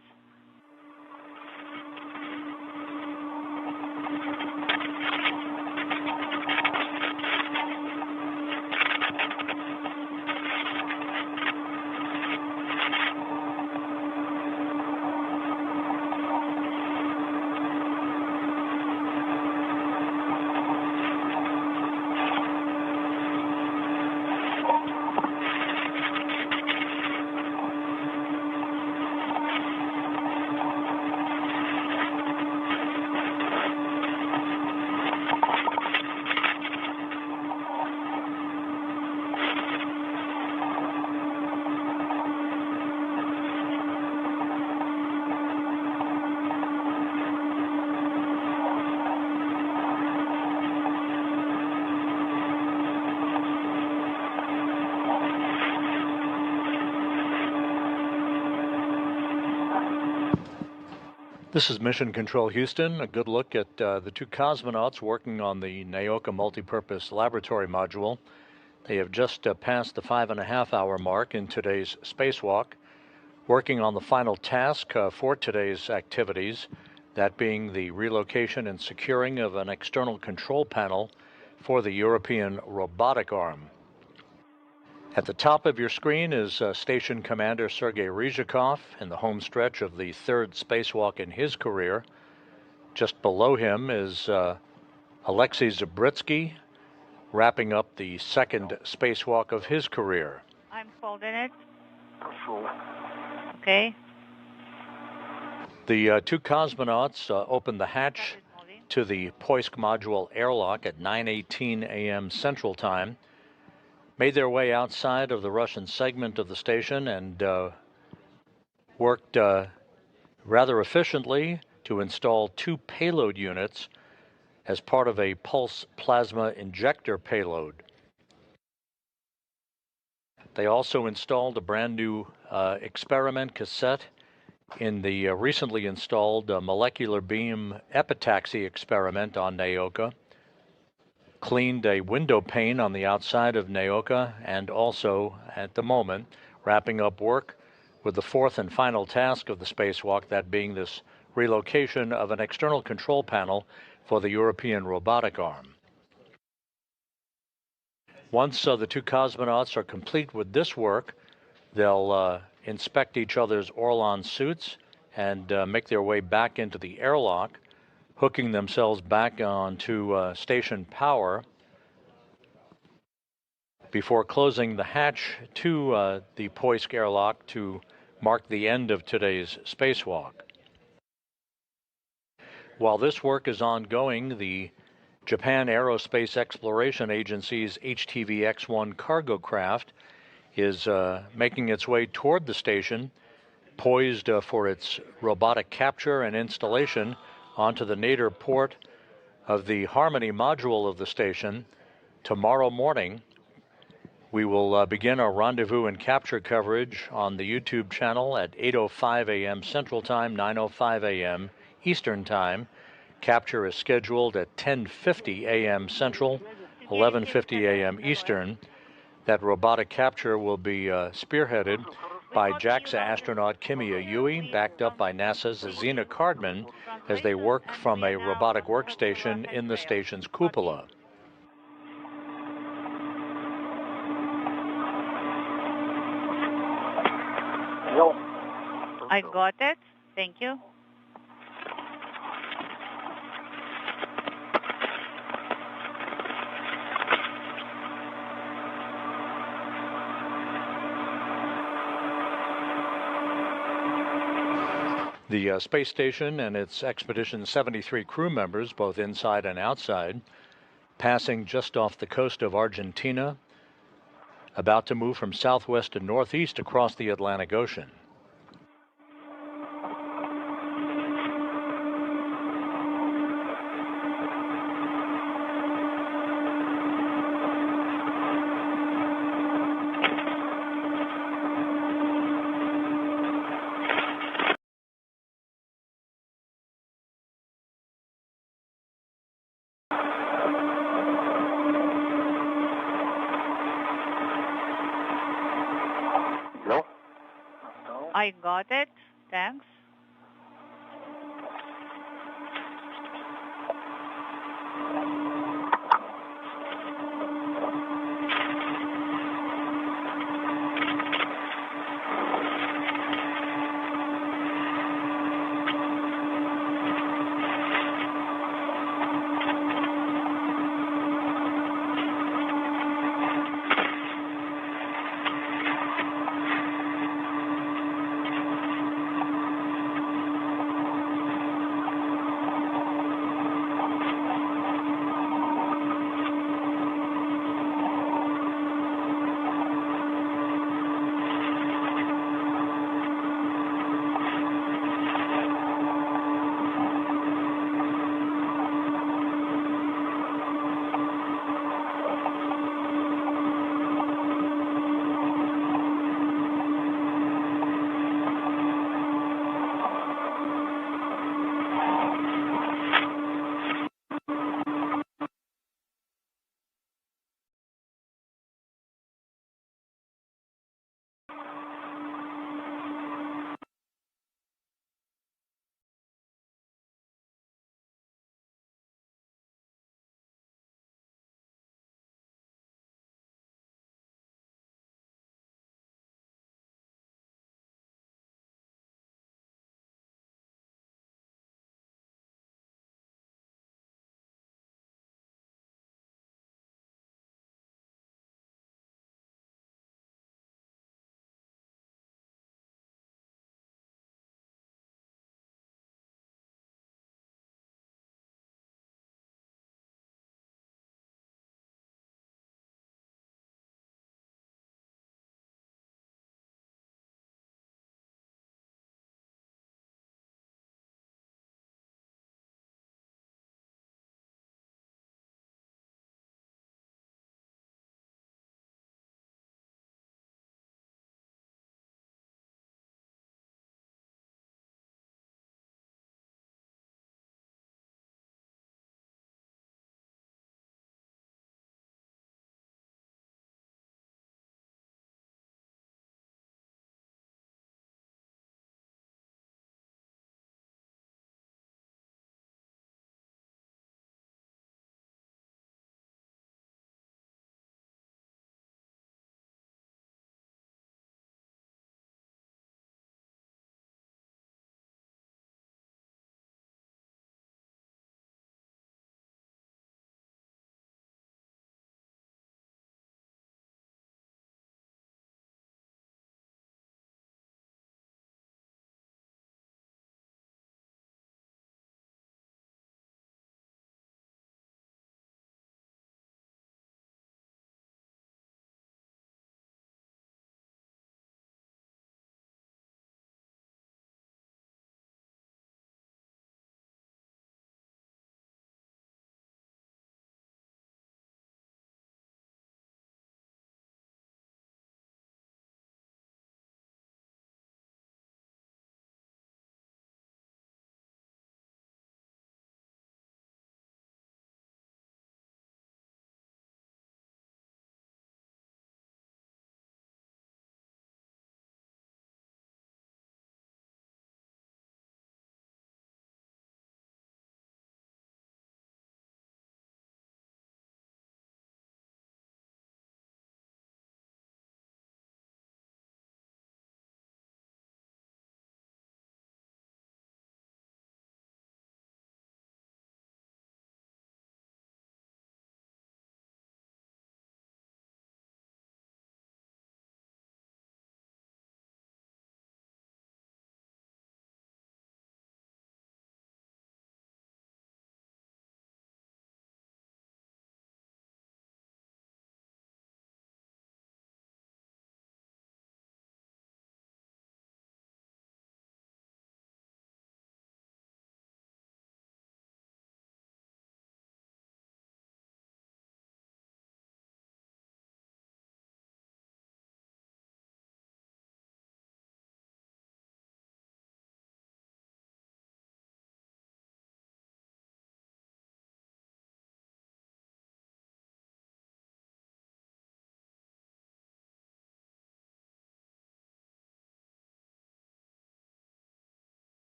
This is Mission Control Houston. A good look at the two cosmonauts working on the Naoka Multipurpose Laboratory Module. They have just passed the 5.5-hour mark in today's spacewalk, working on the final task for today's activities, that being the relocation and securing of an external control panel for the European robotic arm. At the top of your screen is Station Commander Sergei Ryzhikov in the home stretch of the third spacewalk in his career. Just below him is Alexei Zabritsky, wrapping up the second spacewalk of his career. I'm folding it. Okay. The two cosmonauts opened the hatch to the Poisk module airlock at 9:18 a.m. Central Time, made their way outside of the Russian segment of the station, and worked rather efficiently to install two payload units as part of a pulse plasma injector payload. They also installed a brand new experiment cassette in the recently installed molecular beam epitaxy experiment on Naoka, cleaned a window pane on the outside of Naoka, and also, at the moment, wrapping up work with the fourth and final task of the spacewalk, that being this relocation of an external control panel for the European robotic arm. Once the two cosmonauts are complete with this work, they'll inspect each other's Orlan suits and make their way back into the airlock, hooking themselves back onto station power before closing the hatch to the Poisk airlock to mark the end of today's spacewalk. While this work is ongoing, the Japan Aerospace Exploration Agency's HTV-X1 cargo craft is making its way toward the station, poised for its robotic capture and installation onto the nadir port of the Harmony module of the station. Tomorrow morning, we will begin our rendezvous and capture coverage on the YouTube channel at 8:05 a.m. Central Time, 9:05 a.m. Eastern Time. Capture is scheduled at 10:50 a.m. Central, 11:50 a.m. Eastern. That robotic capture will be spearheaded by JAXA astronaut Kimiya Yui, backed up by NASA's Zena Cardman, as they work from a robotic workstation in the station's cupola. I got it. Thank you. The space station and its Expedition 73 crew members, both inside and outside, passing just off the coast of Argentina, about to move from southwest to northeast across the Atlantic Ocean. I got it. Thanks.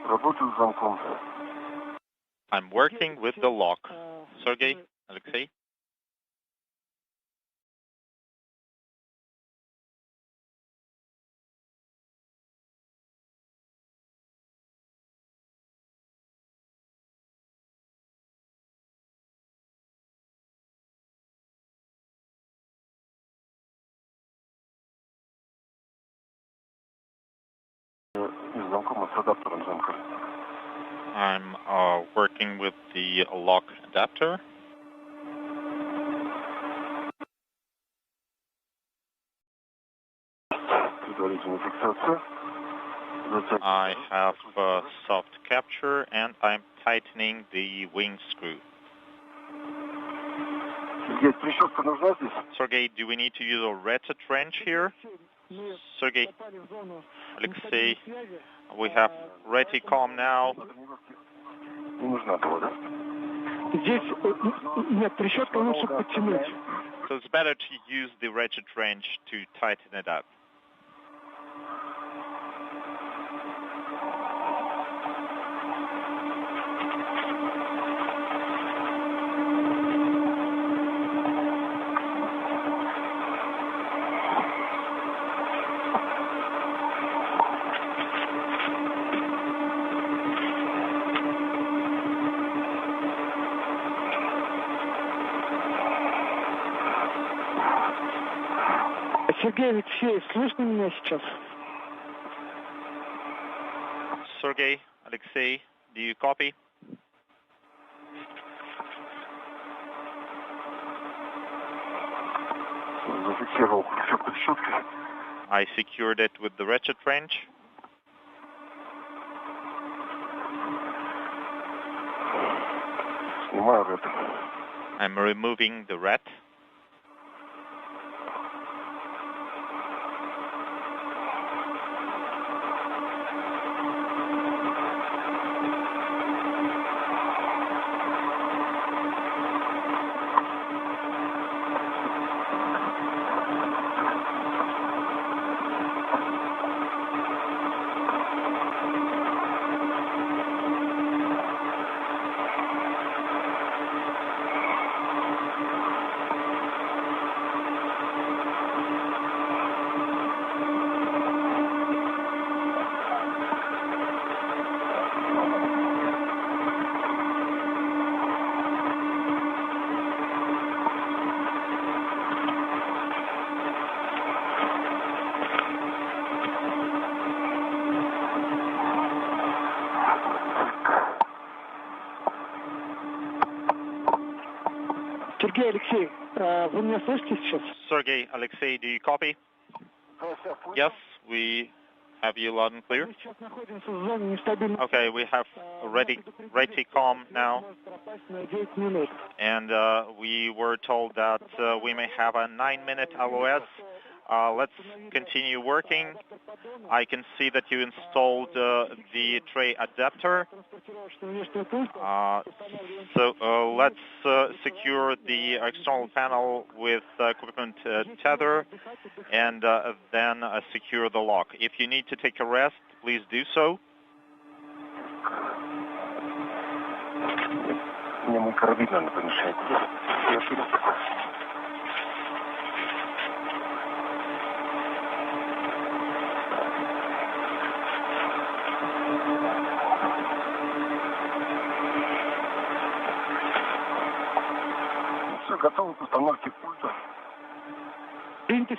Работаю с замком. I'm working with the lock. Sergey, Alexei? С замком, с адаптером замка. I'm working with the lock adapter. Предварительная фиксация. I have soft capture and I'm tightening the wing screw. Сергей, трещотка нужна здесь? Sergey, do we need to use a ratchet wrench here? Sergey, Alexei, we have reticom now. Не нужна была, да? Здесь нет, трещотка лучше подтянуть. So it's better to use the ratchet wrench to tighten it up. Сергей Алексеев, слышно меня сейчас? Sergey, Alexei, do you copy? Зафиксировал крючок трещоткой. I secured it with the ratchet wrench. Снимаю это. I'm removing the rat. Сергей Алексей, вы меня слышите сейчас? Sergey, Alexei, do you copy? Yes, we have you loud and clear. Сейчас находимся в зоне нестабильной. Okay, we have reticom now, Девять минут. and we were told that we may have a 9-minute LOS. Let's continue working. I can see that you installed the tray adapter. So let's secure the external panel with equipment tether and then secure the lock. If you need to take a rest, please do so. Мне мой карабин надо помешать. Я ошибся. Все, готовы к установке пульта.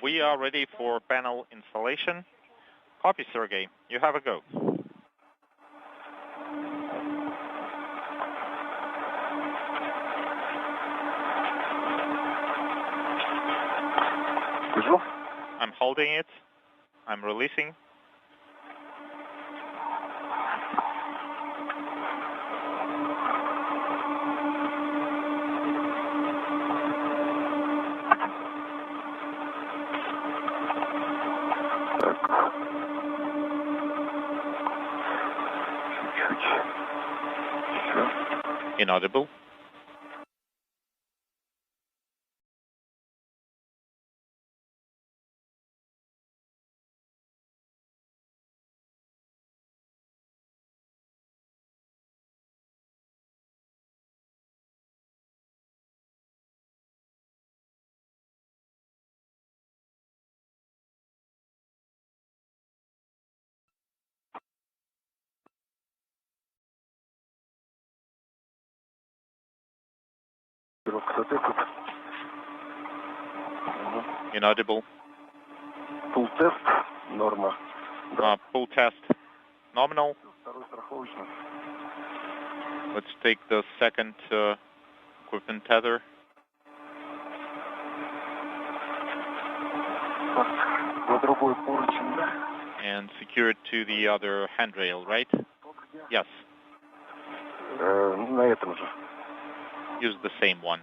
We are ready for panel installation. Copy, Sergey. You have a go. Держу. I'm holding it. I'm releasing. Inaudible. Inaudible. Pull test, норма. Pull test, nominal. Let's take the second equipment tether. And secure it to the other handrail, right? Yes. На этом же. Use the same one.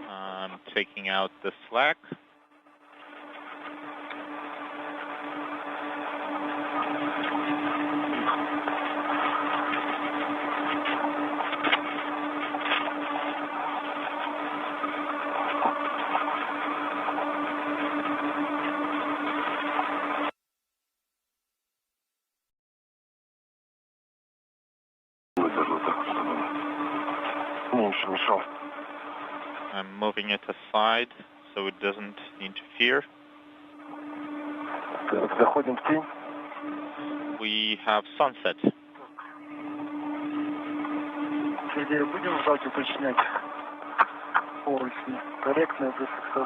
I'm taking out the slack. I'm moving it aside so it doesn't interfere. We have sunset.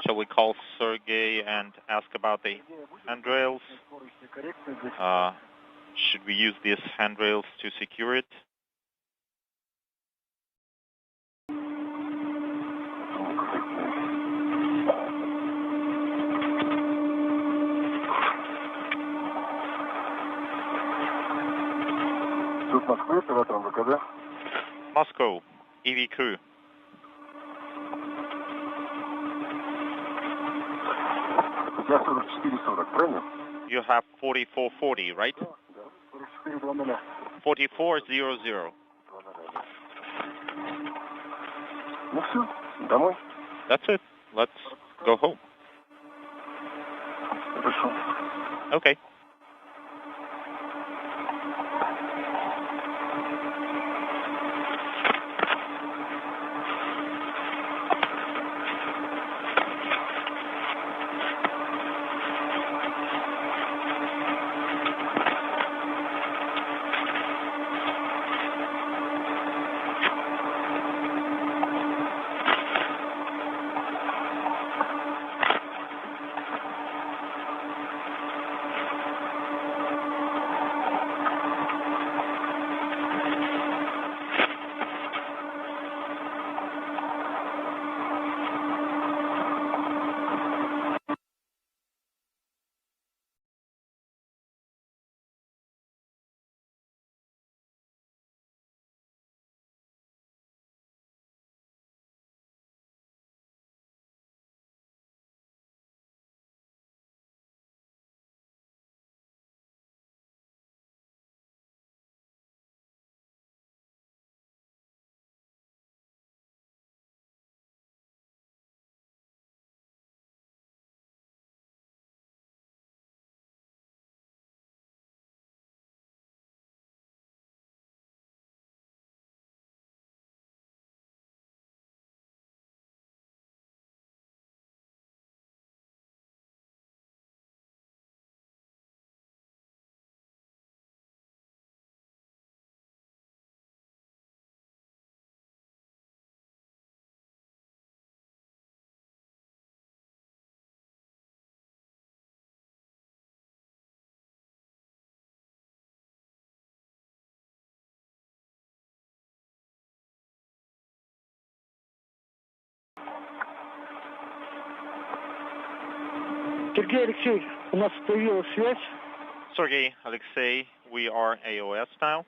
Shall we call Sergey and ask about the handrails? Should we use these handrails to secure it? Moscow, EV crew. You have 4440, right? 4400. That's it. Let's go home. Okay. Сергей, Алексей, у нас появилась связь. Sergey, Alexei, we are AOS now.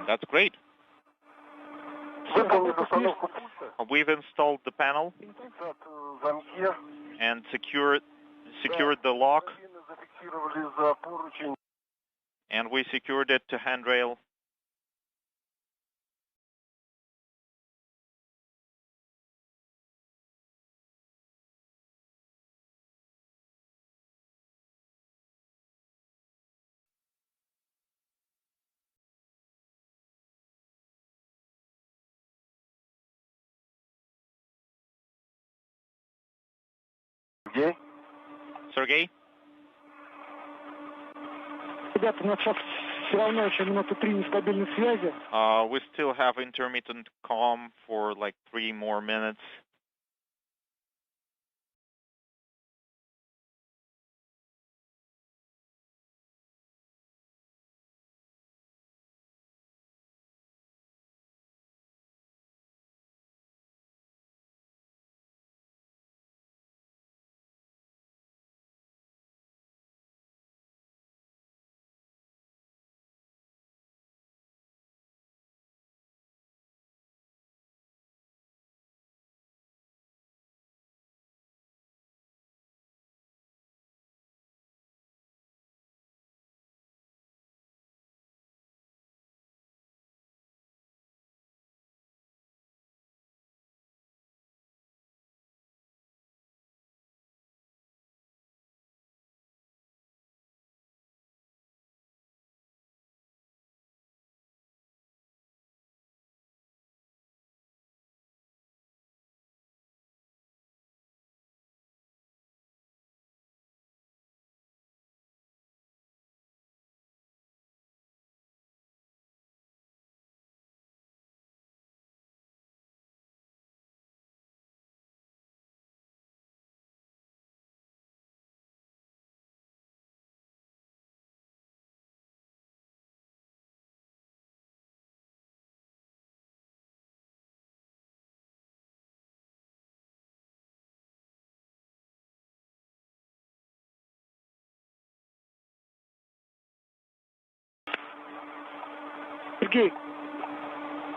That's great. We've installed the panel and secured the lock, and we secured it to handrail. Sergey? Ребята, у нас сейчас все равно еще минуты 3 нестабильной связи. We still have intermittent comm for like 3 more minutes. Сергей,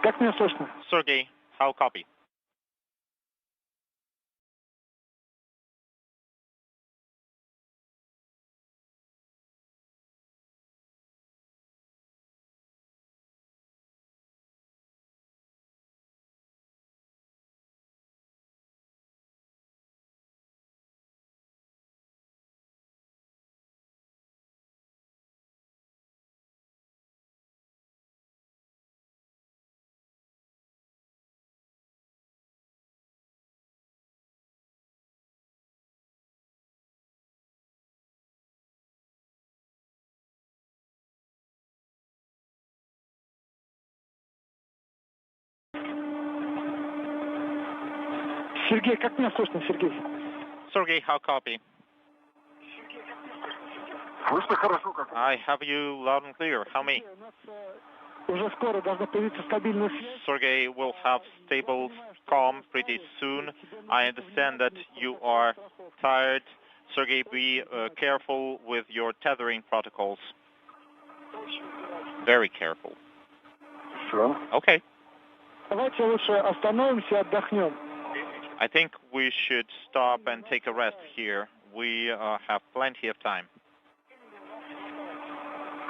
как меня слышно? Sergey, how copy? Сергей, как меня слышно, Сергей? Sergey, how copy? Слышно хорошо, как? I have you loud and clear. How me? У нас уже скоро должна появиться стабильная связь. Sergey will have stable comm pretty soon. I understand that you are tired. Sergey, be careful with your tethering protocols. Very careful. Sure. Okay. Давайте лучше остановимся и отдохнем. I think we should stop and take a rest here. We have plenty of time.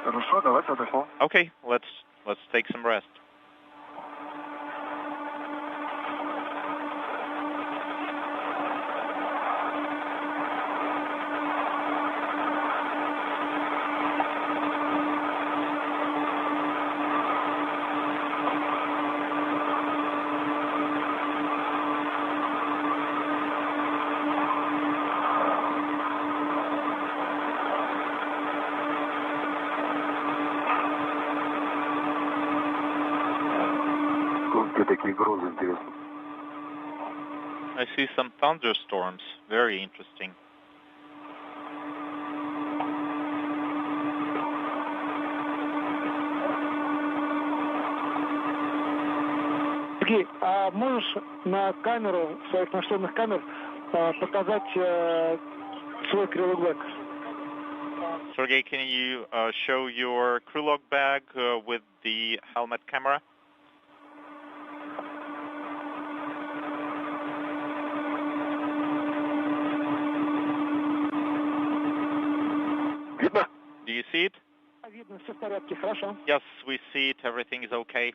Хорошо, давайте отдохнем. Okay, let's take some rest. Такие грозы интересно. I see some thunderstorms. Very interesting. Сергей, а можешь на камеру, своих нашлемных камер, показать свой крылок бэк? Sergey, can you show your crew log bag with the helmet camera? Видно? Do you see it? Видно, все в порядке, хорошо. Yes, we see it. Everything is okay.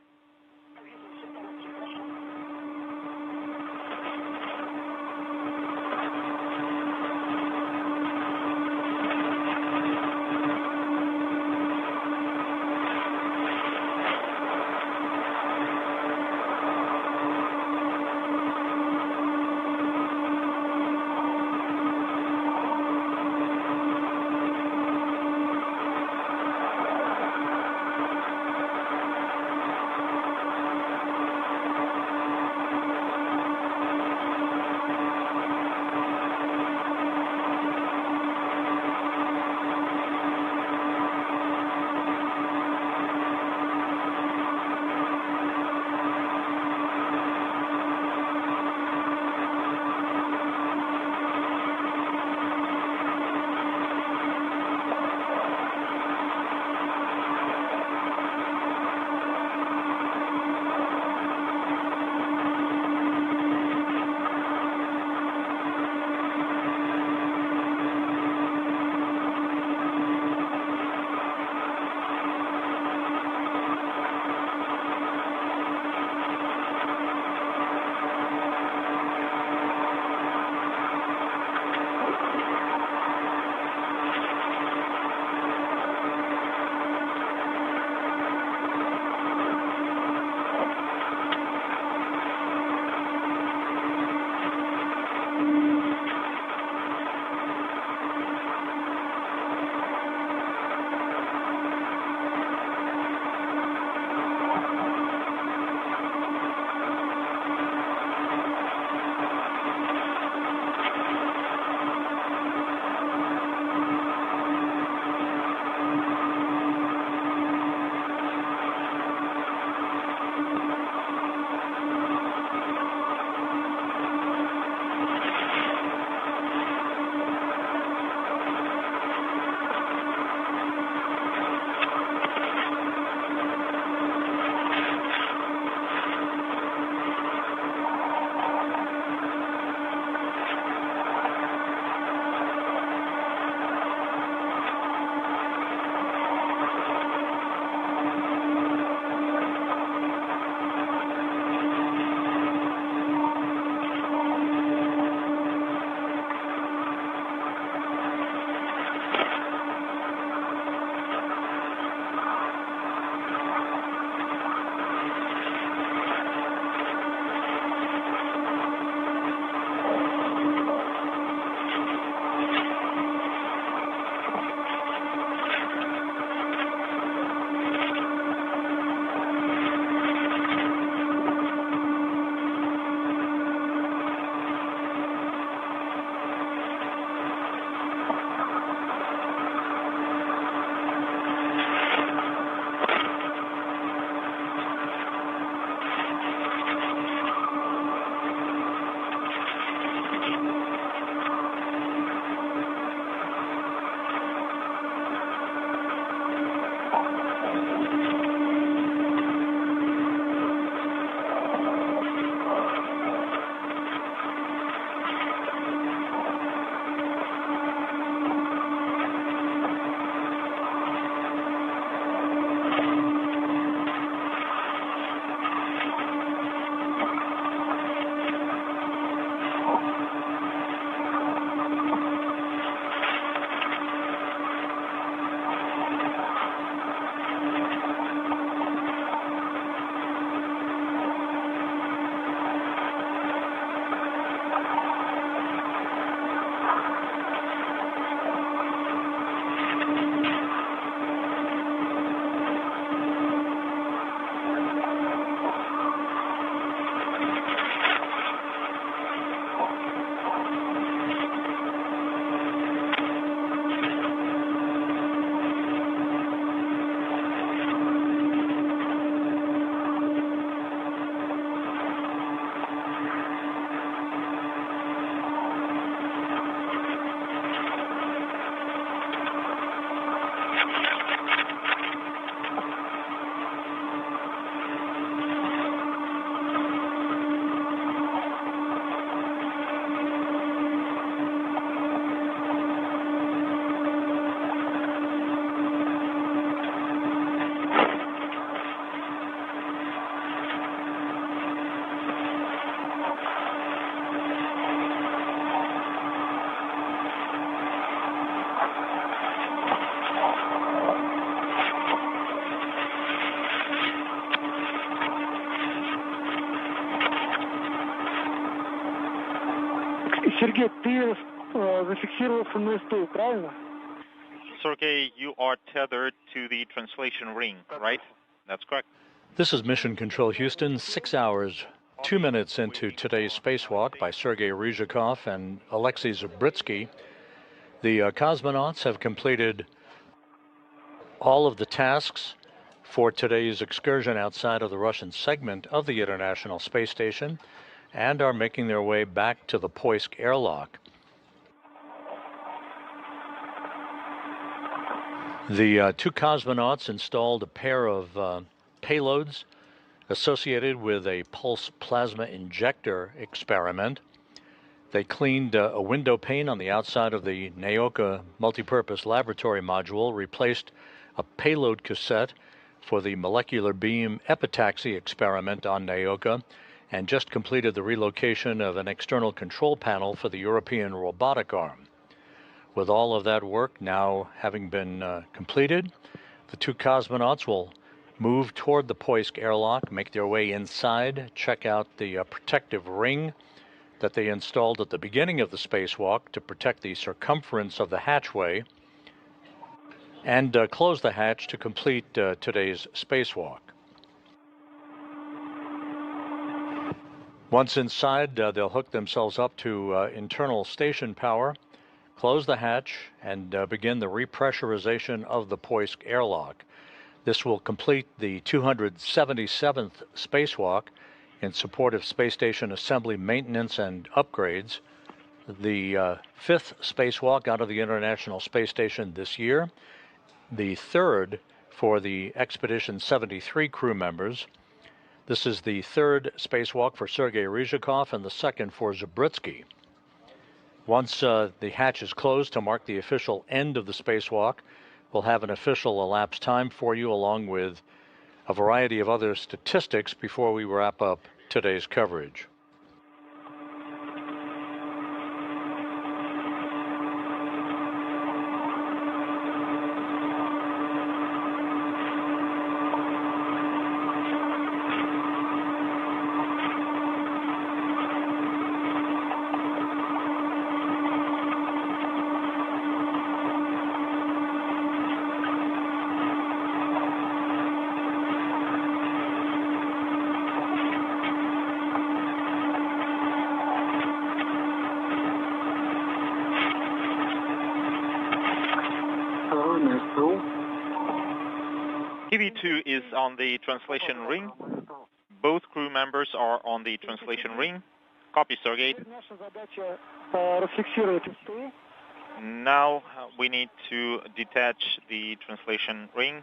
Сергей, ты зафиксировался на СТУ, правильно? Sergey, you are tethered to the translation ring, right? That's correct. This is Mission Control Houston, 6 hours, 2 minutes into today's spacewalk by Sergei Ryzhikov and Alexei Zabritsky. The cosmonauts have completed all of the tasks for today's excursion outside of the Russian segment of the International Space Station and are making their way back to the Poisk airlock. The two cosmonauts installed a pair of payloads associated with a pulse plasma injector experiment. They cleaned a window pane on the outside of the Naoka multipurpose laboratory module, replaced a payload cassette for the molecular beam epitaxy experiment on Naoka, and just completed the relocation of an external control panel for the European robotic arm. With all of that work now having been completed, the two cosmonauts will move toward the Poisk airlock, make their way inside, check out the protective ring that they installed at the beginning of the spacewalk to protect the circumference of the hatchway, and close the hatch to complete today's spacewalk. Once inside, they'll hook themselves up to internal station power, close the hatch, and begin the repressurization of the Poisk airlock. This will complete the 277th spacewalk in support of space station assembly maintenance and upgrades, the fifth spacewalk out of the International Space Station this year, the third for the Expedition 73 crew members. This is the third spacewalk for Sergei Ryzhikov and the second for Zabritsky. Once the hatch is closed to mark the official end of the spacewalk, we'll have an official elapsed time for you along with a variety of other statistics before we wrap up today's coverage. TV2 is on the translation ring. Both crew members are on the translation ring. Copy, Sergei. Now we need to detach the translation ring.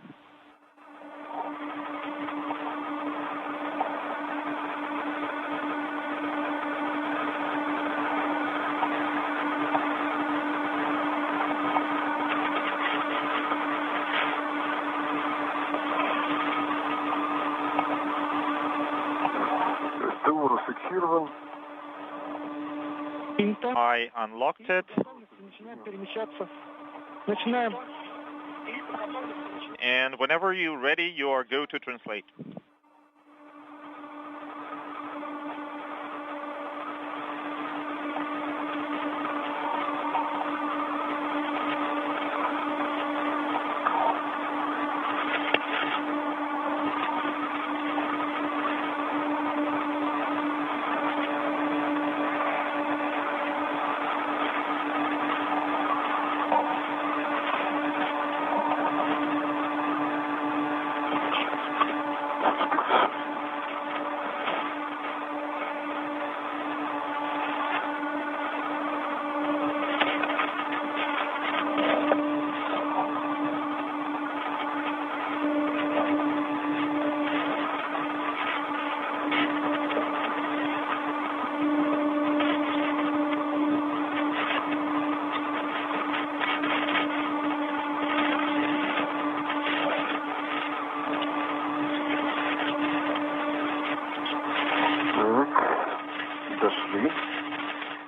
I unlocked it. And whenever you're ready, you are go to translate.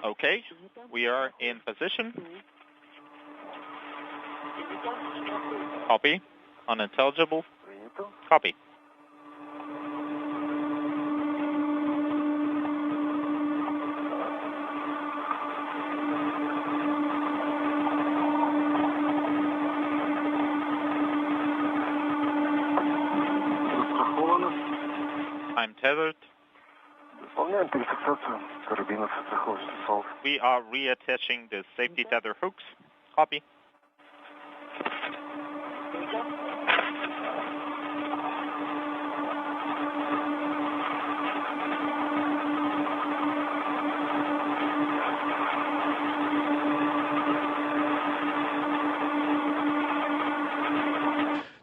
Okay, we are in position. Copy. Unintelligible. Copy. I'm tethered. We are reattaching the safety tether hooks. Copy.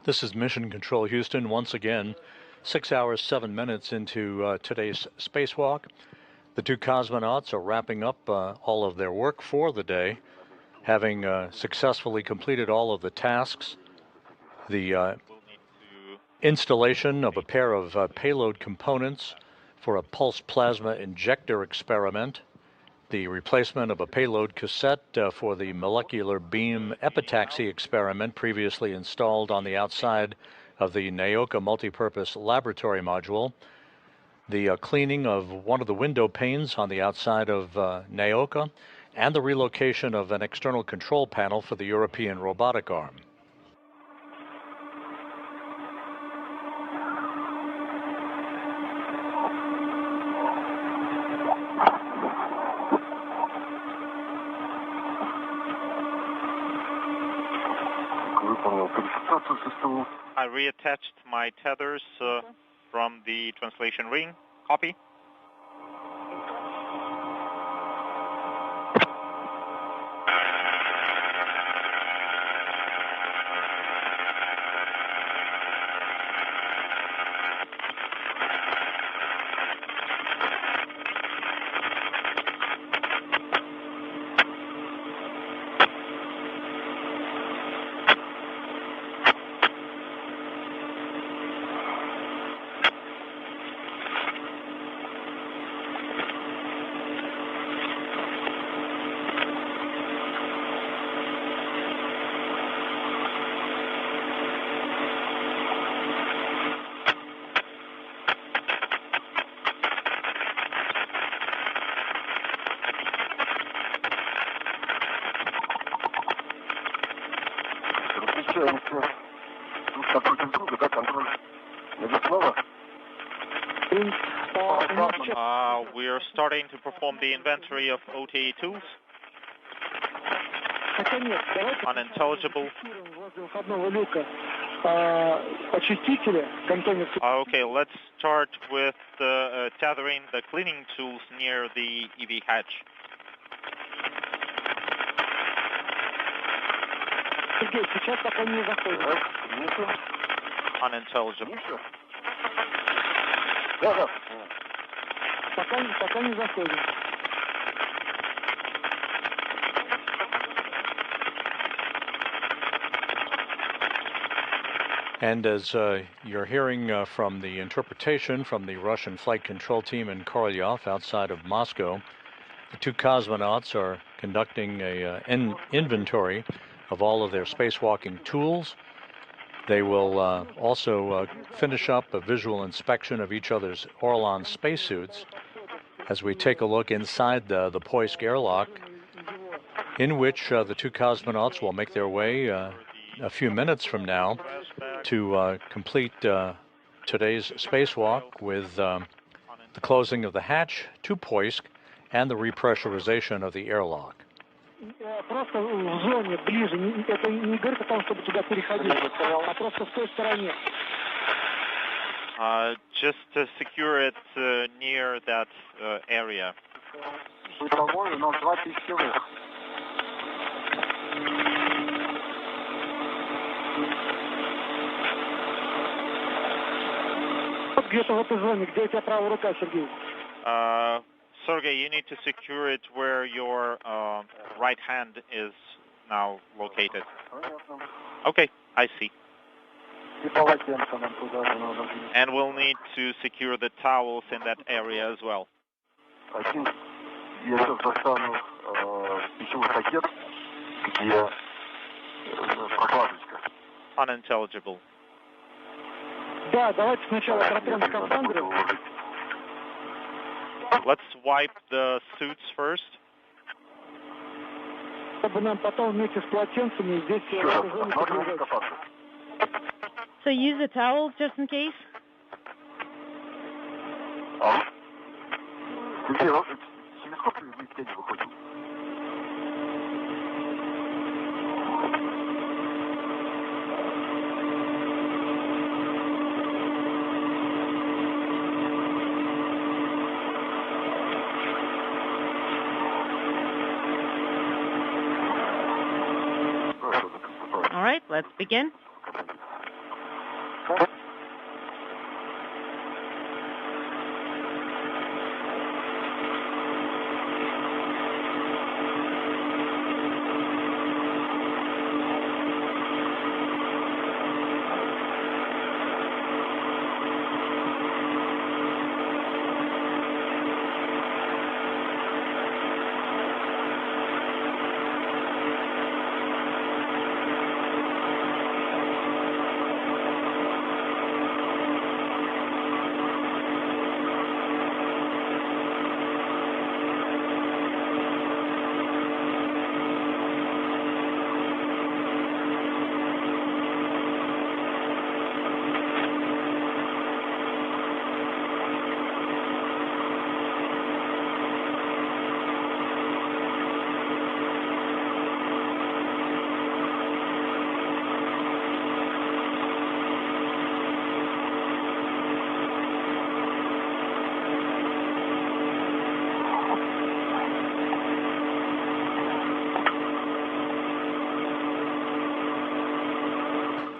This is Mission Control Houston once again, 6 hours, 7 minutes into today's spacewalk. The two cosmonauts are wrapping up all of their work for the day, having successfully completed all of the tasks. The installation of a pair of payload components for a pulse plasma injector experiment, the replacement of a payload cassette for the molecular beam epitaxy experiment previously installed on the outside of the NAOCA multipurpose laboratory module, the cleaning of one of the window panes on the outside of NAOCA, and the relocation of an external control panel for the European robotic arm. I reattached my tethers from the translation ring. Copy. We're starting to perform the inventory of OTA tools. Unintelligible. Okay, let's start with tethering the cleaning tools near the EV hatch. Unintelligible. And as you're hearing from the interpretation from the Russian flight control team in Korolyov outside of Moscow, the two cosmonauts are conducting an inventory of all of their spacewalking tools. They will also finish up a visual inspection of each other's Orlan spacesuits as we take a look inside the Poisk airlock, in which the two cosmonauts will make their way a few minutes from now to complete today's spacewalk with the closing of the hatch to Poisk and the repressurization of the airlock. Просто в зоне, ближе. Это не говорит о том, чтобы туда переходить, а просто в той стороне. Just to secure it near that area. Бытовой у нас 2 пищевых. Вот где-то в этой зоне, где у тебя правая рука, Сергей. Sergey, you need to secure it where your right hand is now located. Okay, I see. And we'll need to secure the towels in that area as well. Unintelligible. Да, давайте сначала протрем скафандры. Let's wipe the suits first. Чтобы нам потом вместе с полотенцами здесь в этой зоне подвигать. So use the towels just in case? All right, let's begin.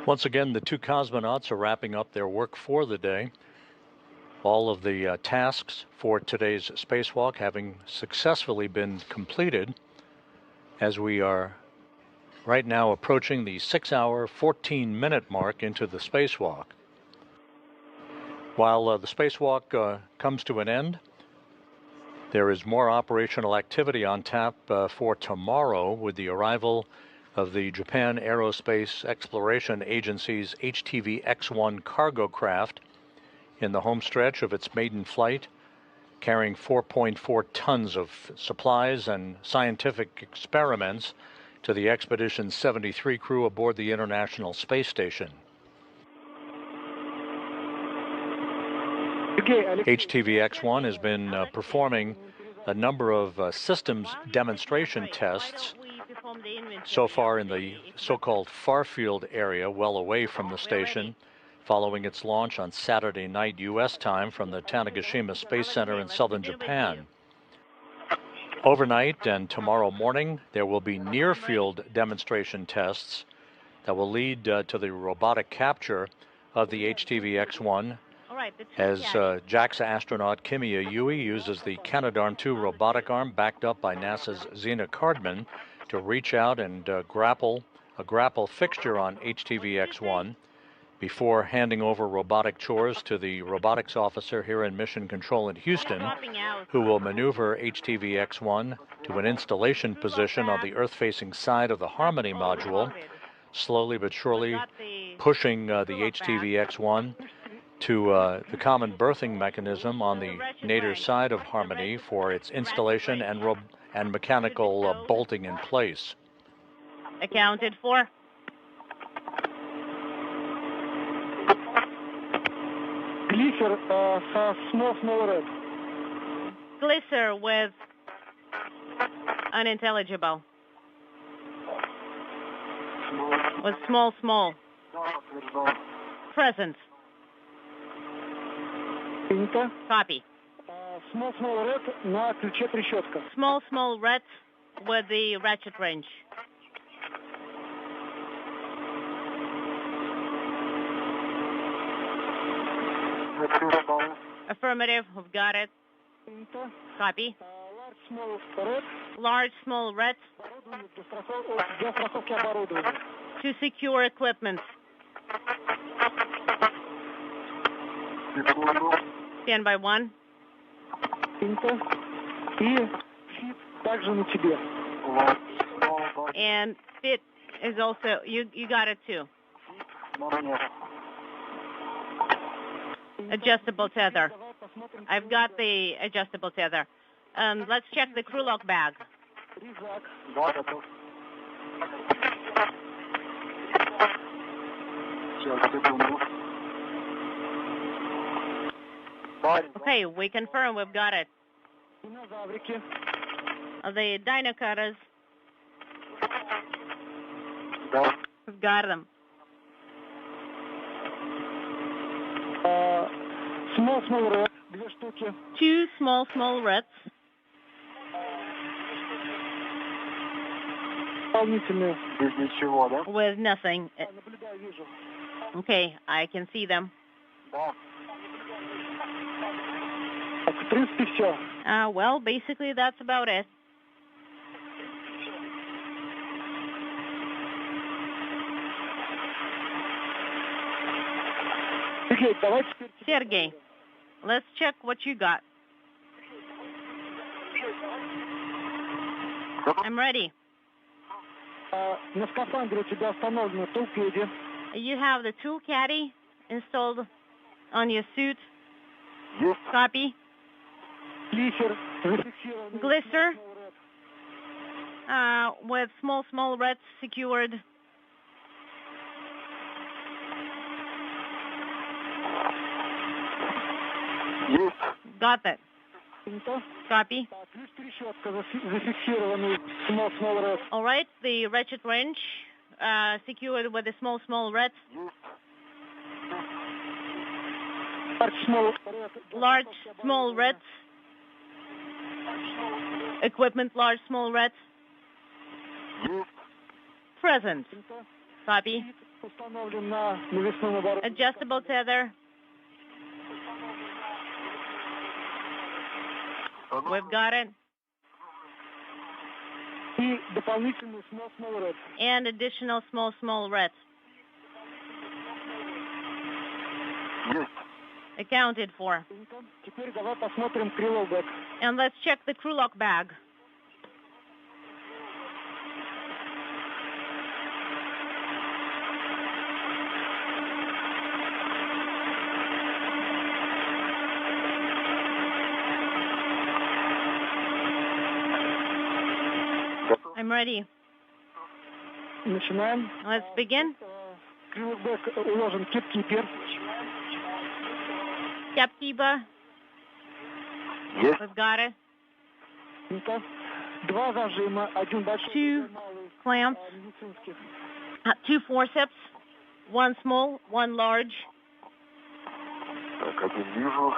Once again, the two cosmonauts are wrapping up their work for the day. All of the tasks for today's spacewalk having successfully been completed, as we are right now approaching the 6-hour, 14-minute mark into the spacewalk. While the spacewalk comes to an end, there is more operational activity on tap for tomorrow with the arrival of the Japan Aerospace Exploration Agency's HTV-X1 cargo craft in the home stretch of its maiden flight, carrying 4.4 tons of supplies and scientific experiments to the Expedition 73 crew aboard the International Space Station. HTV-X1 has been performing a number of systems demonstration tests so far in the so-called far-field area, well away from the station, following its launch on Saturday night U.S. time from the Tanegashima Space Center in southern Japan. Overnight and tomorrow morning, there will be near-field demonstration tests that will lead to the robotic capture of the HTV-X1 as JAXA astronaut Kimiya Yui uses the Canadarm2 robotic arm backed up by NASA's Zena Cardman to reach out and grapple fixture on HTV-X1 before handing over robotic chores to the robotics officer here in Mission Control in Houston, who will maneuver HTV-X1 to an installation position on the Earth-facing side of the Harmony module, slowly but surely pushing the HTV-X1 to the common berthing mechanism on the nadir side of Harmony for its installation and mechanical bolting in place. Accounted for. Glisser, small red. Glisser with unintelligible. With small. Present. Copy. Small red на ключе трещотка. Small red with the ratchet wrench. Affirmative, we've got it. Copy. Large small red to secure equipment. Stand by one. And fit is also, you got it too. Adjustable tether. I've got the adjustable tether. Let's check the crew lock bag. Okay, we confirm we've got it. The dinocutters. We've got them. Small red, 2 штуки. 2 small reds. Дополнительные. Без ничего, да? With nothing. Наблюдаю, вижу. Okay, I can see them. Да. Так, в принципе, все. Well, basically that's about it. Сергей, давайте теперь... Sergey, let's check what you got. I'm ready. На скафандре у тебя установлено толпеди. You have the tool caddy installed on your suit. Есть. Copy. Глиссер зафиксирован. Glister. With small reds secured. Есть. Got that. Принято. Copy. Так, плюс трещотка зафиксированы. Small red. All right, the ratchet wrench secured with the small reds. Large small reds. Equipment large small reds. Present. Copy. Установлен на навесном обороте. Adjustable tether. We've got it. И дополнительный small red. And additional small reds. Есть. Accounted for. Теперь давай посмотрим крыло бэк. And let's check the crew lock bag. I'm ready. Начинаем. Let's begin. Крыло бэк уложен кипкипер. Capkeeper. Есть. We've got it. Принято. 2 зажима, один большой, 2 малый. clamps. Медицинских. 2 forceps. 1 small, 1 large. Так, один вижу.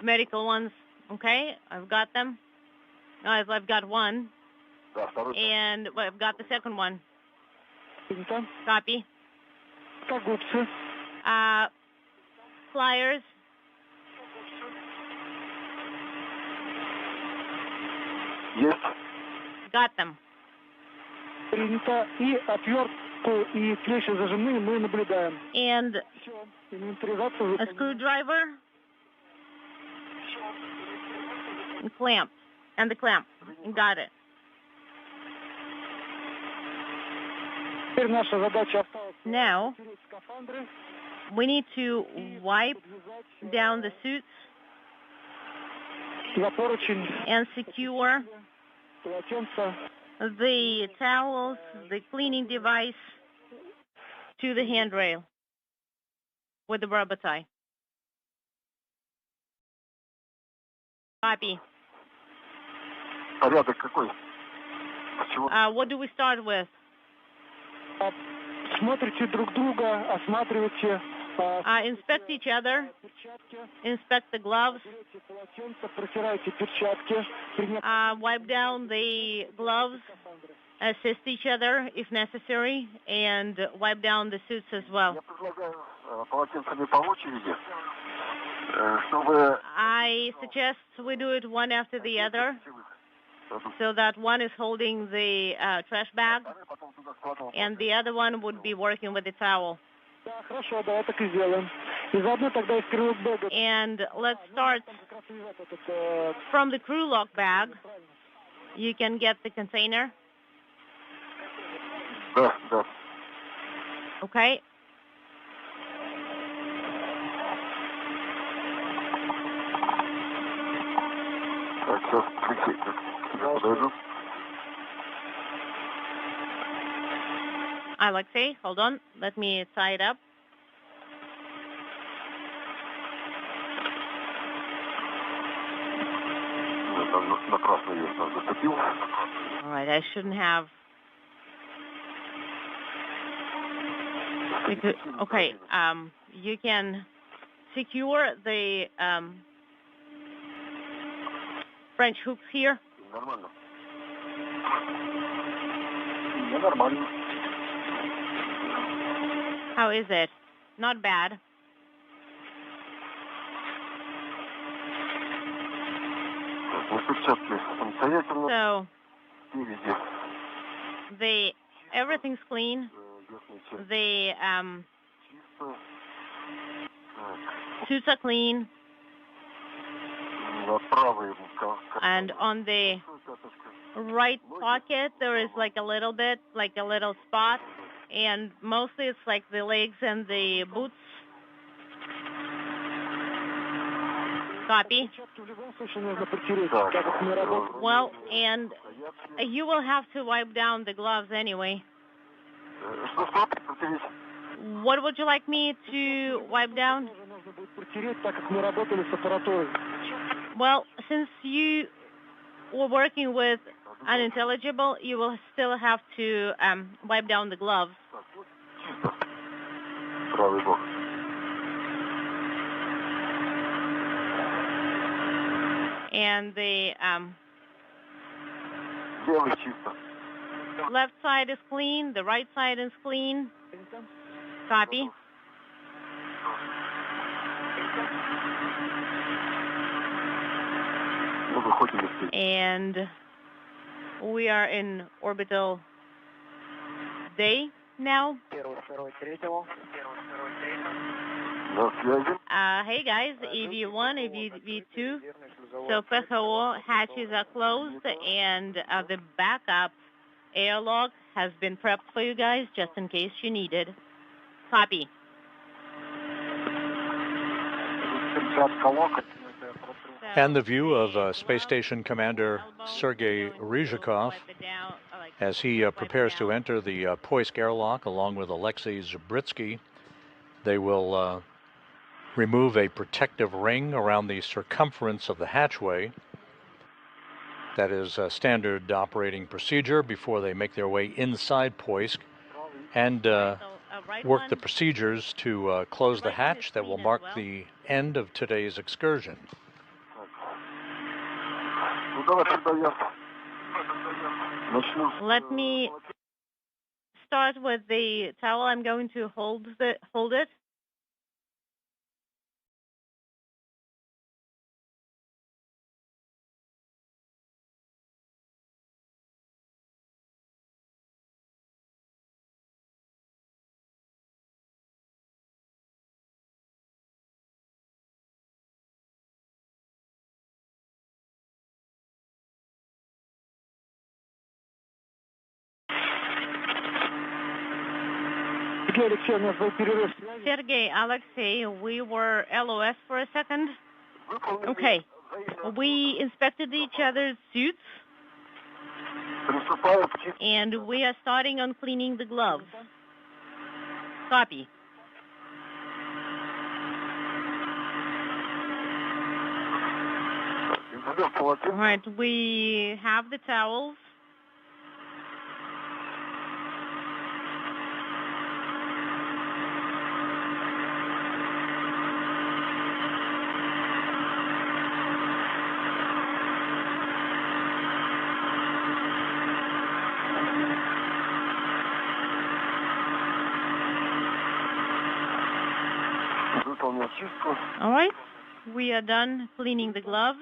Medical ones. Okay, I've got them. I've got one. Да, второй. And I've got the second one. Принято. Copy. Кагутцы. Flyers. Есть. Got them. Принято. И отвертку и клещи зажимные мы наблюдаем. And Все. Инвентаризация a выполнена. screwdriver. And clamp. And the clamp. Got it. Теперь наша задача осталась Now, протереть скафандры, we need to wipe подвязать down the suits за поручень, and secure полотенца. the towels, the cleaning device to the handrail with the rubber tie. Copy. Порядок какой? С чего? What do we start with? Смотрите друг друга, осматривайте Inspect each other, перчатки, inspect the gloves, берете полотенца, протирайте перчатки, wipe down the gloves, assist each other if necessary, and wipe down the suits as well. Я предлагаю полотенцами по очереди, чтобы... I suggest we do it one after the other, so that one is holding the trash bag, and the other one would be working with the towel. Да, хорошо, давай так и сделаем. И заодно тогда из крылок бэга. And let's start Как раз лежат этот, from the crew lock bag. You can get the container, Да, да. okay? Так, сейчас, прикиньте. Я подойду. Alexei, hold on. Let me tie it up. All right, I shouldn't have. Okay, you can secure the French hooks here. How is it? Not bad. So, everything's clean. The suits are clean. And on the right pocket, there is like a little bit, like a little spot. And mostly it's like the legs and the boots. Copy. Well, and you will have to wipe down the gloves anyway. What would you like me to wipe down? Well, since you were working with unintelligible, you will still have to wipe down the gloves. And the left side is clean, the right side is clean. Copy. And we are in orbital day now. Hey guys, EV1, EV2. So PHO hatches are closed and the backup airlock has been prepped for you guys just in case you need it. Copy. And the view of Space Station Commander Sergei Ryzhikov as he prepares to enter the Poisk airlock along with Alexei Zabritsky. They will remove a protective ring around the circumference of the hatchway. That is a standard operating procedure before they make their way inside Poisk and work the procedures to close the hatch that will mark the end of today's excursion. Let me start with the towel. I'm going to hold it. Sergey, Alexei, we were LOS for a second. Okay. We inspected each other's suits. And we are starting on cleaning the gloves. Copy. All right, we have the towels. All right, we are done cleaning the gloves.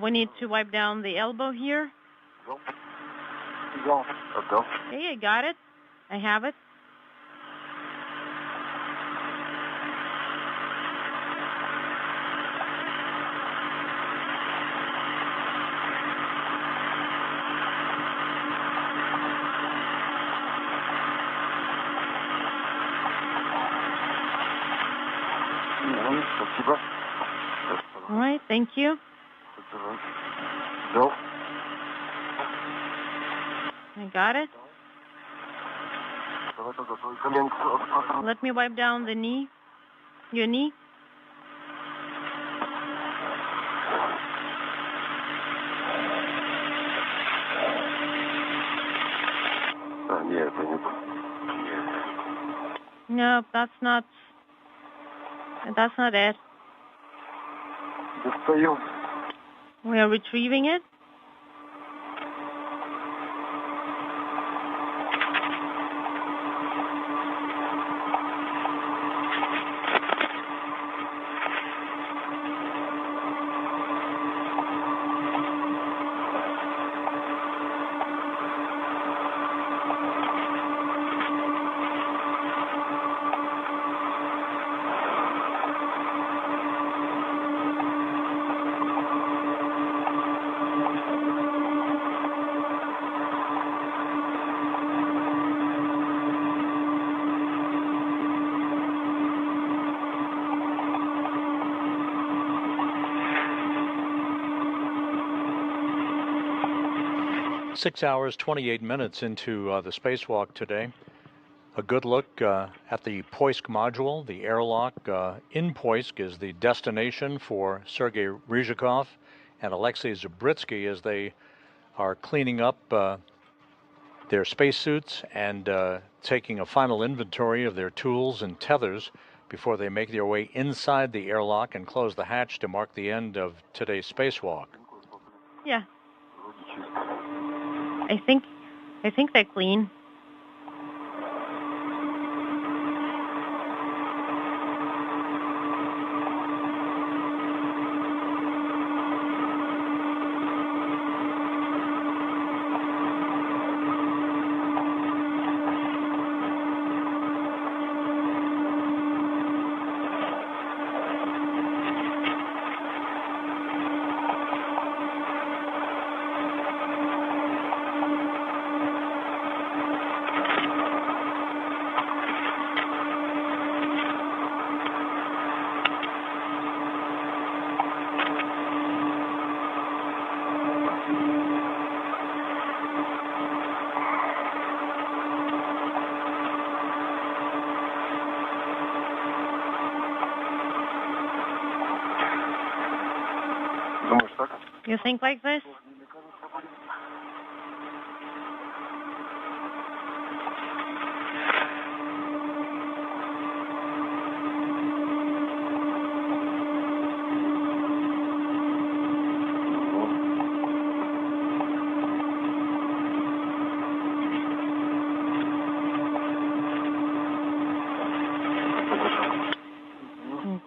We need to wipe down the elbow here. Okay, I got it. I have it. All right, thank you. I got it. Let me wipe down the knee. Your knee. No, that's not it. We are retrieving it. Six hours, 28 minutes into the spacewalk today. A good look at the Poisk module, the airlock. In Poisk is the destination for Sergei Ryzhikov and Alexei Zabritsky as they are cleaning up their spacesuits and taking a final inventory of their tools and tethers before they make their way inside the airlock and close the hatch to mark the end of today's spacewalk. Yeah. I think they're clean. You think like this?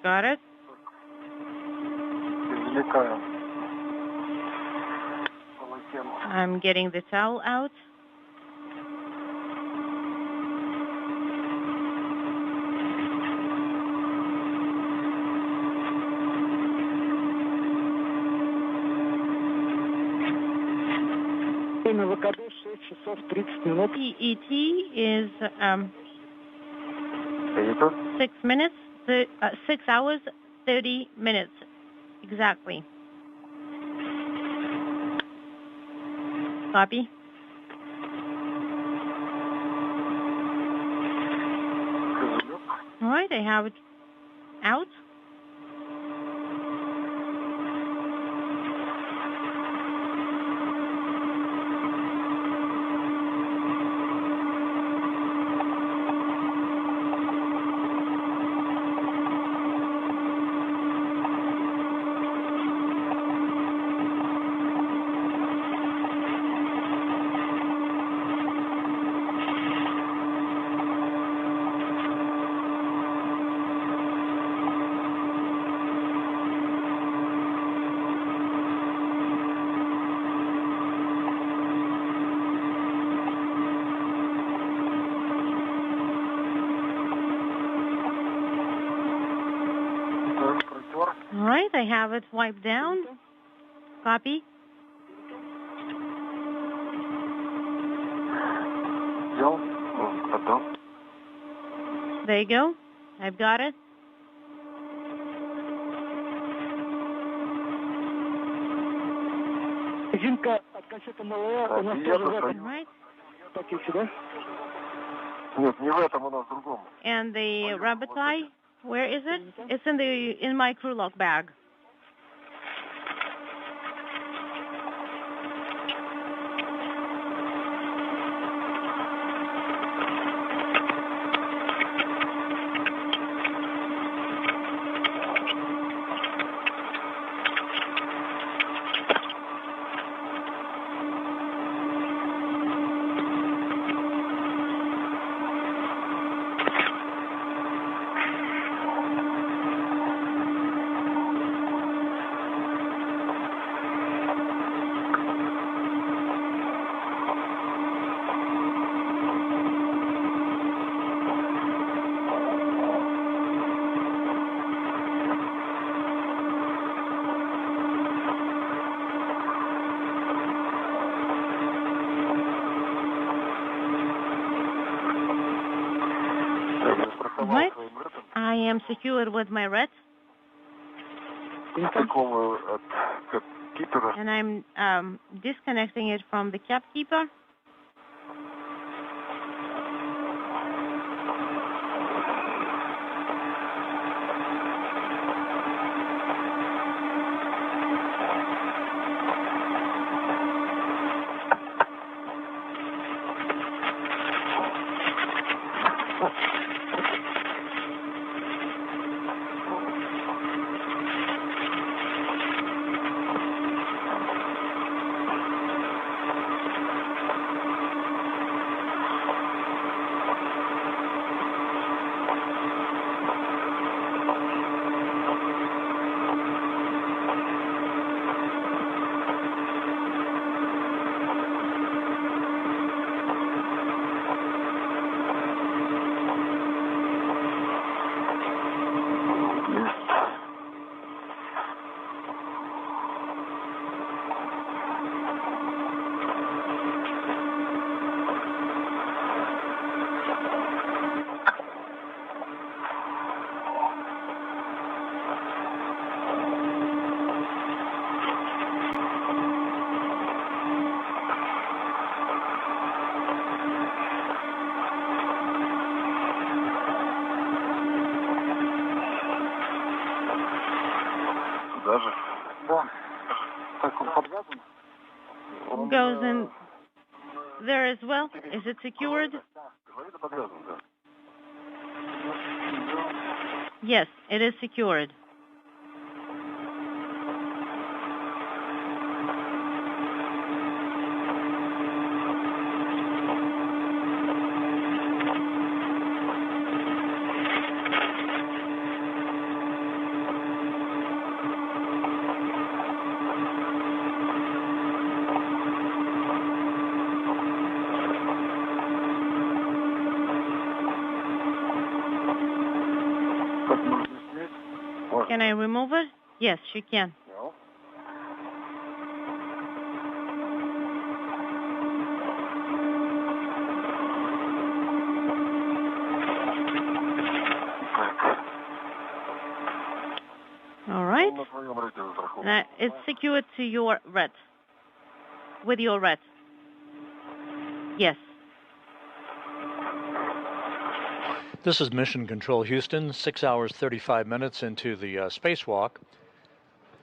Got it? I'm getting the towel out. ET is 6 minutes, 6 hours, 30 minutes, exactly. Copy. All right, I have it out. All right, I have it wiped down. Copy. There you go. I've got it. Резинка от кассеты МЛР у нас тоже в этом. Right. Пакете, да? And the rabbit eye, where is it? It's in my crew lock bag. Right. I am secured with my red. And I'm disconnecting it from the cap keeper. Goes in there as well. Is it secured? Yes, it is secured. Can I remove it? Yes, she can. All right. Now, it's secured to your red. With your red. Yes. This is Mission Control Houston, 6 hours 35 minutes into the spacewalk.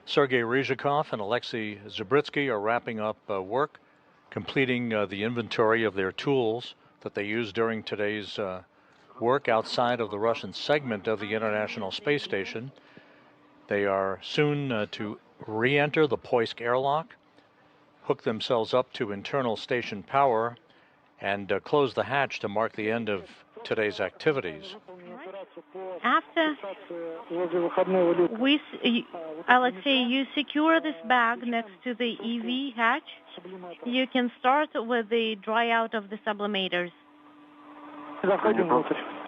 Sergei Ryzhikov and Alexei Zabritsky are wrapping up work, completing the inventory of their tools that they used during today's work outside of the Russian segment of the International Space Station. They are soon to re-enter the Poisk airlock, hook themselves up to internal station power, and close the hatch to mark the end of today's activities. After Alexei, you secure this bag next to the EV hatch. You can start with the dry out of the sublimators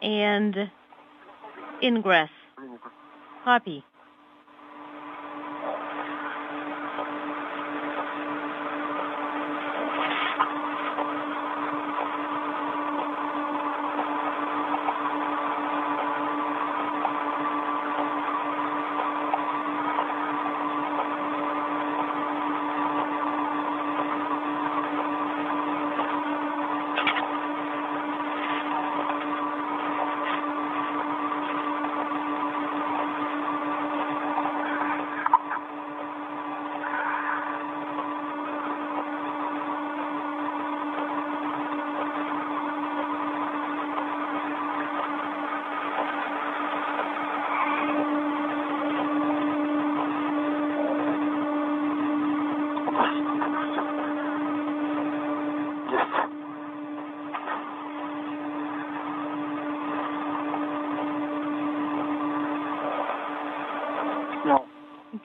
and ingress. Copy.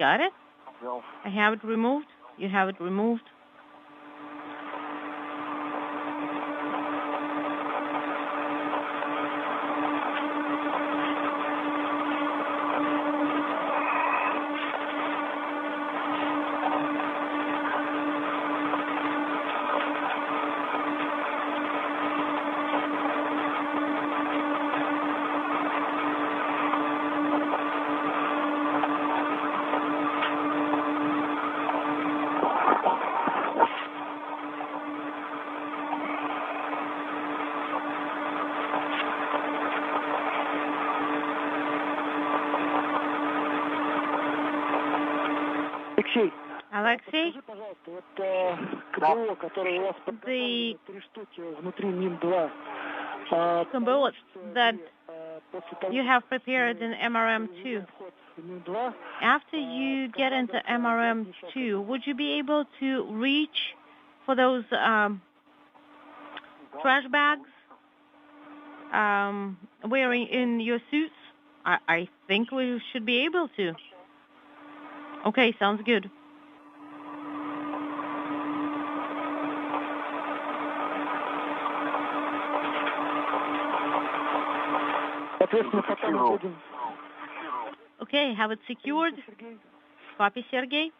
got it. I have it removed. You have it removed. Alexei, the combustibles that you have prepared in MRM2, after you get into MRM2, would you be able to reach for those trash bags wearing in your suits? I think we should be able to. Okay, sounds good. Okay, have it secured. Copy, Sergey.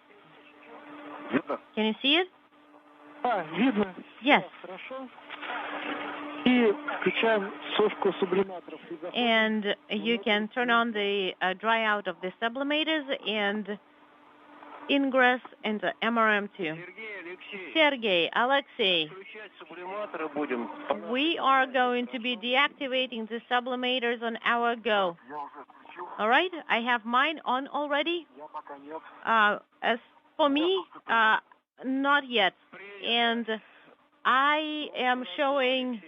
Can you see it? Yes. And you can turn on the dry out of the sublimators and ingress into MRM2. Sergey, Alexei, we are going to be deactivating the sublimators on our go. All right, I have mine on already. As for me, not yet. And I am showing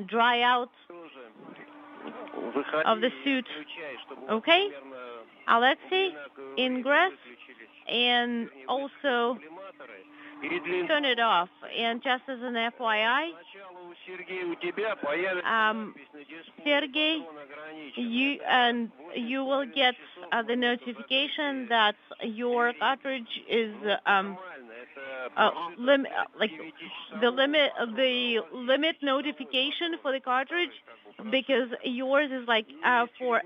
dry out of the suit. Okay, Alexei, ingress, and also turn it off. And just as an FYI, Sergey, you will get the notification that your cartridge is the limit notification for the cartridge, because yours is like for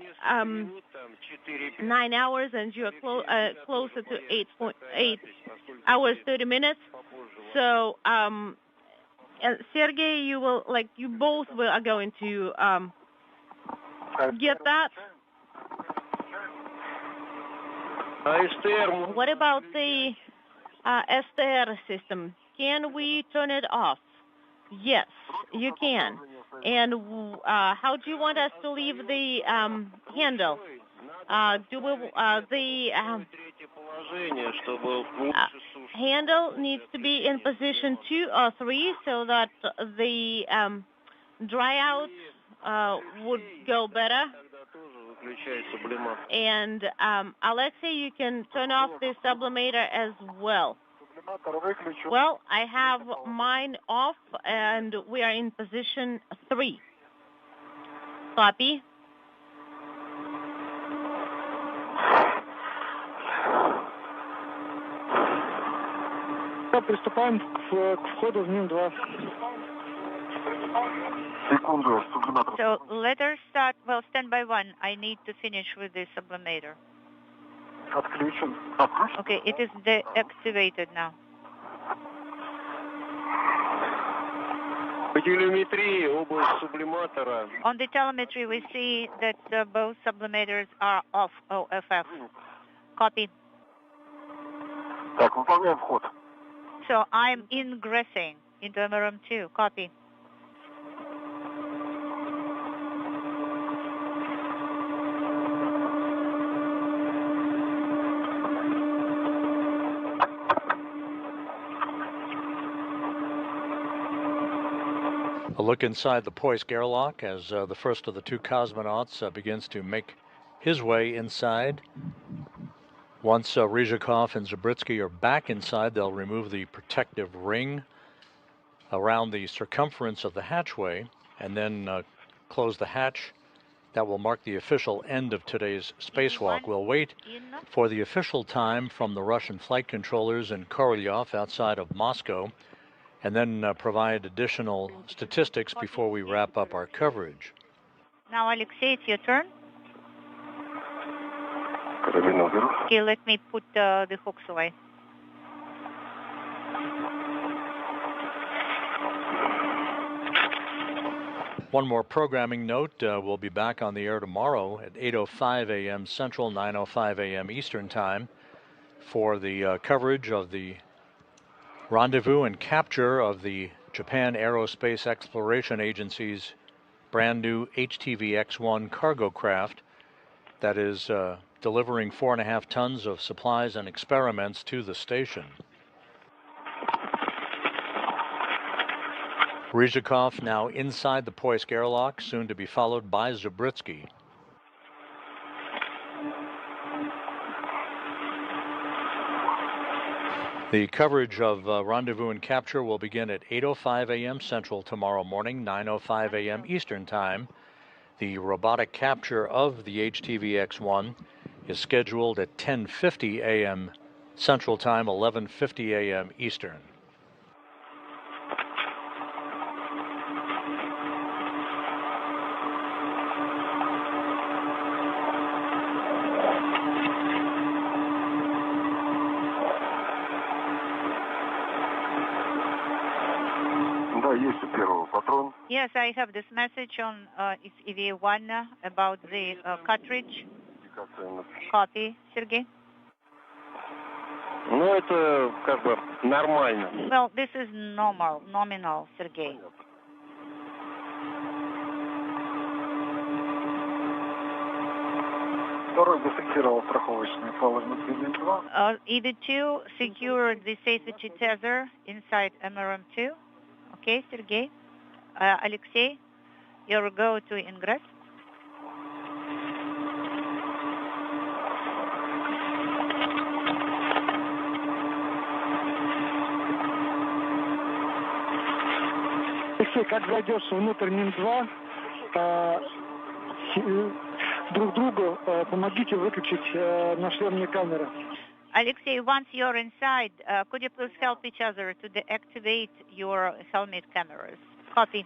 9 hours and you are closer to 8 hours 30 minutes. So Sergey, you will you both are going to get that. What about the STR system? Can we turn it off? Yes, you can. And how do you want us to leave the handle? Do we the handle needs to be in position 2 or 3 so that the dry out would go better. And Alexei, you can turn off the sublimator as well. Well, I have mine off and we are in position 3. Copy. Приступаем к входу в МИН-2. So let her start. Well, standby 1. I need to finish with the sublimator. Okay, it is deactivated now. On the telemetry, we see that both sublimators are off OFF. Copy. So I'm ingressing into MRM2. Copy. A look inside the Poisk airlock as the first of the 2 cosmonauts begins to make his way inside. Once Ryzhikov and Zabritsky are back inside, they'll remove the protective ring around the circumference of the hatchway and then close the hatch That will mark the official end of today's spacewalk. We'll wait for the official time from the Russian flight controllers in Korolyov outside of Moscow, and then provide additional statistics before we wrap up our coverage. Now, Alexei, it's your turn. Okay, let me put the hooks away. One more programming note, we'll be back on the air tomorrow at 8:05 a.m. Central, 9:05 a.m. Eastern Time for the coverage of the rendezvous and capture of the Japan Aerospace Exploration Agency's brand new HTV-X1 cargo craft that is delivering 4.5 tons of supplies and experiments to the station. Ryzhikov now inside the Poisk airlock, soon to be followed by Zabritsky. The coverage of rendezvous and capture will begin at 8:05 a.m. Central tomorrow morning, 9:05 a.m. Eastern Time. The robotic capture of the HTV-X1 is scheduled at 10:50 a.m. Central Time, 11:50 a.m. Eastern. Yes, I have this message on it's EV1 about the cartridge. Copy, Sergey. Ну, это как бы нормально. Well, this is nominal, Sergey. EV2 secured the safety tether inside MRM2. Okay, Sergey. Alexei, you'll go to ingress. Алексей, как зайдешь внутрь МИН-2, друг другу помогите выключить нашлемные камеры. Alexei, once you're inside, could you please help each other to deactivate your helmet cameras? Copy.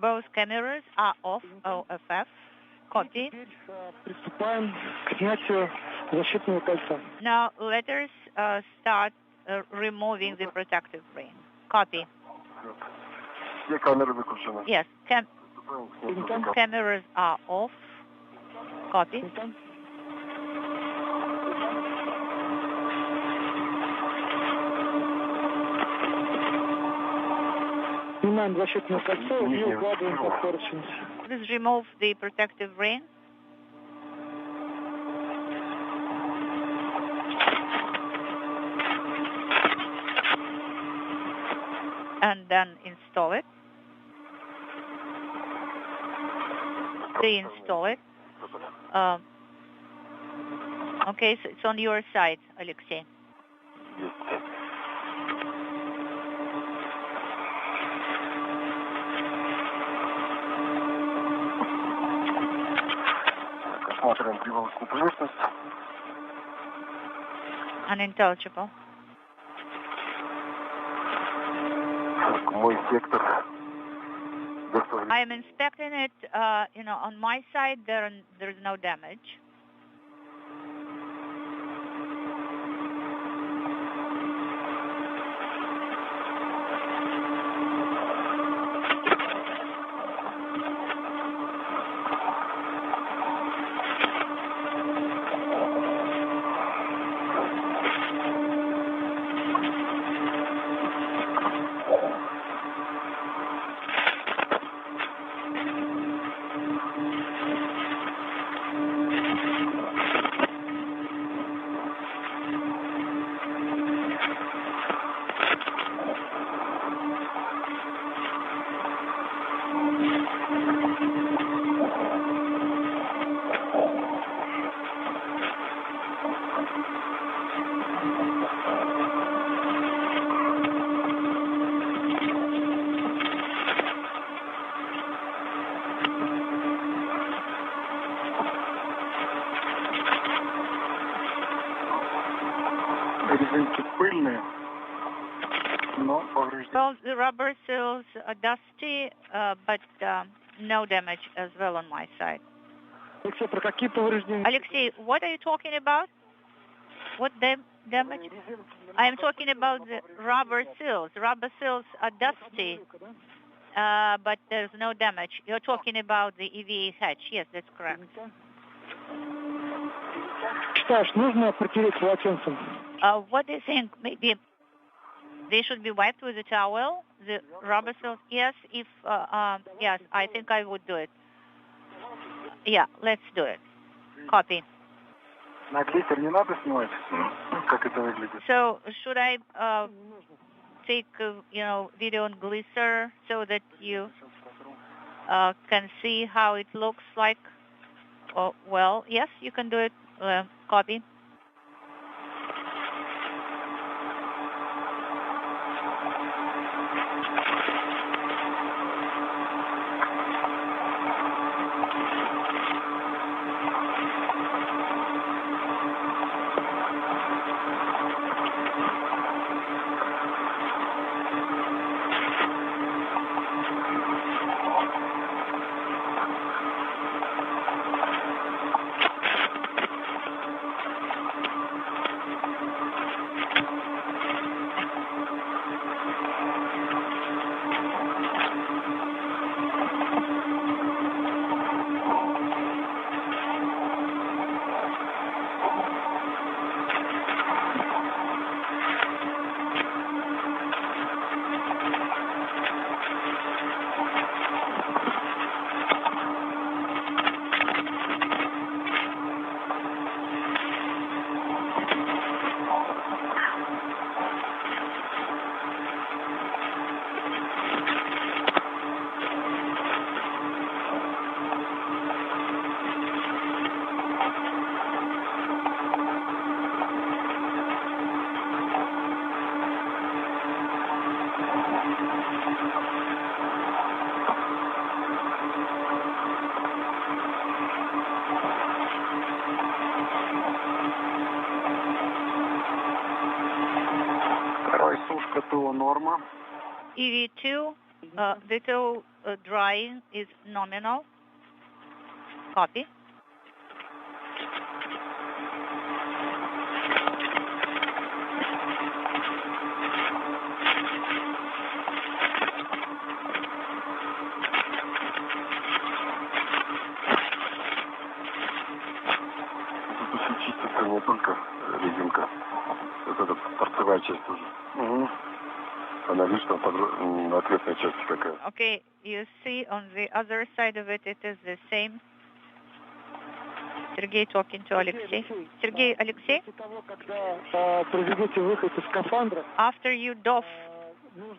Both cameras are off, OFF. Copy. Now let us start removing the protective ring. Copy. Yes, cameras are off. Copy. Please remove the protective ring. And then install it. Deinstall it. Okay, so it's on your side, Alexei. Unintelligible. I am inspecting it. On my side, there is no damage. Well, the rubber seals are dusty, but no damage as well on my side. Alexei, what are you talking about? What damage? I am talking about the rubber seals. Rubber seals are dusty, but there's no damage. You're talking about the EVA hatch. Yes, that's correct. What do you think? Maybe they should be wiped with a towel, the rubber seals? Yes, yes, I think I would do it. Yeah, let's do it. Copy. So should I take video on glycer so that you can see how it looks like? Oh, well, yes, you can do it. Copy. EV2, little drying is nominal. Copy. Не только резинка, это торцевая часть тоже. Угу. Она видишь, там ответная часть какая. Okay, you see on the other side of it, it is the same. Sergey talking to Alexei. Sergey, Alexei? After you doff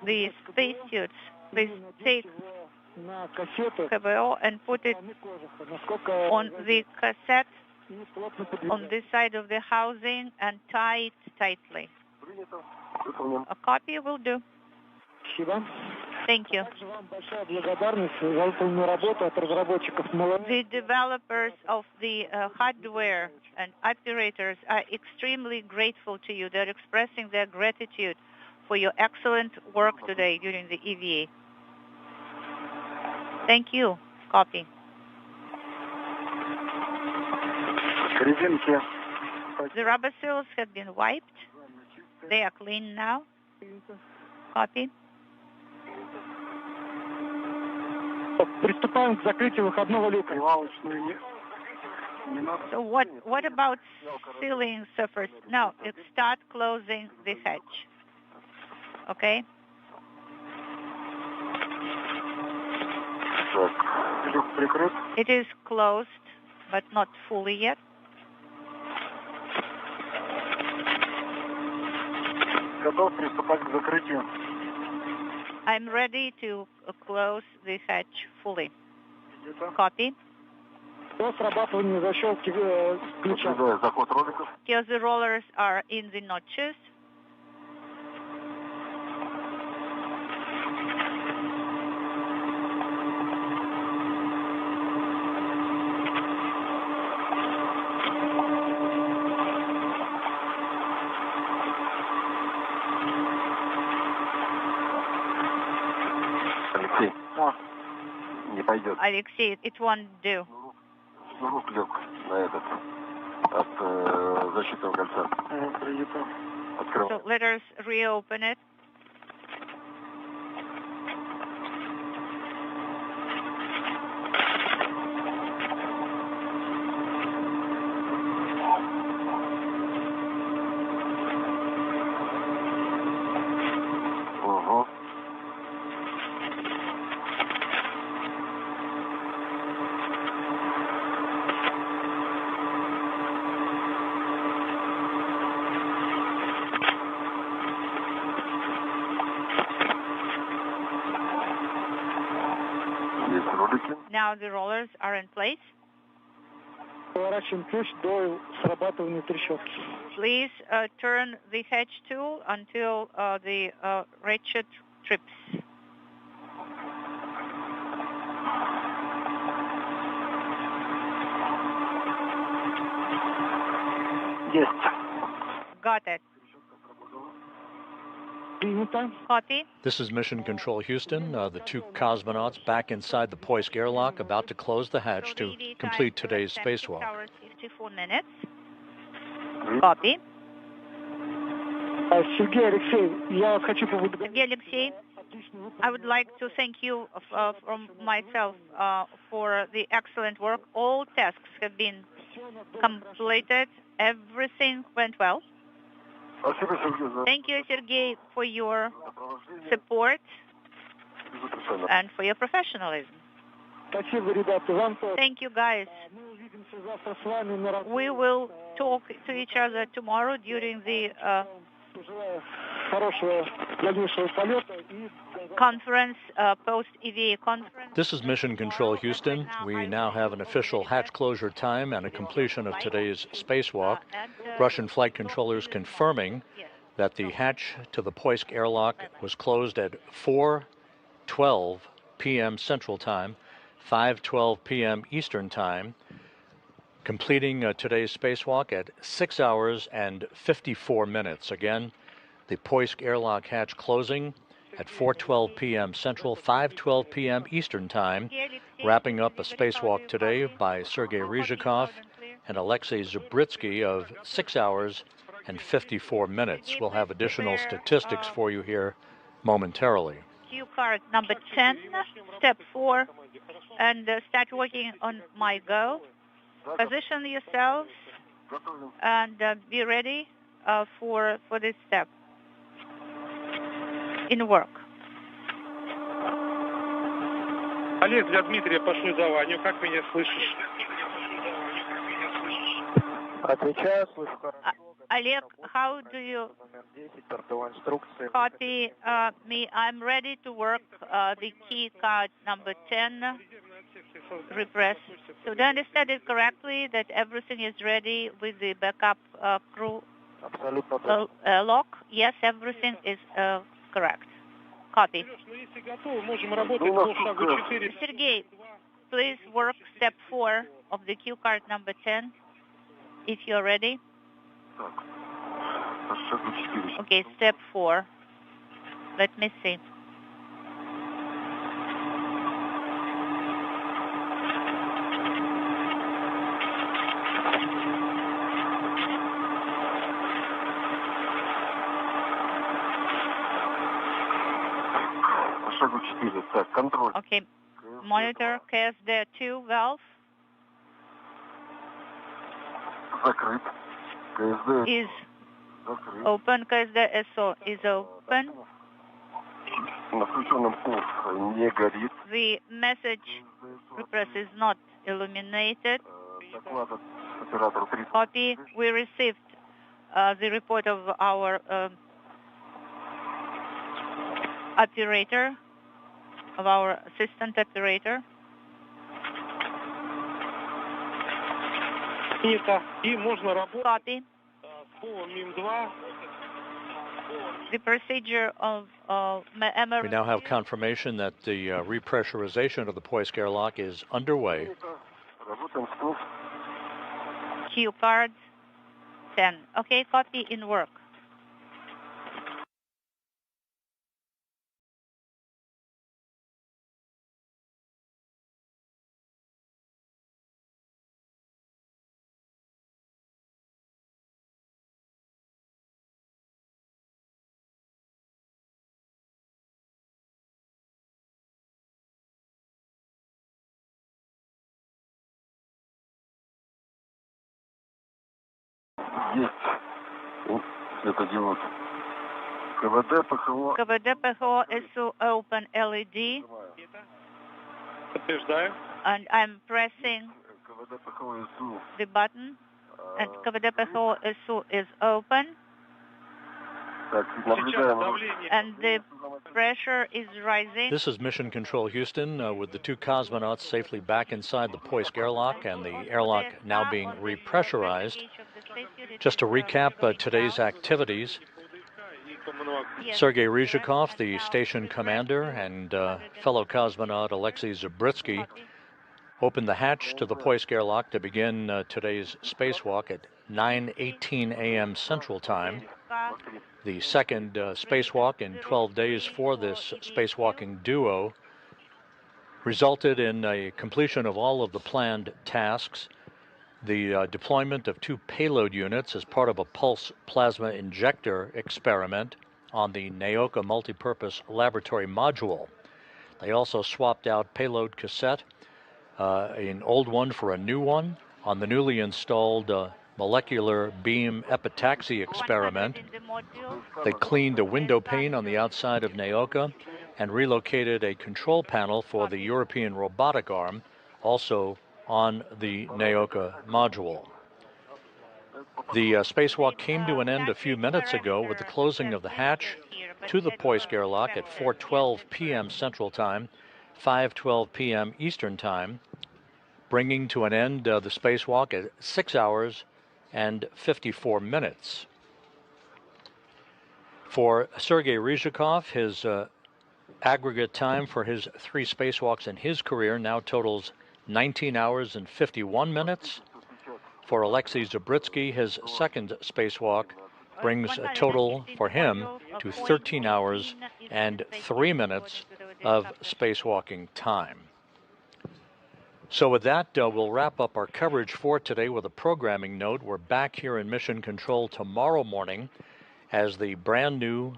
the spacesuits, please take KVO and put it on the cassette on this side of the housing and tie it tightly. A copy will do. Thank you. The developers of the hardware and operators are extremely grateful to you. They're expressing their gratitude for your excellent work today during the EVA. Thank you. Copy. The rubber seals have been wiped. They are clean now. Copy. So what about sealing surface? No, start closing the hatch. Okay? It is closed, but not fully yet. I'm ready to close the hatch fully. Copy. Here the rollers are in the notches. Не пойдет. Alexei, it won't do. Шнурок лег на этот, от защитного кольца. Открывай. So let us reopen it. Now the rollers are in place. Please turn the hatch tool until the ratchet trips. Yes. Got it. Copy. This is Mission Control Houston. The two cosmonauts back inside the Poisk airlock, about to close the hatch to complete today's spacewalk. 54 minutes. Copy. Sergey Alexei, I would like to thank you from myself for the excellent work. All tasks have been completed. Everything went well. Thank you, Sergey, for your support and for your professionalism. Thank you, guys. We will talk to each other tomorrow during the conference, post-EVA conference. This is Mission Control Houston. We now have an official hatch closure time and a completion of today's spacewalk. Russian flight controllers confirming that the hatch to the Poisk airlock was closed at 4:12 p.m. Central Time, 5:12 p.m. Eastern Time, completing today's spacewalk at 6 hours and 54 minutes. Again, the Poisk airlock hatch closing at 4:12 p.m. Central, 5:12 p.m. Eastern Time, wrapping up a spacewalk today by Sergei Ryzhikov and Alexei Zubritsky of 6 hours and 54 minutes. We'll have additional statistics for you here momentarily. Cue card number 10, step 4, and start working on my go. Position yourselves and be ready for this step in work. Олег, для Дмитрия по шлюзованию. Как меня слышишь? Отвечаю, слышу хорошо. Oleg, how do you copy me? I'm ready to work the key card number 10. Repress. So do I understand it correctly that everything is ready with the backup crew lock? Yes, everything is correct. Copy. Sergey, please work step 4 of the cue card number 10, if you're ready. Okay, step 4. Let me see. Okay, monitor KSD2 valve is open. KSD-SO is open. The message repress is not illuminated. Copy. We received the report of our operator, of our assistant operator. Copy. The procedure of we now have confirmation that the repressurization of the Poisk airlock is underway. Cue card 10. Okay, copy in work. Это диод. КВД, ПХО. КВД ПХО СУ open LED. And I'm pressing КВД, ПХО, СУ. the button. And КВД ПХО СУ is open. Так, наблюдаем. And the pressure is rising. This is Mission Control Houston with the two cosmonauts safely back inside the Poisk airlock and the airlock now being repressurized. Just to recap today's activities, Sergei Ryzhikov, the station commander, and fellow cosmonaut Alexei Zabritsky opened the hatch to the Poisk airlock to begin today's spacewalk at 9:18 a.m. Central Time. The second spacewalk in 12 days for this spacewalking duo resulted in a completion of all of the planned tasks, the deployment of two payload units as part of a pulse plasma injector experiment on the Naoka multipurpose laboratory module. They also swapped out payload cassette, an old one for a new one, on the newly installed molecular beam epitaxy experiment. They cleaned a window pane on the outside of Naoka and relocated a control panel for the European robotic arm, also on the Naoka module. The spacewalk came to an end a few minutes ago with the closing of the hatch to the Poisk airlock at 4:12 p.m. Central Time, 5:12 p.m. Eastern Time, bringing to an end the spacewalk at 6 hours and 54 minutes. For Sergei Ryzhikov, his aggregate time for his three spacewalks in his career now totals 19 hours and 51 minutes. For Alexei Zabritsky, his second spacewalk brings a total for him to 13 hours and 3 minutes of spacewalking time. So with that, we'll wrap up our coverage for today with a programming note. We're back here in Mission Control tomorrow morning as the brand new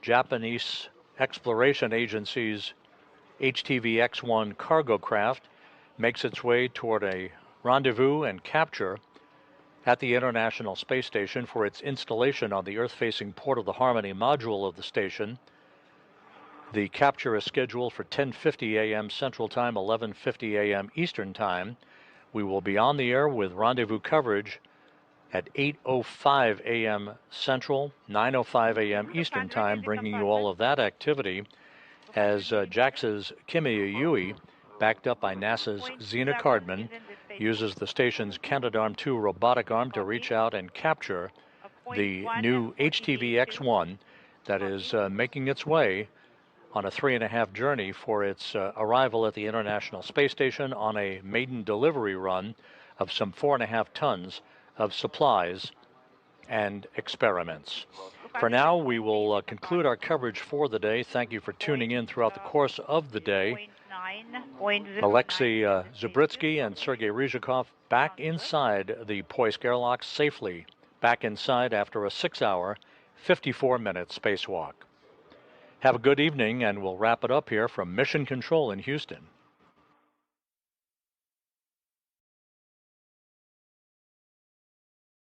Japanese Exploration Agency's HTV X-1 cargo craft makes its way toward a rendezvous and capture at the International Space Station for its installation on the Earth-facing Port of the Harmony module of the station. The capture is scheduled for 10:50 a.m. Central Time, 11:50 a.m. Eastern Time. We will be on the air with rendezvous coverage at 8:05 a.m. Central, 9:05 a.m. Eastern Time, bringing you all of that activity as JAXA's Kimiya-Yui, backed up by NASA's Zena Cardman, uses the station's Canadarm2 robotic arm to reach out and capture the new HTV X-1 that is making its way on a 3.5 journey for its arrival at the International Space Station on a maiden delivery run of some 4.5 tons of supplies and experiments. For now, we will conclude our coverage for the day. Thank you for tuning in throughout the course of the day. Alexei Zabritsky and Sergei Ryzhikov back inside the Poisk airlock safely, back inside after a 6-hour, 54-minute spacewalk. Have a good evening, and we'll wrap it up here from Mission Control in Houston.